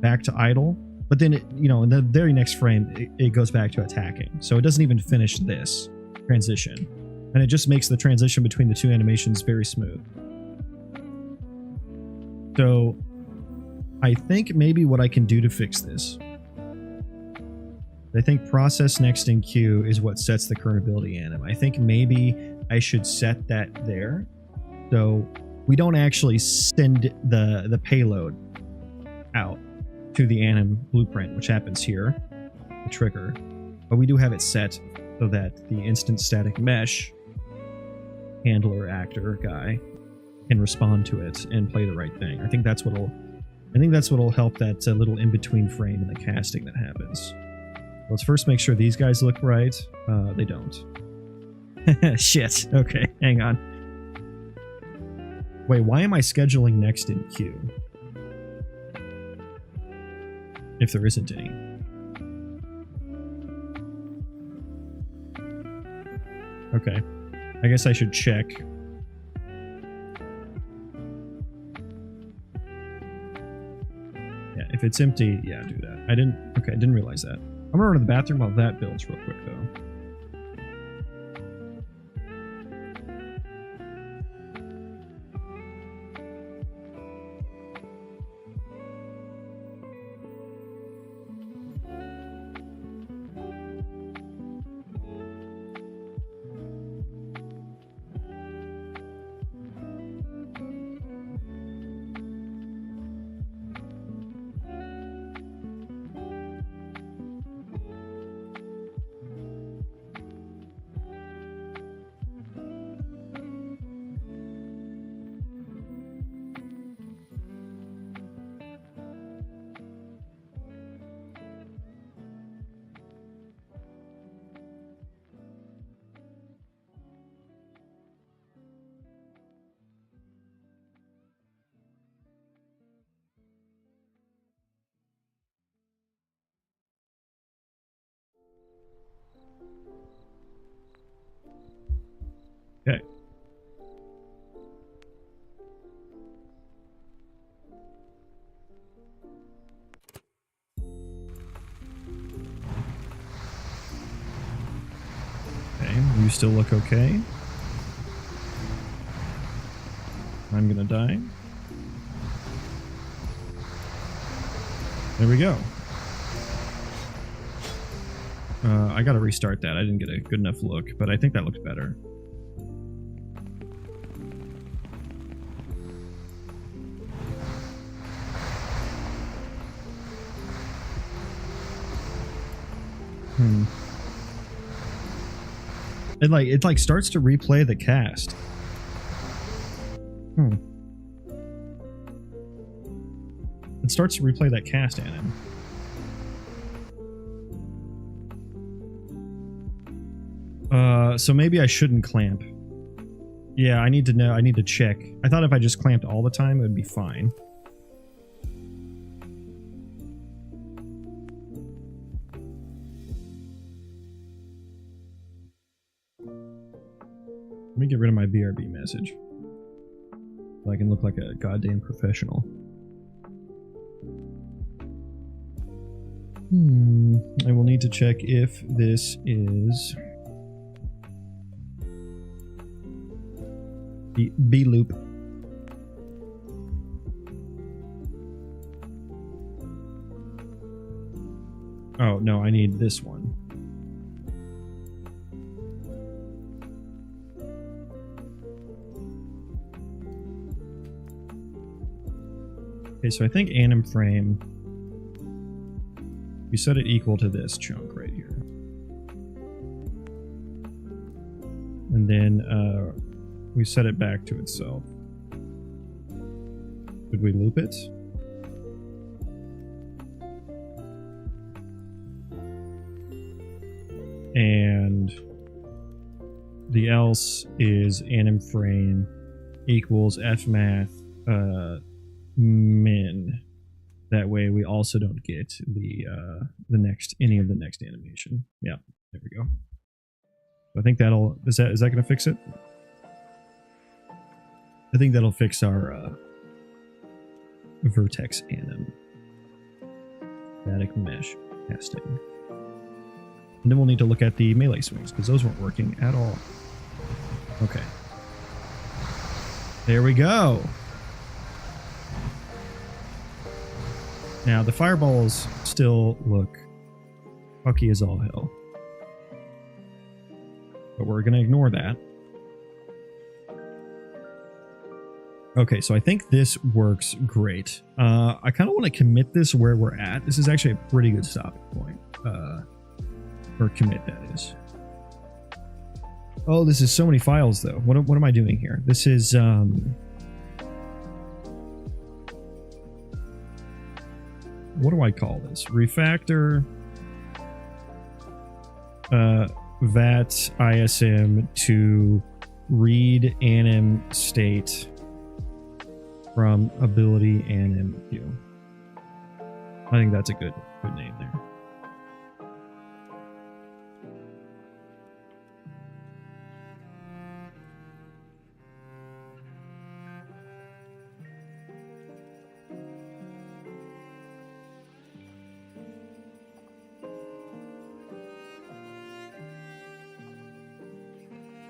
back to idle. But then, in the very next frame, it goes back to attacking. So it doesn't even finish this transition. And it just makes the transition between the two animations very smooth. So I think maybe what I can do to fix this, I think process next in queue is what sets the current ability anim. I think maybe I should set that there. So we don't actually send the payload out to the anim blueprint, which happens here, the trigger, but we do have it set so that the instant static mesh handler actor guy can respond to it and play the right thing. I think that's what'll help that little in-between frame in the casting that happens. Let's first make sure these guys look right. They don't. Shit. Okay, hang on. Wait, why am I scheduling next in queue? If there isn't any. Okay. I guess I should check. Yeah, if it's empty, yeah, do that. I didn't realize that. I'm gonna run to the bathroom while that builds real quick though. Okay. Okay, you still look okay. I'm gonna die. There we go. I gotta restart that. I didn't get a good enough look, but I think that looked better. It like starts to replay the cast. It starts to replay that cast anim. So maybe I shouldn't clamp. Yeah, I need to know. I need to check. I thought if I just clamped all the time, it would be fine. Let me get rid of my BRB message, so I can look like a goddamn professional. I will need to check if this is the B loop. Oh, no, I need this one. Okay, so I think anim frame, we set it equal to this chunk right here. And then we set it back to itself. Did we loop it? And the else is anim frame equals fmath min. That way we also don't get the any of the next animation. Yeah, there we go. I think that'll is that gonna fix it? I think that'll fix our vertex anim. Static mesh casting. And then we'll need to look at the melee swings because those weren't working at all. Okay. There we go. Now the fireballs still look fucky as all hell. But we're going to ignore that. Okay, so I think this works great. I kind of want to commit this where we're at. This is actually a pretty good stopping point. Or commit, that is. Oh, this is so many files, though. What am I doing here? This is... what do I call this? Refactor... vat ISM to read anim state from ability anim view. I think that's a good name there.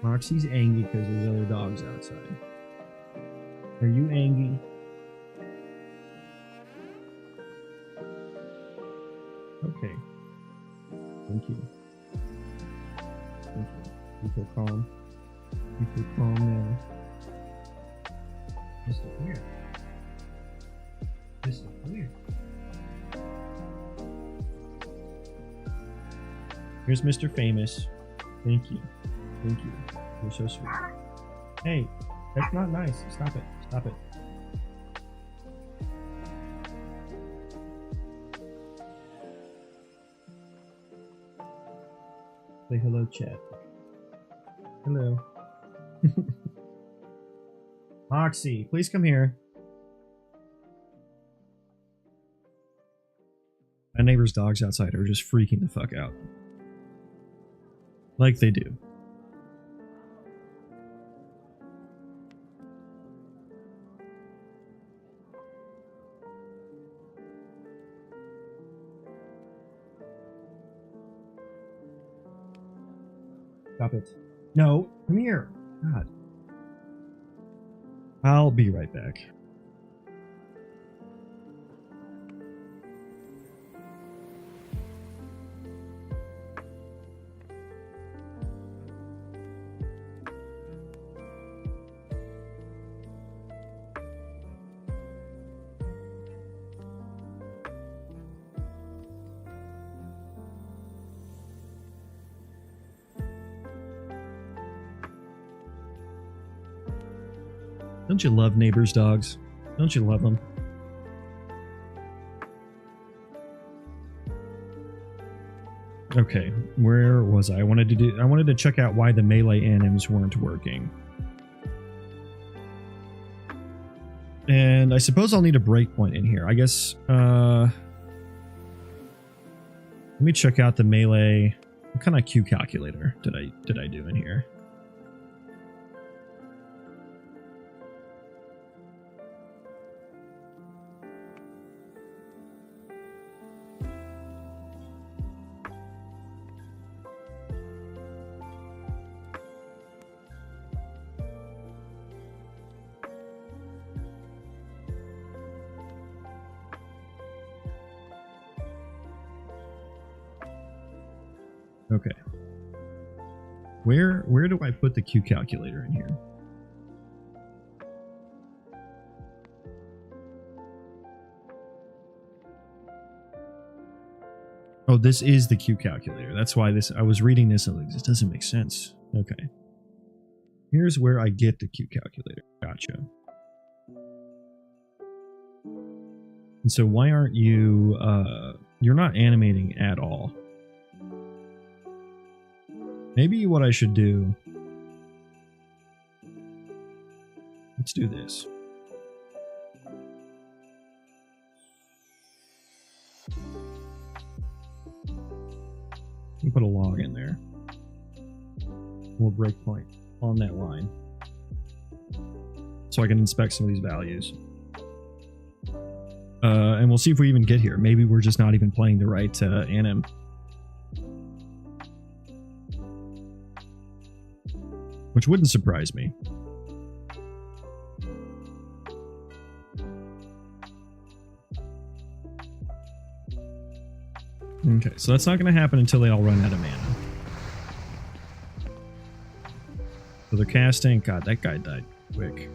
Moxie's angry because there's other dogs outside. Are you angry? Okay. Thank you. Thank you. You feel calm. You feel calm now. Mr. Weird. Mr. Weird. Here's Mr. Famous. Thank you. Thank you. You're so sweet. Hey, that's not nice. Stop it. Stop it. Say hello, chat. Hello. Moxie, please come here. My neighbor's dogs outside are just freaking the fuck out. Like they do. Stop it. No, come here. God. I'll be right back. Don't you love neighbors' dogs? Don't you love them? Okay, where was I? I wanted to check out why the melee anims weren't working. And I suppose I'll need a breakpoint in here. I guess let me check out the melee. What kind of Q calculator did I do in here? Okay. Where do I put the Q calculator in here? Oh, this is the Q calculator. That's why I was reading this and like, this doesn't make sense. Okay. Here's where I get the Q calculator. Gotcha. And so why aren't you, you're not animating at all. Maybe what I should do, let's do this. Put a log in there. We'll breakpoint on that line so I can inspect some of these values. And we'll see if we even get here. Maybe we're just not even playing the right anim. Which wouldn't surprise me. Okay, so that's not going to happen until they all run out of mana. So they're casting. God, that guy died quick.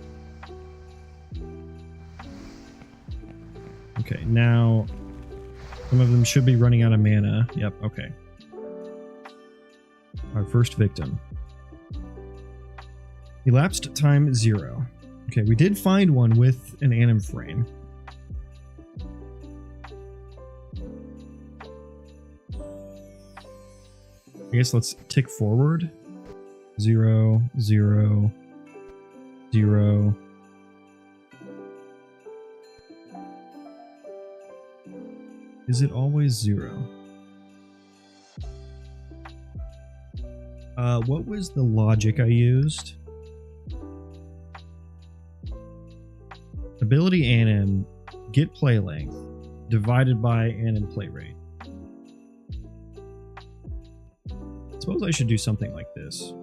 Okay, now some of them should be running out of mana. Yep, okay. Our first victim. Elapsed time 0. Okay, we did find one with an anim frame. I guess let's tick forward. 0, 0, 0. Is it always 0? What was the logic I used? Ability anim, get play length, divided by anim play rate. Suppose I should do something like this.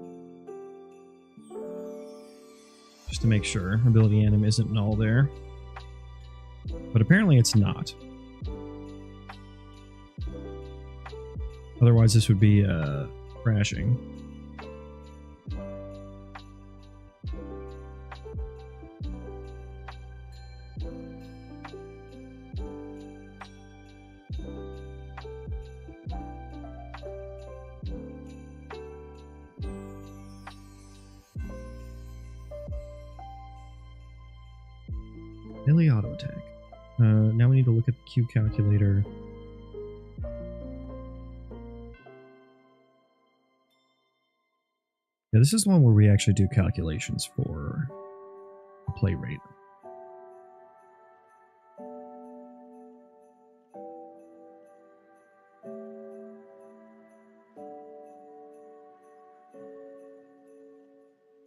Just to make sure ability anim isn't null there. But apparently it's not. Otherwise this would be crashing. Melee auto attack. Now we need to look at the Q calculator. Yeah, this is one where we actually do calculations for play rate.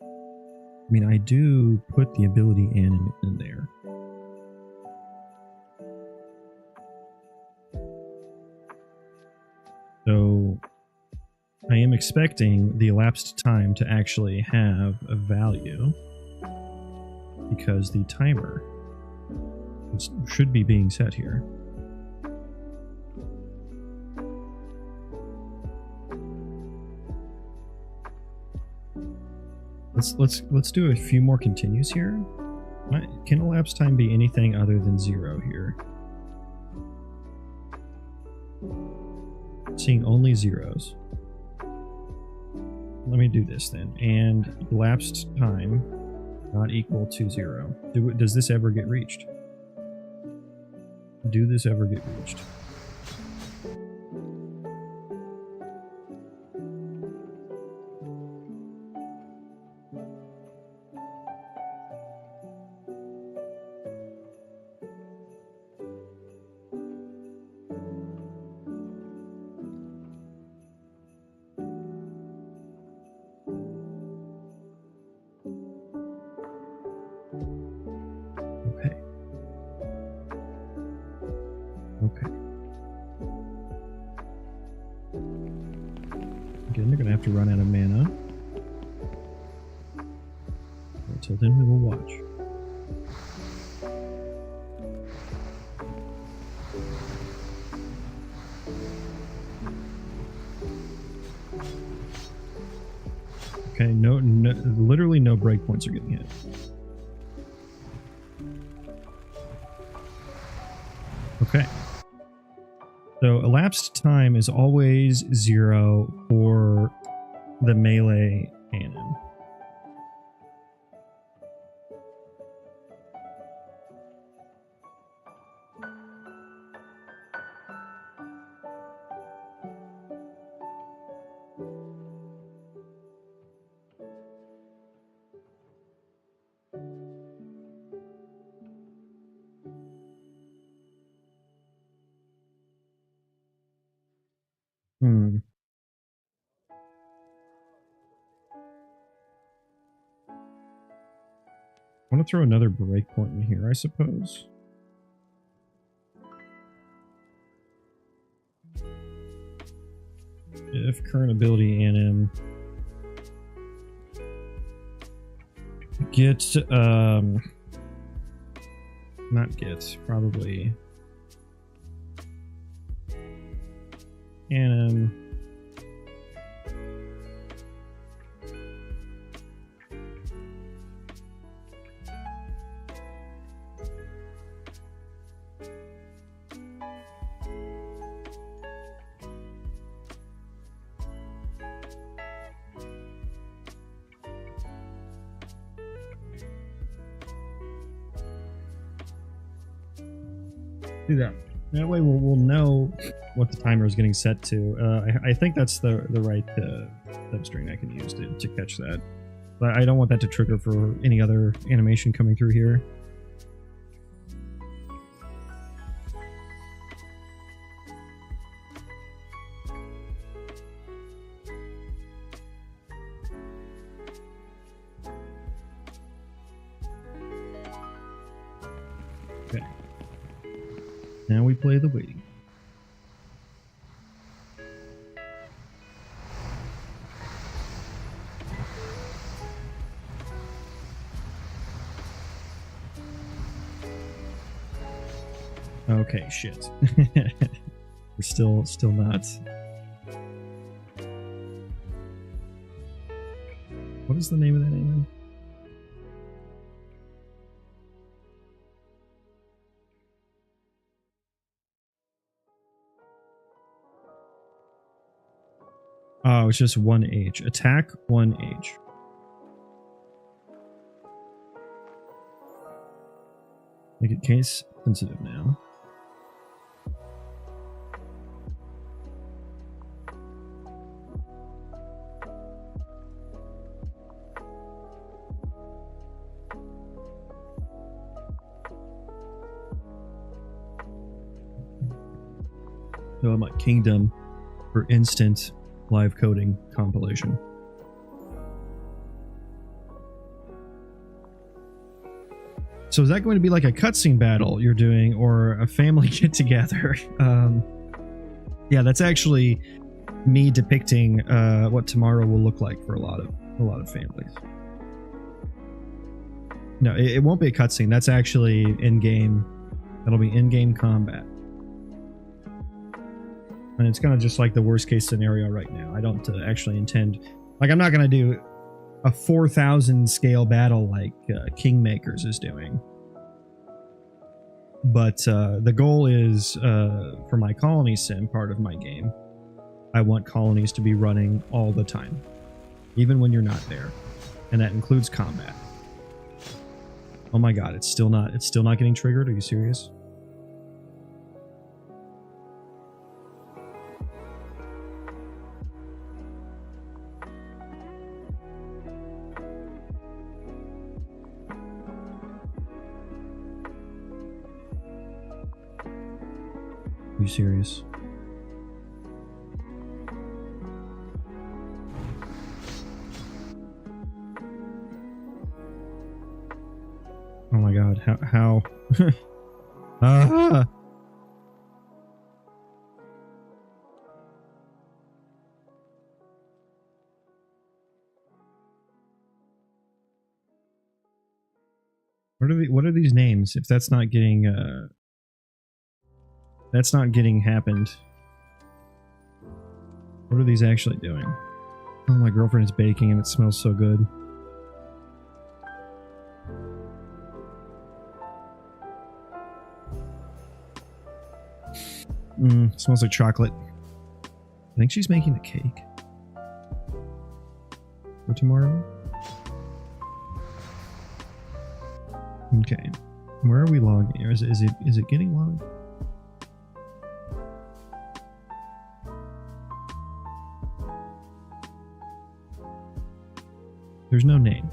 I mean, I do put the ability anim in there. So I am expecting the elapsed time to actually have a value because the timer should be being set here. Let's do a few more continues here. Can elapsed time be anything other than 0 here? Seeing only zeros. Let me do this then. And elapsed time not equal to 0. Does this ever get reached? Do this ever get reached? Okay. Again, they're going to have to run out of mana. Until then, we will watch. Okay, literally no breakpoints are getting hit. Okay. So elapsed time is always 0 for the melee anim. I want to throw another breakpoint in here, I suppose. If current ability anim probably anim do that. That way we'll know what the timer is getting set to. I think that's the right substring I can use to catch that. But I don't want that to trigger for any other animation coming through here. Okay. Now we play the waiting. Okay, shit. We're still not. What is the name of that anim? Oh, it's just 1H. Attack 1H. Make it case sensitive now. So I'm like Kingdom for instant live coding compilation. So is that going to be like a cutscene battle you're doing, or a family get together? Yeah, that's actually me depicting what tomorrow will look like for a lot of families. No, it won't be a cutscene. That's actually in-game. That'll be in-game combat. And it's kind of just like the worst case scenario right now. I don't actually intend, like, I'm not going to do a 4,000 scale battle like Kingmakers is doing. But the goal is, for my Colony Sim part of my game, I want colonies to be running all the time, even when you're not there. And that includes combat. Oh my god, it's still not getting triggered? Are you serious? Are you serious? Oh my god, how ah! What are these names? If that's not getting happened. What are these actually doing? Oh, my girlfriend is baking and it smells so good. Smells like chocolate. I think she's making the cake for tomorrow. Okay, where are we logging? Is it getting logged? There's no name.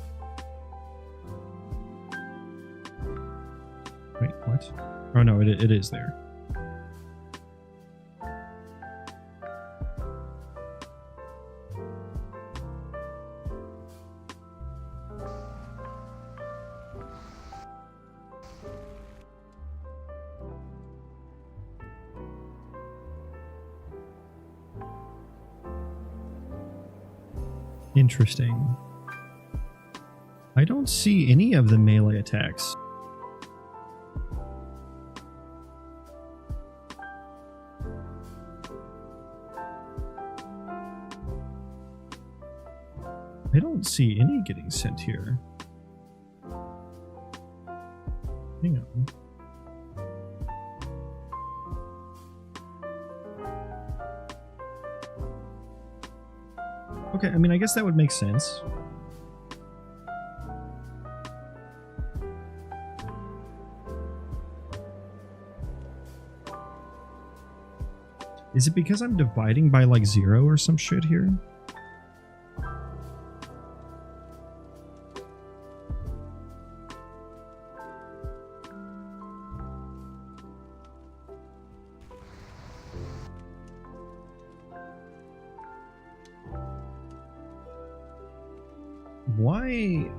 Wait, what? Oh no, it is there. Interesting. I don't see any of the melee attacks. I don't see any getting sent here. Hang on. Okay, I mean, I guess that would make sense. Is it because I'm dividing by like 0 or some shit here? Why?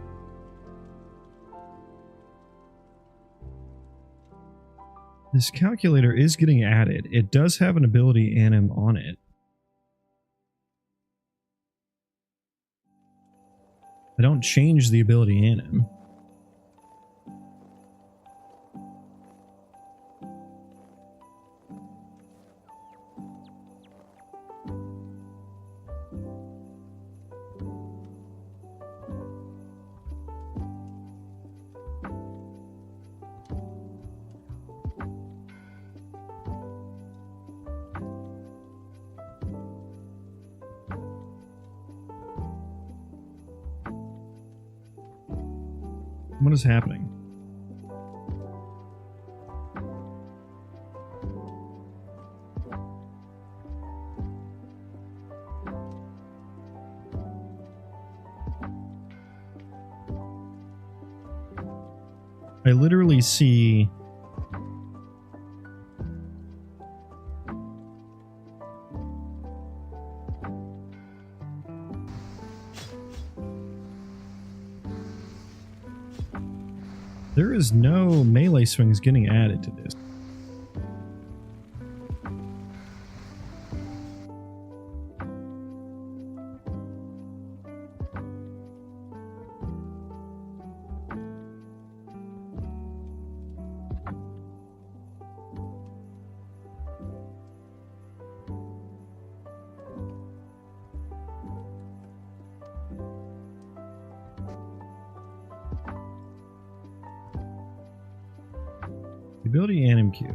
This calculator is getting added. It does have an ability anim on it. I don't change the ability anim. What is happening? I literally see there is no melee swings getting added to this. Ability anim Q.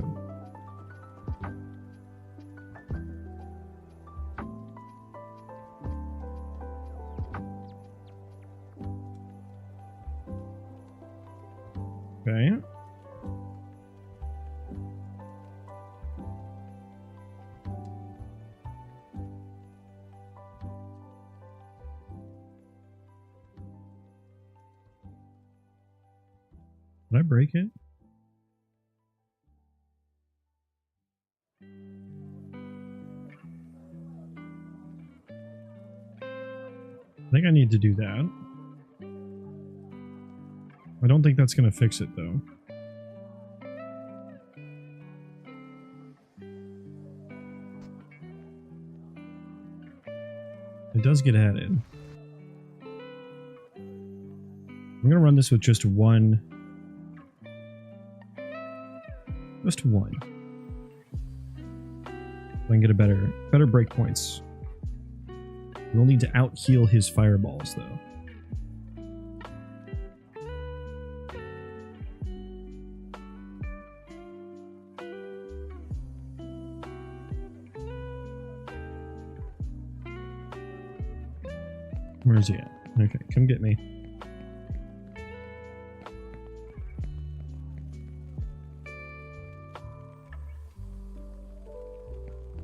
Okay. Did I break it? I think I need to do that. I don't think that's going to fix it, though. It does get added. I'm going to run this with just one. Just one. So I can get a better breakpoints. We'll need to out-heal his fireballs, though. Where is he at? Okay, come get me.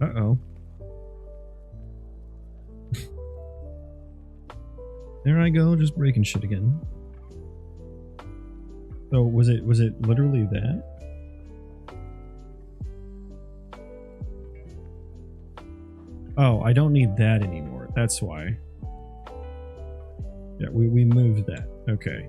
Uh-oh. There I go, just breaking shit again. So was it literally that? Oh, I don't need that anymore. That's why. Yeah, we moved that. Okay.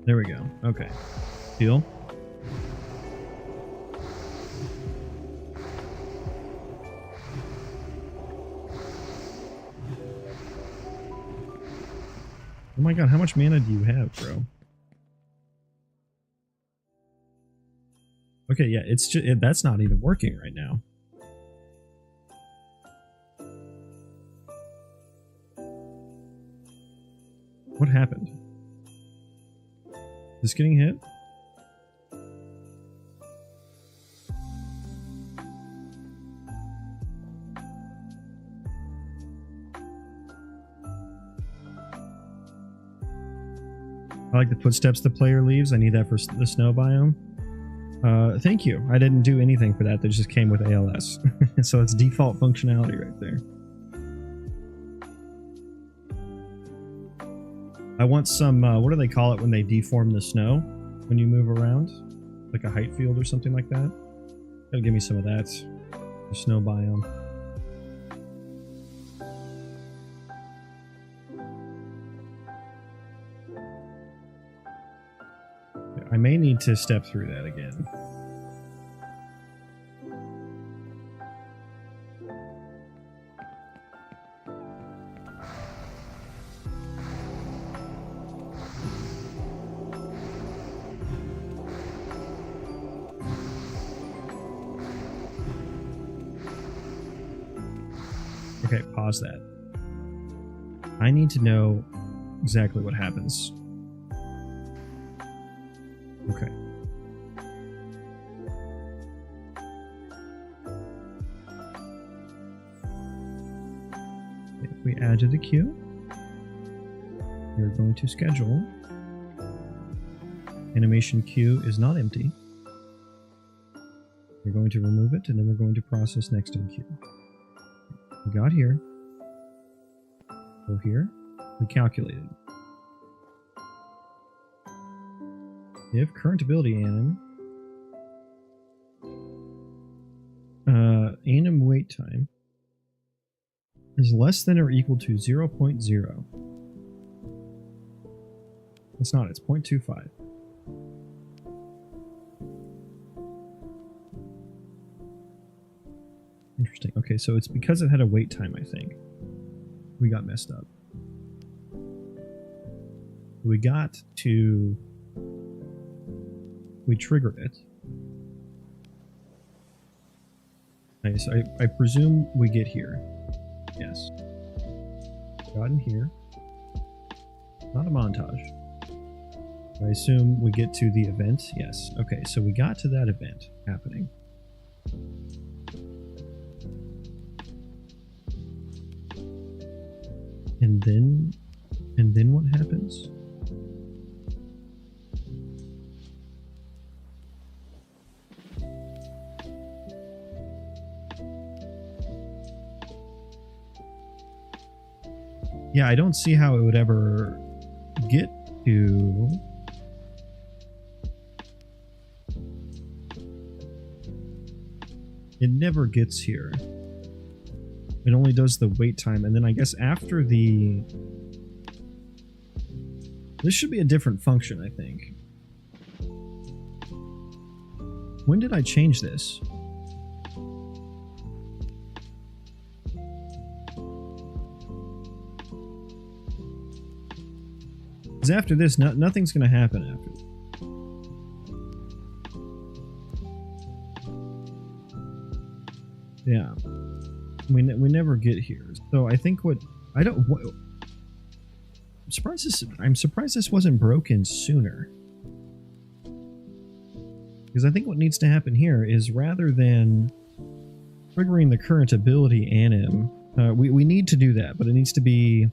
There we go. Okay. Heal. Oh my god, how much mana do you have, bro? Okay, yeah, it's just that's not even working right now. What happened? Is this getting hit? I like the footsteps the player leaves. I need that for the snow biome. Thank you. I didn't do anything for that. That just came with ALS. So it's default functionality right there. I want some, what do they call it when they deform the snow? When you move around? Like a height field or something like that? Gotta give me some of that. The snow biome. I may need to step through that again. Okay, pause that. I need to know exactly what happens. Okay. If we add to the queue, we're going to schedule. Animation queue is not empty. We're going to remove it, and then we're going to process next in queue. We got here. Go here. We calculated. If current ability anim, anim wait time is less than or equal to 0.0. It's not, it's 0.25. Interesting. Okay, so it's because it had a wait time, I think. We got messed up. We got to... We triggered it. Okay, so I presume we get here. Yes. Got in here. Not a montage. I assume we get to the event. Yes. Okay, so we got to that event happening. And then what happens? Yeah, I don't see how it would ever get to... It never gets here. It only does the wait time, and then I guess after the... This should be a different function, I think. When did I change this? Because after this, nothing's going to happen after this. Yeah. We never get here. So I think I'm surprised this wasn't broken sooner. Because I think what needs to happen here is rather than triggering the current ability anim, we need to do that, but it needs to be...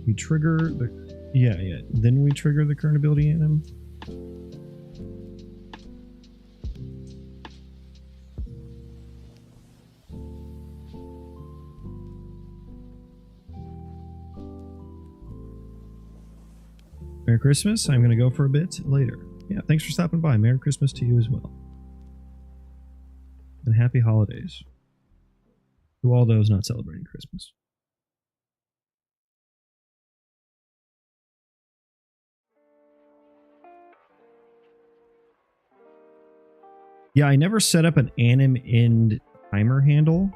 We trigger the... Yeah. Then we trigger the current ability anim. Merry Christmas. I'm going to go for a bit later. Yeah, thanks for stopping by. Merry Christmas to you as well. And happy holidays to all those not celebrating Christmas. Yeah, I never set up an anim end timer handle.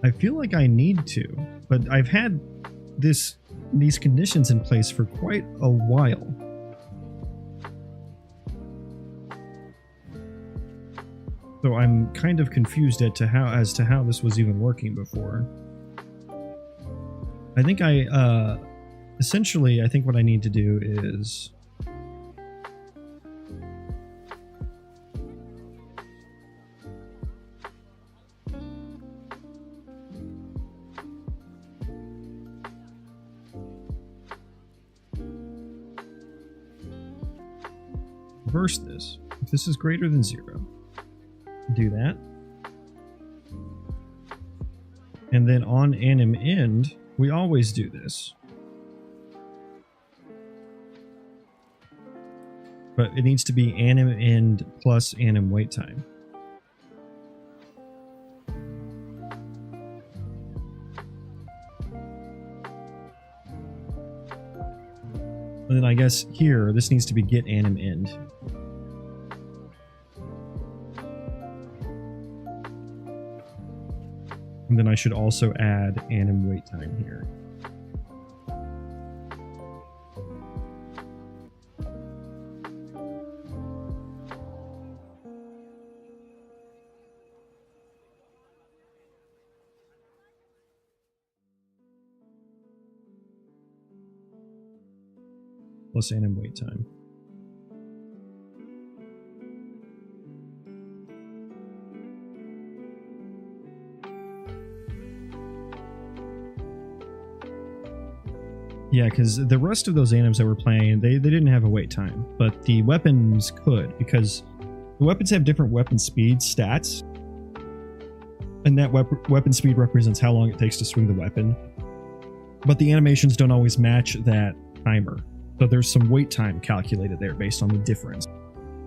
I feel like I need to, but I've had these conditions in place for quite a while. So I'm kind of confused as to how this was even working before. I think essentially I think what I need to do is reverse this. If this is greater than 0, do that. And then on anim end, we always do this. But it needs to be anim end plus anim wait time. And then I guess here, this needs to be get anim end. And then I should also add anim wait time here. Plus anim wait time. Yeah, because the rest of those anims that we're playing, they didn't have a wait time, but the weapons could, because the weapons have different weapon speed stats, and that weapon speed represents how long it takes to swing the weapon, but the animations don't always match that timer, so there's some wait time calculated there based on the difference.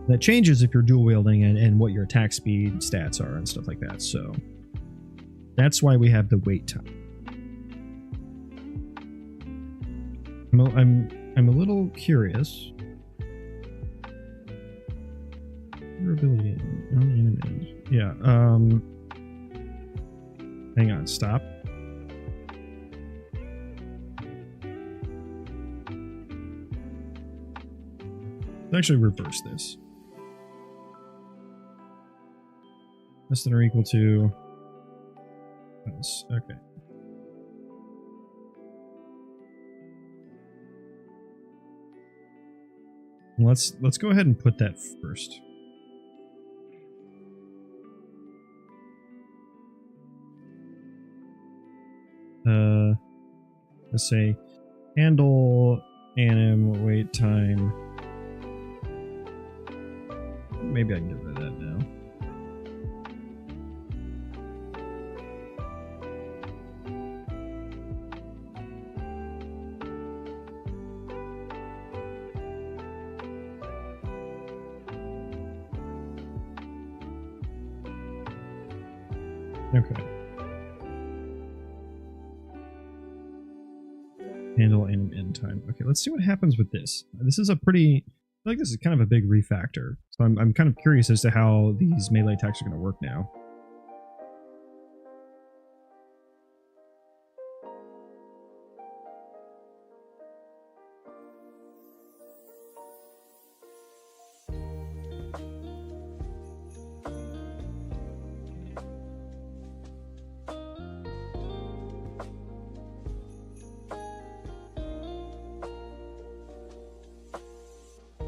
That changes if you're dual wielding and what your attack speed stats are and stuff like that, so that's why we have the wait time. I'm a little curious. Durability on anim end. Yeah. Hang on. Stop. Let's actually reverse this. Less than or equal to. Okay. Let's go ahead and put that first. Let's say handle anim wait time. Maybe I can get rid of that now. Okay. Handle anim end time. Okay, let's see what happens with this. This is a pretty... I feel like this is kind of a big refactor. So I'm kind of curious as to how these melee attacks are going to work now.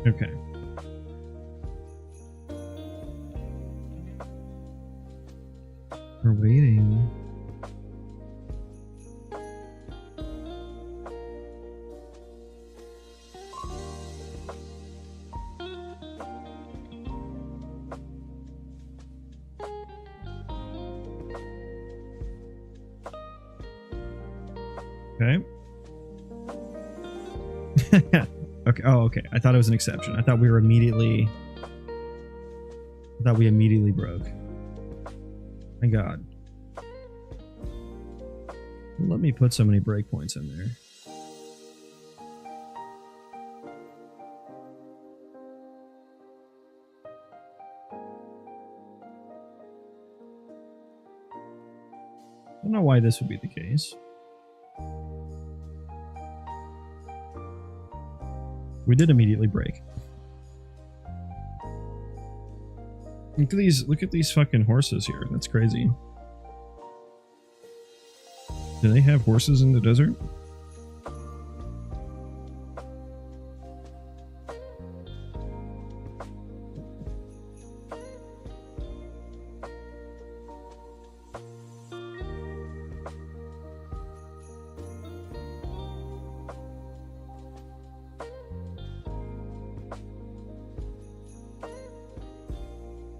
Okay. We're waiting. Okay. Okay. Oh, okay. I thought it was an exception. I thought we were immediately... I thought we immediately broke. Thank God. Let me put so many breakpoints in there. I don't know why this would be the case. We did immediately break. Look at these fucking horses here. That's crazy. Do they have horses in the desert?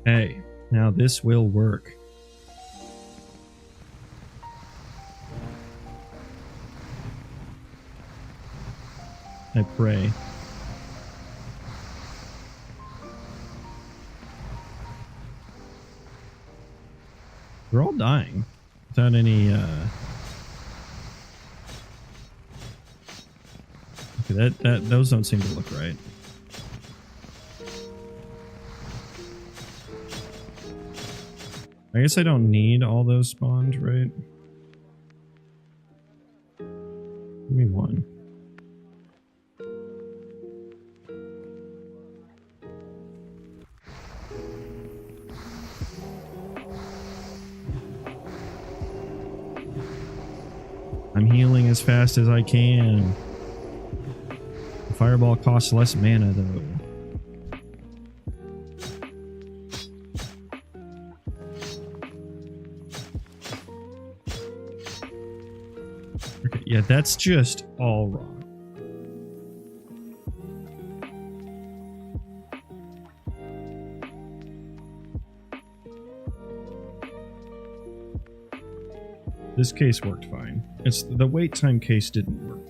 Hey, now this will work. I pray. They're all dying without any okay, those don't seem to look right. I guess I don't need all those spawned, right? Give me one. I'm healing as fast as I can. The fireball costs less mana, though. Okay, yeah, that's just all wrong. This case worked fine. It's the wait time case didn't work.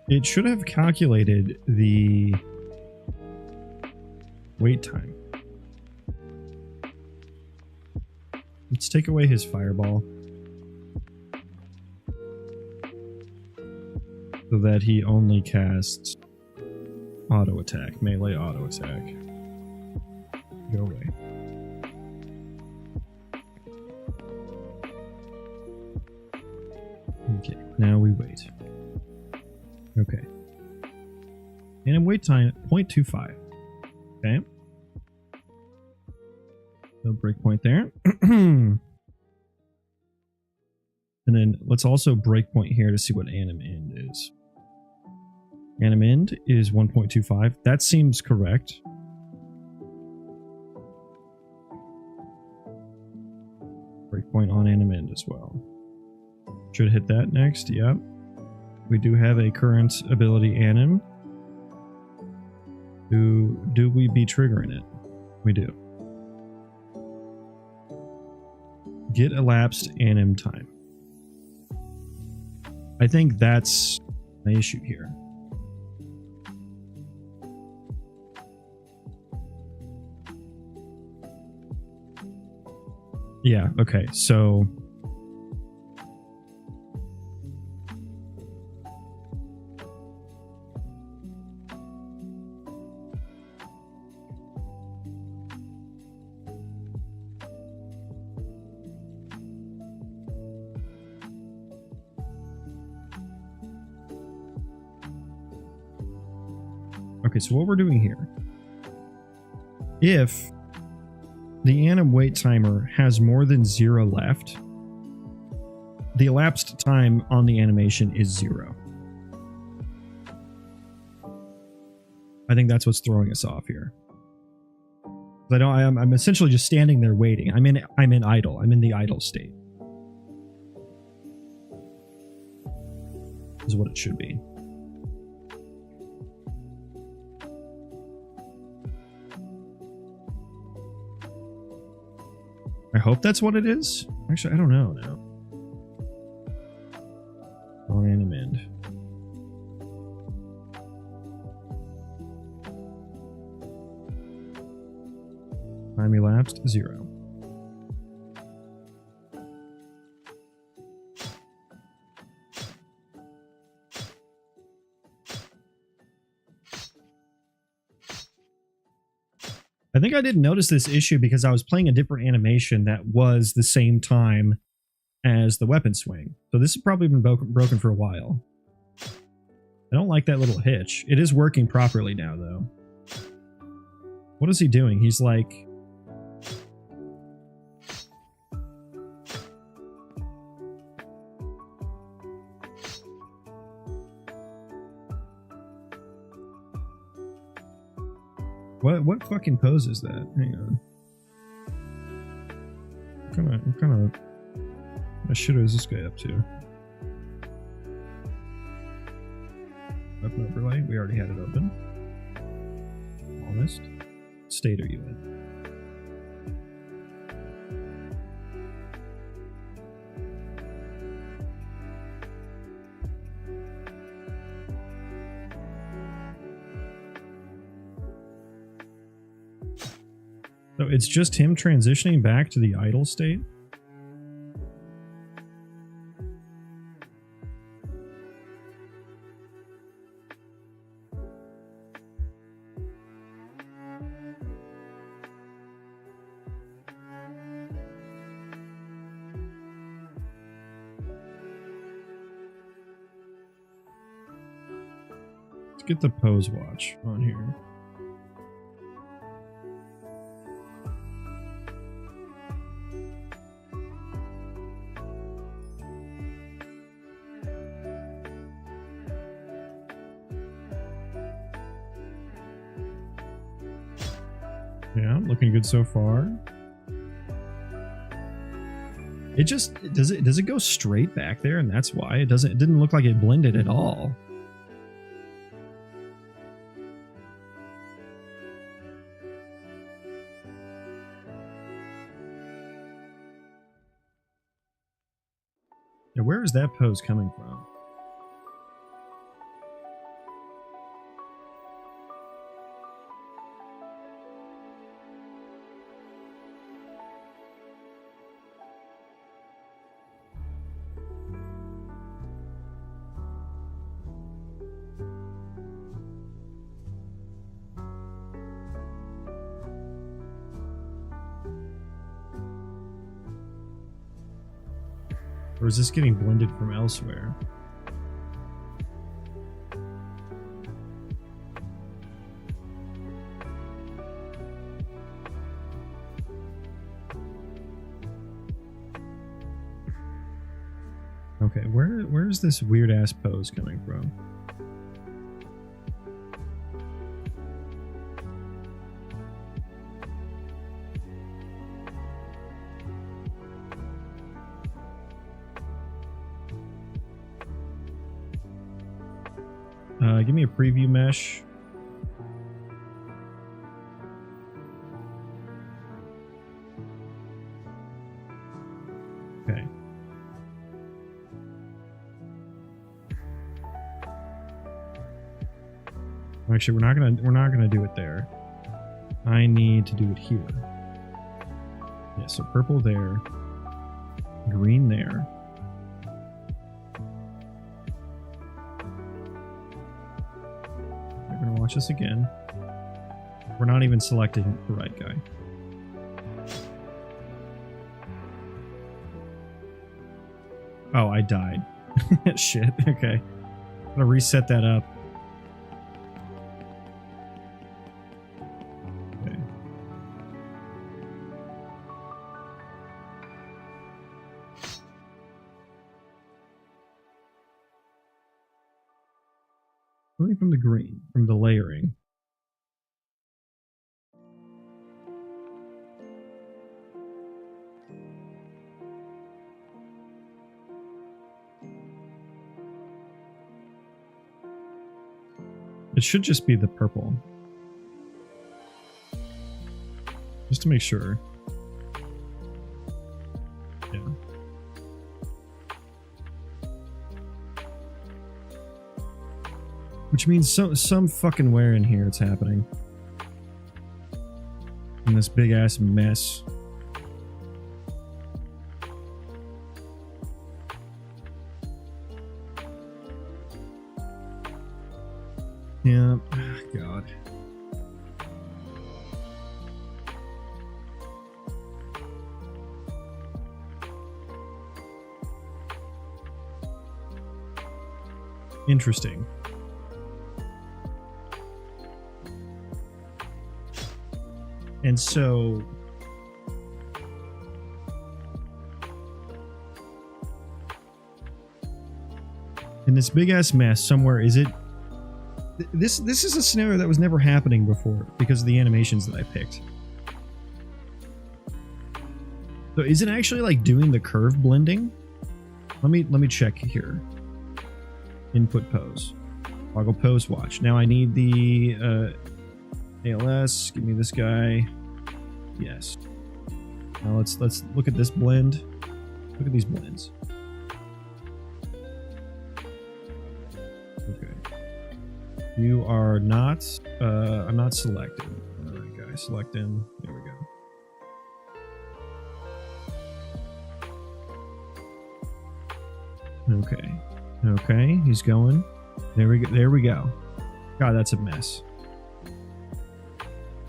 It should have calculated the wait time. Let's take away his fireball so that he only casts auto attack, melee auto attack. Go away. Okay, now we wait. Okay. And in wait time, 0.25. Okay. No breakpoint there. And then let's also breakpoint here to see what anim end is. Anim end is 1.25. That seems correct. Breakpoint on anim end as well. Should hit that next. Yep. We do have a current ability anim. Do we be triggering it? We do. Get elapsed anim time. I think that's my issue here. Yeah, okay, so okay, so what we're doing here, if the anim wait timer has more than 0 left, the elapsed time on the animation is 0. I think that's what's throwing us off here. I'm essentially just standing there waiting. I'm in idle. I'm in the idle state. Is what it should be. I hope that's what it is. Actually, I don't know now. On anim end. Time elapsed 0. I think I didn't notice this issue because I was playing a different animation that was the same time as the weapon swing. So this has probably been broken for a while. I don't like that little hitch. It is working properly now, though. What is he doing? He's like... What fucking pose is that? Hang on. What kind of shit is this guy up to? Weapon overlay. We already had it open. Honest. What state are you in? So it's just him transitioning back to the idle state? Let's get the pose watch on here. Yeah, looking good so far. It just does it go straight back there, and that's why it didn't look like it blended at all. Yeah, where is that pose coming from? Or is this getting blended from elsewhere? Okay, where's this weird ass pose coming from? Give me a preview mesh. Actually, we're not gonna do it there. I need to do it here. Yeah, so purple there, green there. We're gonna watch this again. We're not even selecting the right guy. Oh, I died. Shit. Okay. I'm gonna reset that up. Okay. Only from the green, from the layering. It should just be the purple. Just to make sure. Yeah. Which means some fucking where in here it's happening. In this big ass mess. Yeah, God. Interesting. And so in this big ass mess somewhere, is it this is a scenario that was never happening before because of the animations that I picked. So is it actually like doing the curve blending? Let me check here. Input pose. Toggle pose watch. Now I need the ALS. Give me this guy. Yes. Now let's look at this blend. Look at these blends. Okay. You are not I'm not selected. Alright guys, select him. There we go. Okay. Okay, he's going. There we go. God, that's a mess.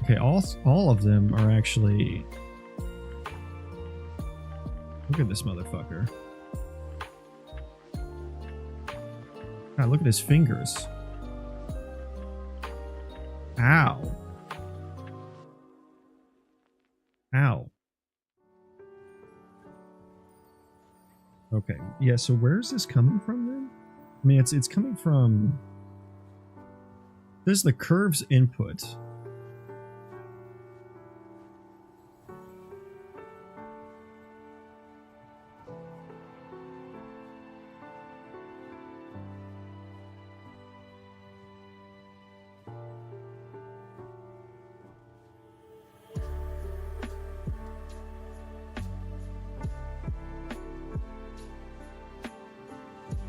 Okay, all of them are actually. Look at this motherfucker. God, look at his fingers. Ow. Ow. Okay, yeah, so where's this coming from then? I mean, it's coming from... There's the curves input.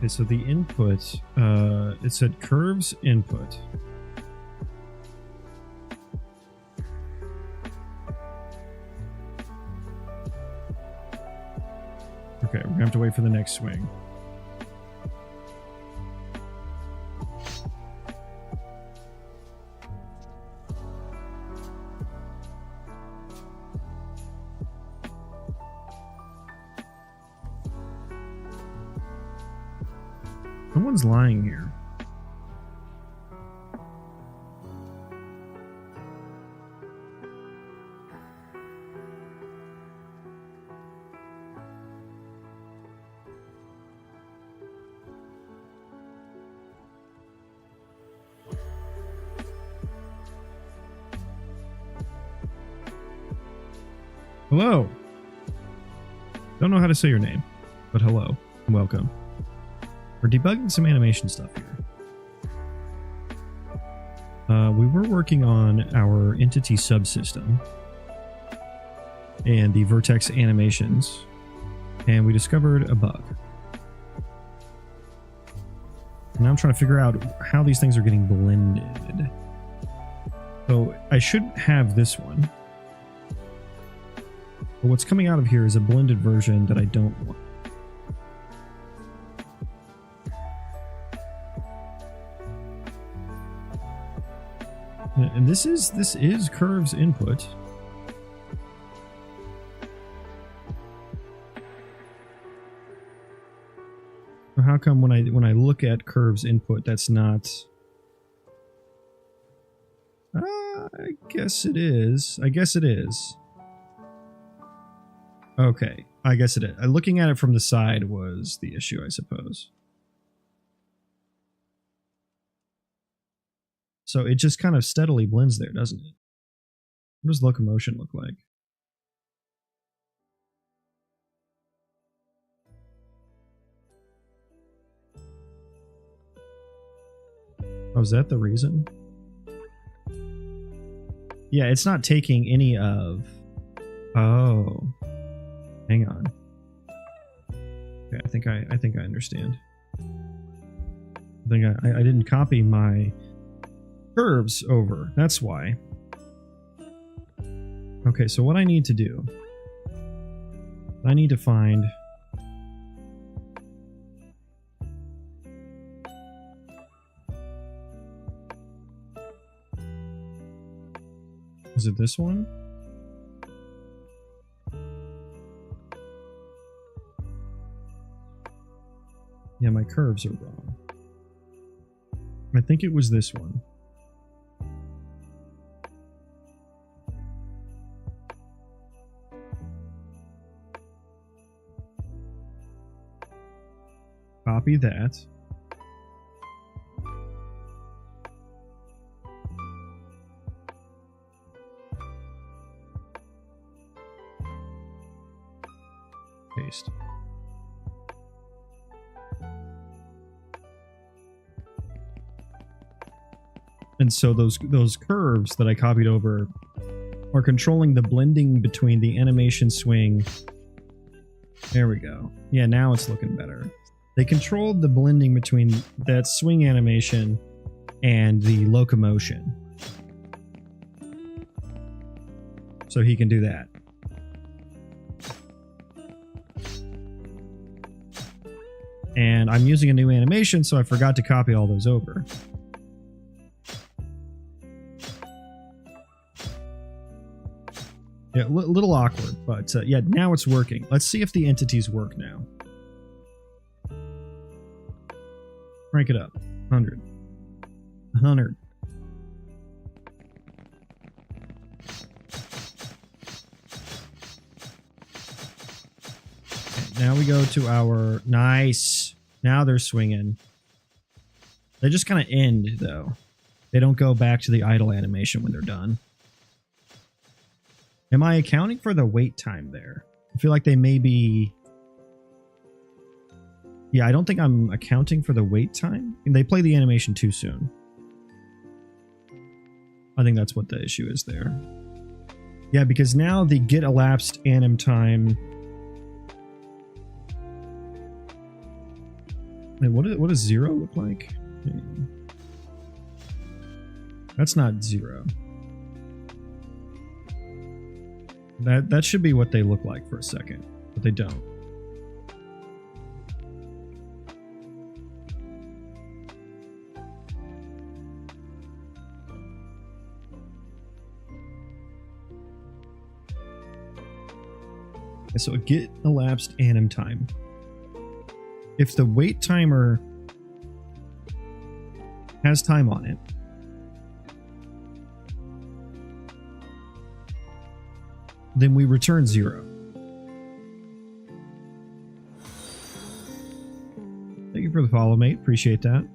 Okay, so the input, it said curves input. Okay, we're gonna have to wait for the next swing. Someone's lying here. Hello. Don't know how to say your name, but hello and welcome. We're debugging some animation stuff here. We were working on our entity subsystem and the vertex animations, and we discovered a bug. Now I'm trying to figure out how these things are getting blended. So I should have this one. But what's coming out of here is a blended version that I don't want. And this is curves input. How come when I look at curves input, that's not? I guess it is. I guess it is. Okay, I guess it is. Looking at it from the side was the issue, I suppose. So it just kind of steadily blends there, doesn't it? What does locomotion look like? Oh, is that the reason? Yeah, it's not taking any of... Oh. Hang on. Okay, I think I understand. I think I didn't copy my curves over. That's why. Okay, so what I need to do... I need to find... Is it this one? Yeah, my curves are wrong. I think it was this one. Copy that. Paste. And so those curves that I copied over are controlling the blending between the animation swing. There we go. Yeah, now it's looking better. They controlled the blending between that swing animation and the locomotion. So he can do that. And I'm using a new animation, so I forgot to copy all those over. Yeah, a little awkward, but yeah, now it's working. Let's see if the entities work now. Crank it up. 100. 100. Now we go to our... Nice. Now they're swinging. They just kind of end, though. They don't go back to the idle animation when they're done. Am I accounting for the wait time there? I feel like they may be... Yeah, I don't think I'm accounting for the wait time. They play the animation too soon. I think that's what the issue is there. Yeah, because now the get elapsed anim time... Wait, what does 0 look like? That's not 0. That should be what they look like for a second, but they don't. Okay, so get elapsed anim time. If the wait timer has time on it, then we return 0. Thank you for the follow, mate. Appreciate that.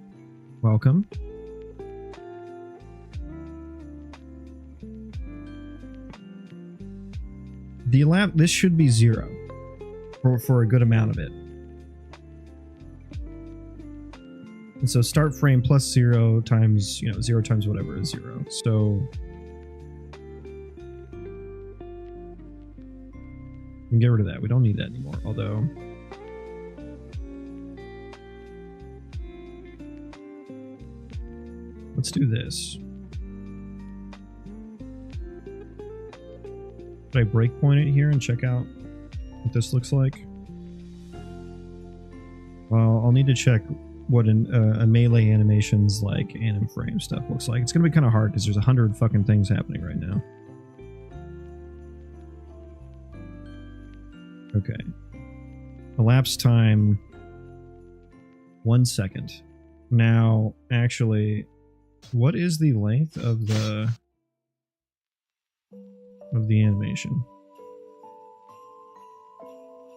Welcome. This should be 0 for a good amount of it. And so start frame plus 0 times, 0 times whatever is 0. So we can get rid of that. We don't need that anymore. Although let's do this. Should I breakpoint it here and check out what this looks like? Well, I'll need to check what a melee animation's like anim frame stuff looks like. It's gonna be kind of hard because there's 100 fucking things happening right now. Okay. Elapsed time 1 second. Now, actually, what is the length of the animation?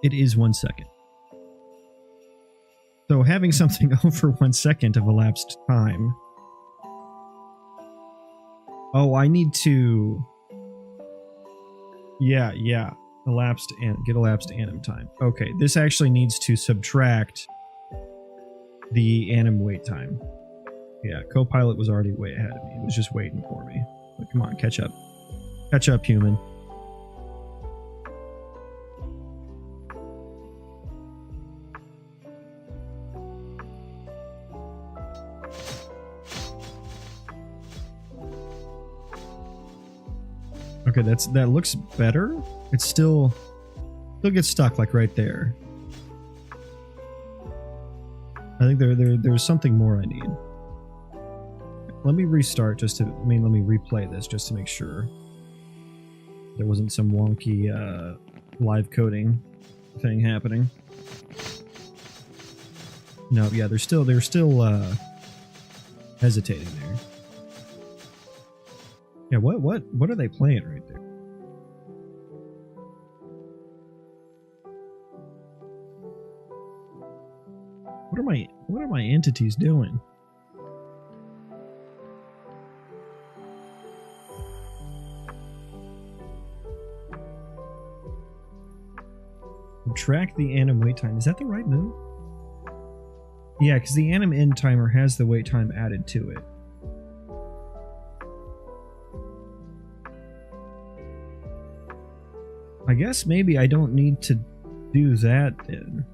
It is 1 second. So having something over 1 second of elapsed time. Oh, I need to. Yeah. Get elapsed anim time. Okay, this actually needs to subtract the anim wait time. Yeah, Copilot was already way ahead of me. It was just waiting for me. But come on, catch up. Catch up, human. Okay, that looks better. It's still gets stuck like right there. I think there's something more I need. Let me restart let me replay this just to make sure there wasn't some wonky live coding thing happening. No, yeah, they're still hesitating there. Yeah, what are they playing right there? What are my entities doing? Track the anim wait time. Is that the right move? Yeah, because the anim end timer has the wait time added to it. I guess maybe I don't need to do that then.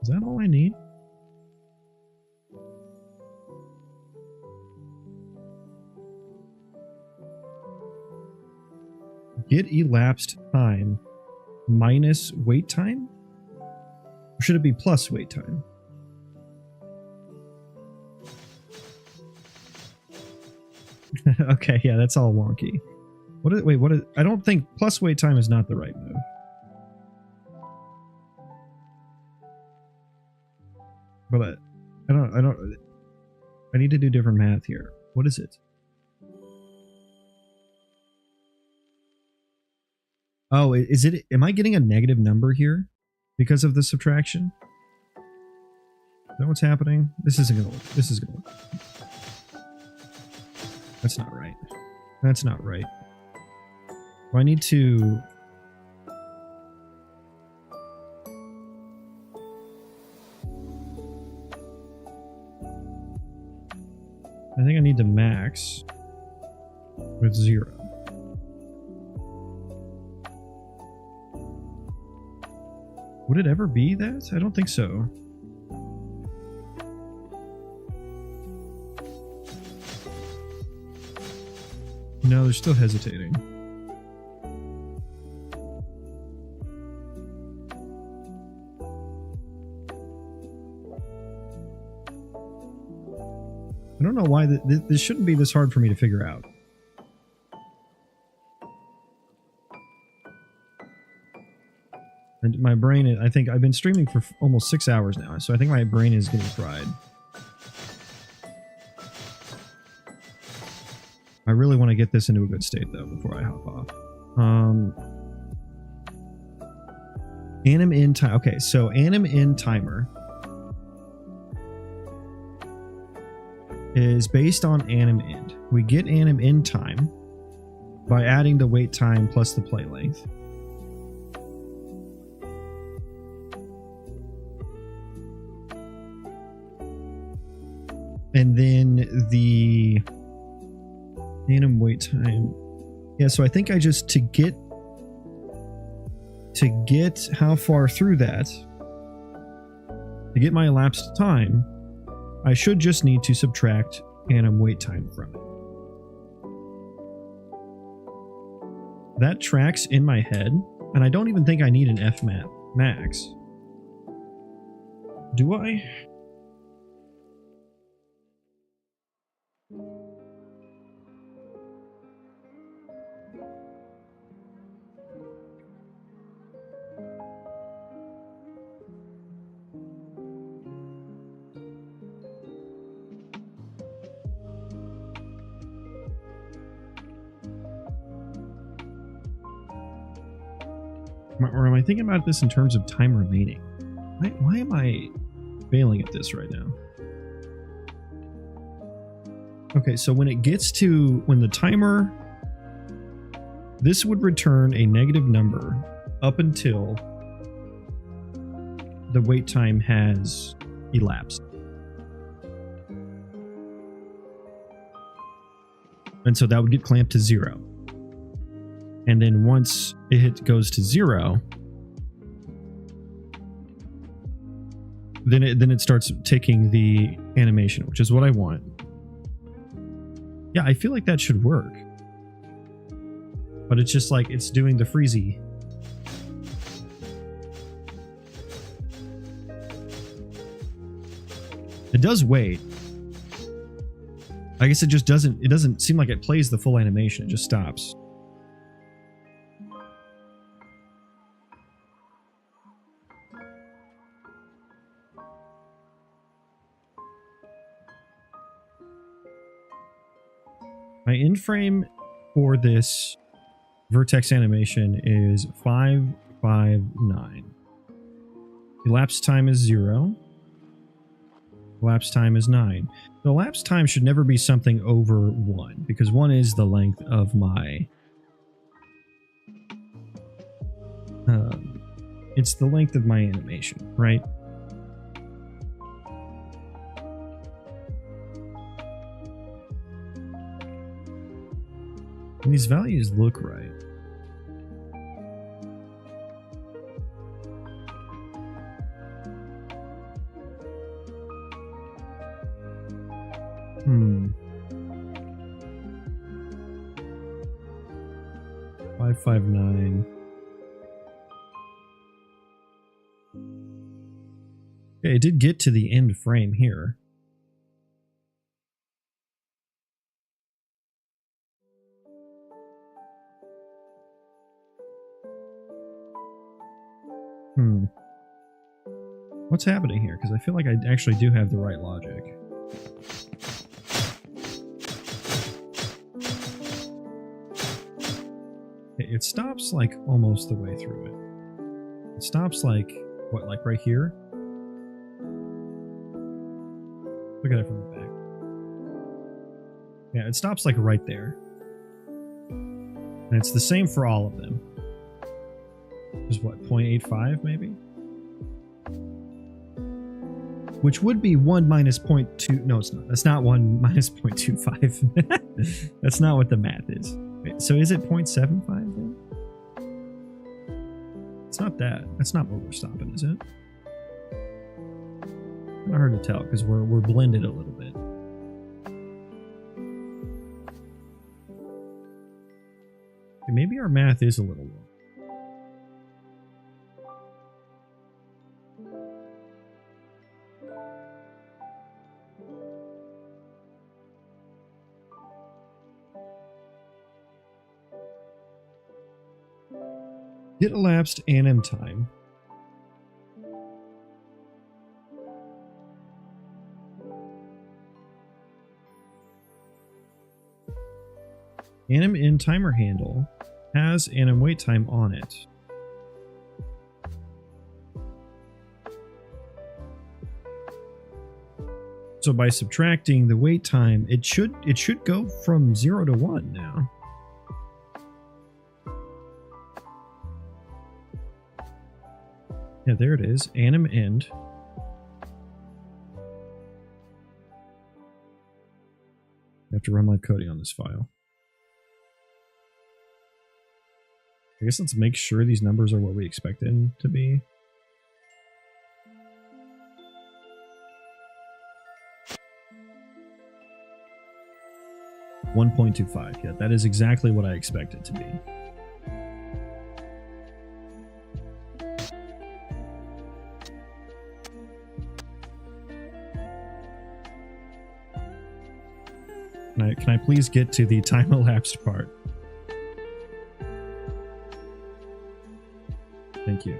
Is that all I need? Get elapsed time minus wait time? Or should it be plus wait time? Okay, yeah, that's all wonky. I don't think plus wait time is not the right move. But I need to do different math here. What is it? Oh, is it? Am I getting a negative number here because of the subtraction? Is that what's happening? This isn't gonna work. This is gonna work. That's not right. That's not right. Well, I need to. I think I need to max with 0. Would it ever be that? I don't think so. No, they're still hesitating. I don't know why this shouldn't be this hard for me to figure out. And my brain, I think I've been streaming for almost 6 hours now, so I think my brain is getting fried. I really want to get this into a good state though before I hop off. Anim in time. Okay, so anim in timer is based on anim end. We get anim in time by adding the wait time plus the play length. And then the anim wait time. Yeah, so I think I just, to get to get how far through that, to get my elapsed time, I should just need to subtract anim wait time from it. That tracks in my head, and I don't even think I need an F max. Do I? Or am I thinking about this in terms of time remaining? Why am I failing at this right now? Okay, so when it gets to, when the timer, this would return a negative number up until the wait time has elapsed. And so that would get clamped to 0. And then once it goes to 0, then it starts ticking the animation, which is what I want. Yeah, I feel like that should work. But it's just like it's doing the freezy. It does wait. I guess it doesn't seem like it plays the full animation, it just stops. My end frame for this vertex animation is 559. Elapsed time is 0. Elapsed time is 9. The elapsed time should never be something over 1, because 1 is the length of my... it's the length of my animation, right? And these values look right. Hmm. 559. Okay, it did get to the end frame here. What's happening here? Because I feel like I actually do have the right logic. It stops like almost the way through it. It stops like, what, like right here? Look at it from the back. Yeah, it stops like right there. And it's the same for all of them. Is what, 0.85 maybe? Which would be 1 minus 0.2. No, it's not. That's not 1 minus 0.25. That's not what the math is. Wait, so is it 0.75 then? It's not that. That's not what we're stopping, is it? Kind of hard to tell because we're blended a little bit. Okay, maybe our math is a little low. Get elapsed anim time. Anim in timer handle has anim wait time on it. So by subtracting the wait time, it should go from 0 to 1 now. Yeah, there it is. Anim end. I have to run live coding on this file. I guess let's make sure these numbers are what we expect them to be. $1.25. Yeah, that is exactly what I expect it to be. Can I please get to the time elapsed part? Thank you.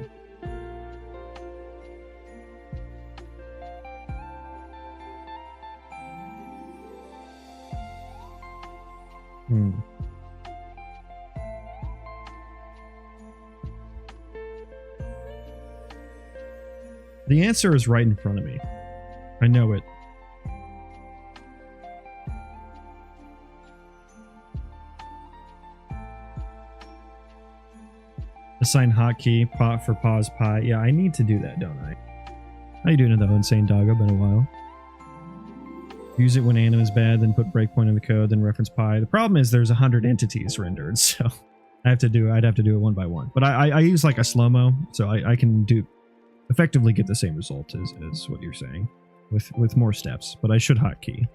The answer is right in front of me. I know it. Assign hotkey, pot for pause pi. Yeah, I need to do that, don't I? How you doing though, Insane Doggo? Been a while. Use it when anim is bad, then put breakpoint in the code, then reference pi. The problem is there's 100 entities rendered, so I'd have to do it one by one. But I use like a slow-mo, so I can effectively get the same result as what you're saying with more steps. But I should hotkey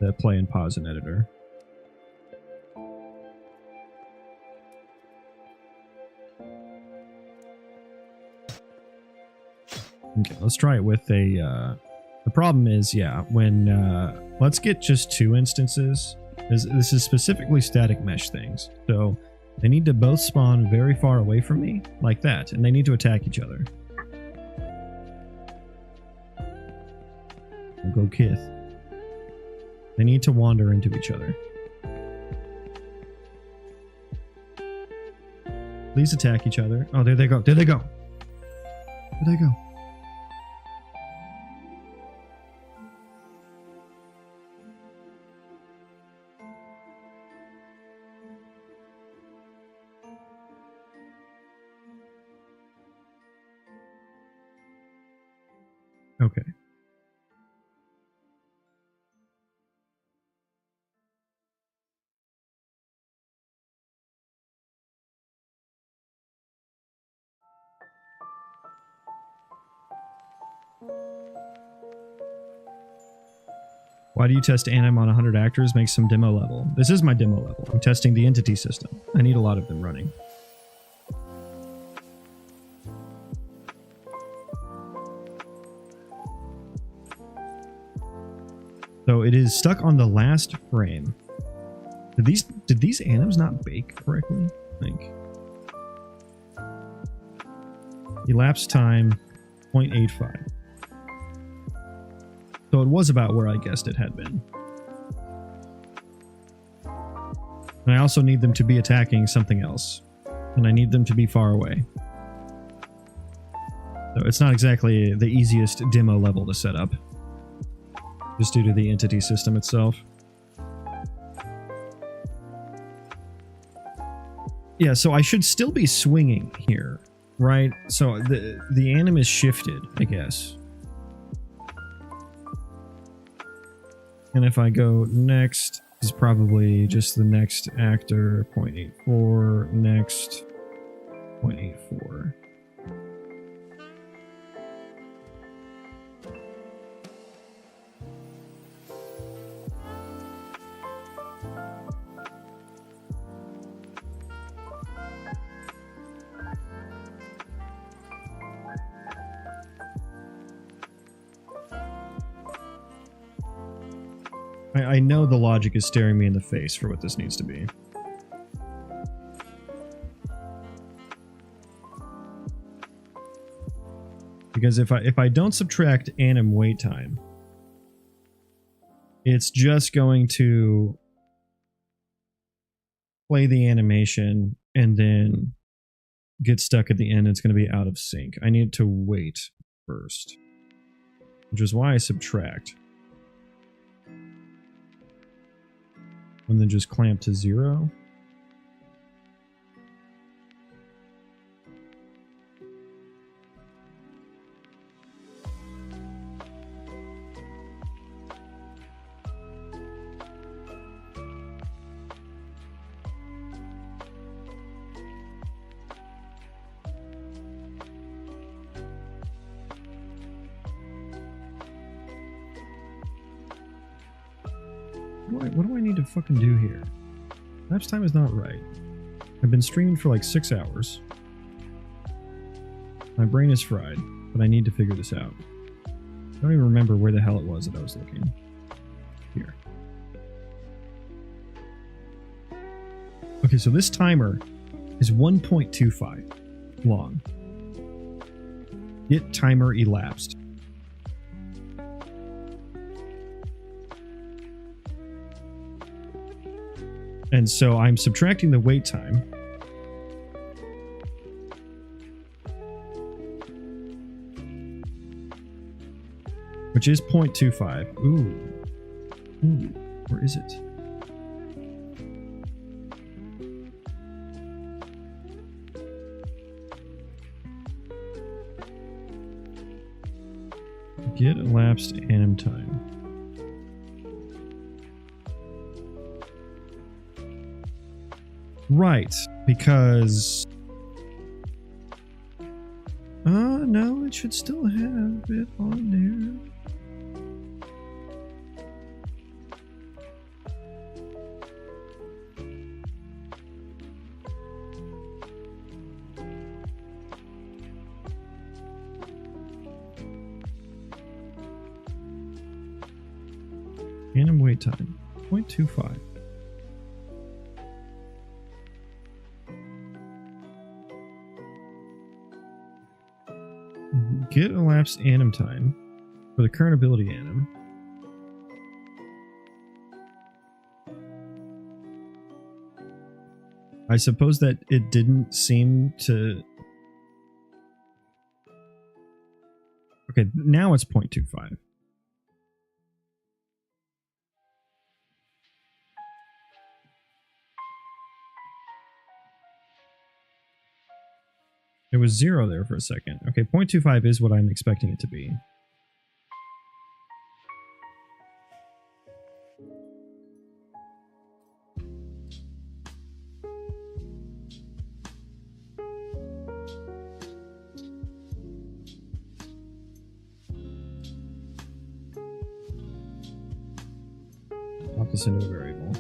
the play and pause in editor. Okay, let's try it with a, the problem is, yeah, when, let's get just 2 instances. This is specifically static mesh things. So they need to both spawn very far away from me, like that, and they need to attack each other. I'll go Kith. They need to wander into each other. Please attack each other. Oh, there they go. There they go. There they go. Okay. Why do you test anim on 100 actors? Make some demo level. This is my demo level. I'm testing the entity system. I need a lot of them running. So it is stuck on the last frame. Did these anims not bake correctly? I think. Elapsed time 0.85. So it was about where I guessed it had been. And I also need them to be attacking something else. And I need them to be far away. So it's not exactly the easiest demo level to set up. Just due to the entity system itself. Yeah, so I should still be swinging here, right? So the anim is shifted, I guess. And if I go next, is probably just the next actor, 0.84, next, 0.84. I know the logic is staring me in the face for what this needs to be. Because if I don't subtract anim wait time, it's just going to play the animation and then get stuck at the end. It's going to be out of sync. I need to wait first, which is why I subtract. And then just clamp to 0. what do I need to fucking do here? Lapse time is not right. I've been streaming for like 6 hours. My brain is fried, but I need to figure this out. I don't even remember where the hell it was that I was looking. Here. Okay, so this timer is 1.25 long. Get timer elapsed. And so I'm subtracting the wait time. Which is 0.25. Ooh, where is it? Get elapsed anim time. Right, because... no, it should still have it on there. Anim wait time, 0.25. Get elapsed anim time for the current ability anim. I suppose that it didn't seem to... Okay, now it's 0.25. It was 0 there for a second. Okay, 0.25 is what I'm expecting it to be. Pop this into a variable.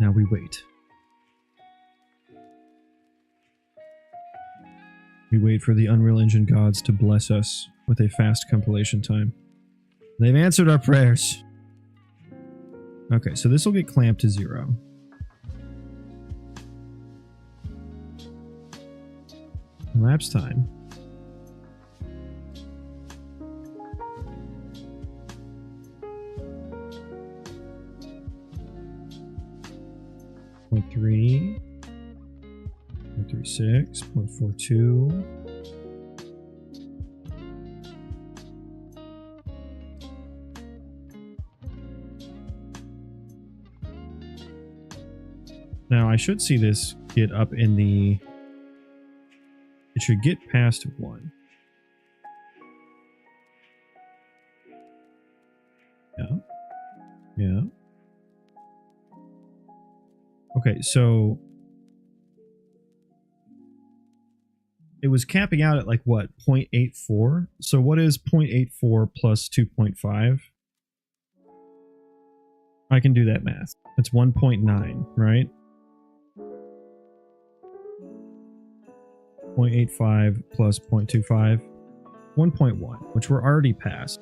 Now we wait. We wait for the Unreal Engine gods to bless us with a fast compilation time. They've answered our prayers. Okay, so this will get clamped to 0. Elapsed time. Point 3, 0.36, 0.42. Now I should see this get up in the... It should get past 1. Yeah. Yeah. Okay, so it was capping out at like what, 0.84? So what is 0.84 plus 2.5? I can do that math. It's 1.9, right? 0.85 plus 0.25, 1.1, which we're already past.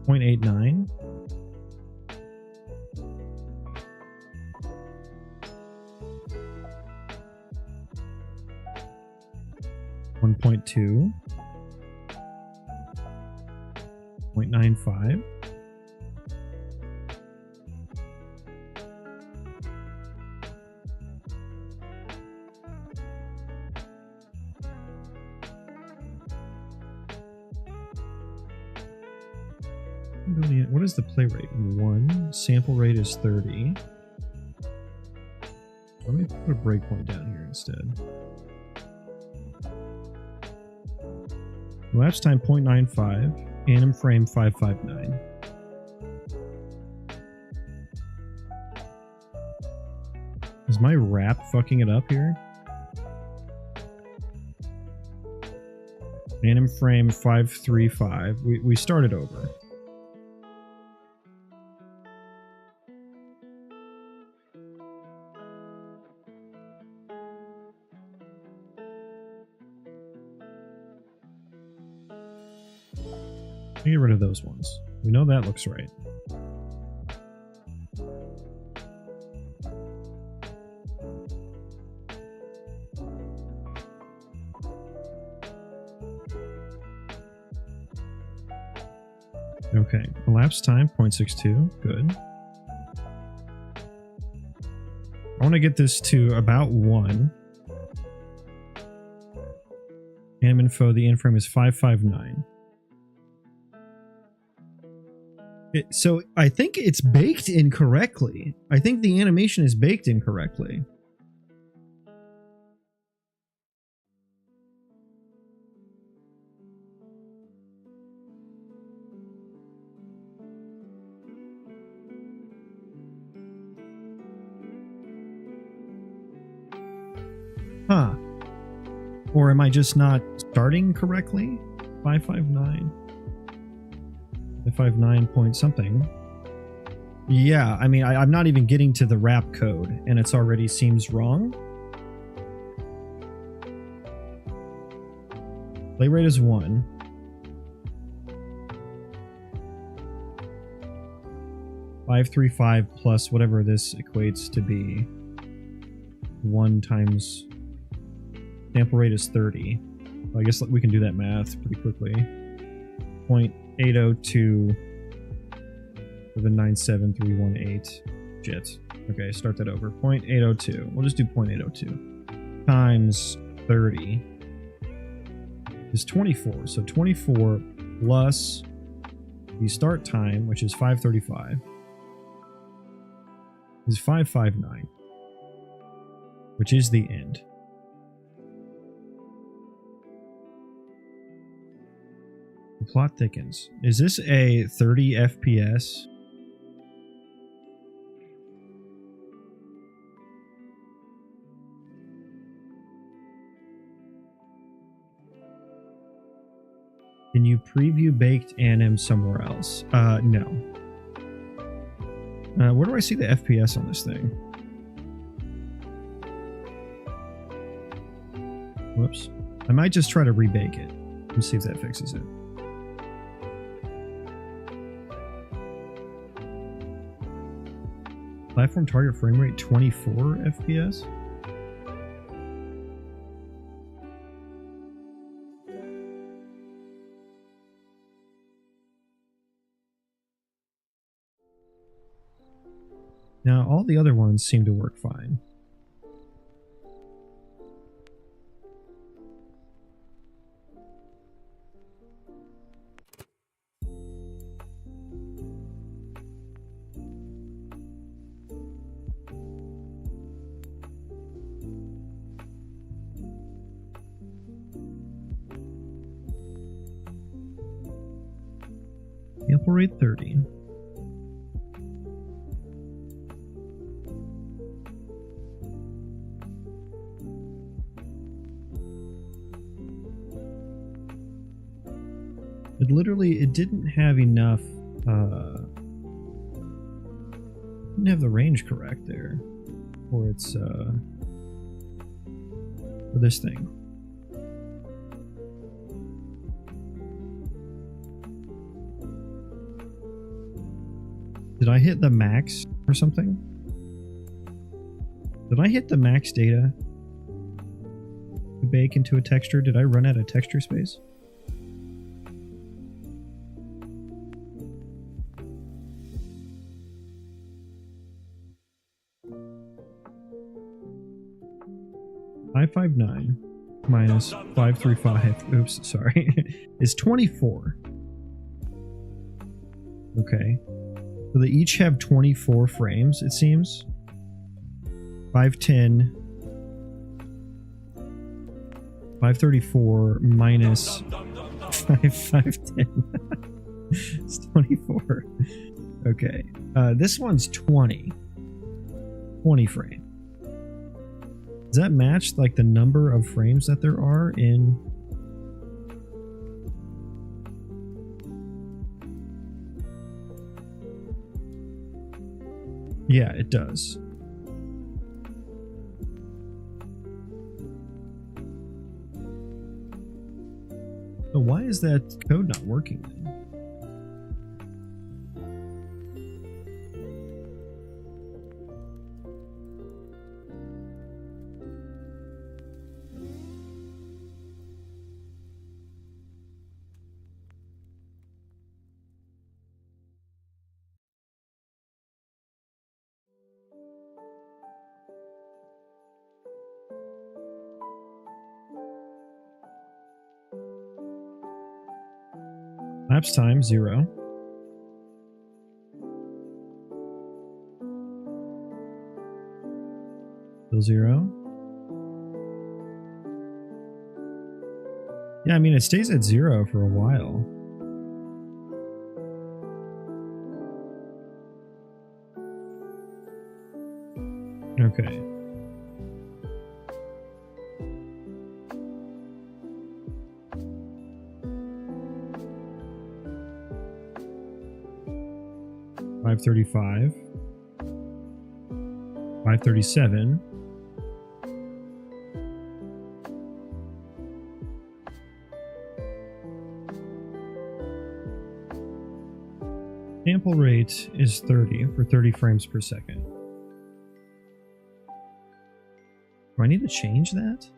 .89. .2. 0.95. What is the play rate? 1. Sample rate is 30. Let me put a breakpoint down here instead. Elapsed time 0.95. Anim frame 559. Is my wrap fucking it up here? Anim frame 535. We started over. Get rid of those ones. We know that looks right. Okay, elapsed time 0.62. Good. I want to get this to about 1. Anim info, the in frame is 559. So I think it's baked incorrectly. I think the animation is baked incorrectly. Huh. Or am I just not starting correctly? 559. 559 point something. Yeah, I mean, I'm not even getting to the wrap code, and it's already seems wrong. Play rate is 1. $535 plus whatever this equates to be. 1 times sample rate is 30. Well, I guess we can do that math pretty quickly. 0.802 797,318. Shit. Okay, start that over. 0.802. We'll just do 0.802 times 30 is 24. So 24 plus the start time, which is 5:35, is 559, which is the end. The plot thickens. Is this a 30 FPS? Can you preview baked anim somewhere else? No. Where do I see the FPS on this thing? Whoops. I might just try to rebake it and see if that fixes it. Platform target frame rate 24 FPS? Now, all the other ones seem to work fine. Sample rate 30. It didn't have enough, didn't have the range correct there for its, for this thing. Did I hit the max or something? Did I hit the max data to bake into a texture? Did I run out of texture space? $559 minus $535, oops, sorry, is 24. Okay. So they each have 24 frames, it seems. 510. 534 minus 510. It's 24. Okay. This one's 20. 20 frame. Does that match like the number of frames that there are in... Yeah, it does. So why is that code not working then? Lapse time 0. Still 0. Yeah, I mean it stays at 0 for a while. Okay. $535, $537, sample rate is 30 for 30 frames per second. Do I need to change that?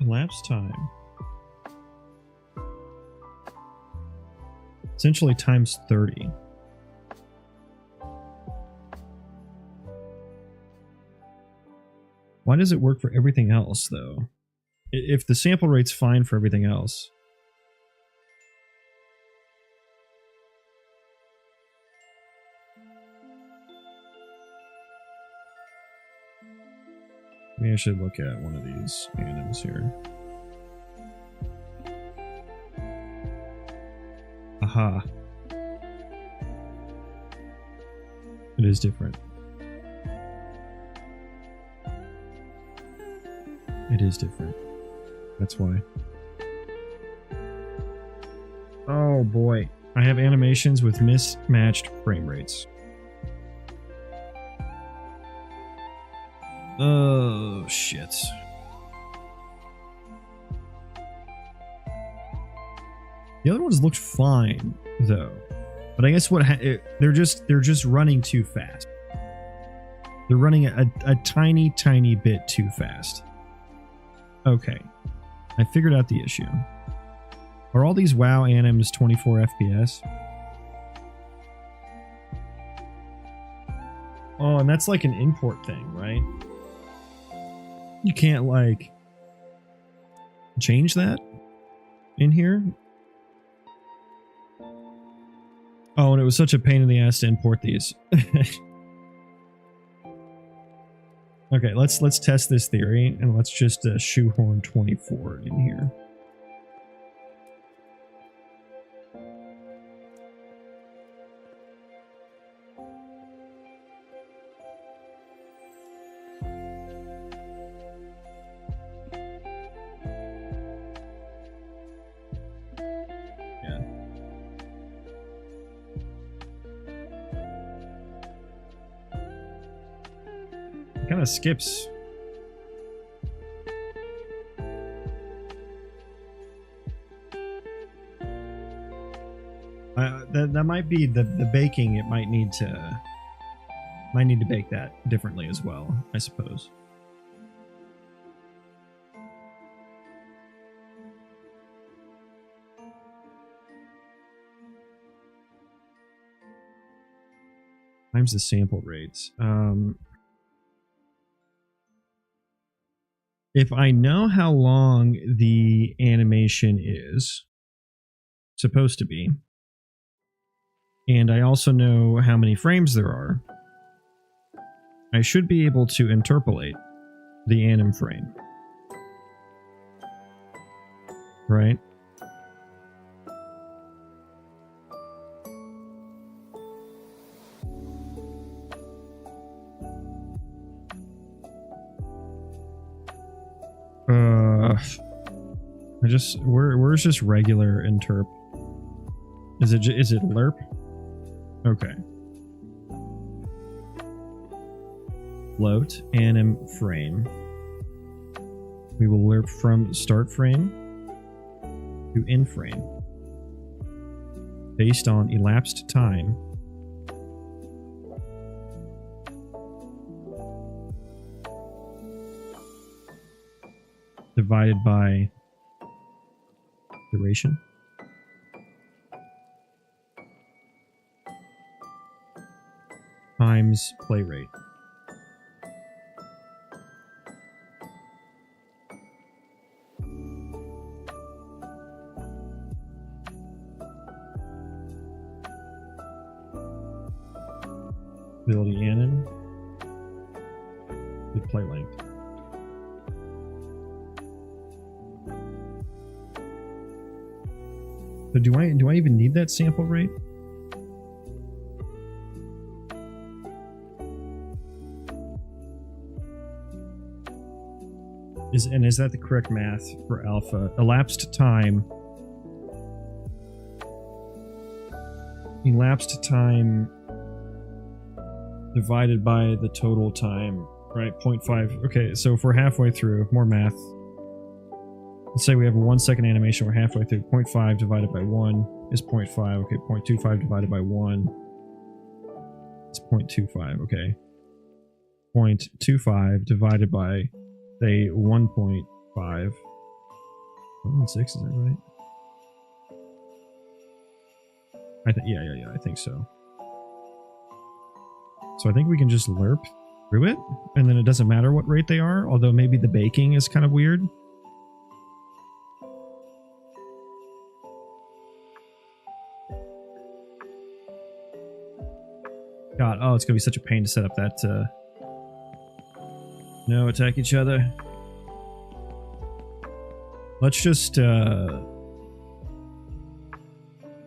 Elapsed time. Essentially times 30. Why does it work for everything else, though? If the sample rate's fine for everything else. Maybe I should look at one of these anims here. Aha. It is different. It is different. That's why. Oh boy. I have animations with mismatched frame rates. Oh, shit. The other ones looked fine, though. But I guess they're just running too fast. They're running a tiny, tiny bit too fast. Okay. I figured out the issue. Are all these WoW anims 24 FPS? Oh, and that's like an import thing, right? You can't, like, change that in here? Oh, and it was such a pain in the ass to import these. Okay, let's test this theory, and let's just shoehorn 24 in here. Kind of skips that might be the baking. It might need to bake that differently as well, I suppose. Times the sample rates. If I know how long the animation is supposed to be, and I also know how many frames there are, I should be able to interpolate the anim frame. Right? Where's just regular interp? Is it lerp? Okay. Float anim frame. We will lerp from start frame to end frame based on elapsed time divided by duration. Times play rate. Ability anim. With play length. So do I even need that sample rate? Is that the correct math for alpha? Elapsed time divided by the total time, right? 0.5. Okay, so if we're halfway through, more math. Let's say we have a 1 second animation, we're halfway through. 0.5 divided by 1 is 0.5. Okay, 0.25 divided by 1 is 0.25. Okay. 0.25 divided by, say, 1.5. 1.6, is that right? Yeah, I think so. So I think we can just lerp through it, and then it doesn't matter what rate they are, although maybe the baking is kind of weird. God, oh, it's gonna be such a pain to set up that, no, attack each other. Let's just,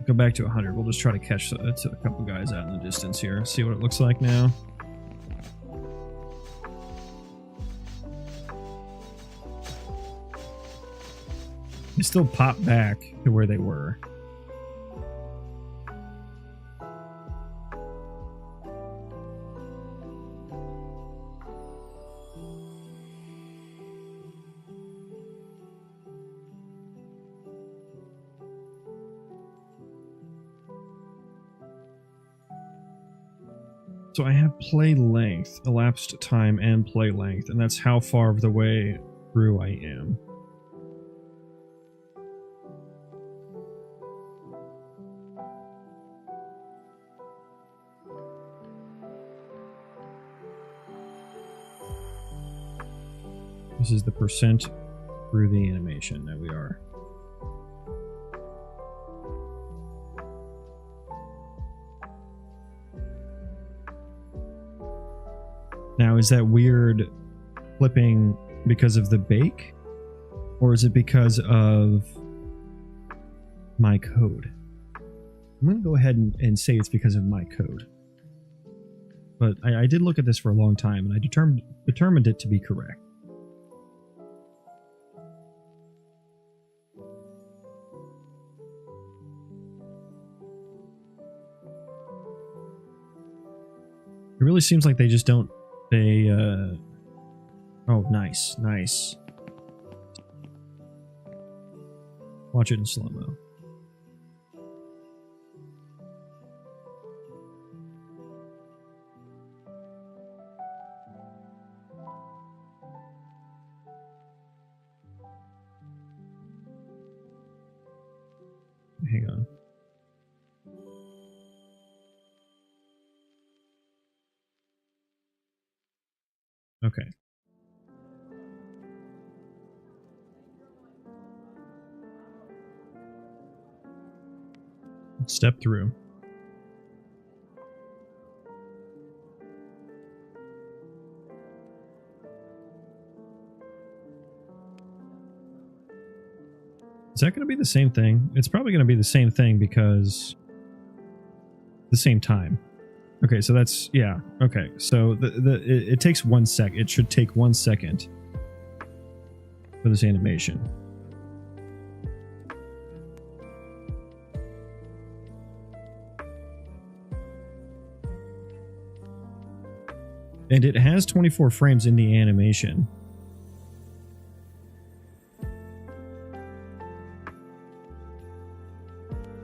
go back to 100. We'll just try to catch a couple guys out in the distance here. See what it looks like now. They still pop back to where they were. So I have play length, elapsed time, and play length, and that's how far of the way through I am. This is the percent through the animation that we are. Now, is that weird flipping because of the bake? Or is it because of my code? I'm going to go ahead and say it's because of my code. But I did look at this for a long time, and I determined it to be correct. It really seems like they just don't... Oh, nice, nice. Watch it in slow-mo. hang on. Okay. Step through. Is that going to be the same thing? It's probably going to be the same thing because the same time. Okay, so that's, yeah. Okay, so it takes 1 sec. It should take 1 second for this animation. And it has 24 frames in the animation.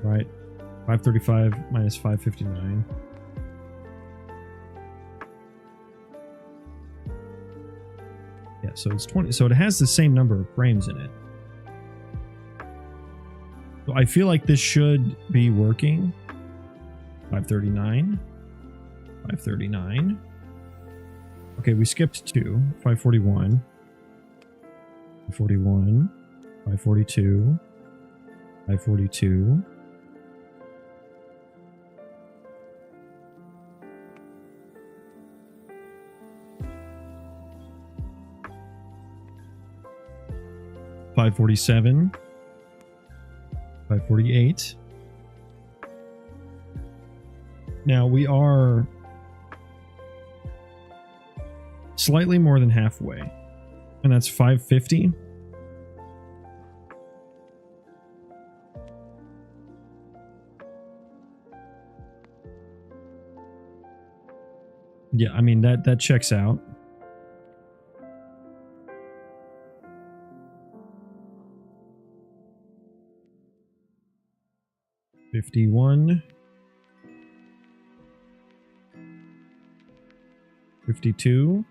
Right, 535 minus 559. Yeah, so it's 20. So it has the same number of frames in it. So I feel like this should be working. 539. 539. Okay, we skipped 2. 541. 541. 542. 542. 547, 548. Now we are slightly more than halfway, and that's 550. Yeah, I mean that checks out. $51, 52.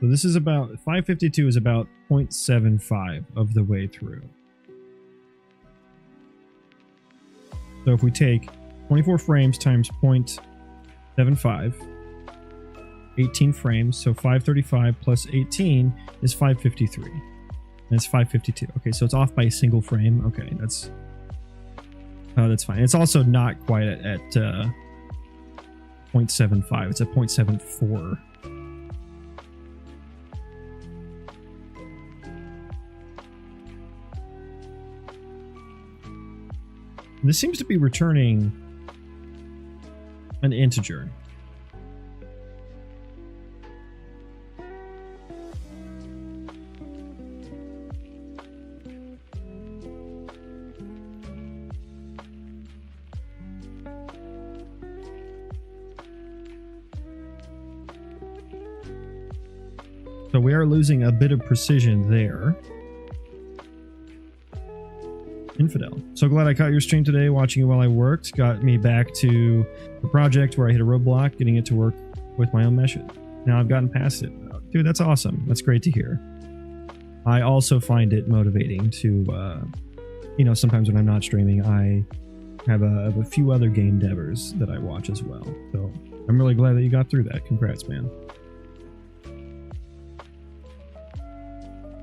So this is about 552 is about 0.75 of the way through. So if we take 24 frames times 0.75, 18 frames, so 535 plus 18 is 553. And it's 552. Okay, so it's off by a single frame. Okay, that's fine. It's also not quite at 0.75. It's at 0.74. This seems to be returning an integer. So we are losing a bit of precision there. Infidel. So glad I caught your stream today, watching it while I worked. Got me back to the project where I hit a roadblock, getting it to work with my own mesh. Now I've gotten past it. Dude, that's awesome. That's great to hear. I also find it motivating to, you know, sometimes when I'm not streaming, I have a few other game devers that I watch as well. So I'm really glad that you got through that. Congrats, man.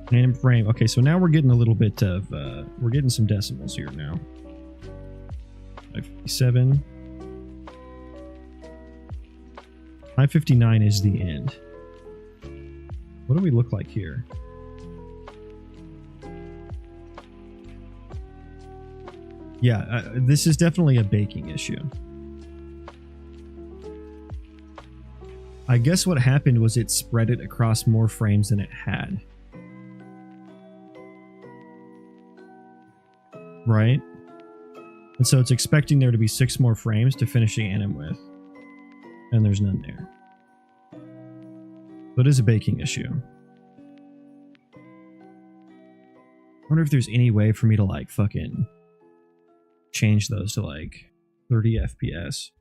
Anim frame. Okay, so now we're getting a little bit of, we're getting some decimals here now. 557. 559 is the end. What do we look like here? Yeah, this is definitely a baking issue. I guess what happened was it spread it across more frames than it had. Right? And so it's expecting there to be 6 more frames to finish the anim with. And there's none there. So it is a baking issue. I wonder if there's any way for me to like fucking change those to like 30 FPS.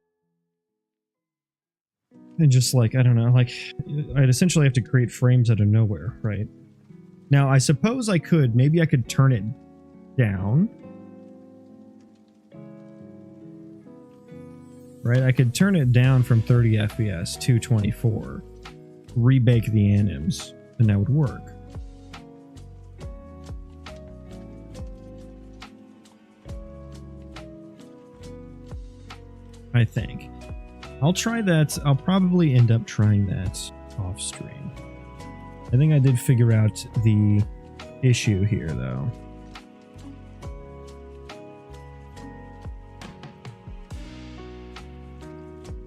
And just like, I don't know, like I'd essentially have to create frames out of nowhere, right? Now I suppose I could, maybe I could turn it down. right? I could turn it down from 30 FPS to 24, rebake the anims, and that would work. I think. I'll try that. I'll probably end up trying that off stream. I think I did figure out the issue here, though.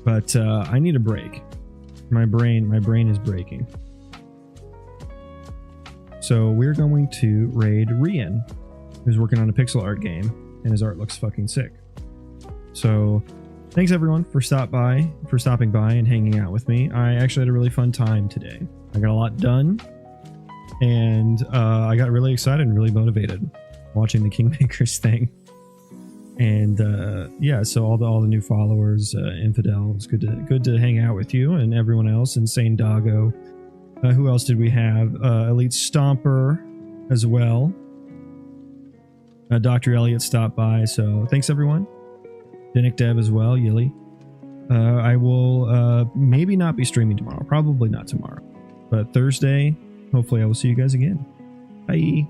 But I need a break. My brain is breaking. So we're going to raid Rian, who's working on a pixel art game, and his art looks fucking sick. So thanks everyone for stopping by and hanging out with me. I actually had a really fun time today. I got a lot done, and I got really excited and really motivated watching the Kingmakers thing. And yeah, so all the new followers, Infidel, it's good to hang out with you, and everyone else, Insane Doggo. Who else did we have? Elite Stomper as well. Dr. Elliott stopped by, so thanks everyone. Dinic Dev as well, Yili. I will maybe not be streaming tomorrow, probably not tomorrow, but Thursday, hopefully I will see you guys again. Bye.